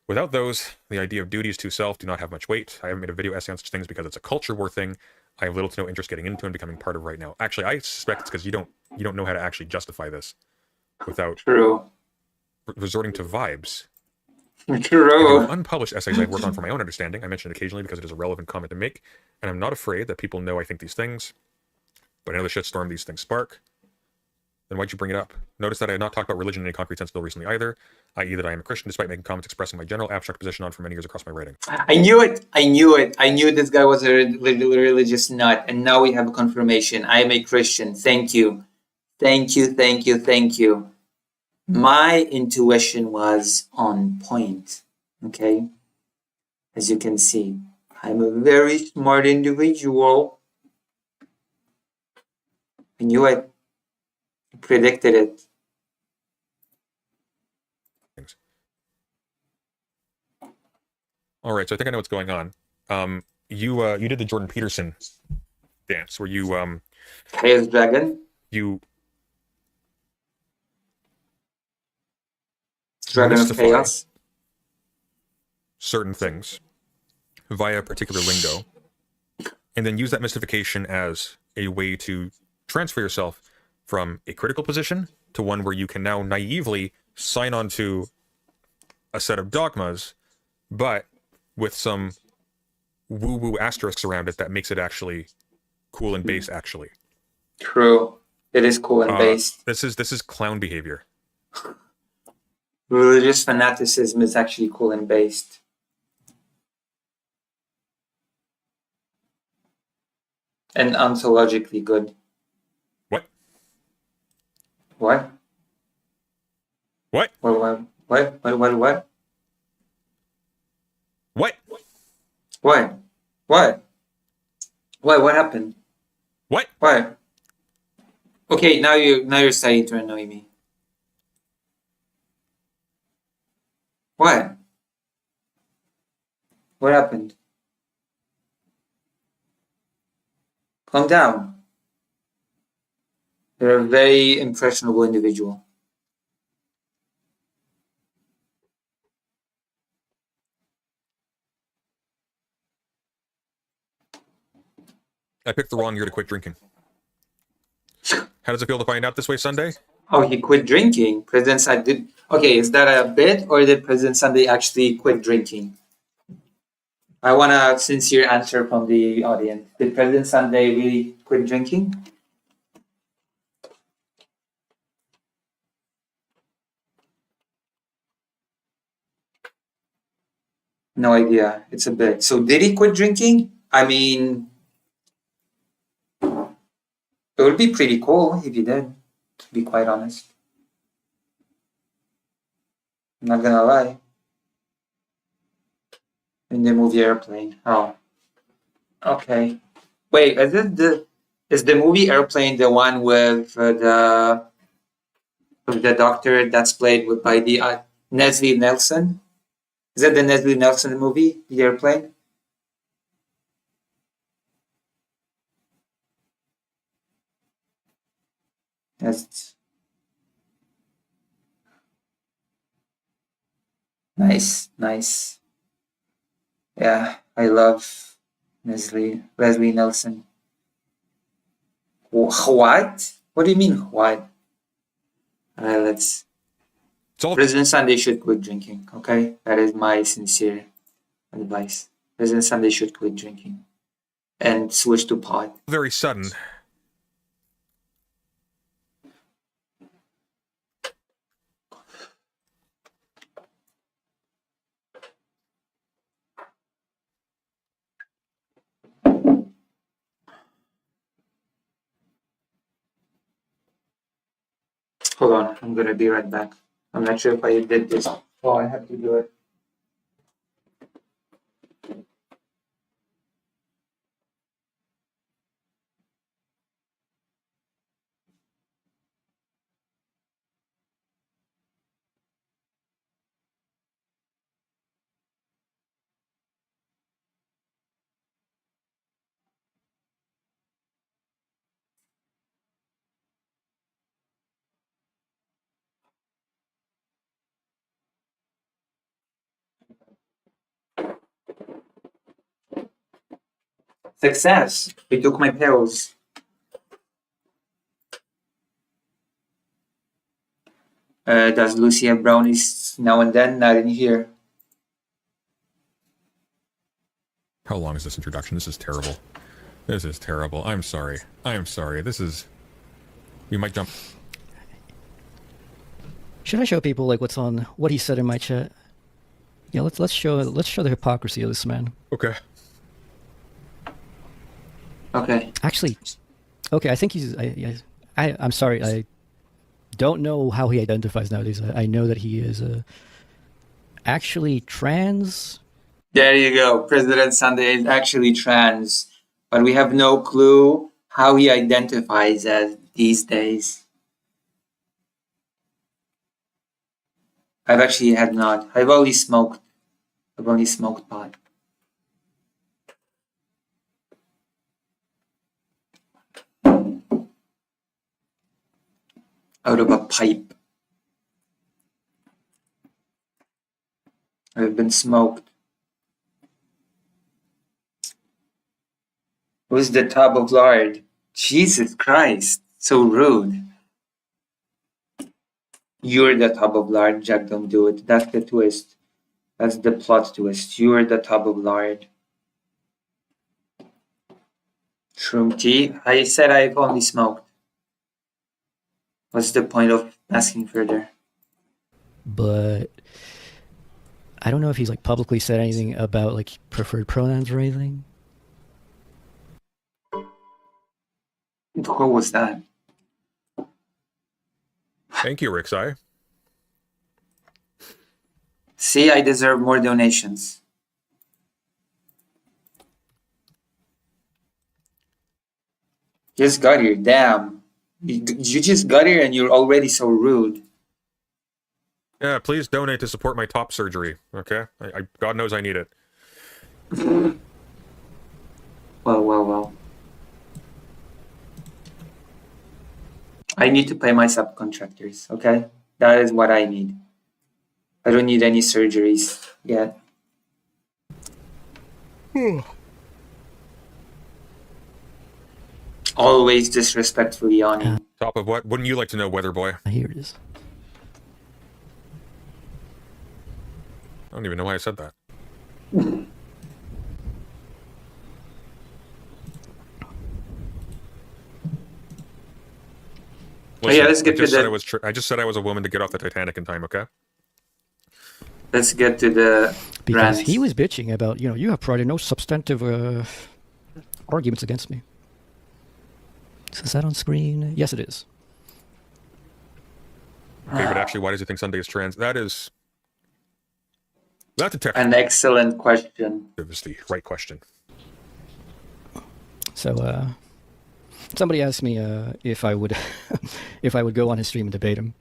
Without those, the idea of duties to self do not have much weight. I haven't made a video essay on such things because it's a culture war thing I have little to no interest getting into and becoming part of right now. Actually, I suspect it's because you don't know how to actually justify this without resorting to vibes. True. Unpublished essays I work on for my own understanding. I mention it occasionally because it is a relevant comment to make, and I'm not afraid that people know I think these things, but I know the shitstorm these things spark. Then why'd you bring it up? Notice that I have not talked about religion in a concrete sense until recently either, i.e. that I am a Christian despite making comments expressing my general abstract position on for many years across my writing. I knew it. I knew this guy was a religious nut, and now we have a confirmation. I am a Christian. Thank you. Thank you, thank you, thank you. My intuition was on point, okay? As you can see, I'm a very smart individual. I knew it. I predicted it. All right, so I think I know what's going on. You did the Jordan Peterson dance where you Chaos Dragon? Dragon of Chaos. Certain things via particular lingo, and then use that mystification as a way to transfer yourself from a critical position to one where you can now naively sign on to a set of dogmas, but with some woo-woo asterisks around it that makes it actually cool and base, actually. True. It is cool and based. This is clown behavior. Religious fanaticism is actually cool and based. And ontologically good. What? What? What? What? What? What? What? What? What? What happened? What? What? Okay, now you're starting to annoy me. What? What happened? Calm down. You're a very impressionable individual. I picked the wrong year to quit drinking. How does it feel to find out this way Sunday? Oh, he quit drinking. President Sunday did. Okay, is that a bit, or did President Sunday actually quit drinking? I want a sincere answer from the audience. Did President Sunday really quit drinking? No idea. It's a bit. So did he quit drinking? I mean, it would be pretty cool if he did, to be quite honest. I'm not gonna lie. In the movie Airplane. Oh. Okay. Wait, is the movie Airplane the one with the doctor that's played by the Leslie Nelson? Is that the Leslie Nelson movie, The Airplane? That's nice. Yeah, I love Leslie Nelson. What? What do you mean, what? Let's. President Sunday should quit drinking, okay? That is my sincere advice. President Sunday should quit drinking and switch to pot. Very sudden. Hold on, I'm gonna be right back. I'm not sure if I did this. Oh, I have to do it. Success. We took my pills. Does Lucy have brownies now and then? Not in here. How long is this introduction? This is terrible. This is terrible. I'm sorry. I'm sorry. This is... We might jump... Should I show people like what's on what he said in my chat? Yeah, let's show the hypocrisy of this man. Okay. Okay. Actually, okay, I think he's. I'm sorry. I don't know how he identifies nowadays. I know that he is actually trans. There you go. President Sunday is actually trans, but we have no clue how he identifies as these days. I've actually had not. I've only smoked pot. Out of a pipe. I've been smoked. Who's the tub of lard? Jesus Christ, so rude. You're the tub of lard, Jack, don't do it. That's the twist. That's the plot twist. You're the tub of lard. Shroom tea? I said I've only smoked. What's the point of asking further? But I don't know if he's like publicly said anything about like preferred pronouns or anything. What was that? Thank you, Rixai. See, I deserve more donations. Just got here, damn. You just got here and you're already so rude. Yeah, please donate to support my top surgery, okay? God knows I need it. Well. I need to pay my subcontractors, okay? That is what I need. I don't need any surgeries yet. Always disrespectfully yawning. Top of what? Wouldn't you like to know, Weather Boy? Here it is. I don't even know why I said that. Listen, yeah, let's get to the... I just said I was a woman to get off the Titanic in time, okay? Let's get to the Because rant. he was bitching about, you have provided no substantive arguments against me. So is that on screen? Yes, it is. Okay, but actually, why does he think Sunday is trans? That's a an excellent question. It's the right question. So, somebody asked me if I would if I would go on his stream and debate him,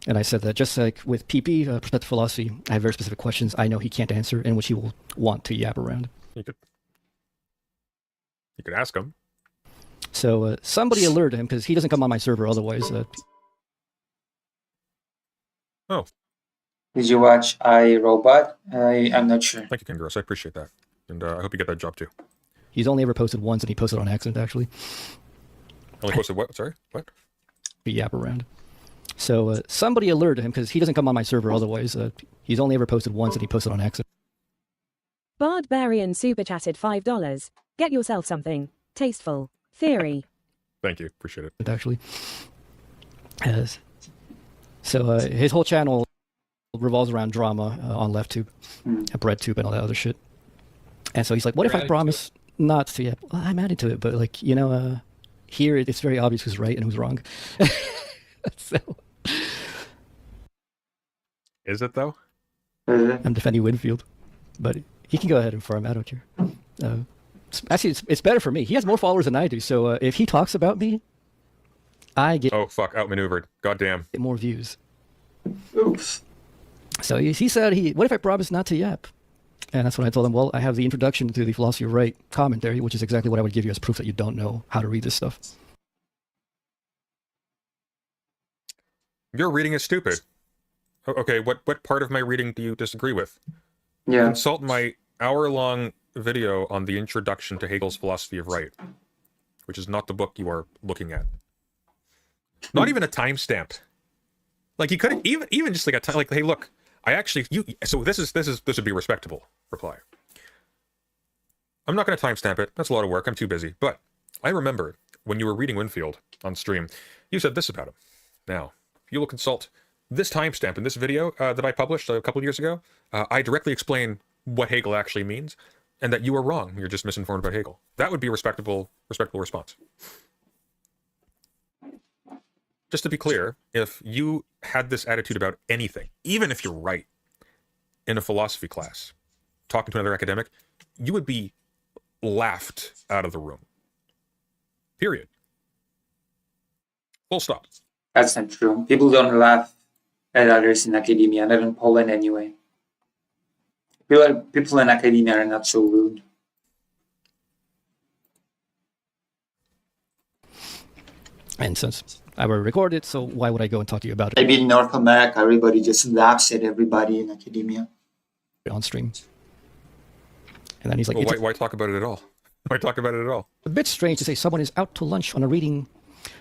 and I said that just like with PP, perspective philosophy, I have very specific questions I know he can't answer, and which he will want to yap around. You could ask him. So somebody alerted him because he doesn't come on my server otherwise. Oh. Did you watch iRobot? I'm not sure. Thank you, Kangaros. I appreciate that. And I hope you get that job too. He's only ever posted once, and he posted on accident, actually. Only posted what? Sorry? What? Yap around. So somebody alerted him because he doesn't come on my server otherwise. He's only ever posted once, and he posted on accident. Bardbarian super chatted $5. Get yourself something tasteful. Theory. Thank you. Appreciate it. Actually. So his whole channel revolves around drama on LeftTube, BreadTube, and all that other shit. And so he's like, what if I promise not to? Yeah, well, I'm adding to it, but like, here it's very obvious who's right and who's wrong. So. Is it, though? I'm defending Winfield, but he can go ahead and farm. I don't care. Actually, it's better for me. He has more followers than I do, so if he talks about me, I get... Oh, fuck. Outmaneuvered. Goddamn. Get more views. Oops. So he said, what if I promise not to yap? And that's when I told him, well, I have the introduction to the Philosophy of Right commentary, which is exactly what I would give you as proof that you don't know how to read this stuff. Your reading is stupid. Okay, what part of my reading do you disagree with? Yeah. Consult my hour-long video on the introduction to Hegel's philosophy of right, which is not the book you are looking at. Not even a timestamp. Like, he could even just like a like, hey, look, I actually so this would be a respectable reply. I'm not going to timestamp it. That's a lot of work. I'm too busy. But I remember when you were reading Winfield on stream, you said this about him. Now, if you will consult this timestamp in this video that I published a couple of years ago, I directly explain what Hegel actually means, and that you are wrong. You're just misinformed about Hegel. That would be a respectable response. Just to be clear, if you had this attitude about anything, even if you're right, in a philosophy class, talking to another academic, you would be laughed out of the room. Period. Full stop. That's not true. People don't laugh at others in academia, not in Poland anyway. People in academia are not so rude. And since I already recorded, so why would I go and talk to you about it? Maybe in North America, everybody just laughs at everybody in academia. On stream. And then he's like, well, why talk about it at all? Why talk about it at all? A bit strange to say someone is out to lunch on a reading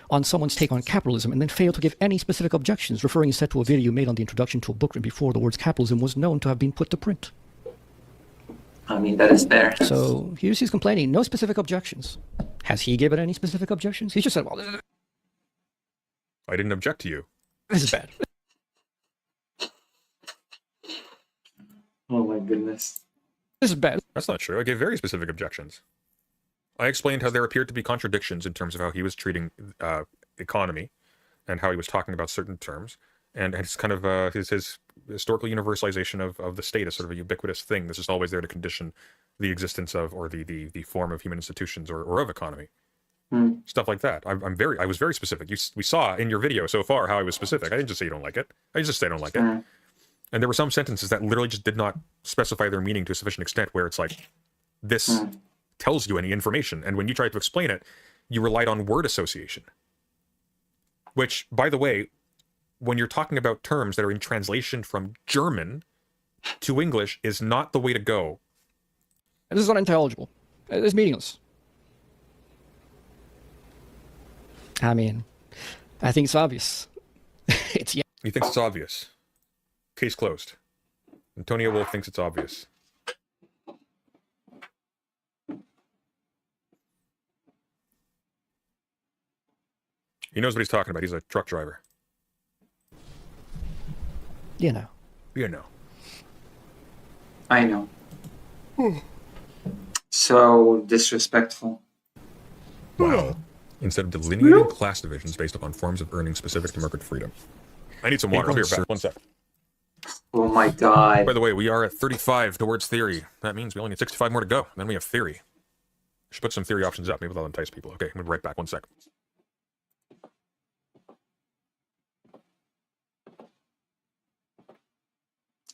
on someone's take on capitalism and then fail to give any specific objections, referring instead to a video made on the introduction to a book written before the words capitalism was known to have been put to print. I mean, that is fair. So here's his complaining, no specific objections. Has he given any specific objections? He just said, well, I didn't object to you. This is bad. Oh my goodness. This is bad. That's not true. I gave very specific objections. I explained how there appeared to be contradictions in terms of how he was treating economy and how he was talking about certain terms. And it's kind of his historical universalization of the state as sort of a ubiquitous thing. This is always there to condition the existence of, or the form of human institutions or of economy. Stuff like that. I was very specific. We saw in your video so far how I was specific. I didn't just say you don't like it. I just say I don't like it. And there were some sentences that literally just did not specify their meaning to a sufficient extent where it's like, this tells you any information. And when you tried to explain it, you relied on word association. Which, by the way, when you're talking about terms that are in translation from German to English is not the way to go. This is unintelligible. It's meaningless. I mean, I think it's obvious. He thinks it's obvious. Case closed. Antonio Wolf thinks it's obvious. He knows what he's talking about. He's a truck driver. You know. You know. I know. So disrespectful. Wow. Instead of delineating class divisions based upon forms of earning specific to market freedom. I need some water. I'll be right back. 1 sec. Oh my god. By the way, we are at 35 towards theory. That means we only need 65 more to go. Then we have theory. Should put some theory options up. Maybe that'll entice people. Okay, I'm going to be right back. 1 sec.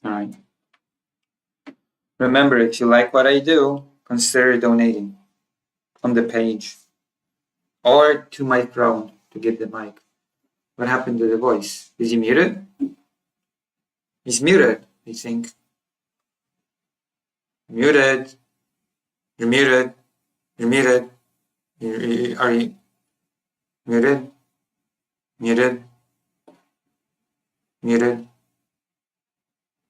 Alright. Remember, if you like what I do, consider donating on the page. Or to my throne to get the mic. What happened to the voice? Is he muted? He's muted, I think. Muted. You're muted. You're muted. Are you muted? Muted. Muted.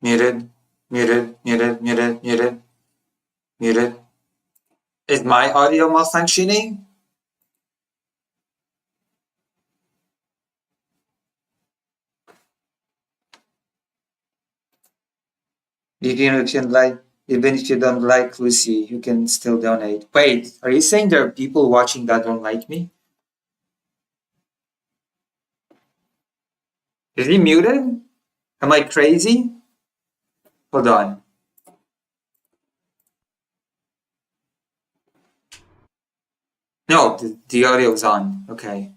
Muted. Muted. Muted. Muted. Muted. Muted. Is my audio malfunctioning? Even if you don't like Lucy, you can still donate. Wait, are you saying there are people watching that don't like me? Is he muted? Am I crazy? Hold on. No, the audio's on. Okay.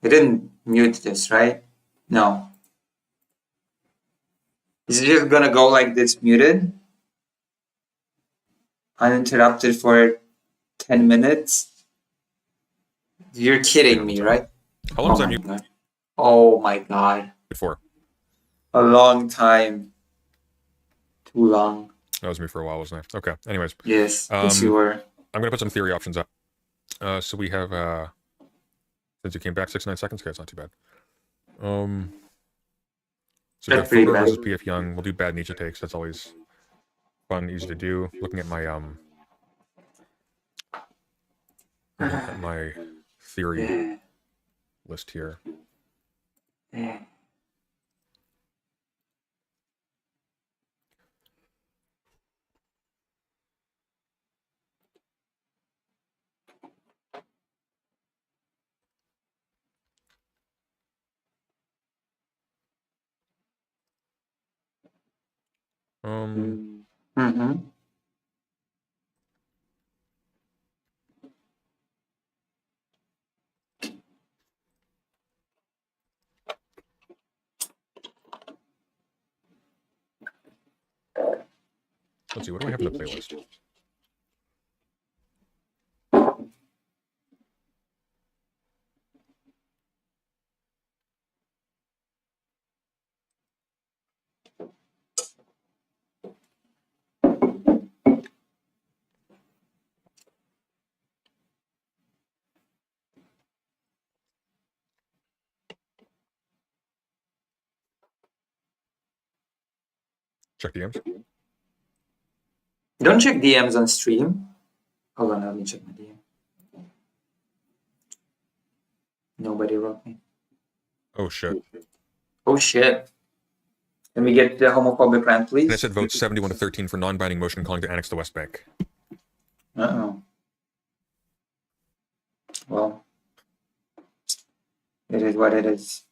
I didn't mute this, right? No. Is it just gonna go like this, muted? Uninterrupted for 10 minutes? You're kidding me, right? How long is that mute? Oh my god. For? A long time. Too long. That was me for a while, wasn't I? Okay. Anyways. Yes, yes, you were. I'm gonna put some theory options up. So we have since you came back 69 seconds, okay, it's not too bad. So we got pretty Photo bad. versus PF Young. We'll do bad Nietzsche takes. That's always fun, easy to do. Looking at my theory list here. Mm-hmm. Let's see, what do I have in the playlist? Check DMs. Don't check DMs on stream. Hold on, let me check my DM. Nobody wrote me. Oh shit. Oh shit. Let me get the homophobic rant, please. And I said vote 71-13 for non-binding motion calling to annex the West Bank. Uh-oh. Well, it is what it is.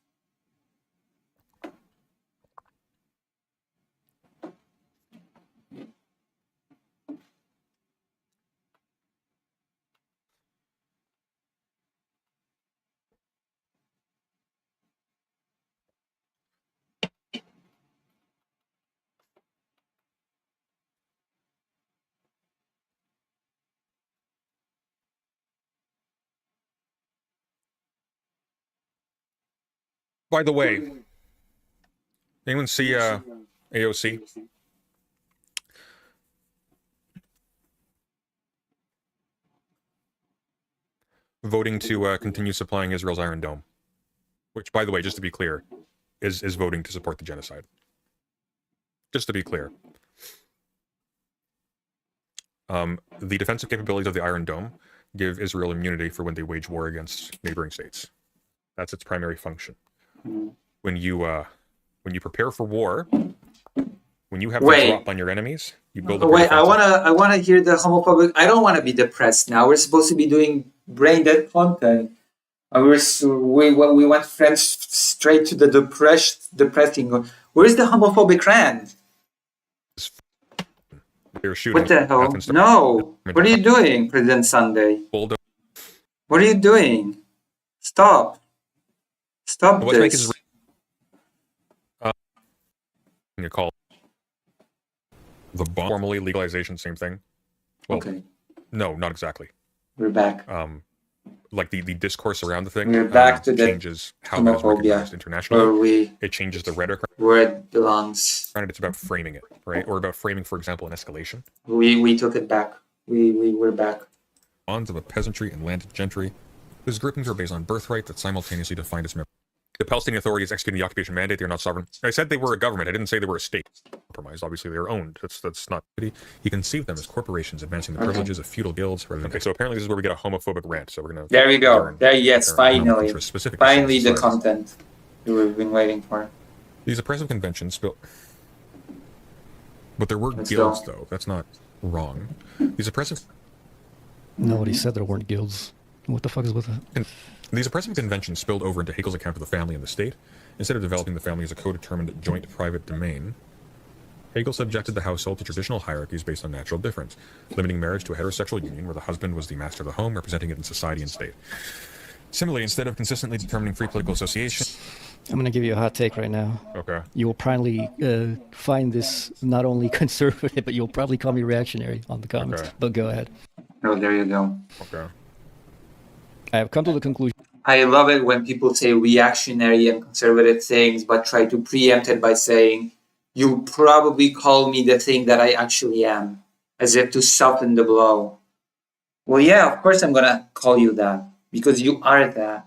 By the way, anyone see AOC? Voting to continue supplying Israel's Iron Dome. Which, by the way, just to be clear, is voting to support the genocide. Just to be clear. The defensive capabilities of the Iron Dome give Israel immunity for when they wage war against neighboring states. That's its primary function. When you prepare for war, when you have the drop on your enemies, you build up. Wait, I wanna hear the homophobic. I don't want to be depressed now. We're supposed to be doing brain dead content. And we went straight to the depressing. Where's the homophobic rant? They're shooting. What the hell? No. What are you doing, President Sunday? What are you doing? Stop. Stop this. You call the bomb formally legalization, same thing. Well, okay. No, not exactly. We're back. Like the discourse around the thing. We're back to the changes how that is recognized internationally. It changes the rhetoric. Where it belongs. Granted, it's about framing it, right? Or about framing, for example, an escalation. We took it back. We're back. Bonds of a peasantry and landed gentry, whose groupings are based on birthright that simultaneously defined its members. The Palestinian authorities executing the occupation mandate. They are not sovereign. I said they were a government. I didn't say they were a state. Compromised. Obviously, they are owned. That's not. He conceived them as corporations advancing the privileges of feudal guilds. Okay, so apparently this is where we get a homophobic rant. So we're gonna. There we go. There, yes, finally, finally the content we've been waiting for. These oppressive conventions built. But there were guilds, though. That's not wrong. These oppressive. Nobody said there weren't guilds. What the fuck is with that? And these oppressive conventions spilled over into Hegel's account of the family and the state. Instead of developing the family as a co-determined joint private domain, Hegel subjected the household to traditional hierarchies based on natural difference, limiting marriage to a heterosexual union where the husband was the master of the home, representing it in society and state. Similarly, instead of consistently determining free political association... I'm going to give you a hot take right now. Okay. You will probably find this not only conservative, but you'll probably call me reactionary on the comments. Okay. But go ahead. Oh, there you go. Okay. I have come to the conclusion. I love it when people say reactionary and conservative things, but try to preempt it by saying you probably call me the thing that I actually am, as if to soften the blow. Well, yeah, of course I'm gonna call you that, because you are that.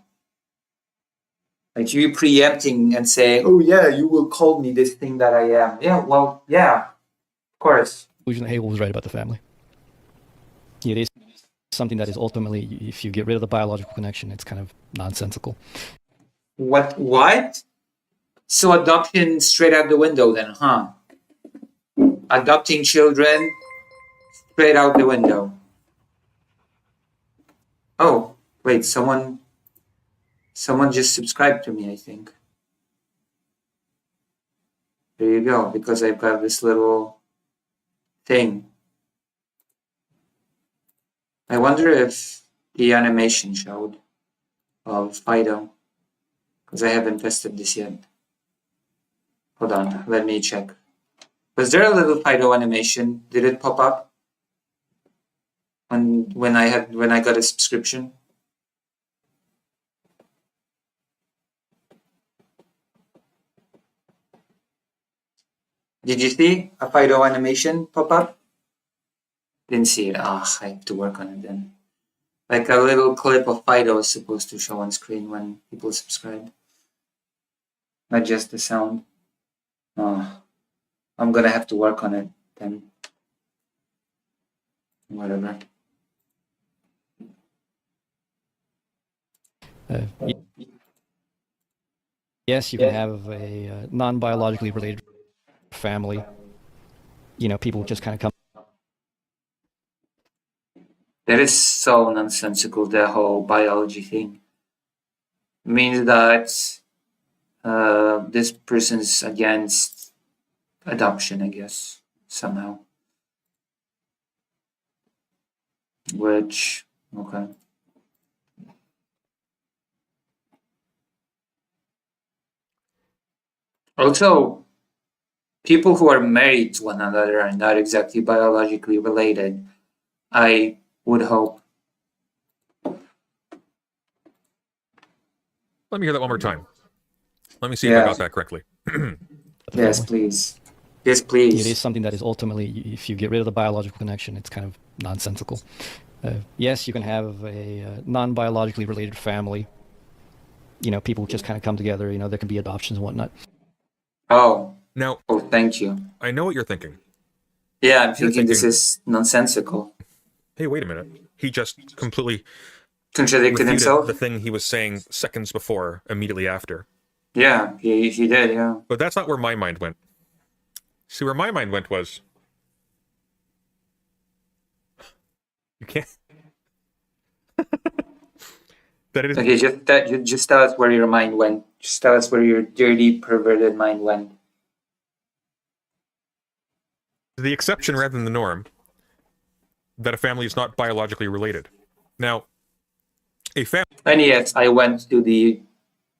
Like you preempting and saying, oh yeah, you will call me this thing that I am. Yeah, well, yeah, of course. Conclusion that Hegel was right about the family. It is something that is ultimately, if you get rid of the biological connection, it's kind of nonsensical. What? So adoption straight out the window then, huh? Adopting children straight out the window. Oh, wait, someone just subscribed to me, I think. There you go, because I've got this little thing. I wonder if the animation showed of Fido, because I haven't tested this yet. Hold on, let me check. Was there a little Fido animation? Did it pop up when I got a subscription? Did you see a Fido animation pop up? Didn't see it. I have to work on it then. Like a little clip of Fido is supposed to show on screen when people subscribe. Not just the sound. I'm gonna have to work on it then. Whatever. Yes, you can have a non-biologically related family. You know, people just kind of come. That is so nonsensical, the whole biology thing. It means that this person's against adoption, I guess, somehow. Which, okay. Also, people who are married to one another are not exactly biologically related, I would hope. Let me hear that one more time. Let me see if I got that correctly. Yes, please. Yes, please. It is something that is ultimately, if you get rid of the biological connection, it's kind of nonsensical. Yes, you can have a non-biologically related family. You know, people just kind of come together. You know, there can be adoptions and whatnot. Oh. Now. Oh, thank you. I know what you're thinking. Yeah, I'm thinking this is nonsensical. Hey, wait a minute. He just completely contradicted himself. The thing he was saying seconds before, immediately after. Yeah, he did, yeah. But that's not where my mind went. See, where my mind went was... You can't... That it is... Okay, just tell us where your mind went. Just tell us where your dirty, perverted mind went. The exception rather than the norm, that a family is not biologically related. Now, a family... And yes, I went to the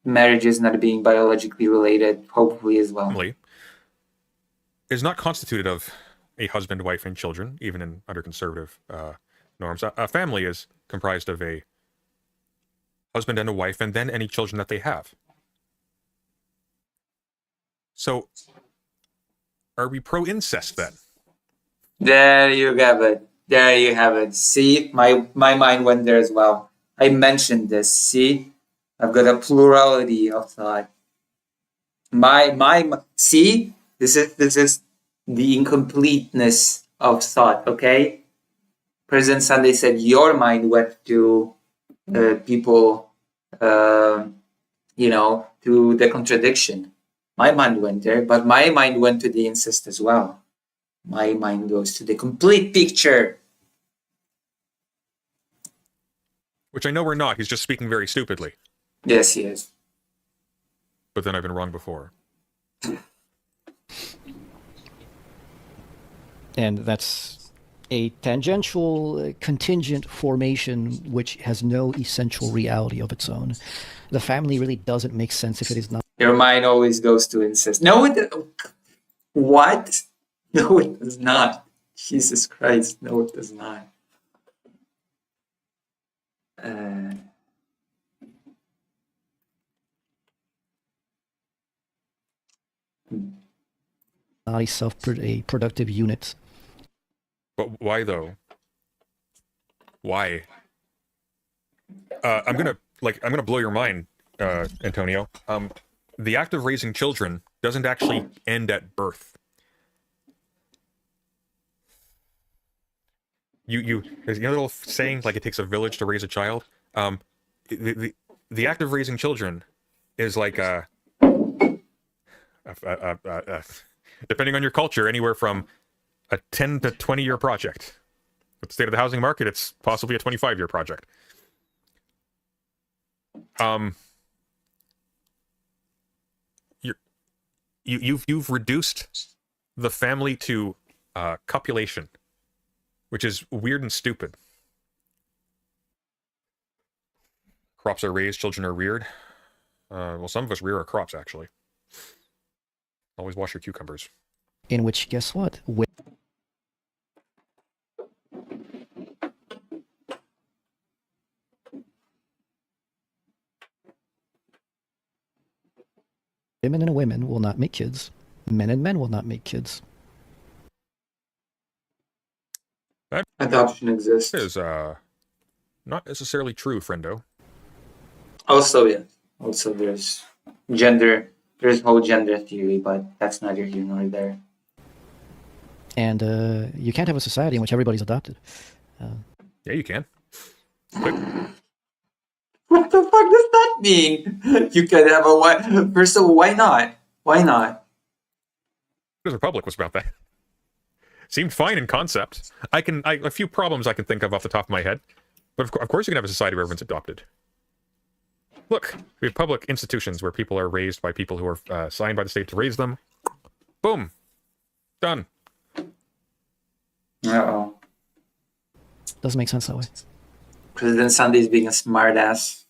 marriages not being biologically related, hopefully as well. Family is not constituted of a husband, wife, and children, even under conservative norms. A family is comprised of a husband and a wife, and then any children that they have. So, are we pro-incest then? There you have it. There you have it. See, my mind went there as well. I mentioned this. See, I've got a plurality of thought. See, this is the incompleteness of thought. Okay, President Sunday said your mind went to people, you know, to the contradiction. My mind went there, but my mind went to the incest as well. My mind goes to the complete picture. Which I know we're not. He's just speaking very stupidly. Yes, he is. But then I've been wrong before. And that's a tangential, contingent formation which has no essential reality of its own. The family really doesn't make sense if it is not. Your mind always goes to incest. No, what? No, it does not. Jesus Christ, no, it does not. not a productive unit. But why though? Why? I'm gonna blow your mind, Antonio. The act of raising children doesn't actually end at birth. There's a little saying like it takes a village to raise a child. The act of raising children is like depending on your culture, anywhere from a 10 to 20-year project. With the state of the housing market, it's possibly a 25-year project. You've reduced the family to copulation, which is weird and stupid. Crops are raised, children are reared. Well, some of us rear our crops, actually. Always wash your cucumbers. In which, guess what? Women and women will not make kids. Men and men will not make kids. That Adoption exists. is not necessarily true, friendo. Also, yeah. Also, there's gender. There's whole gender theory, but that's neither here nor there. And you can't have a society in which everybody's adopted. Yeah, you can. What the fuck does that mean? You could have a what? First of all, why not? Why not? The Republic was about that. Seemed fine in concept. A few problems I can think of off the top of my head, but of course you can have a society where everyone's adopted. Look, we have public institutions where people are raised by people who are signed by the state to raise them. Boom, done. Uh-oh. Doesn't make sense that way. President Sunday's being a smartass.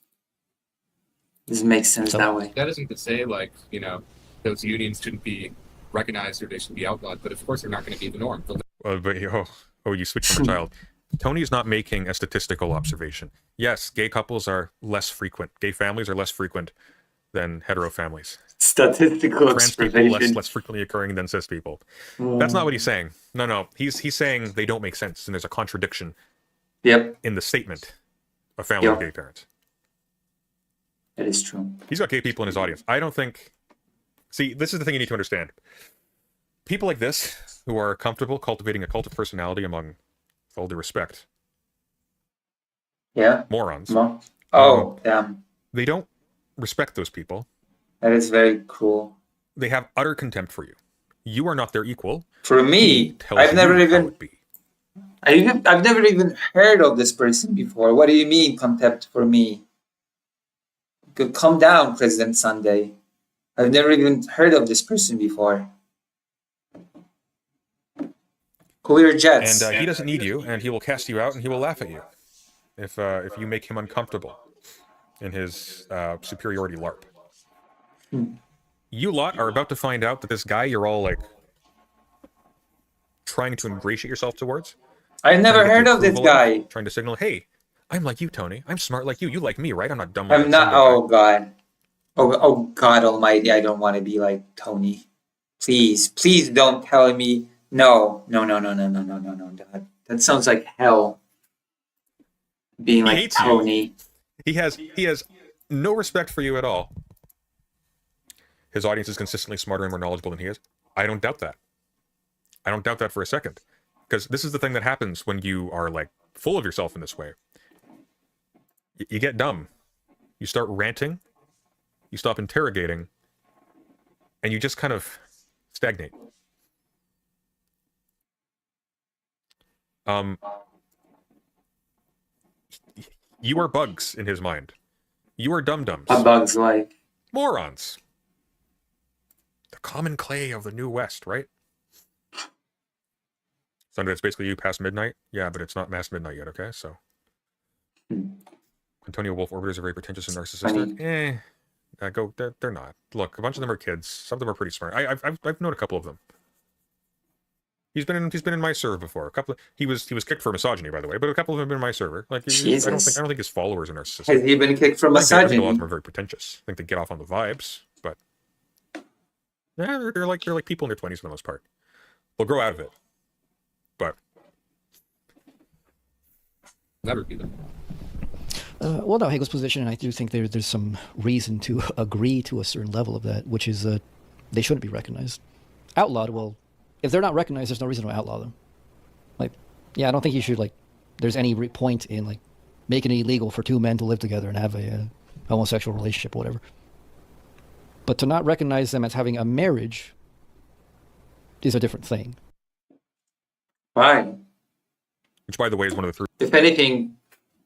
This makes sense that way. That isn't to say, like, you know, those unions shouldn't be recognized or they should be outlawed, but of course they're not going to be the norm. But you switched from a child. Tony's not making a statistical observation. Yes, gay couples are less frequent. Gay families are less frequent than hetero families. Statistical Trans people observation. less frequently occurring than cis people. That's not what he's saying. No. He's saying they don't make sense, and there's a contradiction. Yep. In the statement of family of gay parents. That is true. He's got gay people in his audience. I don't think... See, this is the thing you need to understand. People like this, who are comfortable cultivating a cult of personality among, with all due respect... Yeah? Morons. Damn. They don't respect those people. That is very cruel. They have utter contempt for you. You are not their equal. For me, I've never even heard of this person before. What do you mean, contempt for me? Calm down, President Sunday. I've never even heard of this person before. Clear jets. And he doesn't need you, and he will cast you out, and he will laugh at you if you make him uncomfortable in his superiority LARP. You lot are about to find out that this guy you're all like trying to ingratiate yourself towards. I've never heard of this guy. Trying to signal, hey, I'm like you, Tony. I'm smart like you. You like me, right? I'm not dumb like I'm not. Oh God. Oh God Almighty! I don't want to be like Tony. Please don't tell me. No. That sounds like hell. Being like Tony. He has no respect for you at all. His audience is consistently smarter and more knowledgeable than he is. I don't doubt that. I don't doubt that for a second. Because this is the thing that happens when you are like full of yourself in this way. You get dumb. You start ranting. You stop interrogating. And you just kind of stagnate. You are bugs in his mind. You are dum-dums. A bug's like? Morons. The common clay of the New West, right? Sunday, it's basically you past midnight. Yeah, but it's not past midnight yet, okay? So. Antonio Wolf orbiters are very pretentious and narcissistic. They're not. Look, a bunch of them are kids. Some of them are pretty smart. I've known a couple of them. He's been in my server before. He was kicked for misogyny, by the way, but a couple of them have been in my server. Like, I don't think his followers are narcissistic. Has he been kicked for misogyny? A lot of them are very pretentious. I think they get off on the vibes, but Yeah, they're like people in their 20s for the most part. They'll grow out of it, but Never be them. Well, no, Hegel's position, and I do think there's some reason to agree to a certain level of that, which is they shouldn't be recognized. Outlawed, well, if they're not recognized, there's no reason to outlaw them. Like, yeah, I don't think you should, like, there's any point in, like, making it illegal for two men to live together and have a homosexual relationship or whatever. But to not recognize them as having a marriage is a different thing. Right. which, by the way, is one of the three. If anything,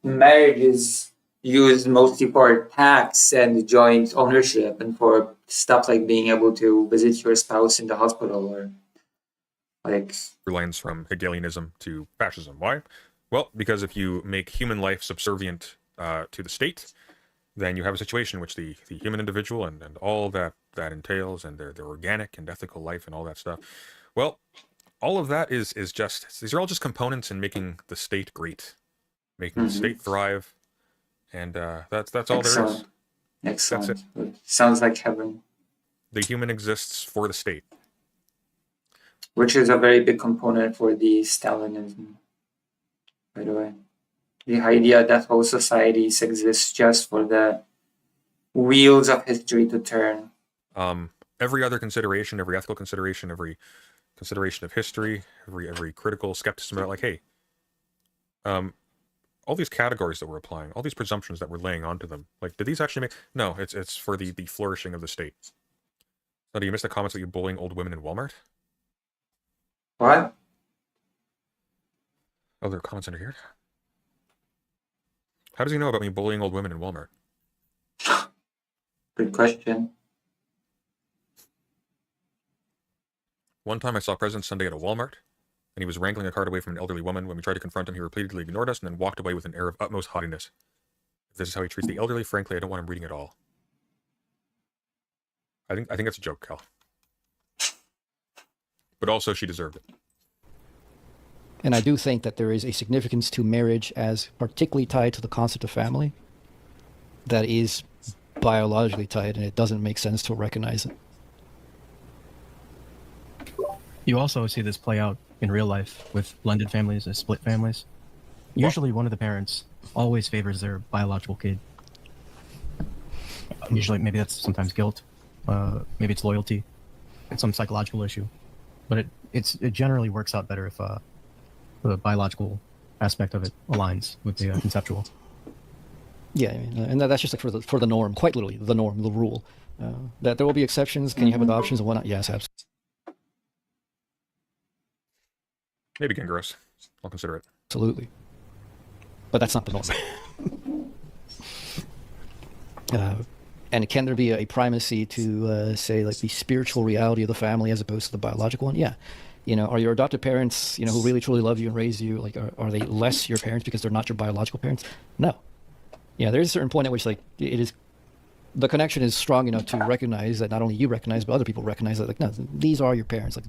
marriage is used mostly for tax and joint ownership and for stuff like being able to visit your spouse in the hospital or like lines from Hegelianism to fascism. Why? Well, because if you make human life subservient to the state, then you have a situation in which the human individual and all that entails and their organic and ethical life and all that stuff, well, all of that is just, these are all just components in making the state great, making the state thrive, and that's all there is. Excellent. That's it. Sounds like heaven. The human exists for the state. Which is a very big component for the Stalinism, by the way. The idea that whole societies exist just for the wheels of history to turn. Every other consideration, every ethical consideration, every consideration of history, every critical skepticism about, like, hey, all these categories that we're applying, all these presumptions that we're laying onto them, like, did these actually make? No, it's for the flourishing of the state. Now, do you miss the comments that you're bullying old women in Walmart? What? Oh, there are comments under here. How does he know about me bullying old women in Walmart? Good question. One time I saw President Sunday at a Walmart, and he was wrangling a cart away from an elderly woman. When we tried to confront him, he repeatedly ignored us and then walked away with an air of utmost haughtiness. If this is how he treats the elderly, frankly, I don't want him reading it all. I think that's a joke, Cal. But also, she deserved it. And I do think that there is a significance to marriage as particularly tied to the concept of family that is biologically tied, and it doesn't make sense to recognize it. You also see this play out in real life with blended families and split families. Usually one of the parents always favors their biological kid. Usually maybe that's sometimes guilt, maybe it's loyalty, it's some psychological issue. But it generally works out better if the biological aspect of it aligns with the conceptual. Yeah, I mean, and that's just like for the norm, quite literally the norm, the rule. That there will be exceptions. Can you have adoptions and whatnot? Yes, absolutely. Maybe getting gross. I'll consider it. Absolutely. But that's not the norm. And can there be a primacy to say like the spiritual reality of the family as opposed to the biological one? Yeah. You know, are your adopted parents, you know, who really truly love you and raise you, like, are they less your parents because they're not your biological parents? No. Yeah, there's a certain point at which, like, the connection is strong enough to recognize that not only you recognize, but other people recognize that, like, no, these are your parents. Like,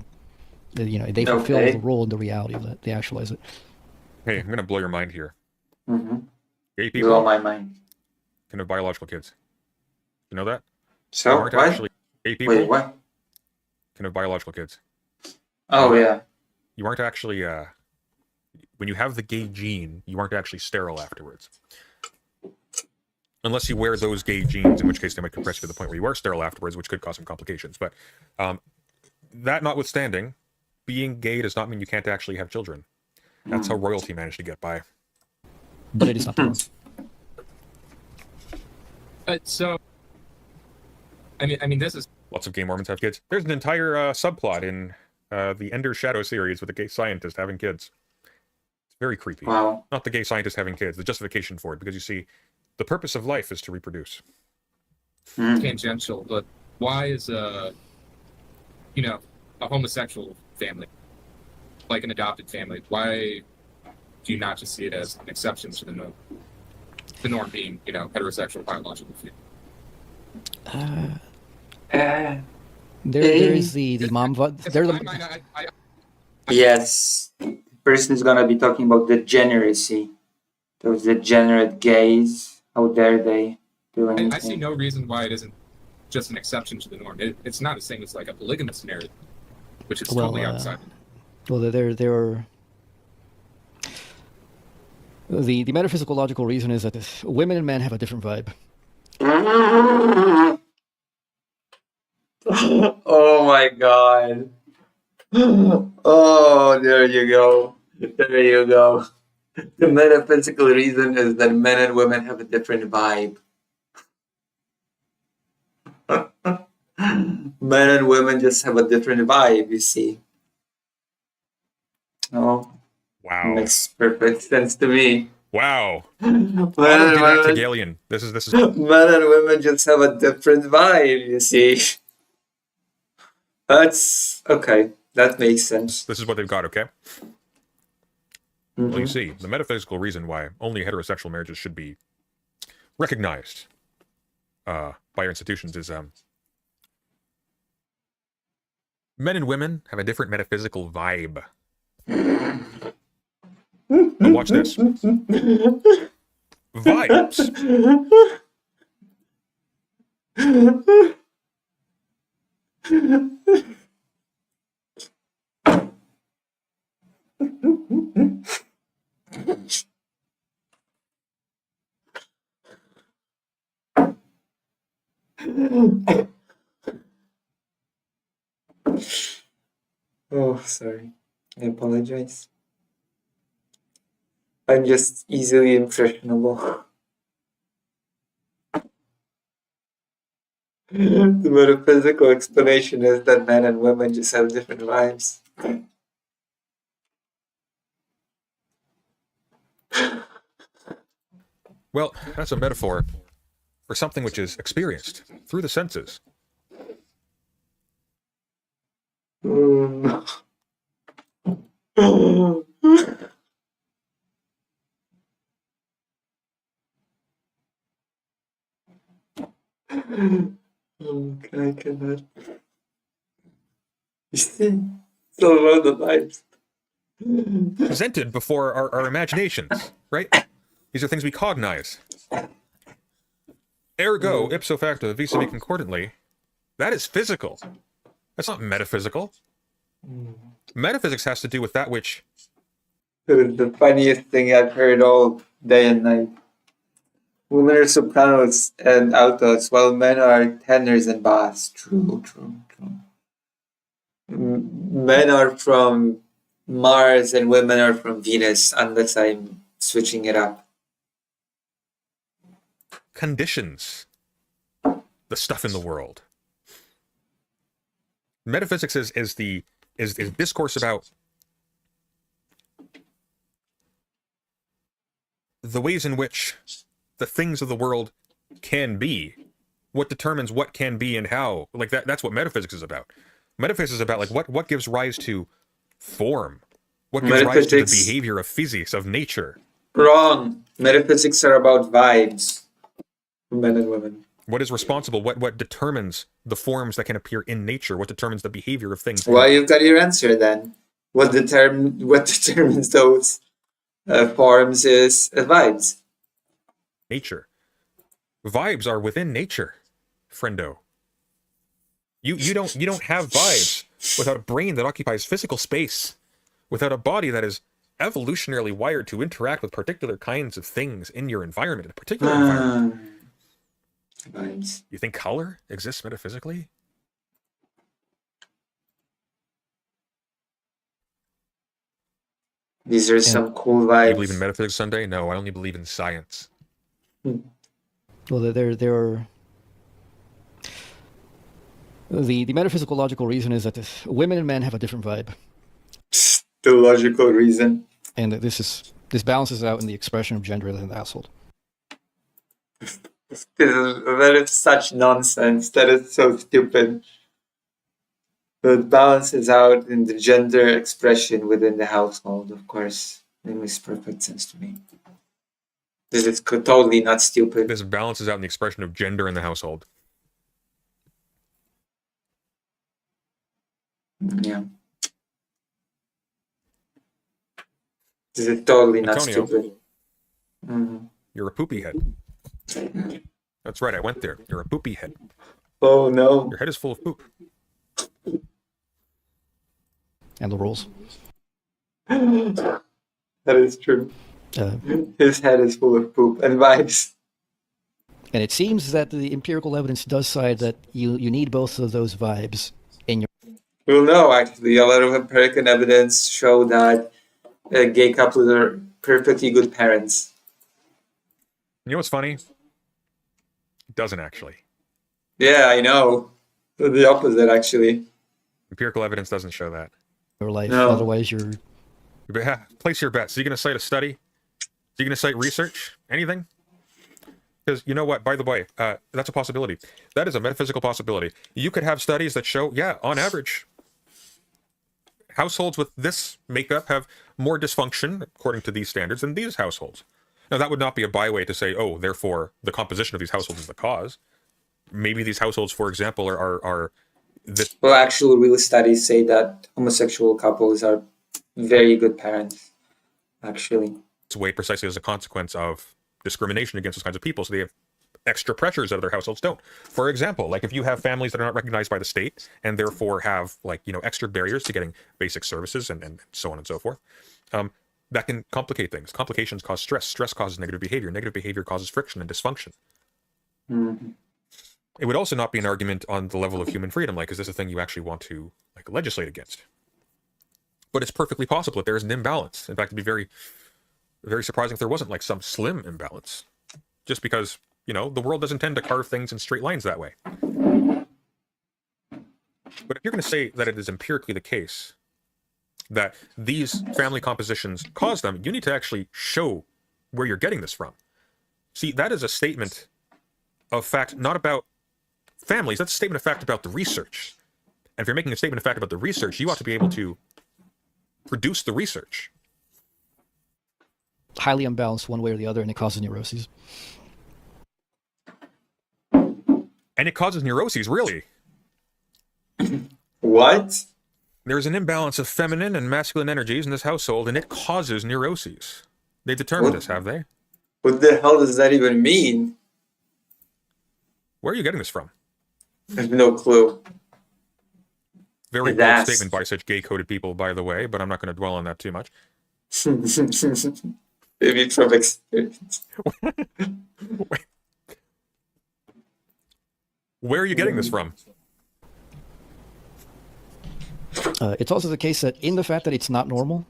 you know, they fulfill the role and the reality of that. They actualize it. Hey, I'm going to blow your mind here. Mm-hmm. Gay people Blow my mind. can have biological kids. You know that? So, Aren't what? actually gay people Wait, what? can have biological kids. Oh, yeah. You aren't actually, when you have the gay gene, you aren't actually sterile afterwards. Unless you wear those gay genes, in which case they might compress you to the point where you are sterile afterwards, which could cause some complications. But that notwithstanding, being gay does not mean you can't actually have children. That's how royalty managed to get by. But it is not the norm. So, I mean, this is... Lots of gay Mormons have kids. There's an entire subplot in the Ender Shadow series with a gay scientist having kids. It's very creepy. Wow. Not the gay scientist having kids, the justification for it, because you see, the purpose of life is to reproduce. Tangential, but why is a homosexual family, like an adopted family, why do you not just see it as an exception to the norm? The norm being, heterosexual biological family. There is the mom. Yes. The person is gonna be talking about degeneracy. Those degenerate gays. How dare they do anything? I see no reason why it isn't just an exception to the norm. It's not the same as like a polygamous marriage, which is Well, totally outside. Well, there are. The metaphysical logical reason is that women and men have a different vibe. Oh my god. Oh, there you go. There you go. The metaphysical reason is that men and women have a different vibe. Men and women just have a different vibe, you see. Oh, Wow. makes perfect sense to me. Wow. Men and women, Galian. This is men and women just have a different vibe, you see. That's okay. That makes sense. this is what they've got, okay? Well, you Mhm. see, the metaphysical reason why only heterosexual marriages should be recognized by our institutions is men and women have a different metaphysical vibe. Now watch this. Vibes. Oh, sorry. I apologize. I'm just easily impressionable. The metaphysical explanation is that men and women just have different vibes. Well, that's a metaphor for something which is experienced through the senses. I cannot. You see, it's all about the vibes. Presented before our imaginations, right? These are things we cognize. Ergo, ipso facto, vis-a-vis concordantly, that is physical. That's not metaphysical. Metaphysics has to do with that which... The funniest thing I've heard all day and night. Women are sopranos and altos, while men are tenors and bass. True. Men are from Mars and women are from Venus, unless I'm switching it up. conditions the stuff in the world. Metaphysics is discourse about the ways in which the things of the world can be, what determines what can be and how. Like that's what metaphysics is about. Metaphysics is about like what gives rise to form, what gives rise to the behavior of physics, of nature. Wrong. Metaphysics are about vibes, men and women. What is responsible? What determines the forms that can appear in nature? What determines the behavior of things? Well, you've got your answer then. What determines those forms is vibes. Nature. Vibes are within nature, friendo. You don't have vibes without a brain that occupies physical space, without a body that is evolutionarily wired to interact with particular kinds of things in your environment, a particular environment. Vibes. You think color exists metaphysically? These are some cool vibes. You believe in metaphysics, Sunday? No, I only believe in science. Well, there are... The metaphysical logical reason is that women and men have a different vibe. The logical reason. And this balances out in the expression of gender in the household. That is such nonsense. That is so stupid. It balances out in the gender expression within the household, of course. It makes perfect sense to me. This is totally not stupid. This balances out in the expression of gender in the household. Yeah. This is totally not Antonio, stupid. Mm-hmm. You're a poopy head. That's right, I went there. You're a poopy head. Oh no. Your head is full of poop. And the rules. That is true. Uh, His head is full of poop and vibes. and it seems that the empirical evidence does side that you need both of those vibes in your. Well, no, actually, a lot of empirical evidence show that gay couples are perfectly good parents. You know what's funny? It doesn't actually. Yeah, I know. The opposite, actually. Empirical evidence doesn't show that. Your life. No. Otherwise, you're. Place your bets. Are you going to cite a study? Are you going to cite research? Anything? Because you know what? By the way, that's a possibility. That is a metaphysical possibility. You could have studies that show, yeah, on average, households with this makeup have more dysfunction, according to these standards, than these households. Now, that would not be a byway to say, oh, therefore, the composition of these households is the cause. Maybe these households, for example, are this. Well, actual real studies say that homosexual couples are very good parents, actually. way precisely as a consequence of discrimination against those kinds of people. So they have extra pressures that other households don't. For example, like if you have families that are not recognized by the state and therefore have like, you know, extra barriers to getting basic services and so on and so forth, that can complicate things. Complications cause stress. Stress causes negative behavior. Negative behavior causes friction and dysfunction. Mm-hmm. It would also not be an argument on the level of human freedom. Like, is this a thing you actually want to like legislate against? But it's perfectly possible that there is an imbalance. In fact, it'd be very, very surprising if there wasn't like some slim imbalance. Just because, you know, the world doesn't tend to carve things in straight lines that way. But if you're going to say that it is empirically the case that these family compositions cause them, you need to actually show where you're getting this from. See, that is a statement of fact, not about families. That's a statement of fact about the research. And if you're making a statement of fact about the research, you ought to be able to produce the research. Highly unbalanced one way or the other, and it causes neuroses. And it causes neuroses, really. What? There's an imbalance of feminine and masculine energies in this household, and it causes neuroses. They've determined this, have they? What the hell does that even mean? Where are you getting this from? I have no clue. Very bold statement by such gay-coded people, by the way, but I'm not going to dwell on that too much. Maybe from experience. Where are you getting this from? It's also the case that in the fact that it's not normal.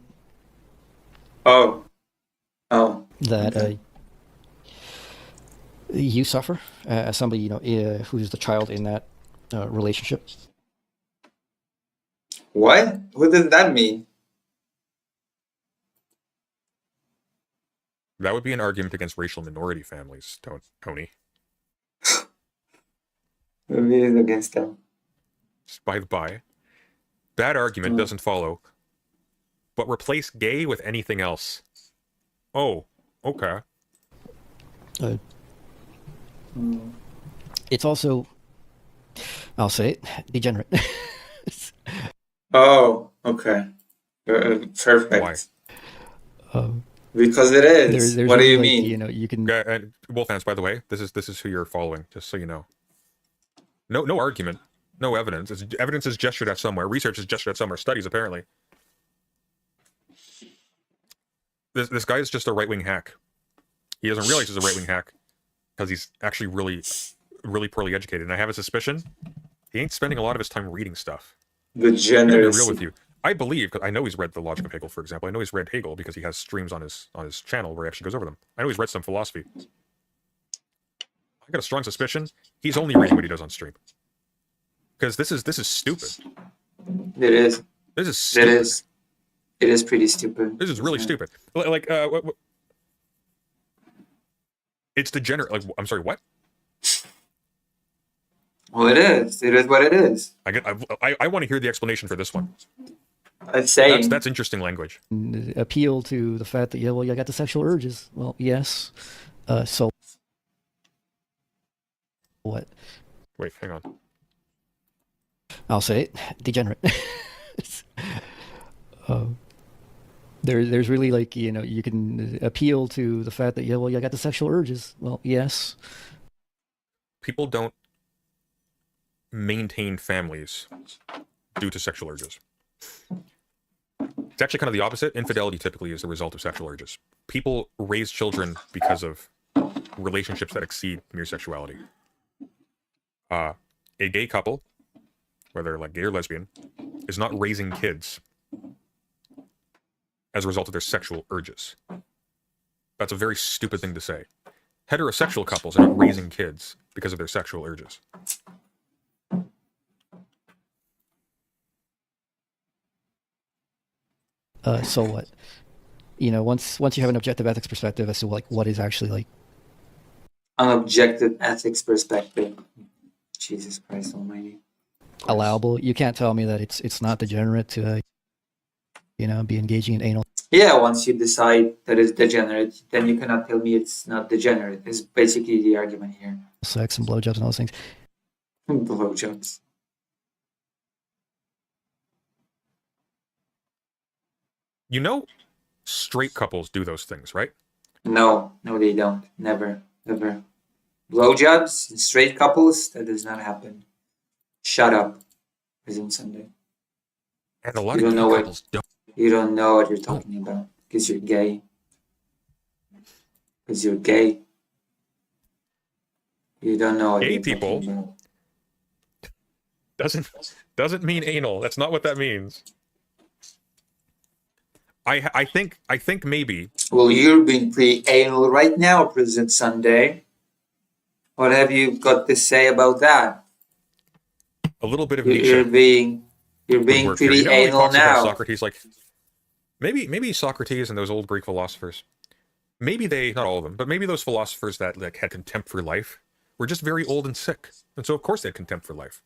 Oh. That you suffer as somebody, you know, who's the child in that relationship. What? What does that mean? That would be an argument against racial minority families, Tony. Maybe it's against them. By the by, that argument doesn't follow. But replace gay with anything else. Oh, okay. It's also, I'll say it, degenerate. Oh, okay. Perfect. Why? Because it is. There's what do you like, mean? You know, you can. Wolf fans, by the way, this is who you're following. Just so you know. No argument, no evidence. Evidence is gestured at somewhere. Research is gestured at somewhere. Studies apparently. This guy is just a right-wing hack. He doesn't realize he's a right-wing hack because he's actually really poorly educated. And I have a suspicion he ain't spending a lot of his time reading stuff. The I'm gonna generous. be real with you. I believe, because I know he's read The Logic of Hegel, for example. I know he's read Hegel because he has streams on his channel where he actually goes over them. I know he's read some philosophy. I got a strong suspicion he's only reading what he does on stream. Because this is stupid. It is. This is stupid. It is pretty stupid. This is really stupid. Like, it's degenerate. Like, I'm sorry, what? Well, it is. It is what it is. I want to hear the explanation for this one. I'm saying. That's interesting language. Appeal to the fact that, yeah, well, you got the sexual urges. Well, yes. So what? Wait, hang on. I'll say it, degenerate. There's really like, you know, you can appeal to the fact that, yeah, well, you got the sexual urges. Well, yes. People don't maintain families due to sexual urges. It's actually kind of the opposite. Infidelity typically is the result of sexual urges. People raise children because of relationships that exceed mere sexuality. A gay couple, whether like gay or lesbian, is not raising kids as a result of their sexual urges. That's a very stupid thing to say. Heterosexual couples are not raising kids because of their sexual urges. So what? You know, once you have an objective ethics perspective as to like what is actually like An objective ethics perspective. Jesus Christ Almighty. allowable, you can't tell me that it's not degenerate to be engaging in anal Yeah, once you decide that it's degenerate, then you cannot tell me it's not degenerate. Is basically the argument here. sex and blowjobs and all those things. Blowjobs. You know, straight couples do those things, right? No, they don't. Never. Blowjobs in straight couples, that does not happen. Shut up, Prison Sunday. And a lot You of don't gay know what- couples don't. You don't know what you're talking about because you're gay. Because you're gay. You don't know what Gay you're people- talking about. Doesn't mean anal. That's not what that means. I think maybe Well, you're being pretty anal right now, President Sunday. What have you got to say about that? a little bit of You're Nietzsche being would being work here. pretty You know, he anal talks about now. Socrates, like maybe Socrates and those old Greek philosophers, maybe they, not all of them, but maybe those philosophers that like had contempt for life were just very old and sick, and so of course they had contempt for life.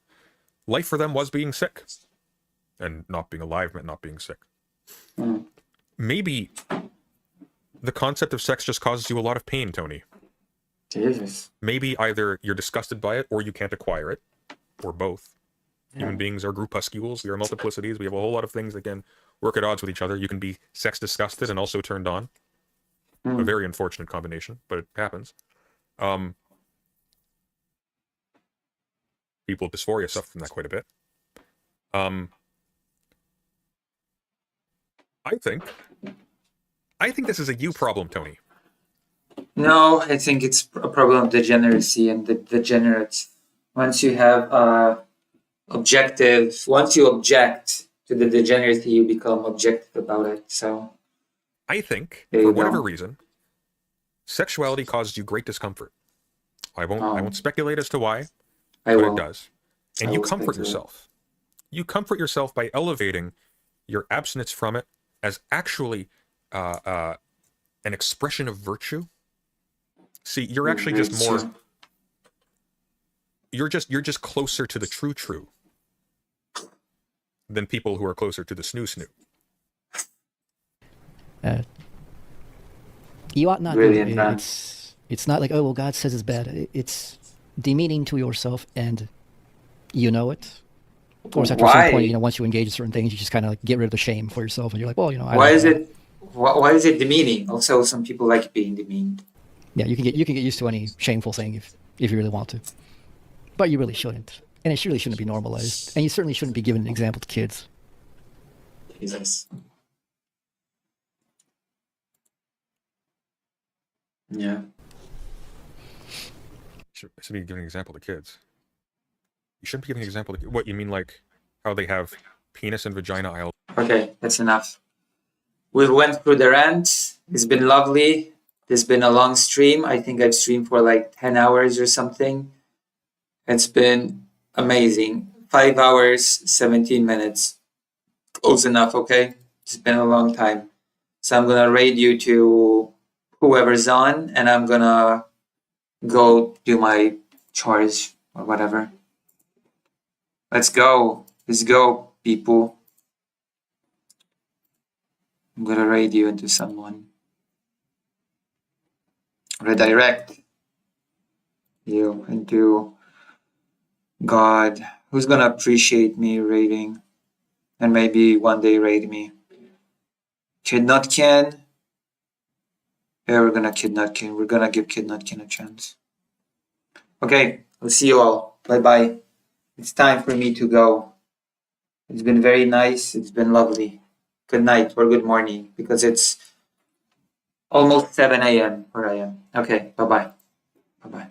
Life for them was being sick, and not being alive meant not being sick. Mm. Maybe the concept of sex just causes you a lot of pain, Tony. Jesus. Maybe either you're disgusted by it or you can't acquire it, or both. Human beings are groupuscules. We are multiplicities. We have a whole lot of things that can work at odds with each other. You can be sex disgusted and also turned on. A very unfortunate combination, but it happens. People with dysphoria suffer from that quite a bit. I think this is a you problem, Tony. No, I think it's a problem of degeneracy and the degenerates. Once you have once you object to the degeneracy, you become objective about it. So I think, There for you whatever go. reason, sexuality causes you great discomfort. I won't speculate as to why, I but will. it does. And I you will comfort speculate. yourself. You comfort yourself by elevating your abstinence from it as actually an expression of virtue. See, you're actually just more. Virtue. You're just closer to the true than people who are closer to the snoo. You ought not Brilliant, do it. man. It's not like, oh well, God says it's bad. It's demeaning to yourself, and you know it. Of course, after Why? some point, once you engage in certain things, you just kind of like get rid of the shame for yourself, and you're like, well, I Why like is that. it? Why is it demeaning? Also, some people like being demeaned. Yeah, you can get used to any shameful thing if you really want to, but you really shouldn't, and it really shouldn't be normalized, and you certainly shouldn't be giving an example to kids. Jesus. Yeah. Should be giving an example to kids. You shouldn't be giving an example to what you mean, like how they have penis and vagina aisle. Okay, that's enough. We went through the rant. It's been lovely. It's been a long stream. I think I've streamed for like 10 hours or something. It's been amazing. 5 hours, 17 minutes. Close enough, okay? It's been a long time. So I'm gonna raid you to whoever's on, and I'm gonna go do my chores or whatever. Let's go. Let's go, people. I'm gonna raid you into someone. Redirect you into God. Who's gonna appreciate me raiding? And maybe one day raid me. Kid Nutkin. Yeah, we're gonna Kid Nutkin. We're gonna give Kid Nutkin a chance. Okay, I'll see you all. Bye bye. It's time for me to go. It's been very nice. It's been lovely. Good night or good morning, because it's almost 7 a.m. where I am. Okay, bye-bye. Bye-bye.